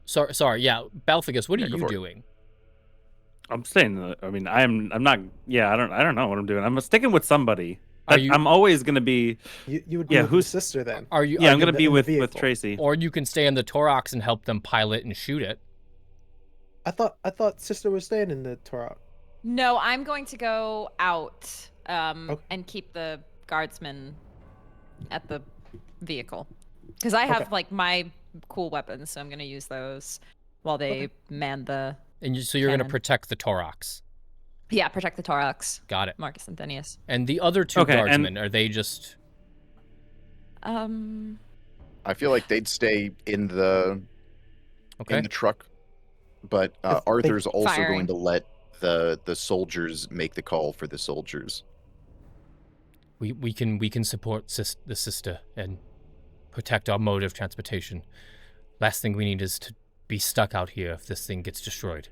[SPEAKER 1] sorry, yeah, Balficus, what
[SPEAKER 3] Yeah,
[SPEAKER 1] are
[SPEAKER 3] go
[SPEAKER 1] you
[SPEAKER 3] for it.
[SPEAKER 1] doing?
[SPEAKER 6] I'm staying. I mean, I'm not. Yeah, I don't know what I'm doing. I'm sticking with somebody.
[SPEAKER 1] Are you-
[SPEAKER 6] I'm always gonna be.
[SPEAKER 4] You would be
[SPEAKER 6] Yeah,
[SPEAKER 4] with
[SPEAKER 6] who's-
[SPEAKER 4] the sister then.
[SPEAKER 1] Are you?
[SPEAKER 6] Yeah,
[SPEAKER 1] are
[SPEAKER 6] I'm
[SPEAKER 1] you-
[SPEAKER 6] gonna be
[SPEAKER 4] in the
[SPEAKER 6] with
[SPEAKER 4] vehicle.
[SPEAKER 6] Tracy.
[SPEAKER 1] Or you can stay in the Torox and help them pilot and shoot it.
[SPEAKER 4] I thought sister was staying in the Torah.
[SPEAKER 2] No, I'm going to go out
[SPEAKER 4] Okay.
[SPEAKER 2] and keep the guardsmen at the vehicle. Because I have
[SPEAKER 4] Okay.
[SPEAKER 2] like my cool weapons, so I'm going to use those while they man the.
[SPEAKER 1] And so you're going to
[SPEAKER 2] Cannon.
[SPEAKER 1] protect the Torox.
[SPEAKER 2] Yeah, protect the Torox.
[SPEAKER 1] Got it.
[SPEAKER 2] Marcus Anthenius.
[SPEAKER 1] And the other two
[SPEAKER 6] Okay, and-
[SPEAKER 1] guardsmen, are they just...
[SPEAKER 3] I feel like they'd stay in the
[SPEAKER 1] Okay.
[SPEAKER 3] truck, but
[SPEAKER 4] I think-
[SPEAKER 3] Arthur's also
[SPEAKER 2] Firing.
[SPEAKER 3] going to let the soldiers make the call for the soldiers.
[SPEAKER 1] We can support the sister and protect our mode of transportation. Last thing we need is to be stuck out here if this thing gets destroyed.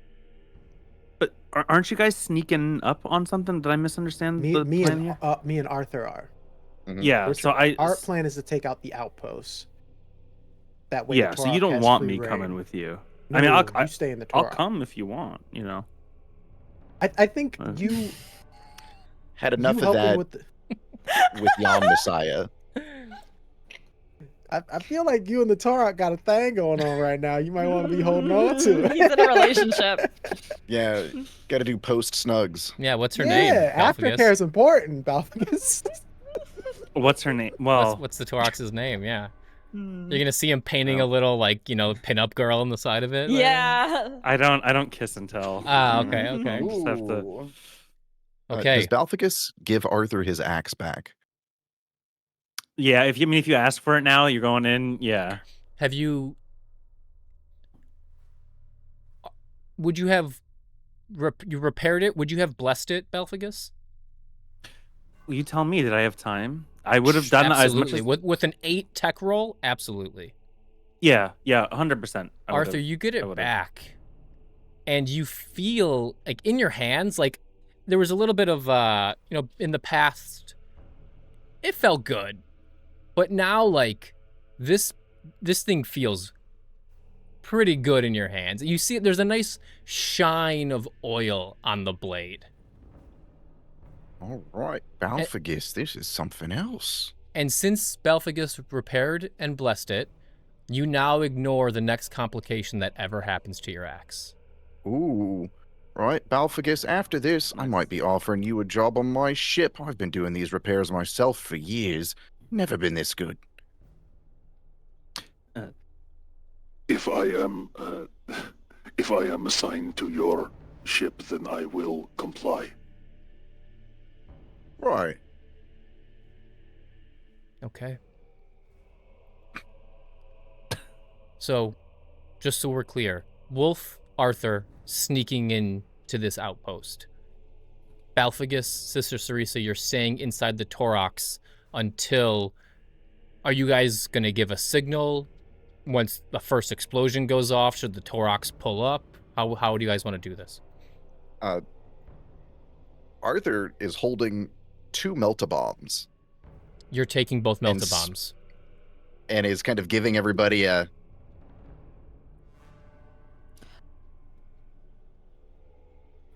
[SPEAKER 6] But aren't you guys sneaking up on something? Did I misunderstand the plan here?
[SPEAKER 4] Me and Arthur are.
[SPEAKER 6] Yeah.
[SPEAKER 4] We're
[SPEAKER 6] So
[SPEAKER 4] our plan is to take out the outpost. That way.
[SPEAKER 6] Yeah.
[SPEAKER 4] the
[SPEAKER 6] So you
[SPEAKER 4] Torah
[SPEAKER 6] don't
[SPEAKER 4] has
[SPEAKER 6] want
[SPEAKER 4] free
[SPEAKER 6] me
[SPEAKER 4] reign.
[SPEAKER 6] coming with you.
[SPEAKER 4] No,
[SPEAKER 6] I mean,
[SPEAKER 4] you stay in the
[SPEAKER 6] I'll
[SPEAKER 4] Torah.
[SPEAKER 6] come if you want. You know.
[SPEAKER 4] I think
[SPEAKER 6] Uh,
[SPEAKER 4] you
[SPEAKER 3] Had enough of
[SPEAKER 4] helping
[SPEAKER 3] that
[SPEAKER 4] with the,
[SPEAKER 3] with Yom Messiah.
[SPEAKER 4] I feel like you and the Torah got a thing going on right now. You might want to be holding on to it.
[SPEAKER 2] He's in a relationship.
[SPEAKER 3] Yeah, got to do post snugs.
[SPEAKER 1] Yeah, what's her name?
[SPEAKER 4] Yeah,
[SPEAKER 1] Balficus?
[SPEAKER 4] aftercare is important, Balficus.
[SPEAKER 6] What's her name? Well,
[SPEAKER 1] What's the Torox's name? Yeah.
[SPEAKER 2] Hmm.
[SPEAKER 1] You're gonna see him painting a little, like, pinup girl on the side of it.
[SPEAKER 2] Yeah.
[SPEAKER 6] I don't kiss and tell.
[SPEAKER 1] Ah, okay, okay.
[SPEAKER 6] I'll just have to.
[SPEAKER 3] Ooh.
[SPEAKER 1] Okay.
[SPEAKER 3] Does Balficus give Arthur his axe back?
[SPEAKER 6] Yeah. If you ask for it now, you're going in. Yeah.
[SPEAKER 1] Have you? Would you have? You repaired it? Would you have blessed it, Balficus?
[SPEAKER 6] Will you tell me that I have time? I would have done as much
[SPEAKER 1] Absolutely.
[SPEAKER 6] as.
[SPEAKER 1] With an 8 tech roll, absolutely.
[SPEAKER 6] Yeah. 100%.
[SPEAKER 1] Arthur, you get it back, and you feel like in your hands, like there was a little bit of in the past, it felt good, but now like this thing feels pretty good in your hands. You see, there's a nice shine of oil on the blade.
[SPEAKER 3] All right, Balficus, this is something else.
[SPEAKER 1] And since Balficus repaired and blessed it, you now ignore the next complication that ever happens to your axe.
[SPEAKER 3] Ooh. Right, Balficus, after this, I might be offering you a job on my ship. I've been doing these repairs myself for years. Never been this good.
[SPEAKER 5] If I am assigned to your ship, then I will comply.
[SPEAKER 3] Right.
[SPEAKER 1] Okay. So, just so we're clear, Wolf, Arthur, sneaking in to this outpost. Balficus, Sister Cerisa, you're staying inside the Torox until... Are you guys going to give a signal once the first explosion goes off? Should the Torox pull up? How do you guys want to do this?
[SPEAKER 3] Arthur is holding 2 melta-bombs
[SPEAKER 1] You're taking both
[SPEAKER 3] And
[SPEAKER 1] melta-bombs.
[SPEAKER 3] and is kind of giving everybody a...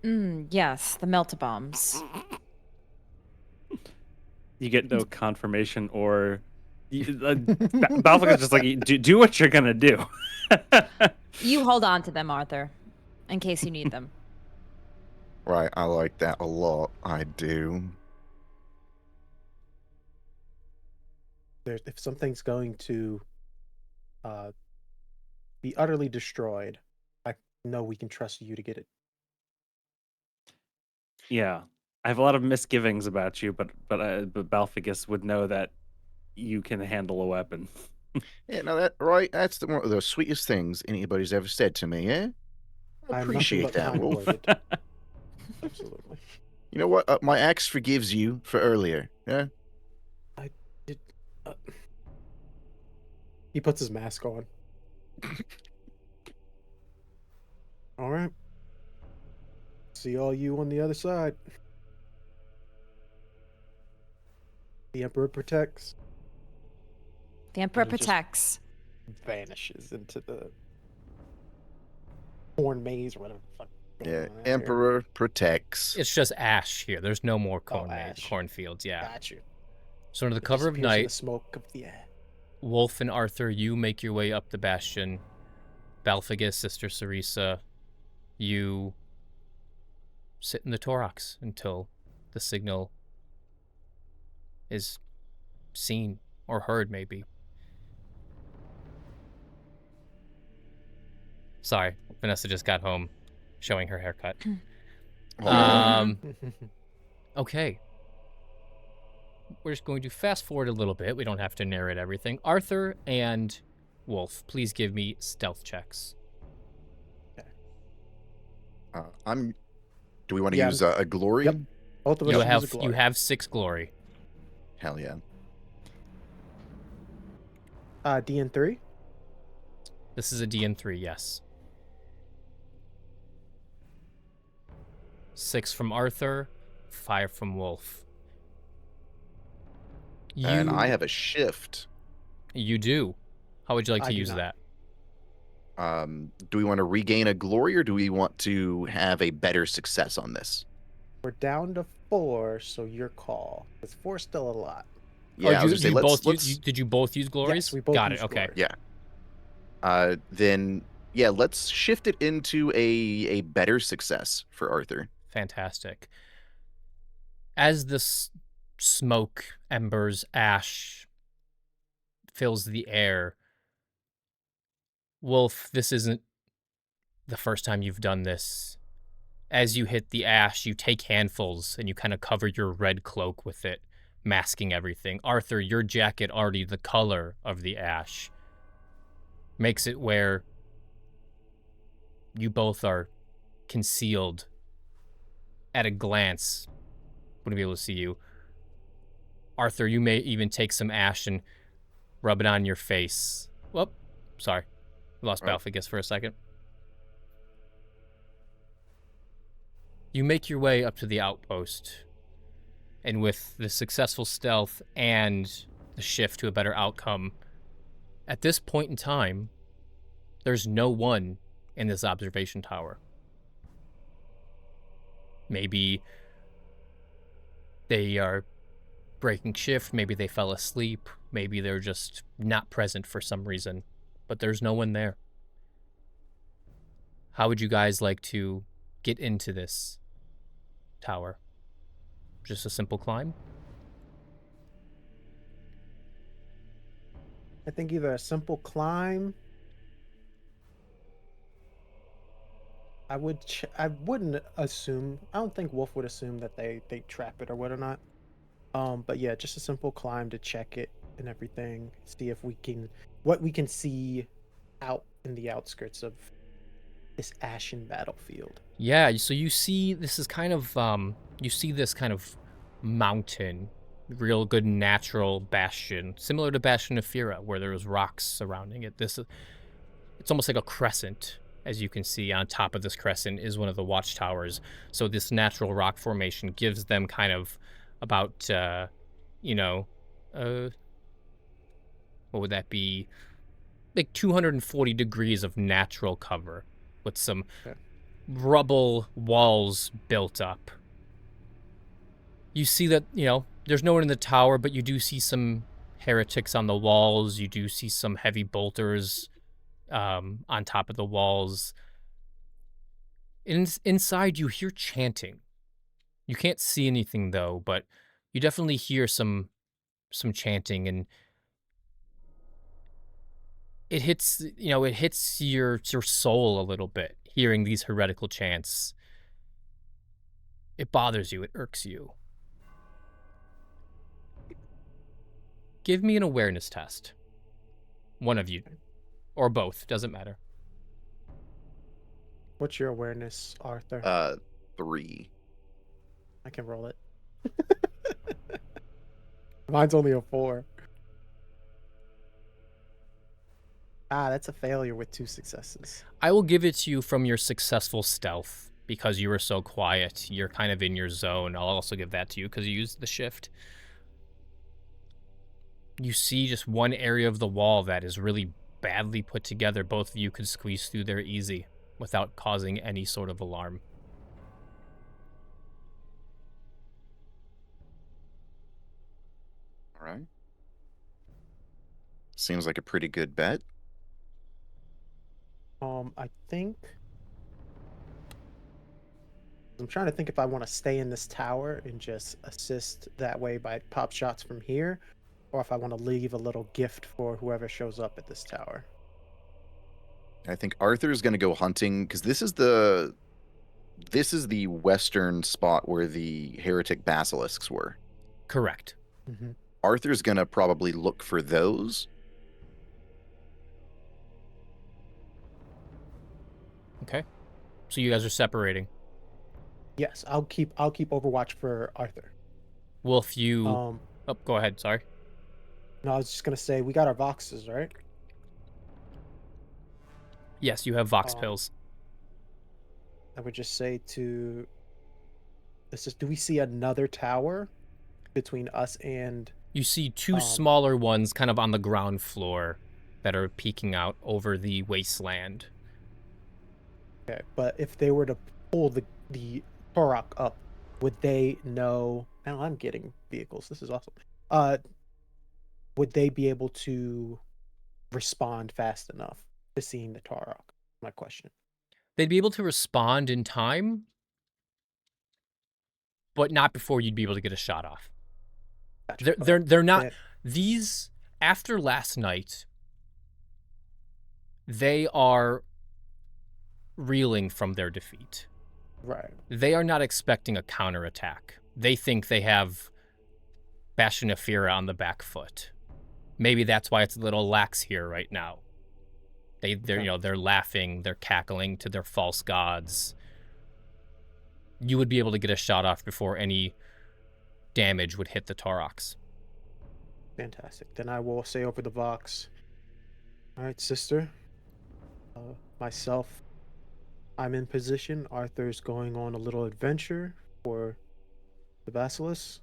[SPEAKER 2] Yes, the melta-bombs.
[SPEAKER 6] You get no confirmation or. Balficus is just like, do what you're gonna do.
[SPEAKER 2] You hold on to them, Arthur, in case you need them.
[SPEAKER 3] Right, I like that a lot. I do.
[SPEAKER 4] If something's going to be utterly destroyed, I know we can trust you to get it.
[SPEAKER 6] Yeah, I have a lot of misgivings about you, but Balficus would know that you can handle a weapon.
[SPEAKER 3] Yeah, no, that right. That's one of the sweetest things anybody's ever said to me. Eh?
[SPEAKER 4] I'm nothing
[SPEAKER 3] Appreciate
[SPEAKER 4] but
[SPEAKER 3] that, Wolf.
[SPEAKER 4] kind-worded. Absolutely.
[SPEAKER 3] You know what? My axe forgives you for earlier. Yeah.
[SPEAKER 4] I did. Uh... He puts his mask on. All right. See all you on the other side. The Emperor protects.
[SPEAKER 2] The Emperor
[SPEAKER 4] He just-
[SPEAKER 2] protects.
[SPEAKER 4] Vanishes into the corn maze or whatever the fuck.
[SPEAKER 3] Yeah.
[SPEAKER 4] going on out here.
[SPEAKER 3] Emperor protects.
[SPEAKER 1] It's just ash here. There's no more
[SPEAKER 4] ash.
[SPEAKER 1] cornfields. Yeah.
[SPEAKER 4] Got you.
[SPEAKER 1] So under the
[SPEAKER 4] It
[SPEAKER 1] cover of
[SPEAKER 4] disappears in the
[SPEAKER 1] night,
[SPEAKER 4] smoke of the air.
[SPEAKER 1] Wolf and Arthur, you make your way up the bastion. Balphagus, Sister Cerisa, you sit in the Torox until the signal is seen or heard, maybe. Sorry, Vanessa just got home showing her haircut. Okay. We're just going to fast forward a little bit. We don't have to narrate everything. Arthur and Wolf, please give me stealth checks.
[SPEAKER 3] Do we want to
[SPEAKER 4] Yeah,
[SPEAKER 3] use a glory?
[SPEAKER 4] Yep. Both of us
[SPEAKER 1] You
[SPEAKER 4] use a
[SPEAKER 1] have
[SPEAKER 4] glory.
[SPEAKER 1] 6 glory.
[SPEAKER 3] Hell yeah.
[SPEAKER 4] DN3.
[SPEAKER 1] This is a DN3, yes. 6 from Arthur, 5 from Wolf.
[SPEAKER 3] And I have a shift.
[SPEAKER 1] You do. How would you like
[SPEAKER 4] I
[SPEAKER 1] to
[SPEAKER 4] do
[SPEAKER 1] use
[SPEAKER 4] not.
[SPEAKER 1] that?
[SPEAKER 3] Do we want to regain a glory, or do we want to have a better success on this?
[SPEAKER 4] We're down to 4, so your call. Because 4's still a lot.
[SPEAKER 3] Yeah, I was gonna say,
[SPEAKER 1] did you both use glories?
[SPEAKER 4] Yes, we both
[SPEAKER 1] Got
[SPEAKER 4] used
[SPEAKER 1] it. Okay.
[SPEAKER 4] glory.
[SPEAKER 3] Yeah. Then yeah, let's shift it into a better success for Arthur.
[SPEAKER 1] Fantastic. As this smoke, embers, ash fills the air, Wolf, this isn't the first time you've done this. As you hit the ash, you take handfuls and you kind of cover your red cloak with it, masking everything. Arthur, your jacket, already the color of the ash, makes it where you both are concealed. At a glance, wouldn't be able to see you. Arthur, you may even take some ash and rub it on your face. Whoop, sorry. We lost Balphagus for a second. You make your way up to the outpost, and with the successful stealth and the shift to a better outcome, at this point in time, there's no one in this observation tower. Maybe they are breaking shift, maybe they fell asleep, maybe they're just not present for some reason, but there's no one there. How would you guys like to get into this tower? Just a simple climb?
[SPEAKER 4] I think either a simple climb. I wouldn't assume. I don't think Wolf would assume that they trap it or whatnot. But yeah, just a simple climb to check it and everything. See if what we can see out in the outskirts of this ashen battlefield.
[SPEAKER 1] Yeah, so you see this kind of mountain, real good natural bastion, similar to Bastion of Fira, where there was rocks surrounding it. It's almost like a crescent. As you can see, on top of this crescent is one of the watchtowers. So this natural rock formation gives them kind of about, what would that be? Like 240 degrees of natural cover with some rubble walls built up. You see that, there's no one in the tower, but you do see some heretics on the walls. You do see some heavy bolters on top of the walls. Inside, you hear chanting. You can't see anything though, but you definitely hear some chanting, and it hits your soul a little bit. Hearing these heretical chants, it bothers you. It irks you. Give me an awareness test. One of you. Or both. Doesn't matter.
[SPEAKER 4] What's your awareness, Arthur?
[SPEAKER 3] 3.
[SPEAKER 4] I can roll it. Mine's only a 4. That's a failure with 2 successes.
[SPEAKER 1] I will give it to you from your successful stealth because you were so quiet. You're kind of in your zone. I'll also give that to you because you used the shift. You see just one area of the wall that is really badly put together. Both of you could squeeze through there easy without causing any sort of alarm.
[SPEAKER 3] All right. Seems like a pretty good bet.
[SPEAKER 4] I think I'm trying to think if I want to stay in this tower and just assist that way by pop shots from here, or if I want to leave a little gift for whoever shows up at this tower.
[SPEAKER 3] I think Arthur's going to go hunting because this is the western spot where the heretic basilisks were.
[SPEAKER 1] Correct.
[SPEAKER 4] Mm-hmm.
[SPEAKER 3] Arthur's going to probably look for those.
[SPEAKER 1] Okay. So you guys are separating.
[SPEAKER 4] Yes, I'll keep Overwatch for Arthur.
[SPEAKER 1] Wolf, you...
[SPEAKER 4] Oh,
[SPEAKER 1] go ahead. Sorry.
[SPEAKER 4] No, I was just gonna say we got our Voxes, right?
[SPEAKER 1] Yes, you have Vox pills.
[SPEAKER 4] I would just say to do we see another tower between us and...
[SPEAKER 1] You see two smaller ones kind of on the ground floor that are peeking out over the wasteland.
[SPEAKER 4] Okay, but if they were to pull the Torok up, would they know... Now I'm getting vehicles. This is awesome. Would they be able to respond fast enough to seeing the Torok? My question.
[SPEAKER 1] They'd be able to respond in time, but not before you'd be able to get a shot off.
[SPEAKER 4] Gotcha.
[SPEAKER 1] They're not... These, after last night, they are reeling from their defeat.
[SPEAKER 4] Right.
[SPEAKER 1] They are not expecting a counterattack. They think they have Bastion of Fira on the back foot. Maybe that's why it's a little lax here right now. They're laughing, they're cackling to their false gods. You would be able to get a shot off before any damage would hit the Taurox.
[SPEAKER 4] Fantastic. Then I will say over the Vox. All right, sister. Myself, I'm in position. Arthur's going on a little adventure for the Basilisk.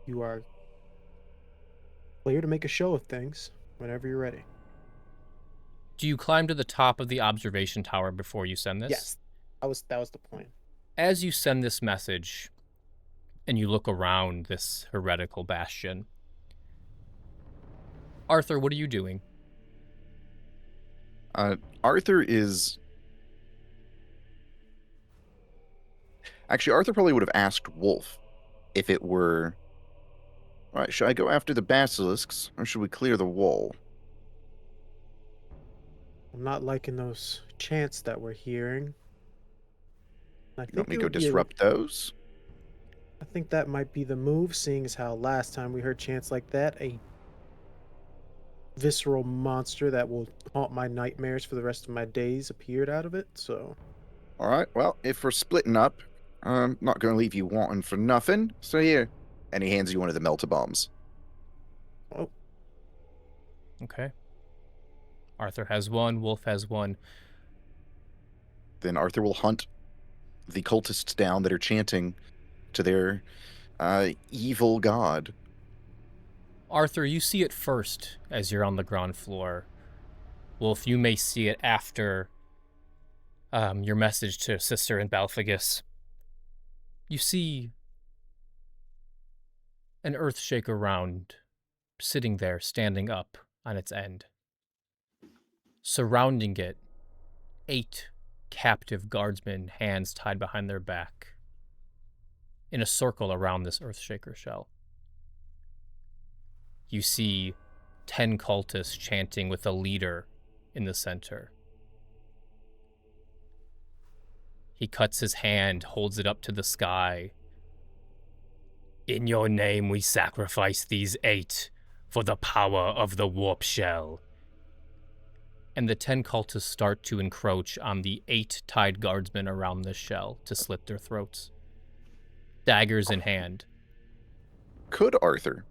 [SPEAKER 4] You are clear to make a show of things whenever you're ready.
[SPEAKER 1] Do you climb to the top of the observation tower before you send this?
[SPEAKER 4] Yes, that was the point.
[SPEAKER 1] As you send this message, and you look around this heretical bastion, Arthur, what are you doing?
[SPEAKER 3] Arthur is... Actually, Arthur probably would have asked Wolf if it were... All right, should I go after the basilisks, or should we clear the wall?
[SPEAKER 4] I'm not liking those chants that we're hearing.
[SPEAKER 3] You want me to go disrupt those?
[SPEAKER 4] I think that might be the move, seeing as how last time we heard chants like that, a visceral monster that will haunt my nightmares for the rest of my days appeared out of it, so...
[SPEAKER 3] All right, well, if we're splitting up, I'm not going to leave you wanting for nothing, so here. And he hands you one of the melta bombs.
[SPEAKER 4] Oh.
[SPEAKER 1] Okay. Arthur has one, Wolf has one.
[SPEAKER 3] Then Arthur will hunt the cultists down that are chanting to their evil god.
[SPEAKER 1] Arthur, you see it first as you're on the ground floor. Wolf, you may see it after your message to Sister and Balphagus. You see an Earthshaker round sitting there, standing up on its end. Surrounding it, 8 captive guardsmen, hands tied behind their back, in a circle around this Earthshaker shell. You see 10 cultists chanting with a leader in the center. He cuts his hand, holds it up to the sky. In your name we sacrifice these 8 for the power of the warp shell. And the 10 cultists start to encroach on the 8 tied guardsmen around this shell to slit their throats. Daggers in hand.
[SPEAKER 3] Could Arthur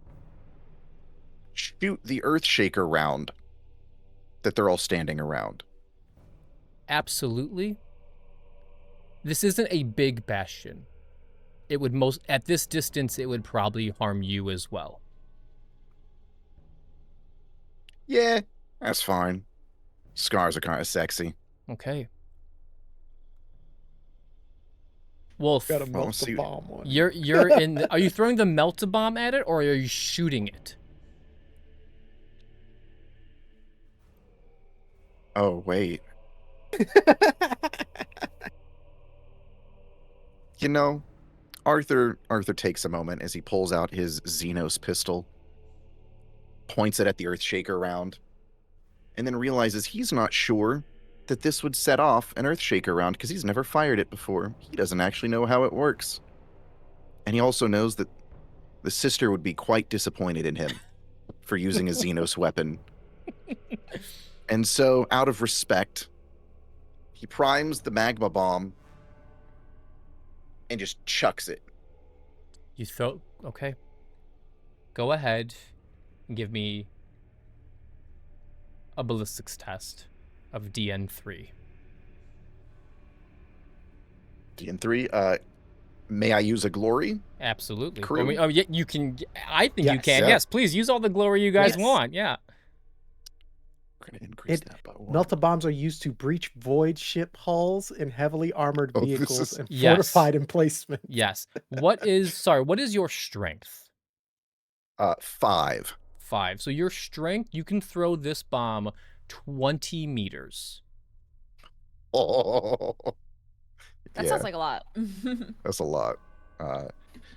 [SPEAKER 3] shoot the Earthshaker round that they're all standing around?
[SPEAKER 1] Absolutely. This isn't a big bastion. It would at this distance, it would probably harm you as well.
[SPEAKER 3] Yeah, that's fine. Scars are kind of sexy.
[SPEAKER 1] Okay. Wolf,
[SPEAKER 4] Got a
[SPEAKER 3] Well,
[SPEAKER 4] melt
[SPEAKER 3] let's
[SPEAKER 4] the
[SPEAKER 3] see.
[SPEAKER 4] bomb one.
[SPEAKER 1] you're in. Are you throwing the melt-a-bomb at it, or are you shooting it?
[SPEAKER 3] Oh, wait. You know, Arthur takes a moment as he pulls out his Xenos pistol, points it at the Earthshaker round, and then realizes he's not sure that this would set off an Earthshaker round because he's never fired it before. He doesn't actually know how it works. And he also knows that the sister would be quite disappointed in him for using a Xenos weapon. And so, out of respect, he primes the magma bomb and just chucks it.
[SPEAKER 1] You throw. Okay. Go ahead and give me a ballistics test of DN3.
[SPEAKER 3] DN3, may I use a glory?
[SPEAKER 1] Absolutely.
[SPEAKER 3] Crew?
[SPEAKER 1] Yeah, you can. I think you
[SPEAKER 4] Yes.
[SPEAKER 1] can.
[SPEAKER 3] Yeah.
[SPEAKER 1] Yes, please use all the glory you guys
[SPEAKER 4] Yes.
[SPEAKER 1] want. Yeah.
[SPEAKER 3] We're going to increase
[SPEAKER 4] It-
[SPEAKER 3] that by 1.
[SPEAKER 4] Melta-bombs are used to breach void ship hulls and heavily armored
[SPEAKER 3] Oh, this
[SPEAKER 4] vehicles
[SPEAKER 3] is-
[SPEAKER 4] and
[SPEAKER 1] Yes.
[SPEAKER 4] fortified emplacements.
[SPEAKER 1] Yes. What is your strength?
[SPEAKER 3] 5.
[SPEAKER 1] 5. So your strength, you can throw this bomb 20 meters.
[SPEAKER 3] Oh,
[SPEAKER 2] That
[SPEAKER 3] yeah,
[SPEAKER 2] sounds like a lot.
[SPEAKER 3] that's a lot.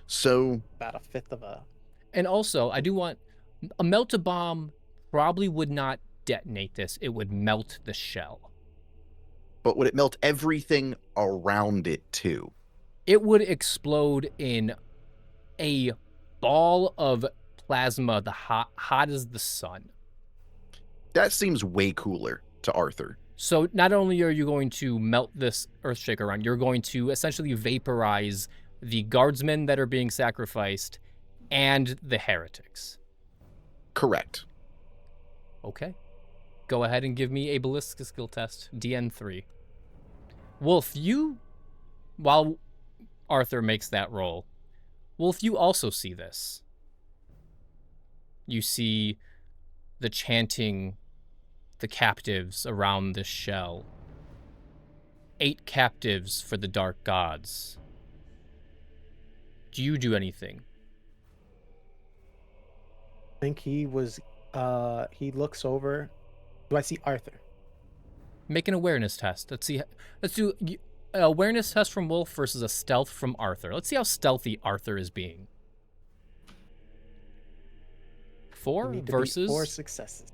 [SPEAKER 3] So,
[SPEAKER 4] About a fifth of a.
[SPEAKER 1] And also, I do want a melt-a-bomb probably would not detonate this. It would melt the shell.
[SPEAKER 3] but would it melt everything around it too?
[SPEAKER 1] It would explode in a ball of plasma, the hot as the sun.
[SPEAKER 3] That seems way cooler to Arthur.
[SPEAKER 1] So not only are you going to melt this Earthshaker around, you're going to essentially vaporize the guardsmen that are being sacrificed and the heretics.
[SPEAKER 3] Correct.
[SPEAKER 1] Okay. Go ahead and give me a ballistic skill test, DN3. Wolf, while Arthur makes that roll, Wolf, you also see this. You see the chanting, the captives around this shell. 8 captives for the dark gods. Do you do anything?
[SPEAKER 4] I think he was. He looks over. Do I see Arthur?
[SPEAKER 1] Make an awareness test. Let's do an awareness test from Wolf versus a stealth from Arthur. Let's see how stealthy Arthur is being.
[SPEAKER 4] You
[SPEAKER 1] 4
[SPEAKER 4] need to beat
[SPEAKER 1] versus
[SPEAKER 4] 4 successes.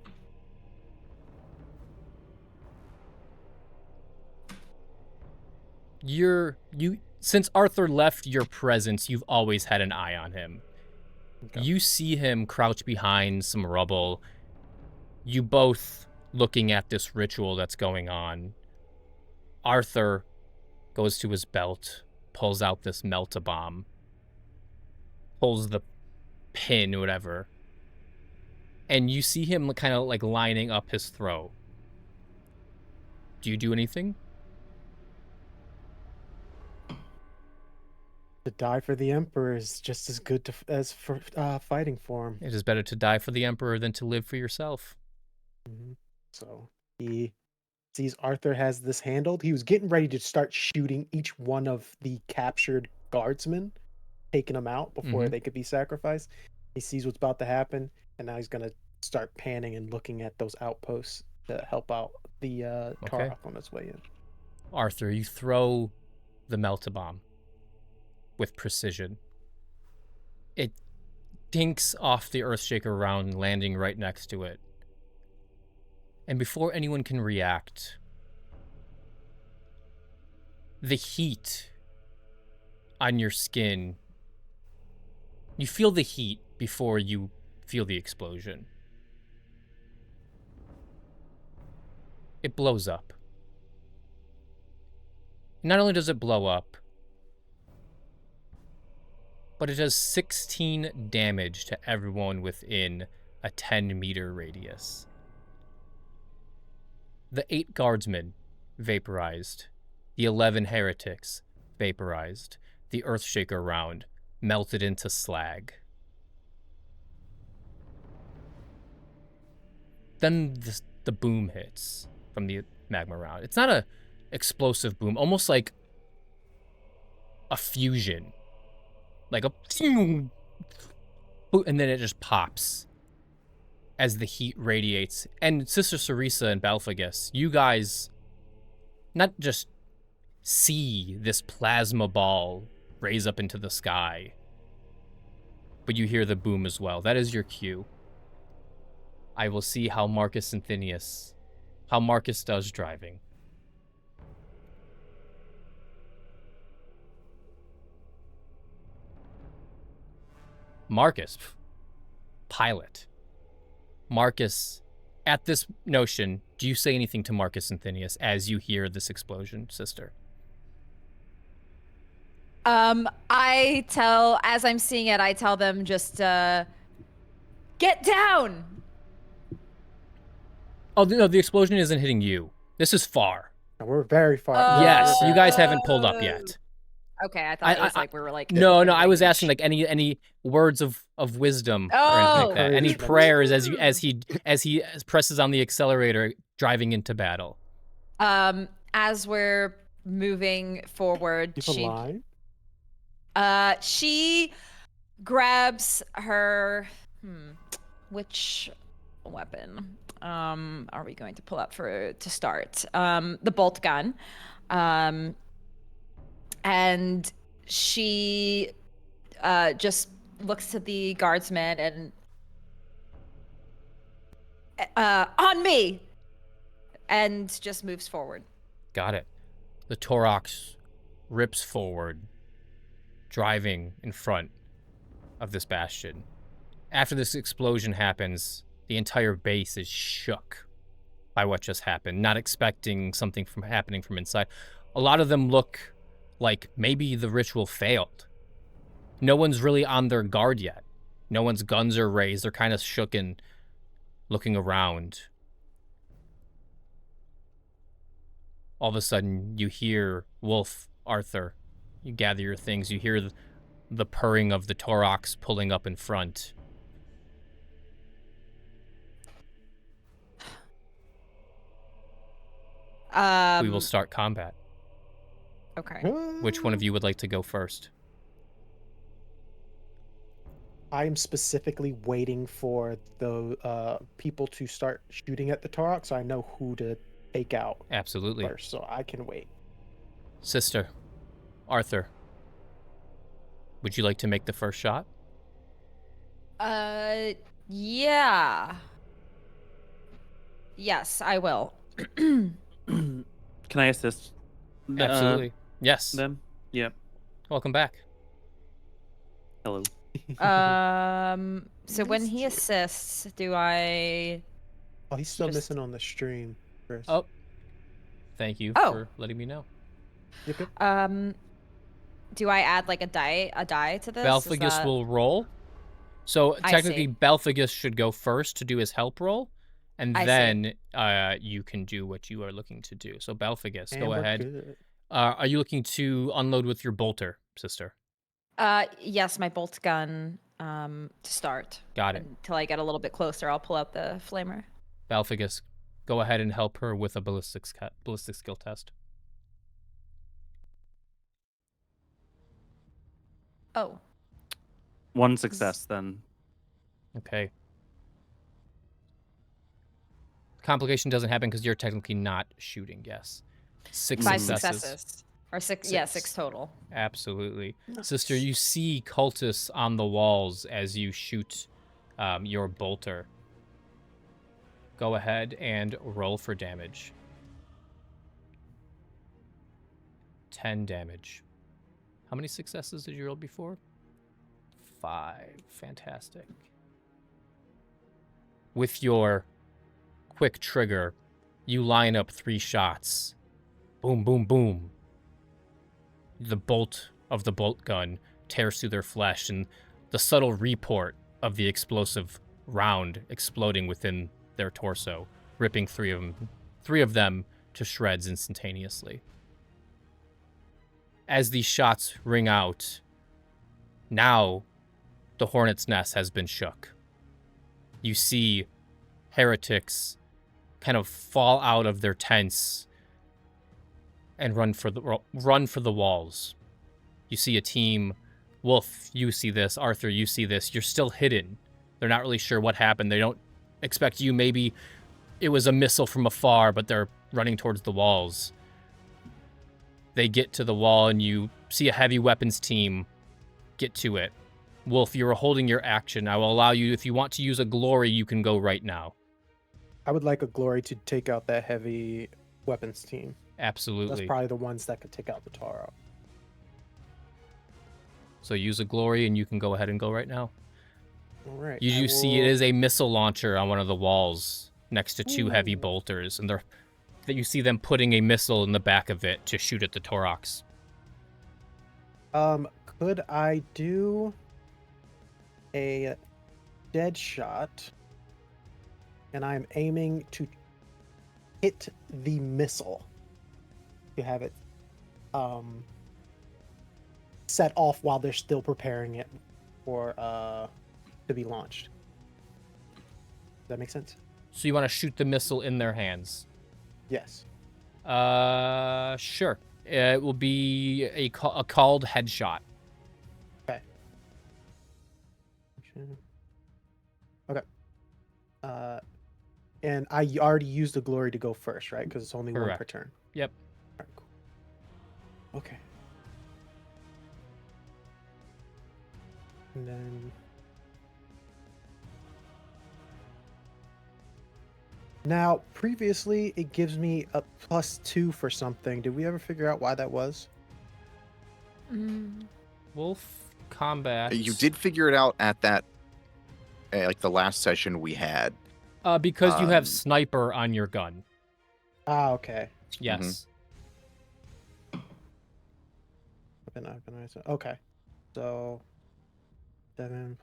[SPEAKER 1] since Arthur left your presence, you've always had an eye on him.
[SPEAKER 4] Okay.
[SPEAKER 1] You see him crouch behind some rubble. You both looking at this ritual that's going on. Arthur goes to his belt, pulls out this melt-a-bomb, pulls the pin or whatever, and you see him kind of like lining up his throw. Do you do anything?
[SPEAKER 4] To die for the Emperor is just as good as for fighting for him.
[SPEAKER 1] It is better to die for the Emperor than to live for yourself.
[SPEAKER 4] Mhm. So he sees Arthur has this handled. He was getting ready to start shooting each one of the captured guardsmen, taking them out before
[SPEAKER 1] Mhm.
[SPEAKER 4] they could be sacrificed. He sees what's about to happen, and now he's going to start panning and looking at those outposts to help out the Tarok on its way in.
[SPEAKER 1] Arthur, you throw the melt-a-bomb with precision. It dinks off the Earthshaker round, landing right next to it. And before anyone can react, the heat on your skin, you feel the heat before you feel the explosion. It blows up. Not only does it blow up, but it does 16 damage to everyone within a 10-meter radius. The 8 guardsmen vaporized. The 11 heretics vaporized. The Earthshaker round melted into slag. Then the boom hits from the magma round. It's not a explosive boom, almost like a fusion. Like a... And then it just pops as the heat radiates. And Sister Sarisa and Balphagus, you guys not just see this plasma ball raise up into the sky, but you hear the boom as well. That is your cue. I will see how Marcus does driving. Marcus, pilot. Marcus, at this notion, do you say anything to Marcus and Thinius as you hear this explosion, sister?
[SPEAKER 2] As I'm seeing it, I tell them just, get down!
[SPEAKER 1] Oh, no, the explosion isn't hitting you. This is far.
[SPEAKER 4] We're very far.
[SPEAKER 1] Yes, you guys haven't pulled up yet.
[SPEAKER 2] Okay, I thought it was like we were like...
[SPEAKER 1] No,
[SPEAKER 2] in
[SPEAKER 1] I was
[SPEAKER 2] range.
[SPEAKER 1] asking like any words of wisdom or anything like that. Any
[SPEAKER 4] Encouragement.
[SPEAKER 1] prayers as he presses on the accelerator, driving into battle.
[SPEAKER 2] As we're moving forward,
[SPEAKER 4] You have a line?
[SPEAKER 2] she grabs her... which weapon are we going to pull up to start? The bolt gun. And she just looks to the guardsman and on me, and just moves forward.
[SPEAKER 1] Got it. The Torox rips forward, driving in front of this bastion. After this explosion happens, the entire base is shook by what just happened, not expecting something from happening from inside. A lot of them look like maybe the ritual failed. No one's really on their guard yet. No one's guns are raised. They're kind of shook and looking around. All of a sudden, you hear Wolf, Arthur. You gather your things. You hear the purring of the Torox pulling up in front. We will start combat.
[SPEAKER 2] Okay.
[SPEAKER 1] Which one of you would like to go first?
[SPEAKER 4] I am specifically waiting for the people to start shooting at the Torok, so I know who to take out
[SPEAKER 1] Absolutely.
[SPEAKER 4] first, so I can wait.
[SPEAKER 1] Sister, Arthur, would you like to make the first shot?
[SPEAKER 2] Yeah. Yes, I will.
[SPEAKER 6] Can I assist?
[SPEAKER 1] Absolutely. Yes.
[SPEAKER 6] Them? Yep.
[SPEAKER 1] Welcome back.
[SPEAKER 6] Hello.
[SPEAKER 2] So when he assists, do I...
[SPEAKER 4] Oh, he's still
[SPEAKER 2] Just-
[SPEAKER 4] missing on the stream, Chris.
[SPEAKER 1] Oh. Thank you
[SPEAKER 2] Oh.
[SPEAKER 1] for letting me know.
[SPEAKER 4] Yep, yep.
[SPEAKER 2] Do I add like a die to this? Is
[SPEAKER 1] Balphagus
[SPEAKER 2] that-
[SPEAKER 1] will roll. So
[SPEAKER 2] I
[SPEAKER 1] technically,
[SPEAKER 2] see.
[SPEAKER 1] Balphagus should go first to do his help roll, and
[SPEAKER 2] I see.
[SPEAKER 1] then you can do what you are looking to do. So Balphagus,
[SPEAKER 4] And
[SPEAKER 1] go
[SPEAKER 4] we're
[SPEAKER 1] ahead.
[SPEAKER 4] good.
[SPEAKER 1] Are you looking to unload with your bolter, sister?
[SPEAKER 2] Yes, my bolt gun to start.
[SPEAKER 1] Got it.
[SPEAKER 2] Until I get a little bit closer, I'll pull out the flamer.
[SPEAKER 1] Balphagus, go ahead and help her with a ballistic skill test.
[SPEAKER 2] Oh.
[SPEAKER 6] One success then.
[SPEAKER 1] Okay. Complication doesn't happen because you're technically not shooting, yes. 6
[SPEAKER 2] 5
[SPEAKER 1] successes.
[SPEAKER 2] successes. Or 6, yeah, 6 total.
[SPEAKER 1] Absolutely. Sister, you see cultists on the walls as you shoot your bolter. Go ahead and roll for damage. 10 damage. How many successes did you roll before? 5. Fantastic. With your quick trigger, you line up 3 shots. Boom, boom, boom. The bolt of the bolt gun tears through their flesh, and the subtle report of the explosive round exploding within their torso, ripping three of them to shreds instantaneously. As these shots ring out, now the hornet's nest has been shook. You see heretics kind of fall out of their tents and run for the walls. You see a team. Wolf, you see this. Arthur, you see this. You're still hidden. They're not really sure what happened. They don't expect you. Maybe it was a missile from afar, but they're running towards the walls. They get to the wall, and you see a heavy weapons team get to it. Wolf, you're holding your action. I will allow you, if you want to use a glory, you can go right now.
[SPEAKER 4] I would like a glory to take out that heavy weapons team.
[SPEAKER 1] Absolutely.
[SPEAKER 4] That's probably the ones that could take out the Taro.
[SPEAKER 1] So use a glory, and you can go ahead and go right now.
[SPEAKER 4] All right.
[SPEAKER 1] You do see it is a missile launcher on one of the walls next to 2 heavy
[SPEAKER 4] Ooh.
[SPEAKER 1] bolters, and you see them putting a missile in the back of it to shoot at the Torox.
[SPEAKER 4] Could I do a dead shot? And I'm aiming to hit the missile. You have it set off while they're still preparing it for to be launched. Does that make sense?
[SPEAKER 1] So you want to shoot the missile in their hands?
[SPEAKER 4] Yes.
[SPEAKER 1] Sure. It will be a called headshot.
[SPEAKER 4] Okay. Okay. And I already used the glory to go first, right? Because it's only one per
[SPEAKER 1] Correct.
[SPEAKER 4] turn.
[SPEAKER 1] Yep.
[SPEAKER 4] All right, cool. Okay. And then now, previously, it gives me a +2 for something. Did we ever figure out why that was?
[SPEAKER 1] Wolf combat.
[SPEAKER 3] You did figure it out at that, like the last session we had.
[SPEAKER 1] Because you have
[SPEAKER 3] Um,
[SPEAKER 1] sniper on your gun.
[SPEAKER 4] Ah, okay.
[SPEAKER 1] Yes.
[SPEAKER 4] Okay. So 7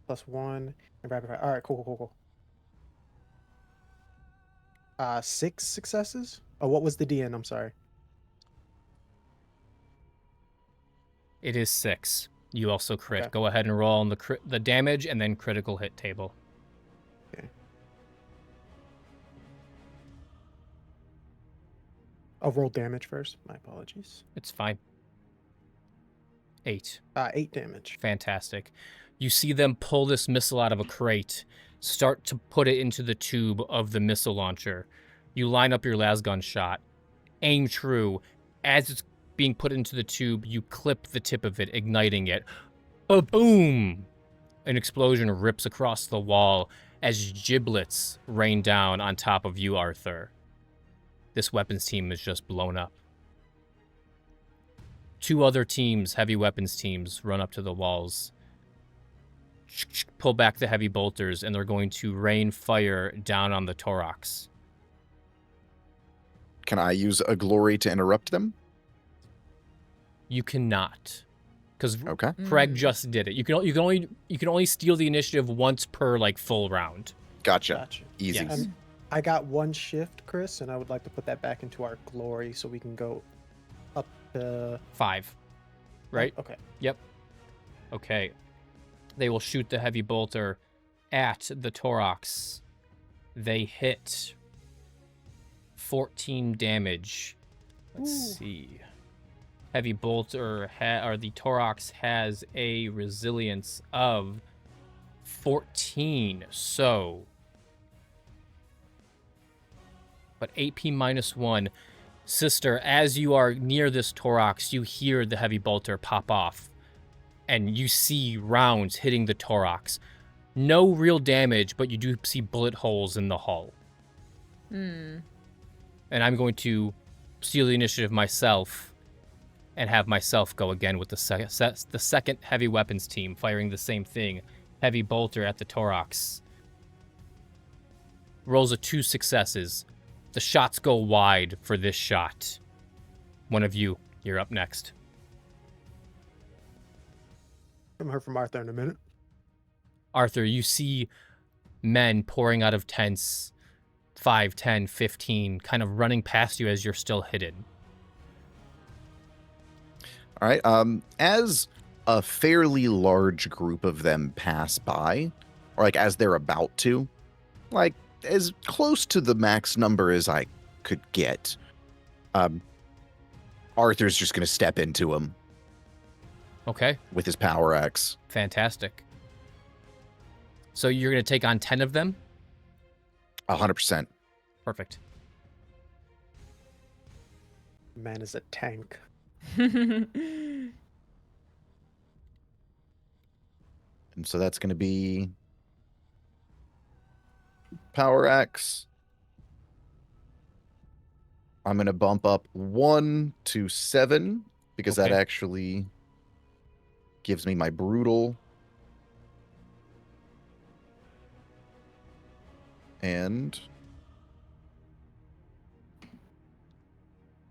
[SPEAKER 4] plus 1 and rapid fire. All right, cool. 6 successes. Oh, what was the DN? I'm sorry.
[SPEAKER 1] It is 6. You also crit.
[SPEAKER 4] Okay.
[SPEAKER 1] Go ahead and roll on the damage and then critical hit table.
[SPEAKER 4] Okay. I'll roll damage first. My apologies.
[SPEAKER 1] It's fine. 8.
[SPEAKER 4] 8 damage.
[SPEAKER 1] Fantastic. You see them pull this missile out of a crate, start to put it into the tube of the missile launcher. You line up your lasgun shot, aim true. As it's being put into the tube, you clip the tip of it, igniting it. Boom! An explosion rips across the wall as giblets rain down on top of you, Arthur. This weapons team is just blown up. 2 other teams, heavy weapons teams, run up to the walls, pull back the heavy bolters, and they're going to rain fire down on the Torox.
[SPEAKER 3] Can I use a glory to interrupt them?
[SPEAKER 1] You cannot, because
[SPEAKER 3] Okay.
[SPEAKER 1] Craig just did it. You can only steal the initiative once per full round.
[SPEAKER 3] Gotcha. Easy.
[SPEAKER 1] Yes.
[SPEAKER 4] I got 1 shift, Chris, and I would like to put that back into our glory so we can go up to
[SPEAKER 1] 5, right?
[SPEAKER 4] Okay.
[SPEAKER 1] Yep. Okay. They will shoot the heavy bolter at the Torox. They hit 14 damage. Let's see. Heavy bolter or the Torox has a resilience of 14. So, but AP -1. Sister, as you are near this Torox, you hear the heavy bolter pop off, and you see rounds hitting the Torox. No real damage, but you do see bullet holes in the hull. And I'm going to steal the initiative myself and have myself go again with the second heavy weapons team, firing the same thing. Heavy bolter at the Torox. rolls a 2 successes. The shots go wide for this shot. One of you, you're up next.
[SPEAKER 4] I'm heard from Arthur in a minute.
[SPEAKER 1] Arthur, you see men pouring out of tents, 5, 10, 15, kind of running past you as you're still hidden.
[SPEAKER 3] All right. As a fairly large group of them pass by, or like as they're about to, like as close to the max number as I could get, Arthur's just going to step into him
[SPEAKER 1] Okay,
[SPEAKER 3] with his power axe.
[SPEAKER 1] fantastic. So you're going to take on 10 of them?
[SPEAKER 3] 100%.
[SPEAKER 1] Perfect.
[SPEAKER 4] Man is a tank.
[SPEAKER 3] And so that's going to be power axe. I'm going to bump up 1 to 7 because that
[SPEAKER 1] Okay.
[SPEAKER 3] actually gives me my brutal. And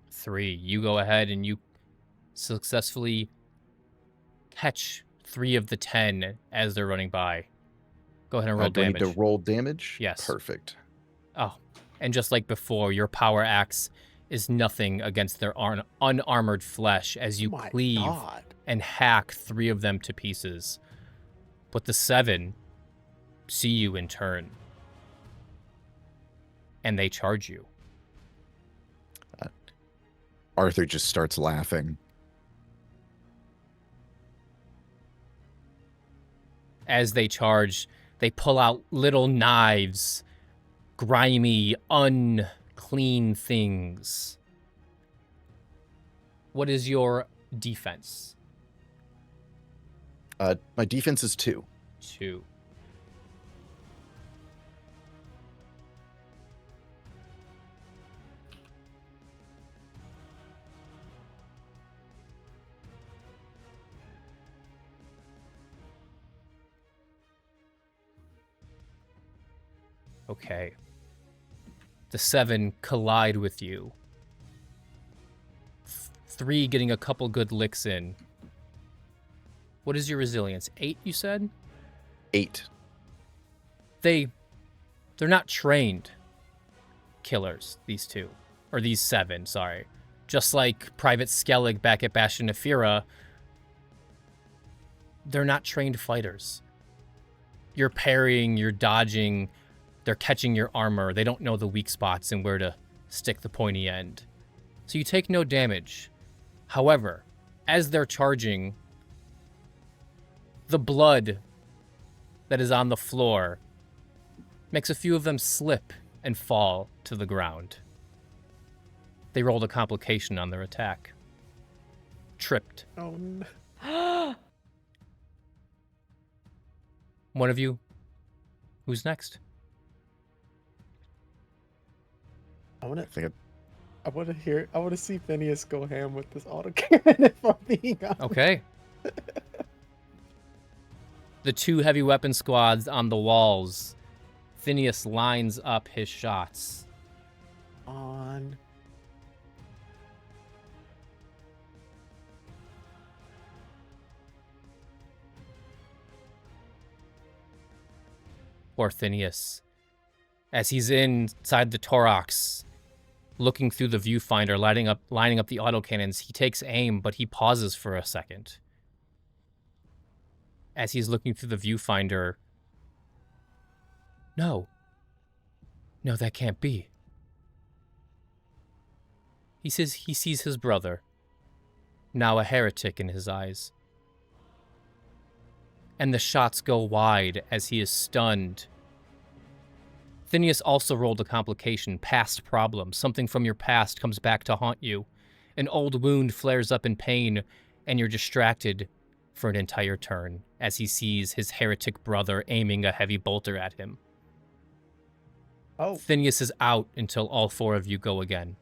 [SPEAKER 1] 3. You go ahead and you successfully catch 3 of the 10 as they're running by. Go ahead and roll
[SPEAKER 3] do I need
[SPEAKER 1] damage.
[SPEAKER 3] to roll damage?
[SPEAKER 1] Yes.
[SPEAKER 3] Perfect.
[SPEAKER 1] Oh, and just like before, your power axe is nothing against their unarmored flesh as you
[SPEAKER 4] My
[SPEAKER 1] cleave
[SPEAKER 4] God.
[SPEAKER 1] and hack 3 of them to pieces. But the 7 see you in turn. And they charge you.
[SPEAKER 3] Arthur just starts laughing.
[SPEAKER 1] As they charge, they pull out little knives, grimy, unclean things. What is your defense?
[SPEAKER 3] My defense is 2.
[SPEAKER 1] 2. Okay. The 7 collide with you. 3 getting a couple good licks in. What is your resilience? 8, you said?
[SPEAKER 3] 8.
[SPEAKER 1] They're not trained killers, these 2. Or these 7, sorry. Just like Private Skellig back at Bastion Nephira, they're not trained fighters. You're parrying, you're dodging, they're catching your armor. They don't know the weak spots and where to stick the pointy end. So you take no damage. However, as they're charging, the blood that is on the floor makes a few of them slip and fall to the ground. They rolled a complication on their attack. Tripped.
[SPEAKER 4] Oh no.
[SPEAKER 1] One of you, who's next?
[SPEAKER 4] I want
[SPEAKER 3] I think
[SPEAKER 4] to see Phineas go ham with this autocannon if I'm being honest.
[SPEAKER 1] Okay. The 2 heavy weapon squads on the walls. Phineas lines up his shots.
[SPEAKER 4] On.
[SPEAKER 1] Poor Phineas. As he's inside the Torox, looking through the viewfinder, lining up the autocannons, he takes aim, but he pauses for a second. As he's looking through the viewfinder, no, that can't be. He says he sees his brother, now a heretic in his eyes. And the shots go wide as he is stunned. Phineas also rolled a complication, past problem. Something from your past comes back to haunt you. An old wound flares up in pain, and you're distracted for an entire turn as he sees his heretic brother aiming a heavy bolter at him.
[SPEAKER 4] Oh.
[SPEAKER 1] Phineas is out until all 4 of you go again,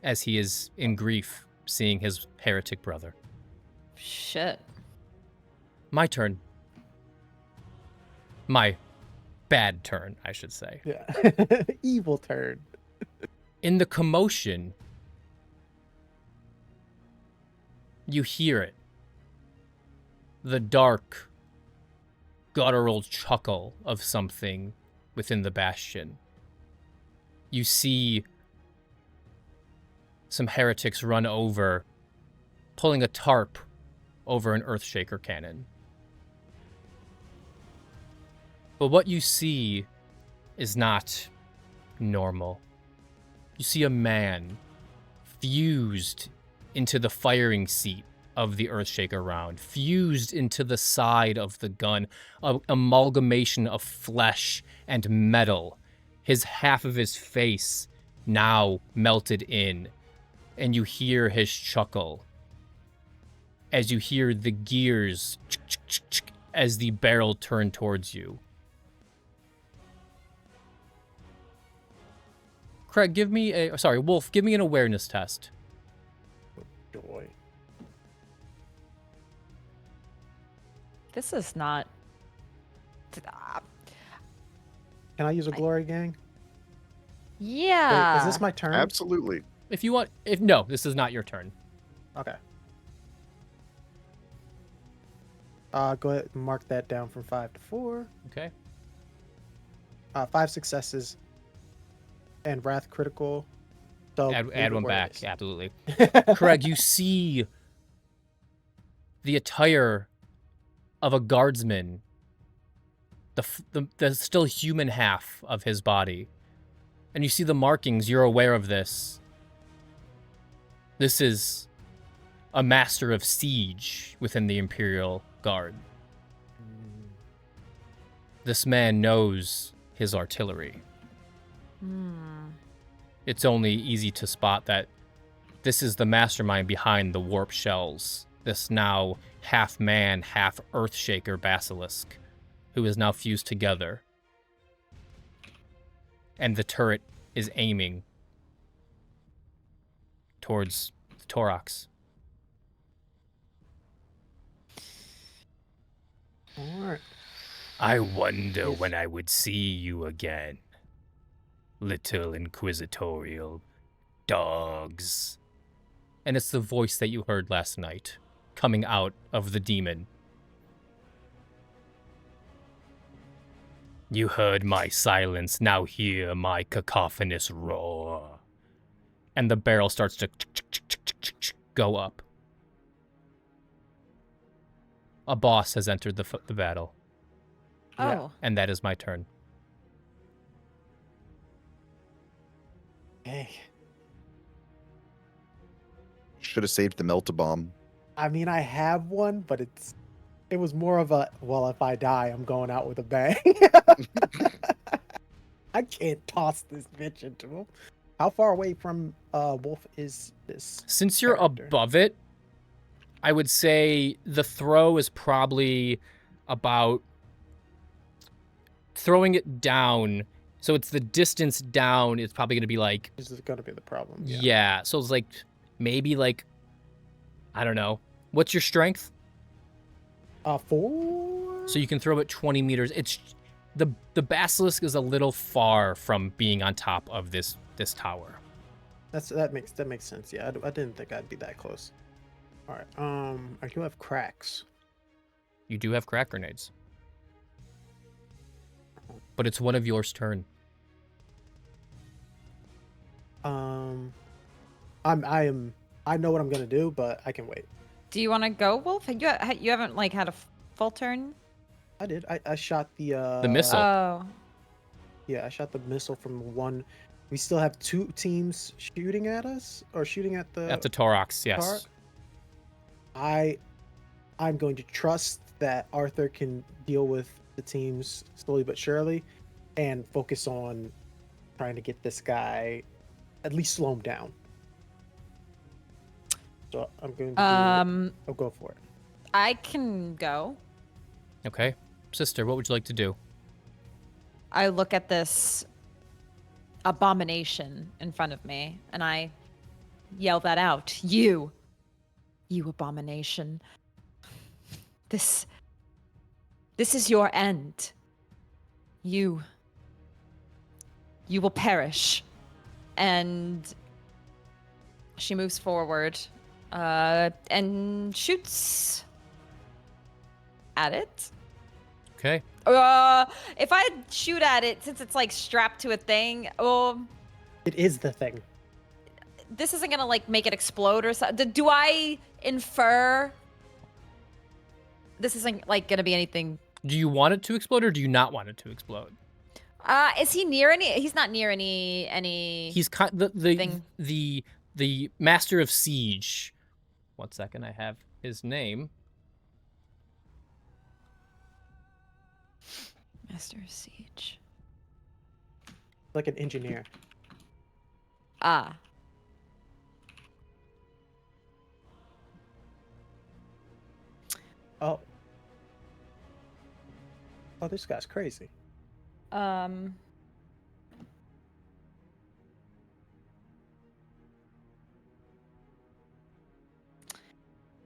[SPEAKER 1] as he is in grief seeing his heretic brother.
[SPEAKER 2] Shit.
[SPEAKER 1] My turn. My bad turn, I should say.
[SPEAKER 4] Yeah. Evil turn.
[SPEAKER 1] In the commotion, you hear it. The dark, guttural chuckle of something within the bastion. You see some heretics run over, pulling a tarp over an Earthshaker cannon. But what you see is not normal. You see a man fused into the firing seat of the Earthshaker round, fused into the side of the gun, an amalgamation of flesh and metal. His half of his face now melted in, and you hear his chuckle as you hear the gears as the barrel turned towards you. Craig, Wolf, give me an awareness test.
[SPEAKER 4] Joy.
[SPEAKER 2] This is not.
[SPEAKER 4] Can I use a glory gang?
[SPEAKER 2] Yeah.
[SPEAKER 4] Wait, is this my turn?
[SPEAKER 3] Absolutely.
[SPEAKER 1] If you want, no, this is not your turn.
[SPEAKER 4] Okay. Go ahead and mark that down from 5 to 4.
[SPEAKER 1] Okay.
[SPEAKER 4] 5 successes and wrath critical. So
[SPEAKER 1] Add one back.
[SPEAKER 4] Yeah.
[SPEAKER 1] Absolutely. Craig, you see the attire of a guardsman, the still human half of his body. And you see the markings. You're aware of this. This is a master of siege within the Imperial Guard. This man knows his artillery. It's only easy to spot that this is the mastermind behind the warp shells. This now half man, half Earthshaker basilisk, who is now fused together. And the turret is aiming towards the Torox.
[SPEAKER 4] All right.
[SPEAKER 1] I wonder when I would see you again, little inquisitorial dogs. And it's the voice that you heard last night, coming out of the demon. You heard my silence, now hear my cacophonous roar. And the barrel starts to go up. A boss has entered the battle.
[SPEAKER 2] Oh.
[SPEAKER 4] Yeah.
[SPEAKER 1] And that is my turn.
[SPEAKER 4] Hey.
[SPEAKER 3] Should have saved the melt-a-bomb.
[SPEAKER 4] I mean, I have one, but it was more of a, well, if I die, I'm going out with a bang. I can't toss this bitch into him. How far away from Wolf is this?
[SPEAKER 1] Since you're
[SPEAKER 4] character?
[SPEAKER 1] above it, I would say the throw is probably about throwing it down. So it's the distance down. It's probably going to be like,
[SPEAKER 4] This is going to be the problem.
[SPEAKER 1] yeah. So it's like maybe like, I don't know. What's your strength?
[SPEAKER 4] 4.
[SPEAKER 1] So you can throw it 20 meters. It's the basilisk is a little far from being on top of this tower.
[SPEAKER 4] That makes sense. Yeah, I didn't think I'd be that close. All right. I do have cracks.
[SPEAKER 1] You do have crack grenades. But it's one of yours turn.
[SPEAKER 4] I know what I'm gonna do, but I can wait.
[SPEAKER 2] Do you want to go, Wolf? You haven't like had a full turn.
[SPEAKER 4] I did. I shot the
[SPEAKER 1] missile.
[SPEAKER 2] Oh.
[SPEAKER 4] Yeah, I shot the missile from one. We still have 2 teams shooting at us or shooting at the.
[SPEAKER 1] At the Torox, yes.
[SPEAKER 4] Tark? I'm going to trust that Arthur can deal with the teams slowly but surely, and focus on trying to get this guy, at least slow him down. So I'm going to. I'll go for it.
[SPEAKER 2] I can go.
[SPEAKER 1] Okay. Sister, what would you like to do?
[SPEAKER 2] I look at this abomination in front of me and I yell that out. You abomination. This is your end. You will perish. And she moves forward and shoots at it.
[SPEAKER 1] Okay.
[SPEAKER 2] If I shoot at it, since it's like strapped to a thing,
[SPEAKER 4] It is the thing.
[SPEAKER 2] this isn't gonna like make it explode or something. Do I infer this isn't like gonna be anything?
[SPEAKER 1] Do you want it to explode or do you not want it to explode?
[SPEAKER 2] Is he near any? He's not near any.
[SPEAKER 1] He's
[SPEAKER 2] thing.
[SPEAKER 1] the master of siege. 1 second, I have his name.
[SPEAKER 2] Master of Siege.
[SPEAKER 4] Like an engineer.
[SPEAKER 2] Ah.
[SPEAKER 4] Oh. Oh, this guy's crazy.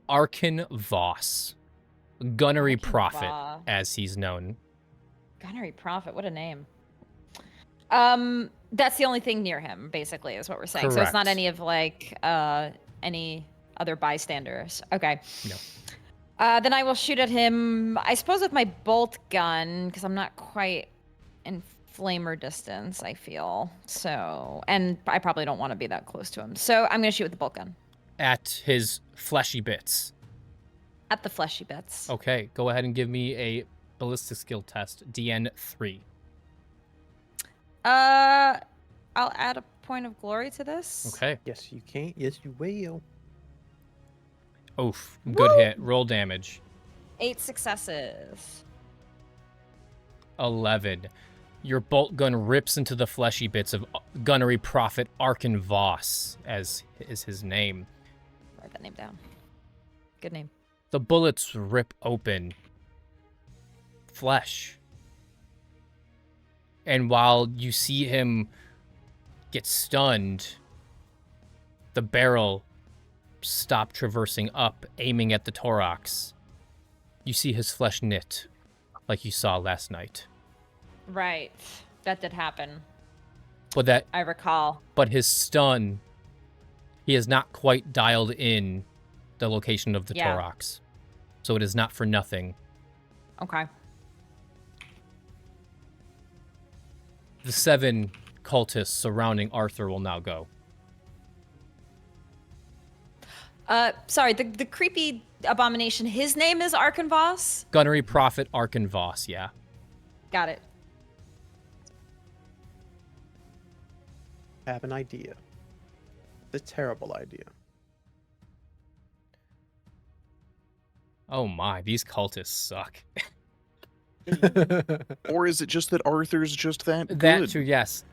[SPEAKER 1] Arkin Voss. Gunnery
[SPEAKER 2] Arkin
[SPEAKER 1] Prophet,
[SPEAKER 2] Voss.
[SPEAKER 1] as he's known.
[SPEAKER 2] Gunnery Prophet, what a name. That's the only thing near him, basically, is what we're saying. So it's not
[SPEAKER 1] Correct.
[SPEAKER 2] any of like any other bystanders. Okay.
[SPEAKER 1] No.
[SPEAKER 2] Then I will shoot at him, I suppose, with my bolt gun, because I'm not quite in flamer distance, I feel. So, and I probably don't want to be that close to him. So I'm gonna shoot with the bolt gun.
[SPEAKER 1] At his fleshy bits.
[SPEAKER 2] At the fleshy bits.
[SPEAKER 1] Okay, go ahead and give me a ballistic skill test, DN 3.
[SPEAKER 2] I'll add a point of glory to this.
[SPEAKER 1] Okay.
[SPEAKER 4] Yes, you can. Yes, you will.
[SPEAKER 1] Oof. Good hit. Roll damage.
[SPEAKER 2] 8 successes.
[SPEAKER 1] 11. Your bolt gun rips into the fleshy bits of Gunnery Prophet Arkin Voss, as is his name.
[SPEAKER 2] Write that name down. Good name.
[SPEAKER 1] The bullets rip open flesh. And while you see him get stunned, the barrel stop traversing up, aiming at the thorax. You see his flesh knit, like you saw last night.
[SPEAKER 2] Right. That did happen.
[SPEAKER 1] But
[SPEAKER 2] I recall.
[SPEAKER 1] But his stun, he has not quite dialed in the location of the thorax. So it is not for nothing.
[SPEAKER 2] Okay.
[SPEAKER 1] The 7 cultists surrounding Arthur will now go.
[SPEAKER 2] Sorry, the creepy abomination, his name is Arkin Voss?
[SPEAKER 1] Gunnery Prophet Arkin Voss, yeah.
[SPEAKER 2] Got it.
[SPEAKER 4] I have an idea. It's a terrible idea.
[SPEAKER 1] Oh my, these cultists suck.
[SPEAKER 3] Or is it just that Arthur's just that good?
[SPEAKER 1] That too, yes.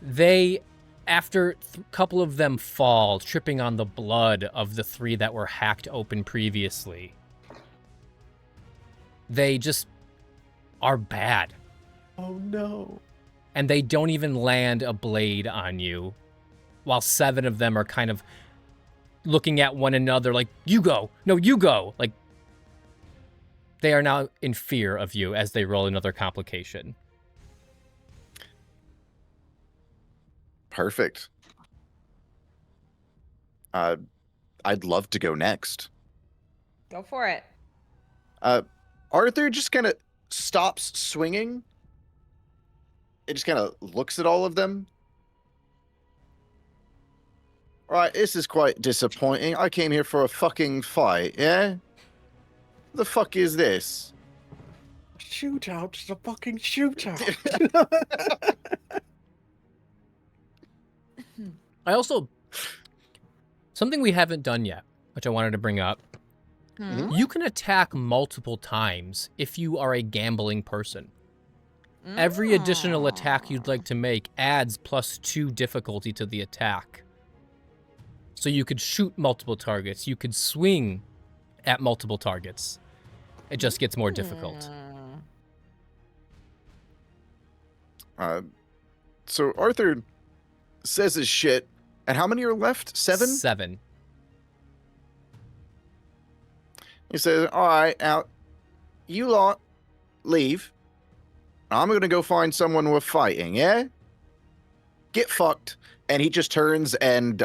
[SPEAKER 1] They, after a couple of them fall, tripping on the blood of the 3 that were hacked open previously, they just are bad.
[SPEAKER 4] Oh no.
[SPEAKER 1] And they don't even land a blade on you, while 7 of them are kind of looking at one another like, you go, no, you go. Like, they are now in fear of you as they roll another complication.
[SPEAKER 3] Perfect. I'd love to go next.
[SPEAKER 2] Go for it.
[SPEAKER 3] Arthur just kind of stops swinging. It just kind of looks at all of them. All right, this is quite disappointing. I came here for a fucking fight, yeah? The fuck is this?
[SPEAKER 4] Shootout. It's a fucking shootout.
[SPEAKER 1] I also, something we haven't done yet, which I wanted to bring up. You can attack multiple times if you are a gambling person. Every additional attack you'd like to make adds +2 difficulty to the attack. So you could shoot multiple targets. You could swing at multiple targets. It just gets more difficult.
[SPEAKER 3] So Arthur says his shit. And how many are left? 7?
[SPEAKER 1] 7.
[SPEAKER 3] He says, all right, now, you lot leave. I'm gonna go find someone we're fighting, yeah? Get fucked. And he just turns and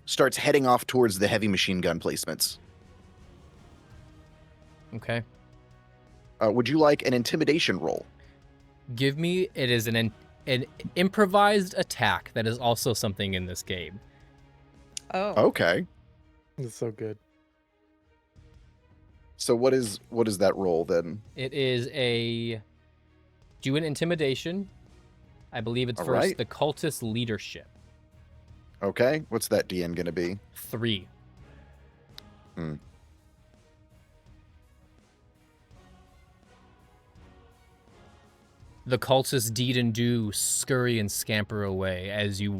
[SPEAKER 3] starts heading off towards the heavy machine gun placements.
[SPEAKER 1] Okay.
[SPEAKER 3] Would you like an intimidation roll?
[SPEAKER 1] Give me, it is an improvised attack that is also something in this game.
[SPEAKER 2] Oh.
[SPEAKER 3] Okay.
[SPEAKER 4] It's so good.
[SPEAKER 3] So what is that roll then?
[SPEAKER 1] It is a, do an intimidation. I believe it's
[SPEAKER 3] All
[SPEAKER 1] first
[SPEAKER 3] right.
[SPEAKER 1] the cultist leadership.
[SPEAKER 3] Okay. What's that DN gonna be?
[SPEAKER 1] 3. The cultists deed and do scurry and scamper away as you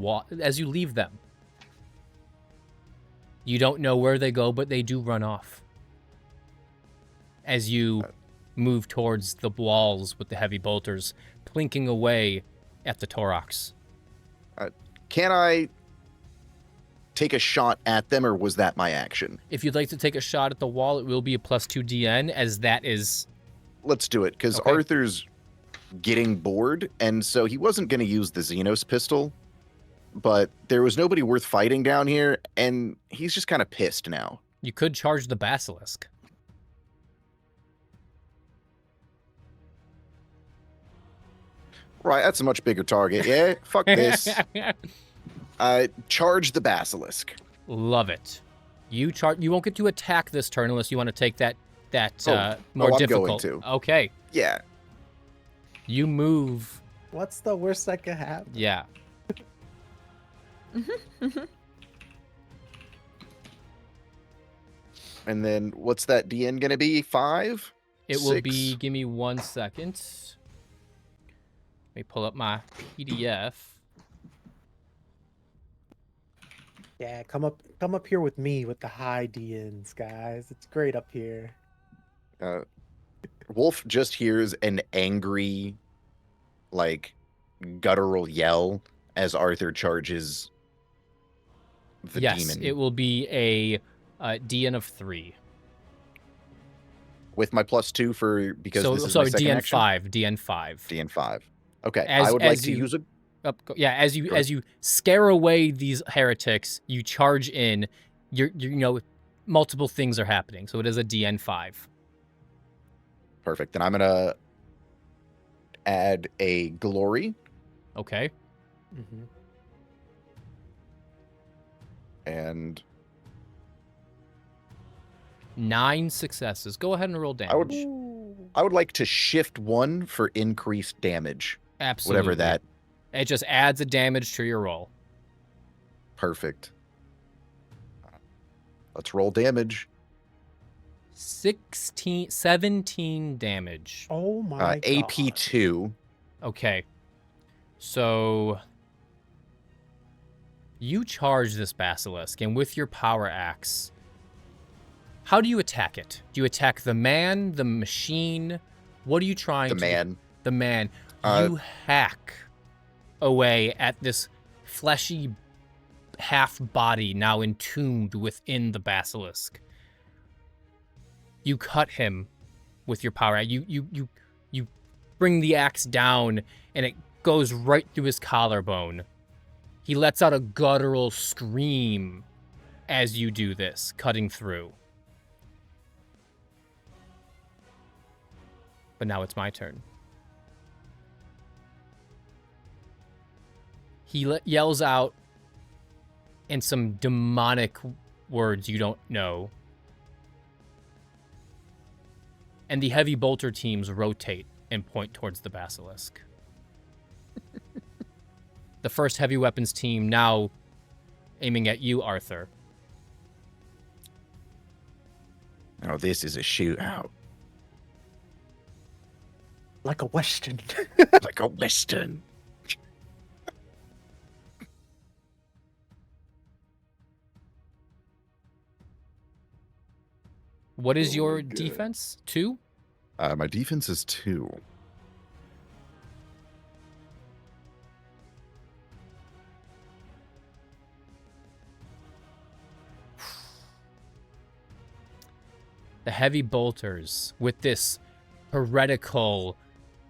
[SPEAKER 1] leave them. You don't know where they go, but they do run off. As you move towards the walls with the heavy bolters plinking away at the Torox.
[SPEAKER 3] Can I take a shot at them, or was that my action?
[SPEAKER 1] If you'd like to take a shot at the wall, it will be a +2 DN, as that is...
[SPEAKER 3] Let's do it, because
[SPEAKER 1] Okay.
[SPEAKER 3] Arthur's getting bored, and so he wasn't going to use the Xenos pistol, but there was nobody worth fighting down here, and he's just kind of pissed now.
[SPEAKER 1] You could charge the Basilisk.
[SPEAKER 3] Right, that's a much bigger target, yeah? Fuck this. Charge the Basilisk.
[SPEAKER 1] Love it. You won't get to attack this turn unless you want to take that
[SPEAKER 3] Oh,
[SPEAKER 1] more
[SPEAKER 3] I'm
[SPEAKER 1] difficult.
[SPEAKER 3] going to.
[SPEAKER 1] Okay.
[SPEAKER 3] Yeah.
[SPEAKER 1] You move.
[SPEAKER 4] What's the worst that could happen?
[SPEAKER 1] Yeah.
[SPEAKER 3] And then what's that DN going to be? 5?
[SPEAKER 1] It will
[SPEAKER 3] 6?
[SPEAKER 1] be, give me 1 second. Let me pull up my PDF.
[SPEAKER 4] Yeah, come up here with me with the high DNs, guys. It's great up here.
[SPEAKER 3] Wolf just hears an angry, like, guttural yell as Arthur charges the
[SPEAKER 1] Yes,
[SPEAKER 3] demon.
[SPEAKER 1] it will be a DN of 3.
[SPEAKER 3] With my +2 for, because
[SPEAKER 1] So
[SPEAKER 3] this is
[SPEAKER 1] sorry,
[SPEAKER 3] my second
[SPEAKER 1] DN
[SPEAKER 3] action?
[SPEAKER 1] 5. DN 5.
[SPEAKER 3] DN 5. Okay,
[SPEAKER 1] As-
[SPEAKER 3] I would like
[SPEAKER 1] as
[SPEAKER 3] to
[SPEAKER 1] you-
[SPEAKER 3] use a...
[SPEAKER 1] As you scare away these heretics, you charge in. You know, multiple things are happening, so it is a DN 5.
[SPEAKER 3] Perfect. Then I'm going to add a glory,
[SPEAKER 1] Okay.
[SPEAKER 4] Mm-hmm.
[SPEAKER 3] and
[SPEAKER 1] 9 successes. Go ahead and roll damage.
[SPEAKER 3] I would like to shift 1 for increased damage.
[SPEAKER 1] Absolutely.
[SPEAKER 3] Whatever that...
[SPEAKER 1] It just adds a damage to your roll.
[SPEAKER 3] Perfect. Let's roll damage.
[SPEAKER 1] 17 damage.
[SPEAKER 4] Oh my god.
[SPEAKER 3] AP2.
[SPEAKER 1] Okay. So you charge this basilisk, and with your power axe, how do you attack it? Do you attack the man, the machine? What are you trying
[SPEAKER 3] The
[SPEAKER 1] to
[SPEAKER 3] man.
[SPEAKER 1] do? The man.
[SPEAKER 3] Uh,
[SPEAKER 1] You hack away at this fleshy half body now entombed within the basilisk. You cut him with your power. You bring the axe down, and it goes right through his collarbone. He lets out a guttural scream as you do this, cutting through. But now it's my turn. He yells out in some demonic words you don't know. And the heavy bolter teams rotate and point towards the basilisk. The first heavy weapons team now aiming at you, Arthur.
[SPEAKER 3] Oh, this is a shootout.
[SPEAKER 4] Like a Western.
[SPEAKER 3] Like a Western.
[SPEAKER 1] What is your
[SPEAKER 3] good.
[SPEAKER 1] defense? 2?
[SPEAKER 3] My defense is 2.
[SPEAKER 1] The heavy bolters with this heretical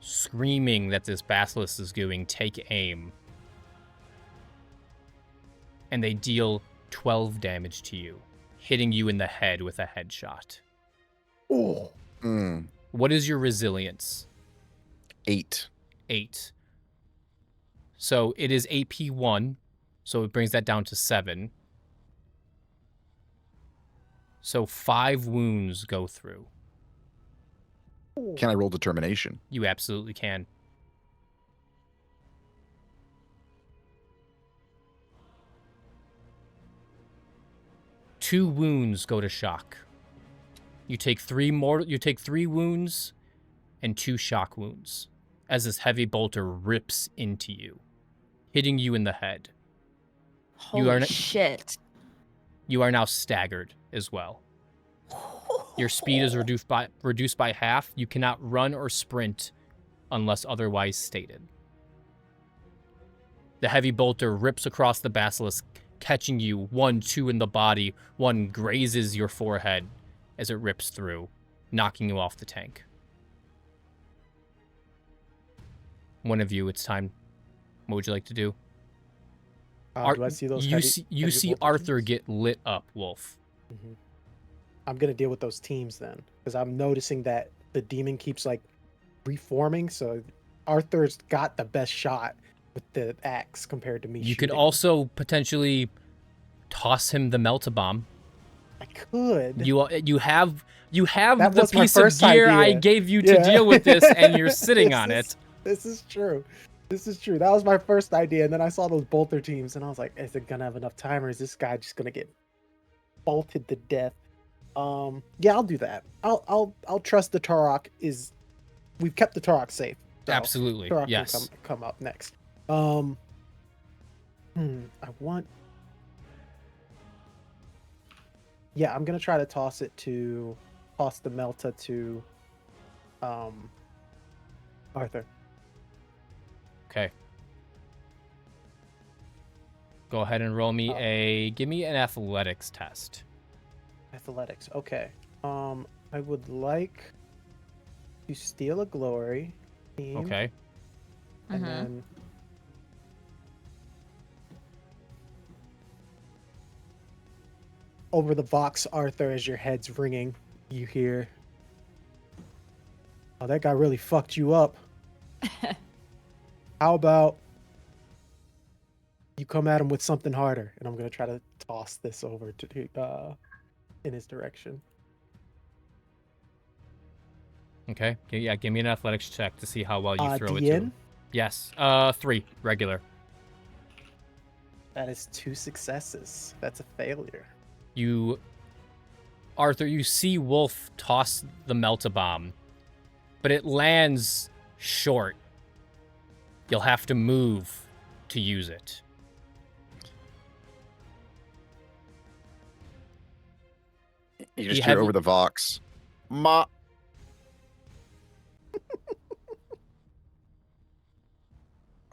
[SPEAKER 1] screaming that this basilisk is doing, take aim. And they deal 12 damage to you, hitting you in the head with a headshot.
[SPEAKER 4] Oh.
[SPEAKER 1] What is your resilience?
[SPEAKER 3] 8.
[SPEAKER 1] 8. So it is AP 1, so it brings that down to 7. So 5 wounds go through.
[SPEAKER 3] Can I roll determination?
[SPEAKER 1] You absolutely can. Two wounds go to shock. You take 3 wounds and 2 shock wounds as this heavy bolter rips into you, hitting you in the head.
[SPEAKER 2] Holy shit.
[SPEAKER 1] You are now staggered as well. Your speed is reduced by half. You cannot run or sprint unless otherwise stated. The heavy bolter rips across the basilisk, catching you 1-2 in the body. One grazes your forehead as it rips through, knocking you off the tank. One of you, it's time. What would you like to do?
[SPEAKER 4] Do I see those?
[SPEAKER 1] You see Arthur get lit up, Wolf.
[SPEAKER 4] Mm-hmm. I'm gonna deal with those teams then, because I'm noticing that the demon keeps like reforming. So Arthur's got the best shot with the axe compared to me.
[SPEAKER 1] You could also potentially toss him the melt-a-bomb.
[SPEAKER 4] I could.
[SPEAKER 1] You have
[SPEAKER 4] That
[SPEAKER 1] the
[SPEAKER 4] was my
[SPEAKER 1] piece of
[SPEAKER 4] first
[SPEAKER 1] gear I
[SPEAKER 4] idea.
[SPEAKER 1] gave you to deal with this, and you're sitting on it.
[SPEAKER 4] This is true. This is true. That was my first idea, and then I saw those bolter teams, and I was like, "Is it gonna have enough time, or is this guy just gonna get bolted to death?" Yeah, I'll do that. I'll trust the Turok is. We've kept the Turok safe. So
[SPEAKER 1] Absolutely,
[SPEAKER 4] Turok
[SPEAKER 1] yes.
[SPEAKER 4] can come up next. I want. Yeah, I'm gonna try to toss the Melta to, Arthur.
[SPEAKER 1] Okay. Go ahead and roll me give me an athletics test.
[SPEAKER 4] Athletics. Okay. I would like to steal a glory team.
[SPEAKER 1] Okay.
[SPEAKER 4] And then over the Vox, Arthur, as your head's ringing, you hear, "Oh, that guy really fucked you up. How about you come at him with something harder?" And I'm gonna try to toss this over to in his direction.
[SPEAKER 1] Okay. Yeah, give me an athletics check to see how well you throw it to
[SPEAKER 4] DN?
[SPEAKER 1] him. Yes. 3 regular.
[SPEAKER 4] That is 2 successes. That's a failure.
[SPEAKER 1] Arthur, you see Wolf toss the melt-a-bomb, but it lands short. You'll have to move to use it.
[SPEAKER 3] You just threw over the Vox. Ma.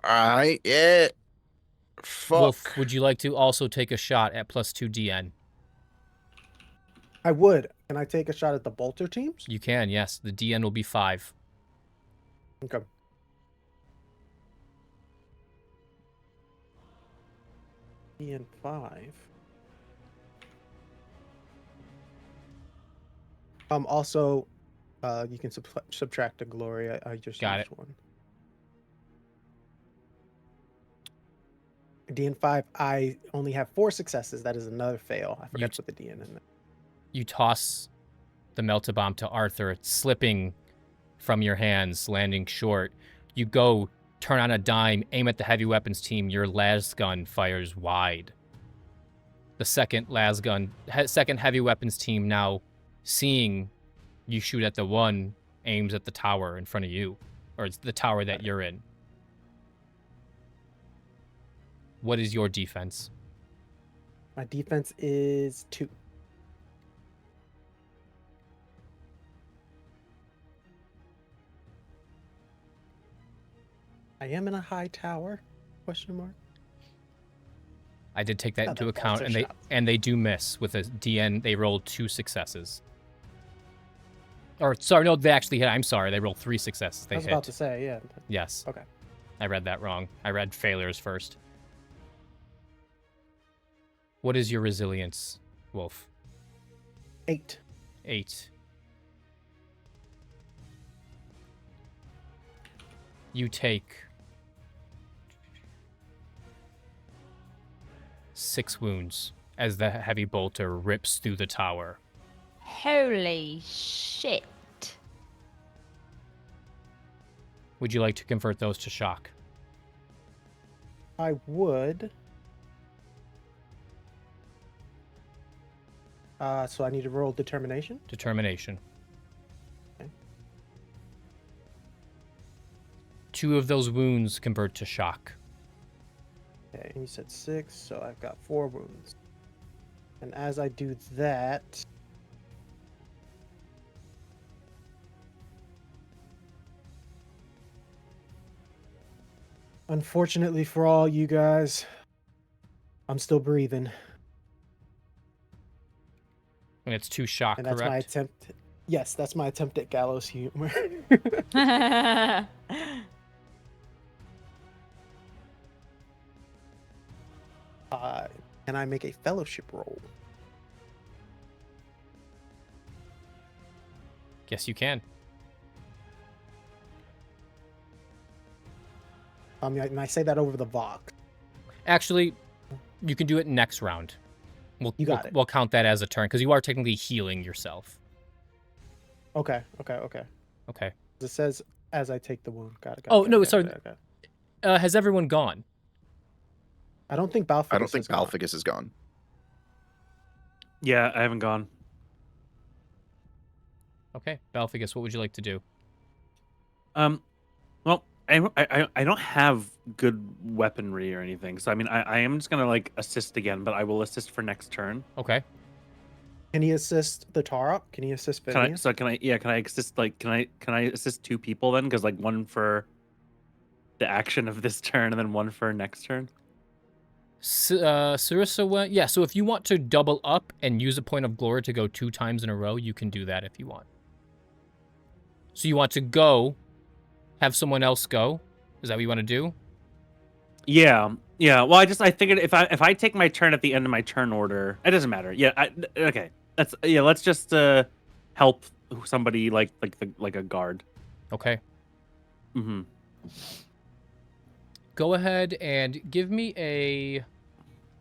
[SPEAKER 3] Alright, yeah. Fuck.
[SPEAKER 1] Wolf, would you like to also take a shot at +2 DN?
[SPEAKER 4] I would. Can I take a shot at the bolter teams?
[SPEAKER 1] You can, yes. The DN will be 5.
[SPEAKER 4] Okay. DN 5. Also, you can subtract a glory. I just
[SPEAKER 1] Got
[SPEAKER 4] used
[SPEAKER 1] it.
[SPEAKER 4] one. DN 5. I only have 4 successes. That is another fail. I forgot to put the DN in there.
[SPEAKER 1] You toss the melt-a-bomb to Arthur. It's slipping from your hands, landing short. You go, turn on a dime, aim at the heavy weapons team. Your las gun fires wide. The second heavy weapons team, now seeing you shoot at the one, aims at the tower in front of you, or it's the tower that you're in. What is your defense?
[SPEAKER 4] My defense is 2. I am in a high tower? Question mark.
[SPEAKER 1] I did take that into
[SPEAKER 4] that
[SPEAKER 1] account,
[SPEAKER 4] bolter
[SPEAKER 1] and
[SPEAKER 4] shot.
[SPEAKER 1] they do miss with a DN. They rolled 2 successes. Or, sorry, no, they actually hit. I'm sorry. They rolled 3 successes. They
[SPEAKER 4] I was
[SPEAKER 1] hit.
[SPEAKER 4] about to say, yeah.
[SPEAKER 1] Yes.
[SPEAKER 4] Okay.
[SPEAKER 1] I read that wrong. I read failures first. What is your resilience, Wolf?
[SPEAKER 4] 8.
[SPEAKER 1] 8. You take 6 wounds as the heavy bolter rips through the tower.
[SPEAKER 2] Holy shit.
[SPEAKER 1] Would you like to convert those to shock?
[SPEAKER 4] I would. So I need to roll determination.
[SPEAKER 1] Determination.
[SPEAKER 4] Okay.
[SPEAKER 1] 2 of those wounds convert to shock.
[SPEAKER 4] Okay, and you said 6, so I've got 4 wounds. And as I do that, unfortunately for all you guys, I'm still breathing.
[SPEAKER 1] And it's 2 shock,
[SPEAKER 4] And that's
[SPEAKER 1] correct?
[SPEAKER 4] my attempt. Yes, that's my attempt at gallows humor. Can I make a fellowship roll?
[SPEAKER 1] Yes, you can.
[SPEAKER 4] And I say that over the Vox.
[SPEAKER 1] Actually, you can do it next round.
[SPEAKER 4] You got it.
[SPEAKER 1] We'll count that as a turn, because you are technically healing yourself.
[SPEAKER 4] Okay.
[SPEAKER 1] Okay.
[SPEAKER 4] It says as I take the wound. Got it.
[SPEAKER 1] Oh, no, sorry.
[SPEAKER 4] Okay.
[SPEAKER 1] Has everyone gone?
[SPEAKER 4] I don't think Balfigus.
[SPEAKER 3] I don't think Balfigus is gone.
[SPEAKER 6] Yeah, I haven't gone.
[SPEAKER 1] Okay. Balfigus, what would you like to do?
[SPEAKER 6] Well, I don't have good weaponry or anything, so I mean, I am just gonna like assist again, but I will assist for next turn.
[SPEAKER 1] Okay.
[SPEAKER 4] Can he assist the Tarok? Can he assist Phineas?
[SPEAKER 6] Can I assist can I assist 2 people then? Because like one for the action of this turn and then one for next turn.
[SPEAKER 1] Sarissa went. Yeah, so if you want to double up and use a point of glory to go 2 times in a row, you can do that if you want. So you want to go, have someone else go? Is that what you want to do?
[SPEAKER 6] Yeah. Well, I figured if I take my turn at the end of my turn order, it doesn't matter. Yeah. Okay. Let's just help somebody like a guard.
[SPEAKER 1] Okay.
[SPEAKER 6] Mm-hmm.
[SPEAKER 1] Go ahead and give me a...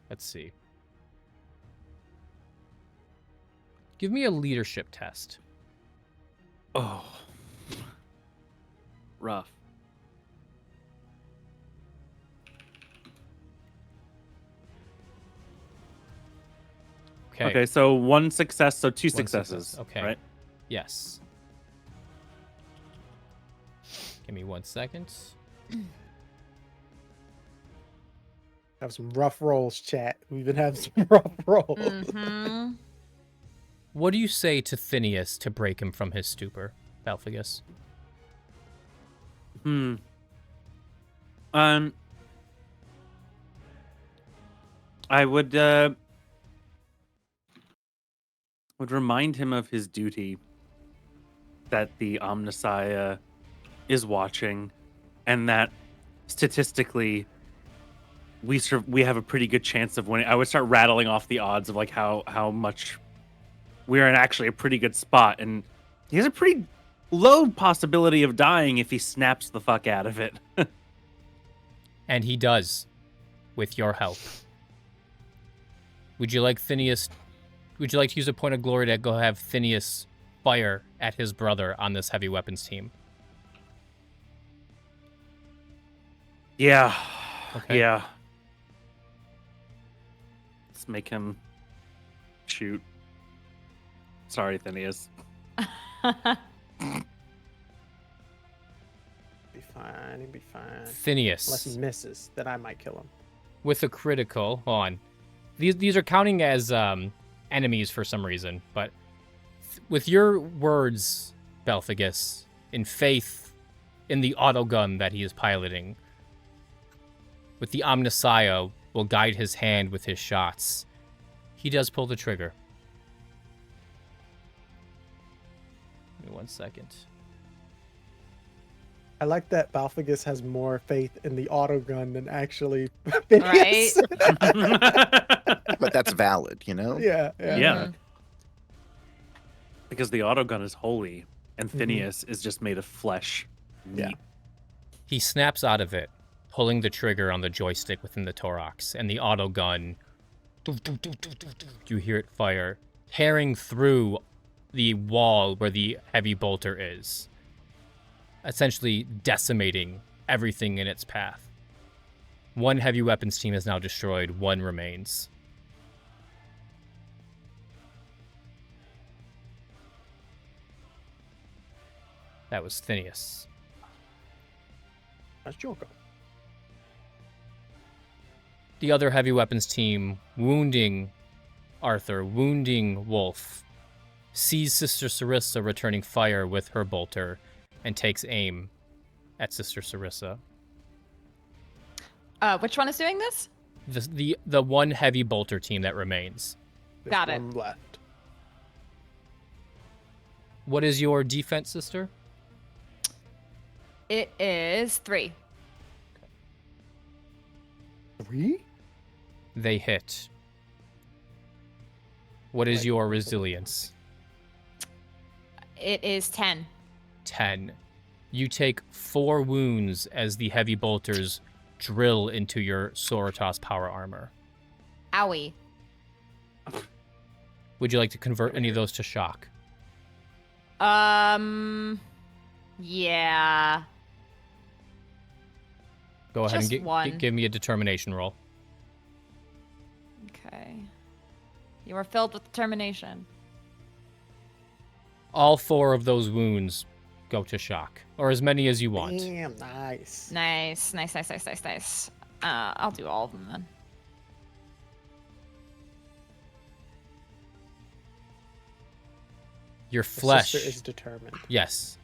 [SPEAKER 1] Let's see. Give me a leadership test.
[SPEAKER 6] Oh. Rough. Okay, so 1 success, so 2 successes.
[SPEAKER 1] Success. Okay.
[SPEAKER 6] Right?
[SPEAKER 1] Yes. Give me 1 second.
[SPEAKER 4] Have some rough rolls, chat. We've been having some rough rolls.
[SPEAKER 2] Mm-hmm.
[SPEAKER 1] What do you say to Phineas to break him from his stupor, Balfigus?
[SPEAKER 6] I would remind him of his duty, that the Omnissiah is watching, and that statistically we have a pretty good chance of winning. I would start rattling off the odds of like how much we're in actually a pretty good spot, and he has a pretty low possibility of dying if he snaps the fuck out of it.
[SPEAKER 1] And he does, with your help. Would you like Phineas... Would you like to use a point of glory to go have Phineas fire at his brother on this heavy weapons team?
[SPEAKER 6] Yeah.
[SPEAKER 1] Okay.
[SPEAKER 6] Yeah. Let's make him shoot. Sorry, Phineas.
[SPEAKER 4] Be fine. He'll be fine.
[SPEAKER 1] Phineas.
[SPEAKER 4] Unless he misses, then I might kill him.
[SPEAKER 1] With a critical... Hold on. These are counting as enemies for some reason, but with your words, Balfigus, in faith in the autogun that he is piloting, with the Omnissiah will guide his hand with his shots, he does pull the trigger. me one second.
[SPEAKER 4] I like that Balfagus has more faith in the autogun than actually
[SPEAKER 2] Right?
[SPEAKER 4] Phineas.
[SPEAKER 3] But that's valid, you know?
[SPEAKER 4] Yeah.
[SPEAKER 6] Yeah. Because the autogun is holy, and
[SPEAKER 4] Mhm.
[SPEAKER 6] Phineas is just made of flesh.
[SPEAKER 4] Yeah.
[SPEAKER 6] Meat.
[SPEAKER 1] He snaps out of it, pulling the trigger on the joystick within the Torox, and the autogun, you hear it fire, tearing through the wall where the heavy bolter is, essentially decimating everything in its path. One heavy weapons team is now destroyed, one remains. That was Phineas.
[SPEAKER 4] That's Joker.
[SPEAKER 1] The other heavy weapons team, wounding Arthur, wounding Wolf, sees Sister Sarissa returning fire with her bolter and takes aim at Sister Sarissa.
[SPEAKER 2] Which one is doing this?
[SPEAKER 1] The one heavy bolter team that remains.
[SPEAKER 4] There's
[SPEAKER 2] Got it.
[SPEAKER 4] one left.
[SPEAKER 1] What is your defense, Sister?
[SPEAKER 2] It is 3.
[SPEAKER 4] 3?
[SPEAKER 1] They hit. What is your resilience?
[SPEAKER 2] It is 10.
[SPEAKER 1] 10. You take 4 wounds as the heavy bolters drill into your Soritas power armor.
[SPEAKER 2] Owie.
[SPEAKER 1] Would you like to convert any of those to shock?
[SPEAKER 2] Yeah.
[SPEAKER 1] Go ahead
[SPEAKER 2] Just
[SPEAKER 1] and
[SPEAKER 2] one.
[SPEAKER 1] give me a determination roll.
[SPEAKER 2] Okay. You are filled with determination.
[SPEAKER 1] All 4 of those wounds go to shock, or as many as you want.
[SPEAKER 4] Damn, nice.
[SPEAKER 2] Nice. I'll do all of them then.
[SPEAKER 1] Your
[SPEAKER 4] The
[SPEAKER 1] flesh,
[SPEAKER 4] sister is determined.
[SPEAKER 1] yes.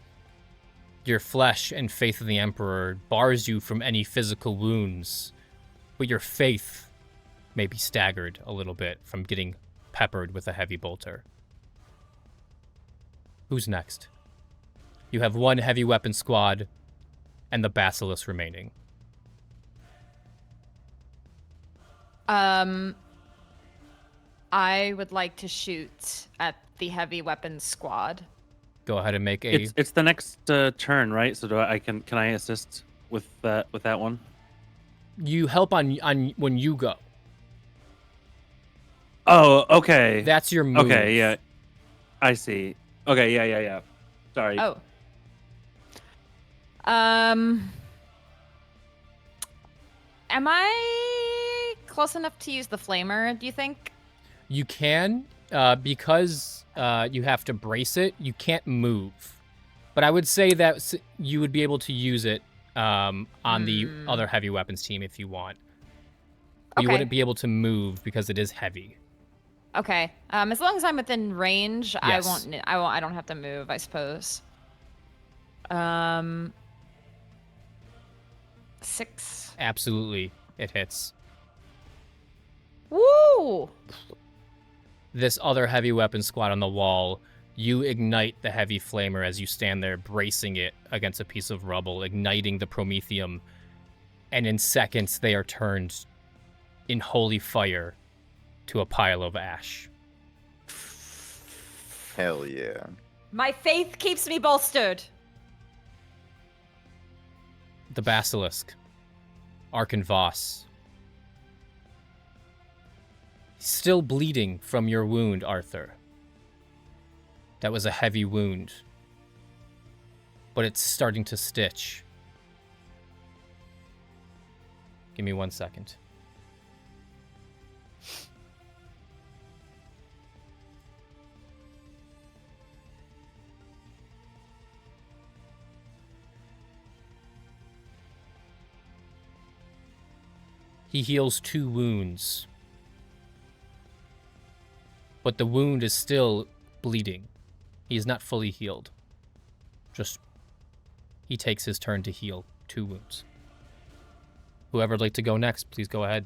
[SPEAKER 1] Your flesh and faith in the Emperor bars you from any physical wounds, but your faith may be staggered a little bit from getting peppered with a heavy bolter. Who's next? You have 1 heavy weapon squad and the Basilisk remaining.
[SPEAKER 2] I would like to shoot at the heavy weapons squad.
[SPEAKER 1] Go ahead and make a...
[SPEAKER 6] It's the next turn, right? So can I assist with that one?
[SPEAKER 1] You help on when you go.
[SPEAKER 6] Oh, okay.
[SPEAKER 1] That's your move.
[SPEAKER 6] Okay, yeah. I see. Okay, yeah. Sorry.
[SPEAKER 2] Oh. Am I close enough to use the flamer, do you think?
[SPEAKER 1] You can, because you have to brace it, you can't move. But I would say that you would be able to use it on the other heavy weapons team if you want. But you
[SPEAKER 2] Okay.
[SPEAKER 1] wouldn't be able to move because it is heavy.
[SPEAKER 2] Okay. As long as I'm within range,
[SPEAKER 1] Yes.
[SPEAKER 2] I don't have to move, I suppose. 6.
[SPEAKER 1] Absolutely, it hits.
[SPEAKER 2] Woo!
[SPEAKER 1] This other heavy weapon squad on the wall, you ignite the heavy flamer as you stand there bracing it against a piece of rubble, igniting the promethium, and in seconds they are turned in holy fire to a pile of ash.
[SPEAKER 3] Hell yeah.
[SPEAKER 2] My faith keeps me bolstered.
[SPEAKER 1] The Basilisk, Arkan Voss. Still bleeding from your wound, Arthur. That was a heavy wound. But it's starting to stitch. Give me 1 second. He heals 2 wounds. But the wound is still bleeding. He is not fully healed. Just, he takes his turn to heal 2 wounds. Whoever would like to go next, please go ahead.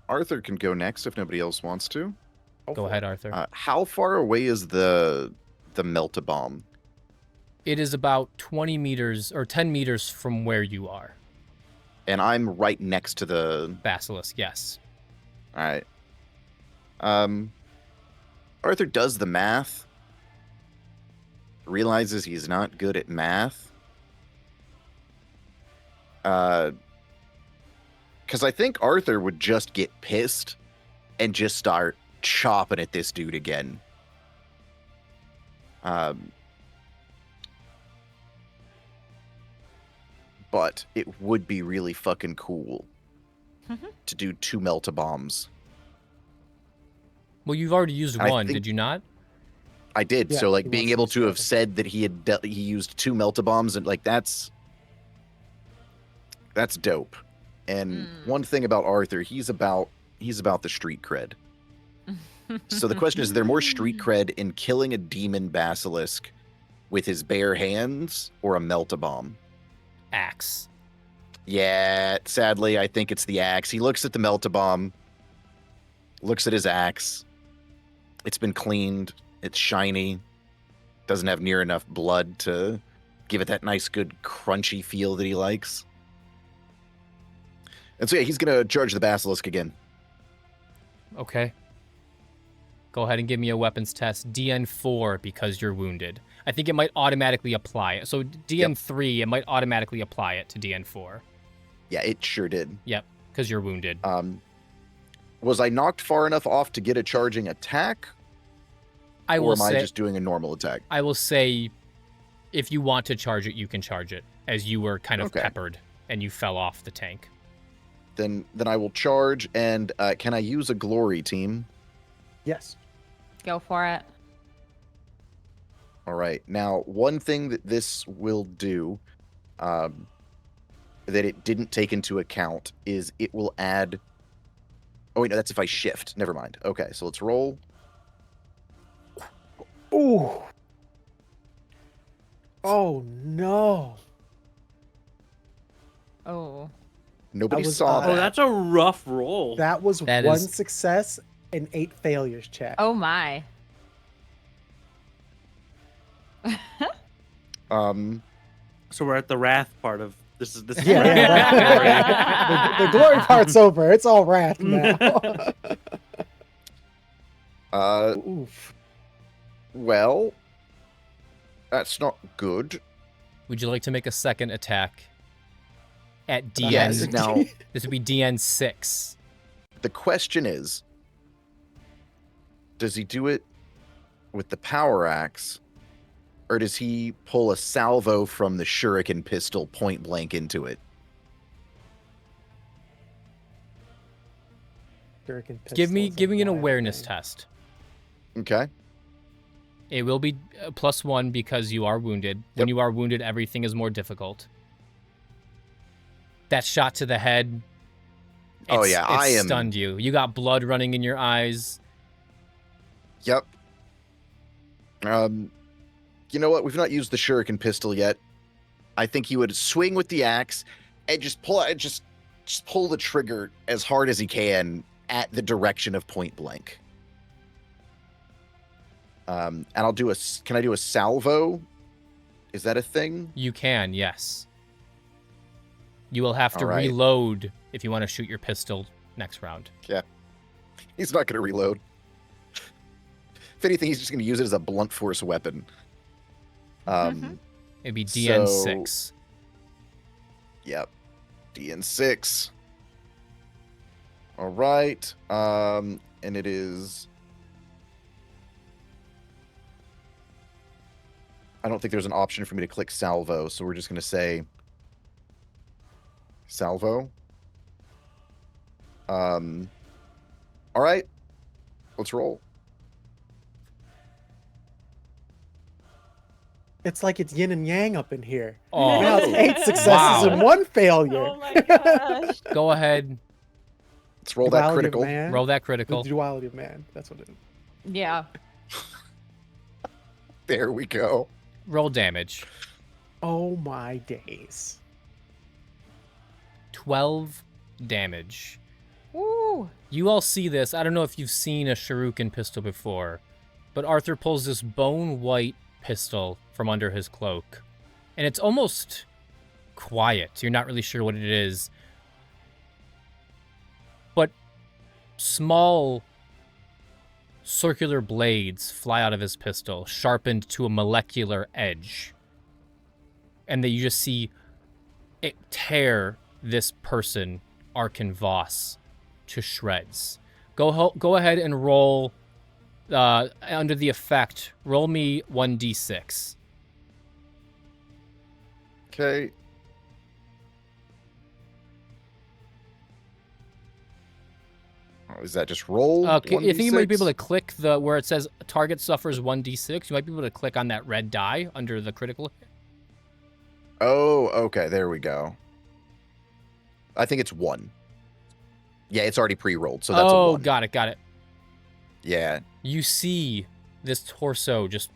[SPEAKER 3] Arthur can go next if nobody else wants to.
[SPEAKER 1] Go ahead, Arthur.
[SPEAKER 3] How far away is the melt-a-bomb?
[SPEAKER 1] It is about 20 meters or 10 meters from where you are.
[SPEAKER 3] And I'm right next to the...
[SPEAKER 1] Basilisk, yes.
[SPEAKER 3] All right. Arthur does the math. Realizes he's not good at math. Because I think Arthur would just get pissed and just start chopping at this dude again. But it would be really fucking cool to do 2 melt-a-bombs.
[SPEAKER 1] Well, you've already used
[SPEAKER 3] I
[SPEAKER 1] one,
[SPEAKER 3] think-
[SPEAKER 1] did you not?
[SPEAKER 3] I did.
[SPEAKER 4] Yeah,
[SPEAKER 3] So, like,
[SPEAKER 4] he
[SPEAKER 3] being
[SPEAKER 4] wants
[SPEAKER 3] able
[SPEAKER 4] to
[SPEAKER 3] to
[SPEAKER 4] use
[SPEAKER 3] have
[SPEAKER 4] the
[SPEAKER 3] said that he used 2 melt-a-bombs, and like that's dope. And one thing about Arthur, he's about the street cred. So the question is there more street cred in killing a demon basilisk with his bare hands or a melt-a-bomb?
[SPEAKER 1] Axe.
[SPEAKER 3] Yeah, sadly, I think it's the axe. He looks at the melt-a-bomb, looks at his axe. It's been cleaned. It's shiny. Doesn't have near enough blood to give it that nice, good, crunchy feel that he likes. And so, yeah, he's going to charge the basilisk again.
[SPEAKER 1] Okay. Go ahead and give me a weapons test. DN4 because you're wounded. I think it might automatically apply it. So DN3, it might automatically apply it to DN4.
[SPEAKER 3] Yeah, it sure did.
[SPEAKER 1] Yep, because you're wounded.
[SPEAKER 3] Was I knocked far enough off to get a charging attack?
[SPEAKER 1] I
[SPEAKER 3] Or
[SPEAKER 1] will
[SPEAKER 3] am I
[SPEAKER 1] say,
[SPEAKER 3] just doing a normal attack?
[SPEAKER 1] I will say, if you want to charge it, you can charge it, as you were kind of
[SPEAKER 3] Okay.
[SPEAKER 1] peppered and you fell off the tank.
[SPEAKER 3] Then I will charge, and can I use a glory, team?
[SPEAKER 4] Yes.
[SPEAKER 2] Go for it.
[SPEAKER 3] All right. Now, one thing that this will do that it didn't take into account is it will add... Oh, wait, no, that's if I shift. Never mind. Okay, so let's roll.
[SPEAKER 4] Ooh. Oh, no.
[SPEAKER 2] Oh.
[SPEAKER 3] Nobody
[SPEAKER 4] That was,
[SPEAKER 3] saw
[SPEAKER 4] uh,
[SPEAKER 6] Oh,
[SPEAKER 3] that.
[SPEAKER 6] that's a rough roll.
[SPEAKER 4] That was
[SPEAKER 1] That
[SPEAKER 4] one
[SPEAKER 1] is-
[SPEAKER 4] success and 8 failures, chat.
[SPEAKER 2] Oh my.
[SPEAKER 6] So we're at the wrath part of this is
[SPEAKER 4] Yeah,
[SPEAKER 6] wrath.
[SPEAKER 4] the glory part's over. It's all wrath now. Oof.
[SPEAKER 3] Well, that's not good.
[SPEAKER 1] Would you like to make a second attack at DN?
[SPEAKER 3] Yes, now,
[SPEAKER 1] This would be DN6.
[SPEAKER 3] the question is, does he do it with the power axe, or does he pull a salvo from the shuriken pistol point blank into it?
[SPEAKER 4] Shuriken
[SPEAKER 1] Give me
[SPEAKER 4] pistol is a
[SPEAKER 1] an
[SPEAKER 4] wild
[SPEAKER 1] awareness
[SPEAKER 4] thing.
[SPEAKER 1] test.
[SPEAKER 3] Okay.
[SPEAKER 1] It will be +1 because you are wounded. When
[SPEAKER 3] Yep.
[SPEAKER 1] you are wounded, everything is more difficult. That shot to the head.
[SPEAKER 3] Oh, yeah, I am-
[SPEAKER 1] stunned you. You got blood running in your eyes.
[SPEAKER 3] Yep. You know what? We've not used the shuriken pistol yet. I think he would swing with the axe and just pull the trigger as hard as he can at the direction of point blank. And I'll do can I do a salvo? Is that a thing?
[SPEAKER 1] You can, yes. You will have to
[SPEAKER 3] All right.
[SPEAKER 1] reload if you want to shoot your pistol next round.
[SPEAKER 3] He's not going to reload. If anything, he's just going to use it as a blunt force weapon.
[SPEAKER 1] It'd be
[SPEAKER 3] So-
[SPEAKER 1] DN6.
[SPEAKER 3] Yep. DN6. All right. And it is... I don't think there's an option for me to click salvo, so we're just going to say salvo. All right. Let's roll.
[SPEAKER 4] It's like it's yin and yang up in here.
[SPEAKER 1] Oh,
[SPEAKER 4] Now it's 8 successes
[SPEAKER 1] Wow.
[SPEAKER 4] and 1 failure.
[SPEAKER 2] Oh my gosh.
[SPEAKER 1] go ahead.
[SPEAKER 3] Let's roll that
[SPEAKER 4] Duality of
[SPEAKER 3] critical.
[SPEAKER 4] man.
[SPEAKER 1] Roll that
[SPEAKER 4] The
[SPEAKER 1] critical.
[SPEAKER 4] duality of man. That's what it is.
[SPEAKER 2] Yeah.
[SPEAKER 3] There we go.
[SPEAKER 1] Roll damage.
[SPEAKER 4] Oh my days.
[SPEAKER 1] 12 damage.
[SPEAKER 2] Woo!
[SPEAKER 1] You all see this. I don't know if you've seen a shuriken pistol before, but Arthur pulls this bone white pistol from under his cloak. And it's almost quiet. You're not really sure what it is. But small circular blades fly out of his pistol, sharpened to a molecular edge. And then you just see it tear this person, Arkin Voss, to shreds. Go ahead and roll under the effect. Roll me 1d6.
[SPEAKER 3] Okay. Oh, is that just roll?
[SPEAKER 1] Okay, I think you might be able
[SPEAKER 3] 1d6?
[SPEAKER 1] to click where it says target suffers 1d6. You might be able to click on that red die under the critical hit.
[SPEAKER 3] Oh, okay. There we go. I think it's 1. Yeah, it's already pre-rolled, so that's a 1.
[SPEAKER 1] Got it.
[SPEAKER 3] Yeah.
[SPEAKER 1] You see this torso just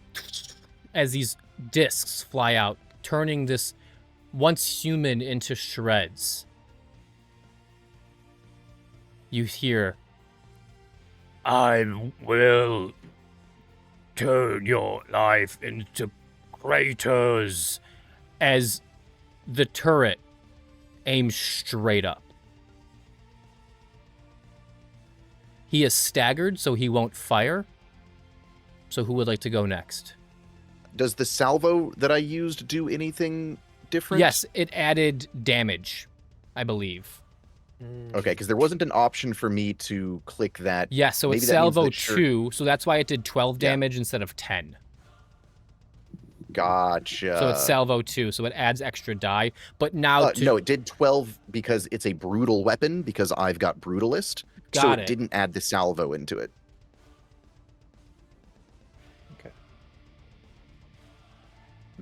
[SPEAKER 1] as these discs fly out, turning this once human into shreds. You hear, "I will turn your life into craters," as the turret aims straight up. He is staggered, so he won't fire. So who would like to go next?
[SPEAKER 3] Does the salvo that I used do anything different?
[SPEAKER 1] Yes, it added damage, I believe.
[SPEAKER 3] Okay, because there wasn't an option for me to click that.
[SPEAKER 1] Yeah, so
[SPEAKER 3] Maybe
[SPEAKER 1] it's
[SPEAKER 3] that means
[SPEAKER 1] salvo
[SPEAKER 3] that sure-
[SPEAKER 1] 2, so that's why it did 12
[SPEAKER 3] Yeah.
[SPEAKER 1] damage instead of 10.
[SPEAKER 3] Gotcha.
[SPEAKER 1] So it's salvo 2, so it adds extra die. But now
[SPEAKER 3] No, it did 12 because it's a brutal weapon, because I've got Brutalist. So
[SPEAKER 1] Got
[SPEAKER 3] it
[SPEAKER 1] it.
[SPEAKER 3] didn't add the salvo into it.
[SPEAKER 4] Okay.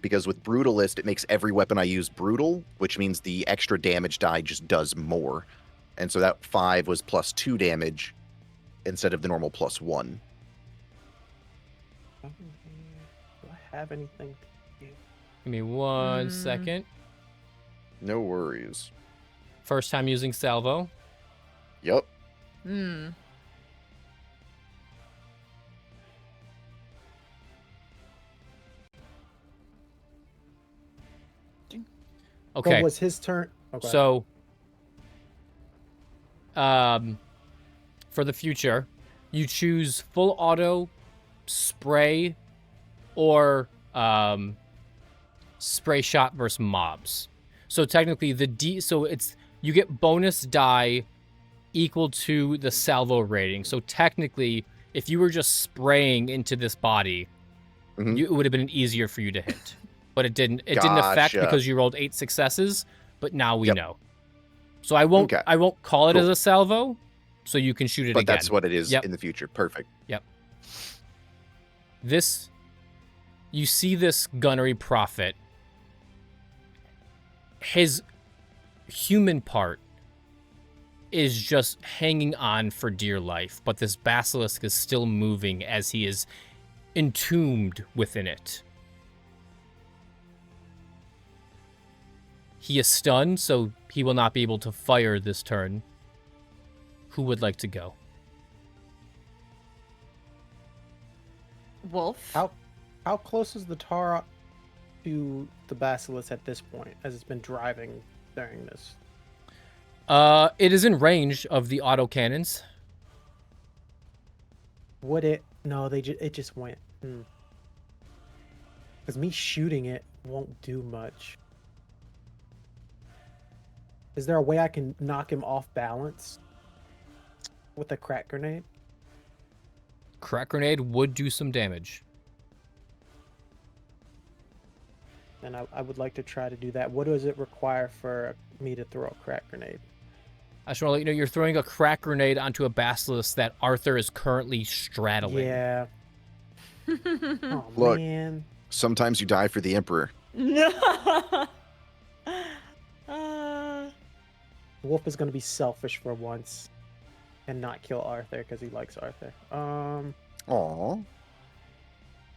[SPEAKER 3] Because with Brutalist, it makes every weapon I use brutal, which means the extra damage die just does more. And so that 5 was +2 damage instead of the normal +1.
[SPEAKER 4] Do I have anything?
[SPEAKER 1] give me 1 second.
[SPEAKER 3] No worries.
[SPEAKER 1] First time using salvo.
[SPEAKER 3] Yep.
[SPEAKER 2] Hmm.
[SPEAKER 1] Okay.
[SPEAKER 4] So was his turn? Okay.
[SPEAKER 1] So, for the future, you choose full auto, spray, or spray shot versus mobs. So technically, you get bonus die equal to the salvo rating. So technically, if you were just spraying into this body,
[SPEAKER 3] Mhm.
[SPEAKER 1] it would have been easier for you to hit. But it didn't. It didn't affect
[SPEAKER 3] Gotcha.
[SPEAKER 1] because you rolled 8 successes. But now we
[SPEAKER 3] Yep.
[SPEAKER 1] know. So I won't.
[SPEAKER 3] Okay.
[SPEAKER 1] I won't call it
[SPEAKER 3] Cool.
[SPEAKER 1] as a salvo. So you can shoot it
[SPEAKER 3] But
[SPEAKER 1] again.
[SPEAKER 3] that's what it is
[SPEAKER 1] Yep.
[SPEAKER 3] in the future. Perfect.
[SPEAKER 1] You see this gunnery prophet. His human part is just hanging on for dear life, but this basilisk is still moving as he is entombed within it. He is stunned, so he will not be able to fire this turn. Who would like to go?
[SPEAKER 2] Wolf.
[SPEAKER 4] How close is the Tara to the basilisk at this point, as it's been driving during this?
[SPEAKER 1] It is in range of the autocannons.
[SPEAKER 4] Would it? No, it just went. Because me shooting it won't do much. Is there a way I can knock him off balance with a crack grenade?
[SPEAKER 1] Crack grenade would do some damage.
[SPEAKER 4] And I would like to try to do that. What does it require for me to throw a crack grenade?
[SPEAKER 1] I just want to let you know you're throwing a crack grenade onto a basilisk that Arthur is currently straddling.
[SPEAKER 4] Yeah. Oh
[SPEAKER 3] Look.
[SPEAKER 4] man.
[SPEAKER 3] Sometimes you die for the Emperor.
[SPEAKER 4] Wolf is gonna be selfish for once, and not kill Arthur because he likes Arthur.
[SPEAKER 3] Aw.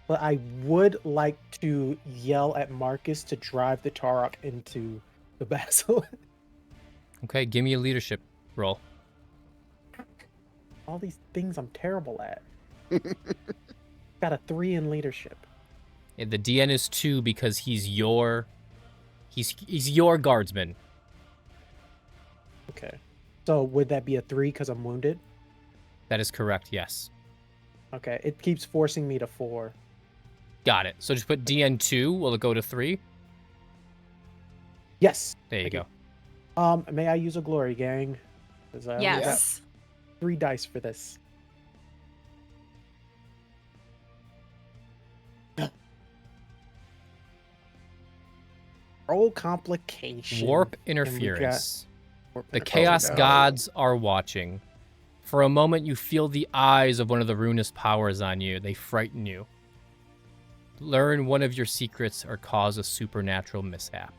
[SPEAKER 4] But I would like to yell at Marcus to drive the Tarok into the basilisk.
[SPEAKER 1] Okay, give me a leadership roll.
[SPEAKER 4] All these things I'm terrible at. Got a 3 in leadership.
[SPEAKER 1] And the DN is 2 because he's your guardsman.
[SPEAKER 4] Okay. So would that be a 3 because I'm wounded?
[SPEAKER 1] That is correct, yes.
[SPEAKER 4] Okay. It keeps forcing me to 4.
[SPEAKER 1] Got it. So just put DN 2. Will it go to 3?
[SPEAKER 4] Yes.
[SPEAKER 1] There you
[SPEAKER 4] Thank
[SPEAKER 1] go.
[SPEAKER 4] May I use a glory, gang? 'Cause I only got
[SPEAKER 2] Yes.
[SPEAKER 4] 3 dice for this. Roll complication.
[SPEAKER 1] Warp
[SPEAKER 4] And we got
[SPEAKER 1] interference.
[SPEAKER 4] warp
[SPEAKER 1] The
[SPEAKER 4] interference.
[SPEAKER 1] Chaos
[SPEAKER 3] no.
[SPEAKER 1] Gods are watching. For a moment, you feel the eyes of one of the ruinous powers on you. They frighten you. Learn one of your secrets or cause a supernatural mishap.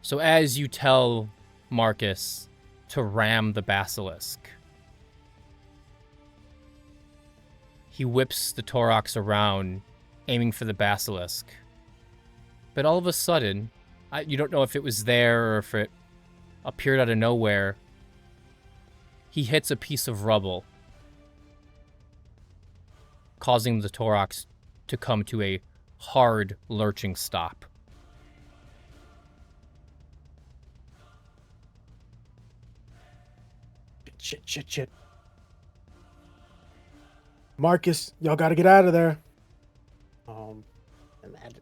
[SPEAKER 1] So as you tell Marcus to ram the basilisk, he whips the Torox around, aiming for the basilisk. But all of a sudden, you don't know if it was there or if it appeared out of nowhere. He hits a piece of rubble, causing the Torox to come to a hard, lurching stop.
[SPEAKER 4] Shit. Marcus, y'all gotta get out of there. And that...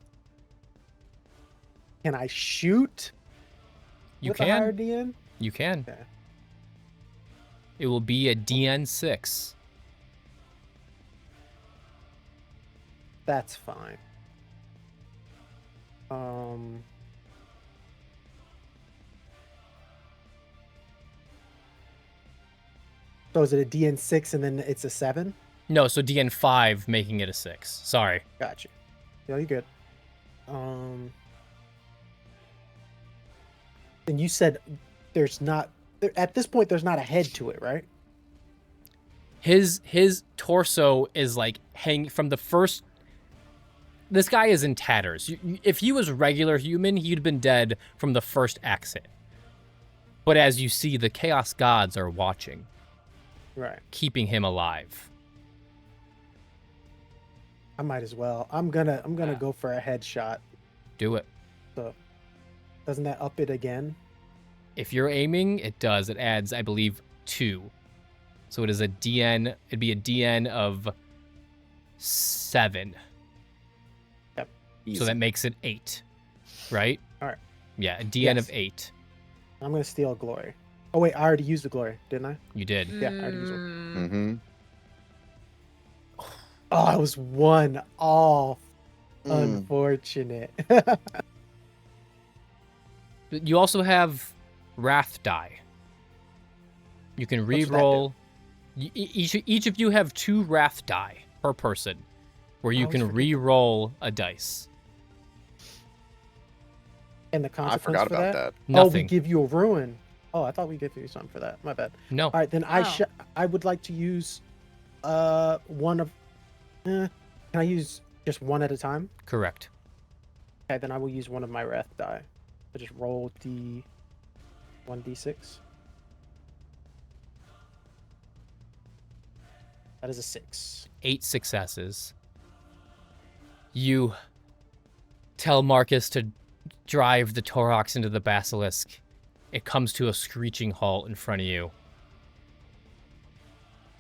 [SPEAKER 4] Can I shoot?
[SPEAKER 1] You
[SPEAKER 4] with a higher
[SPEAKER 1] can.
[SPEAKER 4] DN?
[SPEAKER 1] You can.
[SPEAKER 4] Okay.
[SPEAKER 1] It will be a DN6.
[SPEAKER 4] That's fine. So is it a DN6 and then it's a 7?
[SPEAKER 1] No, so DN5 making it a 6. Sorry.
[SPEAKER 4] Gotcha. Yeah, you're good. And you said there's not at this point there's not a head to it, right?
[SPEAKER 1] His torso is like hanging from the first. This guy is in tatters. If he was regular human, he'd been dead from the first exit. But as you see, the Chaos Gods are watching,
[SPEAKER 4] Right.
[SPEAKER 1] keeping him alive.
[SPEAKER 4] I might as well. I'm gonna go for a headshot.
[SPEAKER 1] Do it.
[SPEAKER 4] So doesn't that up it again?
[SPEAKER 1] If you're aiming, it does. It adds, I believe, 2. So it is a DN. It'd be a DN of 7.
[SPEAKER 3] Easy.
[SPEAKER 1] So that makes it 8, right?
[SPEAKER 4] All right.
[SPEAKER 1] Yeah, a DN
[SPEAKER 4] Yes.
[SPEAKER 1] of 8.
[SPEAKER 4] I'm gonna steal glory. Oh wait, I already used the glory, didn't I?
[SPEAKER 1] You did.
[SPEAKER 4] Yeah, I already used one.
[SPEAKER 3] Mm-hmm.
[SPEAKER 4] Oh, I was 1 off.
[SPEAKER 3] Mm.
[SPEAKER 4] Unfortunate.
[SPEAKER 1] You also have Wrath die. You can
[SPEAKER 4] What's that do?
[SPEAKER 1] re-roll. Each of you have 2 Wrath die per person, where you
[SPEAKER 4] I
[SPEAKER 1] can
[SPEAKER 4] always forget.
[SPEAKER 1] re-roll a dice.
[SPEAKER 4] And the
[SPEAKER 3] I
[SPEAKER 4] consequence
[SPEAKER 3] forgot
[SPEAKER 4] for
[SPEAKER 3] about
[SPEAKER 4] that?
[SPEAKER 3] that.
[SPEAKER 4] Oh, we
[SPEAKER 1] Nothing.
[SPEAKER 4] give you a ruin. Oh, I thought we gave you something for that. My bad.
[SPEAKER 1] No.
[SPEAKER 4] All right, then
[SPEAKER 2] Oh.
[SPEAKER 4] I would like to use one of. Can I use just one at a time?
[SPEAKER 1] Correct.
[SPEAKER 4] Okay, then I will use one of my wrath die. I just roll the 1d6. That is a 6.
[SPEAKER 1] 8 successes. You tell Marcus to drive the Torox into the basilisk. It comes to a screeching halt in front of you.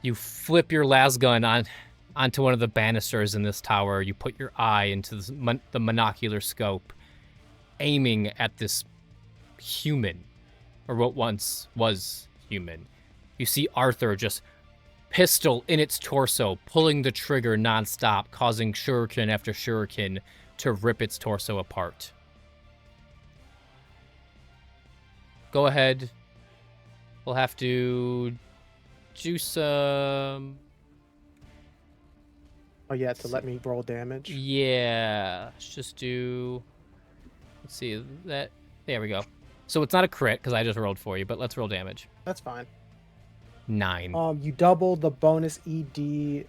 [SPEAKER 1] You flip your lasgun onto one of the banisters in this tower. You put your eye into the monocular scope, aiming at this human, or what once was human. You see Arthur just pistol in its torso, pulling the trigger nonstop, causing shuriken after shuriken to rip its torso apart. Go ahead. We'll have to do some...
[SPEAKER 4] Oh yeah, to let me roll damage.
[SPEAKER 1] Yeah, let's just do... Let's see, that... There we go. So it's not a crit, because I just rolled for you, but let's roll damage.
[SPEAKER 4] That's fine.
[SPEAKER 1] 9.
[SPEAKER 4] You double the bonus ED you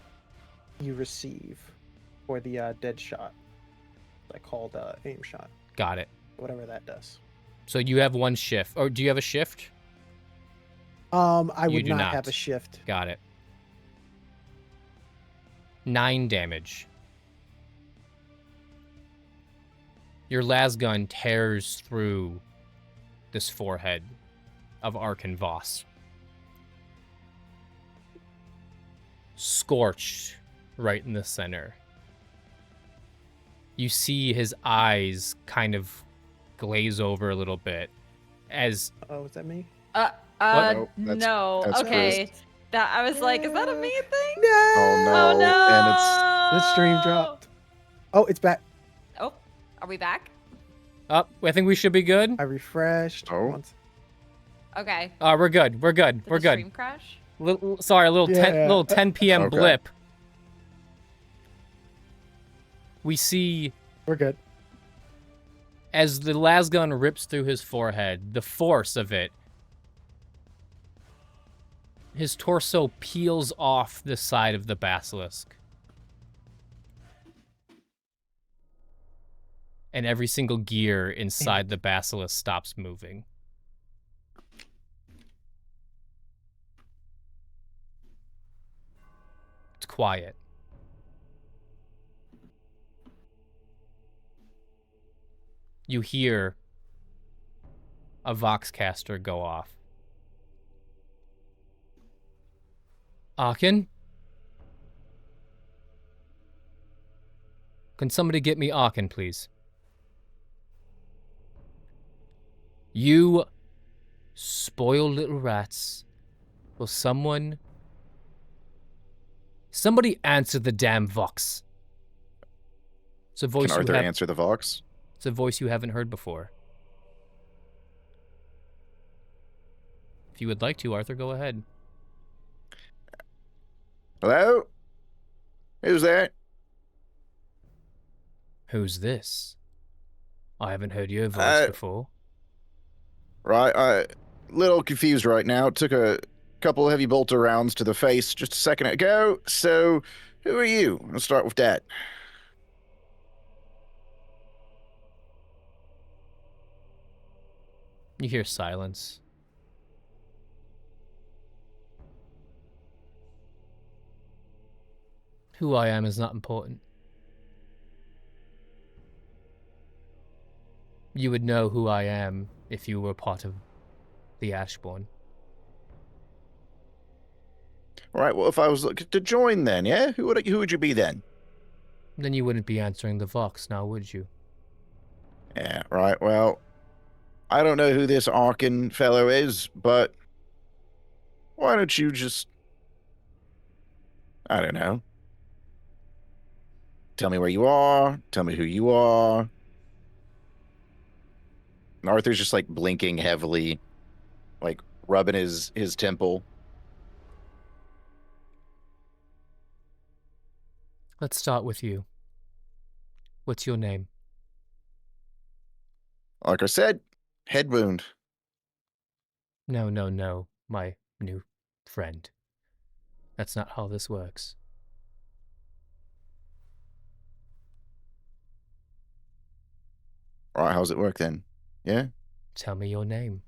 [SPEAKER 4] receive for the dead shot. I called aim shot.
[SPEAKER 1] Got it.
[SPEAKER 4] Whatever that does.
[SPEAKER 1] So you have 1 shift. Or do you have a shift?
[SPEAKER 4] I
[SPEAKER 1] You
[SPEAKER 4] would
[SPEAKER 1] do
[SPEAKER 4] not have
[SPEAKER 1] not.
[SPEAKER 4] a shift.
[SPEAKER 1] Got it. 9 damage. Your lasgun tears through this forehead of Arkan Voss. Scorched right in the center. You see his eyes kind of glaze over a little bit as
[SPEAKER 4] Oh, is that me?
[SPEAKER 3] Nope, that's-
[SPEAKER 2] No.
[SPEAKER 3] that's
[SPEAKER 2] Okay.
[SPEAKER 3] Chris.
[SPEAKER 2] That I was like, is that a me thing?
[SPEAKER 4] No.
[SPEAKER 3] Oh no!
[SPEAKER 2] Oh no!
[SPEAKER 3] And it's
[SPEAKER 4] The stream dropped. Oh, it's back.
[SPEAKER 2] Oh, are we back?
[SPEAKER 1] up. I think we should be good.
[SPEAKER 4] I refreshed.
[SPEAKER 3] Oh.
[SPEAKER 4] Once.
[SPEAKER 2] Okay.
[SPEAKER 1] We're good. We're good.
[SPEAKER 2] Did
[SPEAKER 1] We're
[SPEAKER 2] the
[SPEAKER 1] good.
[SPEAKER 2] stream crash?
[SPEAKER 1] Sorry, a little
[SPEAKER 4] Yeah.
[SPEAKER 1] 10 p.m.
[SPEAKER 3] Okay.
[SPEAKER 1] blip. We see
[SPEAKER 4] We're good.
[SPEAKER 1] as the lasgun rips through his forehead, the force of it. His torso peels off the side of the basilisk. And every single gear inside the basilisk stops moving. It's quiet. You hear a Voxcaster go off. Arkan? Can somebody get me Arkan, please? You spoiled little rats. Will somebody answer the damn Vox? It's a voice
[SPEAKER 3] Can Arthur
[SPEAKER 1] you have,
[SPEAKER 3] answer the Vox?
[SPEAKER 1] It's a voice you haven't heard before. If you would like to, Arthur, go ahead.
[SPEAKER 3] Hello? Who's there?
[SPEAKER 1] Who's this? I haven't heard your voice before.
[SPEAKER 3] Right, little confused right now. Took a couple heavy bolter rounds to the face just a second ago. So, who are you? I'll start with that.
[SPEAKER 1] You hear silence. Who I am is not important. You would know who I am if you were part of the Ashbourne.
[SPEAKER 3] All right, well, if I was looking to join then, yeah? Who would you be then?
[SPEAKER 1] Then you wouldn't be answering the Vox now, would you?
[SPEAKER 3] Yeah, right, well, I don't know who this Arkan fellow is, but why don't you just, I don't know, tell me where you are, tell me who you are. And Arthur's just, like, blinking heavily, like, rubbing his temple.
[SPEAKER 1] Let's start with you. What's your name?
[SPEAKER 3] Like I said, head wound.
[SPEAKER 1] No, my new friend. That's not how this works.
[SPEAKER 3] All right, how's it work then? Yeah?
[SPEAKER 1] Tell me your name.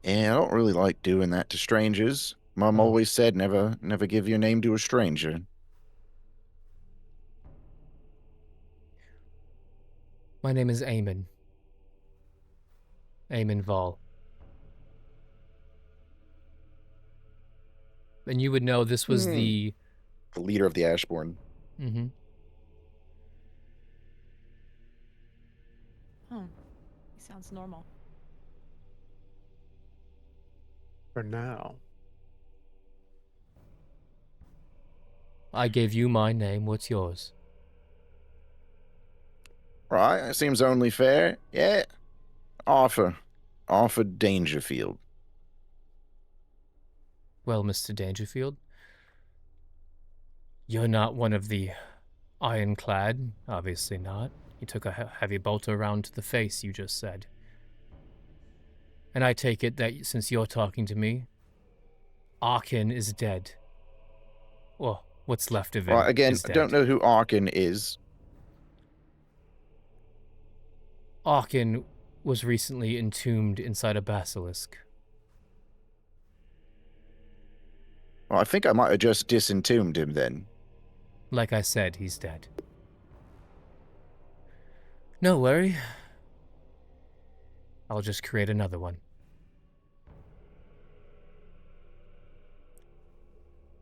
[SPEAKER 3] Yeah, I don't really like doing that to strangers. Mom
[SPEAKER 1] Oh.
[SPEAKER 3] always said never give your name to a stranger.
[SPEAKER 1] My name is Eamon. Eamon Vol. And you would know this was the...
[SPEAKER 3] The leader of the Ashbourne.
[SPEAKER 1] Mm-hmm.
[SPEAKER 2] He sounds normal.
[SPEAKER 4] For now.
[SPEAKER 1] I gave you my name. What's yours?
[SPEAKER 3] Right, that seems only fair. Yeah. Arthur Dangerfield.
[SPEAKER 1] Well, Mr. Dangerfield, you're not one of the ironclad. Obviously not. You took a heavy bolter round to the face, you just said. And I take it that since you're talking to me, Arkan is dead. Well, what's left of him
[SPEAKER 3] Right, again,
[SPEAKER 1] is
[SPEAKER 3] I
[SPEAKER 1] dead.
[SPEAKER 3] don't know who Arkan is.
[SPEAKER 1] Arkan was recently entombed inside a basilisk.
[SPEAKER 3] Well, I think I might have just disentombed him then.
[SPEAKER 1] Like I said, he's dead. No worry. I'll just create another one.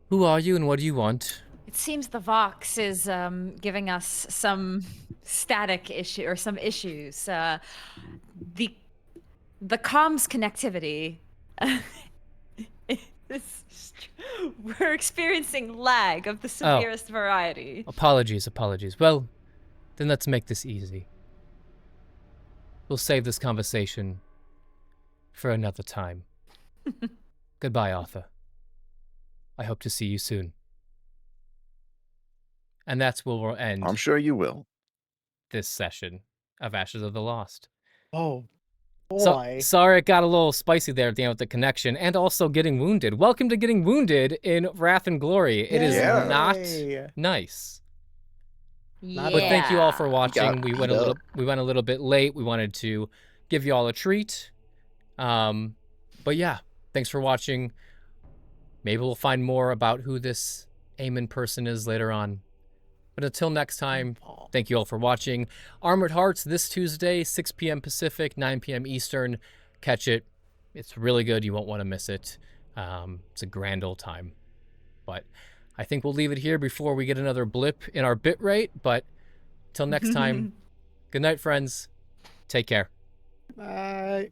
[SPEAKER 1] Who are you and what do you want?
[SPEAKER 2] It seems the Vox is giving us some static issue or some issues. The comms connectivity. We're experiencing lag of the severest variety.
[SPEAKER 1] Apologies. Well, then let's make this easy. We'll save this conversation for another time. Goodbye, Arthur. I hope to see you soon. And that's where we'll end
[SPEAKER 3] I'm sure you will.
[SPEAKER 1] this session of Ashes of the Lost.
[SPEAKER 4] Oh,
[SPEAKER 1] So,
[SPEAKER 4] boy.
[SPEAKER 1] sorry it got a little spicy there at the end with the connection, and also getting wounded. Welcome to getting wounded in Wrath and Glory. It is
[SPEAKER 3] Yeah.
[SPEAKER 1] not
[SPEAKER 4] Yay.
[SPEAKER 1] nice.
[SPEAKER 2] Yeah.
[SPEAKER 1] But thank you all for watching.
[SPEAKER 3] got
[SPEAKER 1] We
[SPEAKER 3] beat
[SPEAKER 1] went
[SPEAKER 3] up.
[SPEAKER 1] a little bit late. We wanted to give you all a treat. But yeah, thanks for watching. Maybe we'll find more about who this Eamon person is later on. But until next time, thank you all for watching. Armored Hearts this Tuesday, 6 p.m. Pacific, 9 p.m. Eastern. Catch it. It's really good. You won't want to miss it. It's a grand old time. But I think we'll leave it here before we get another blip in our bit rate. But till next time, good night, friends. Take care.
[SPEAKER 4] Bye.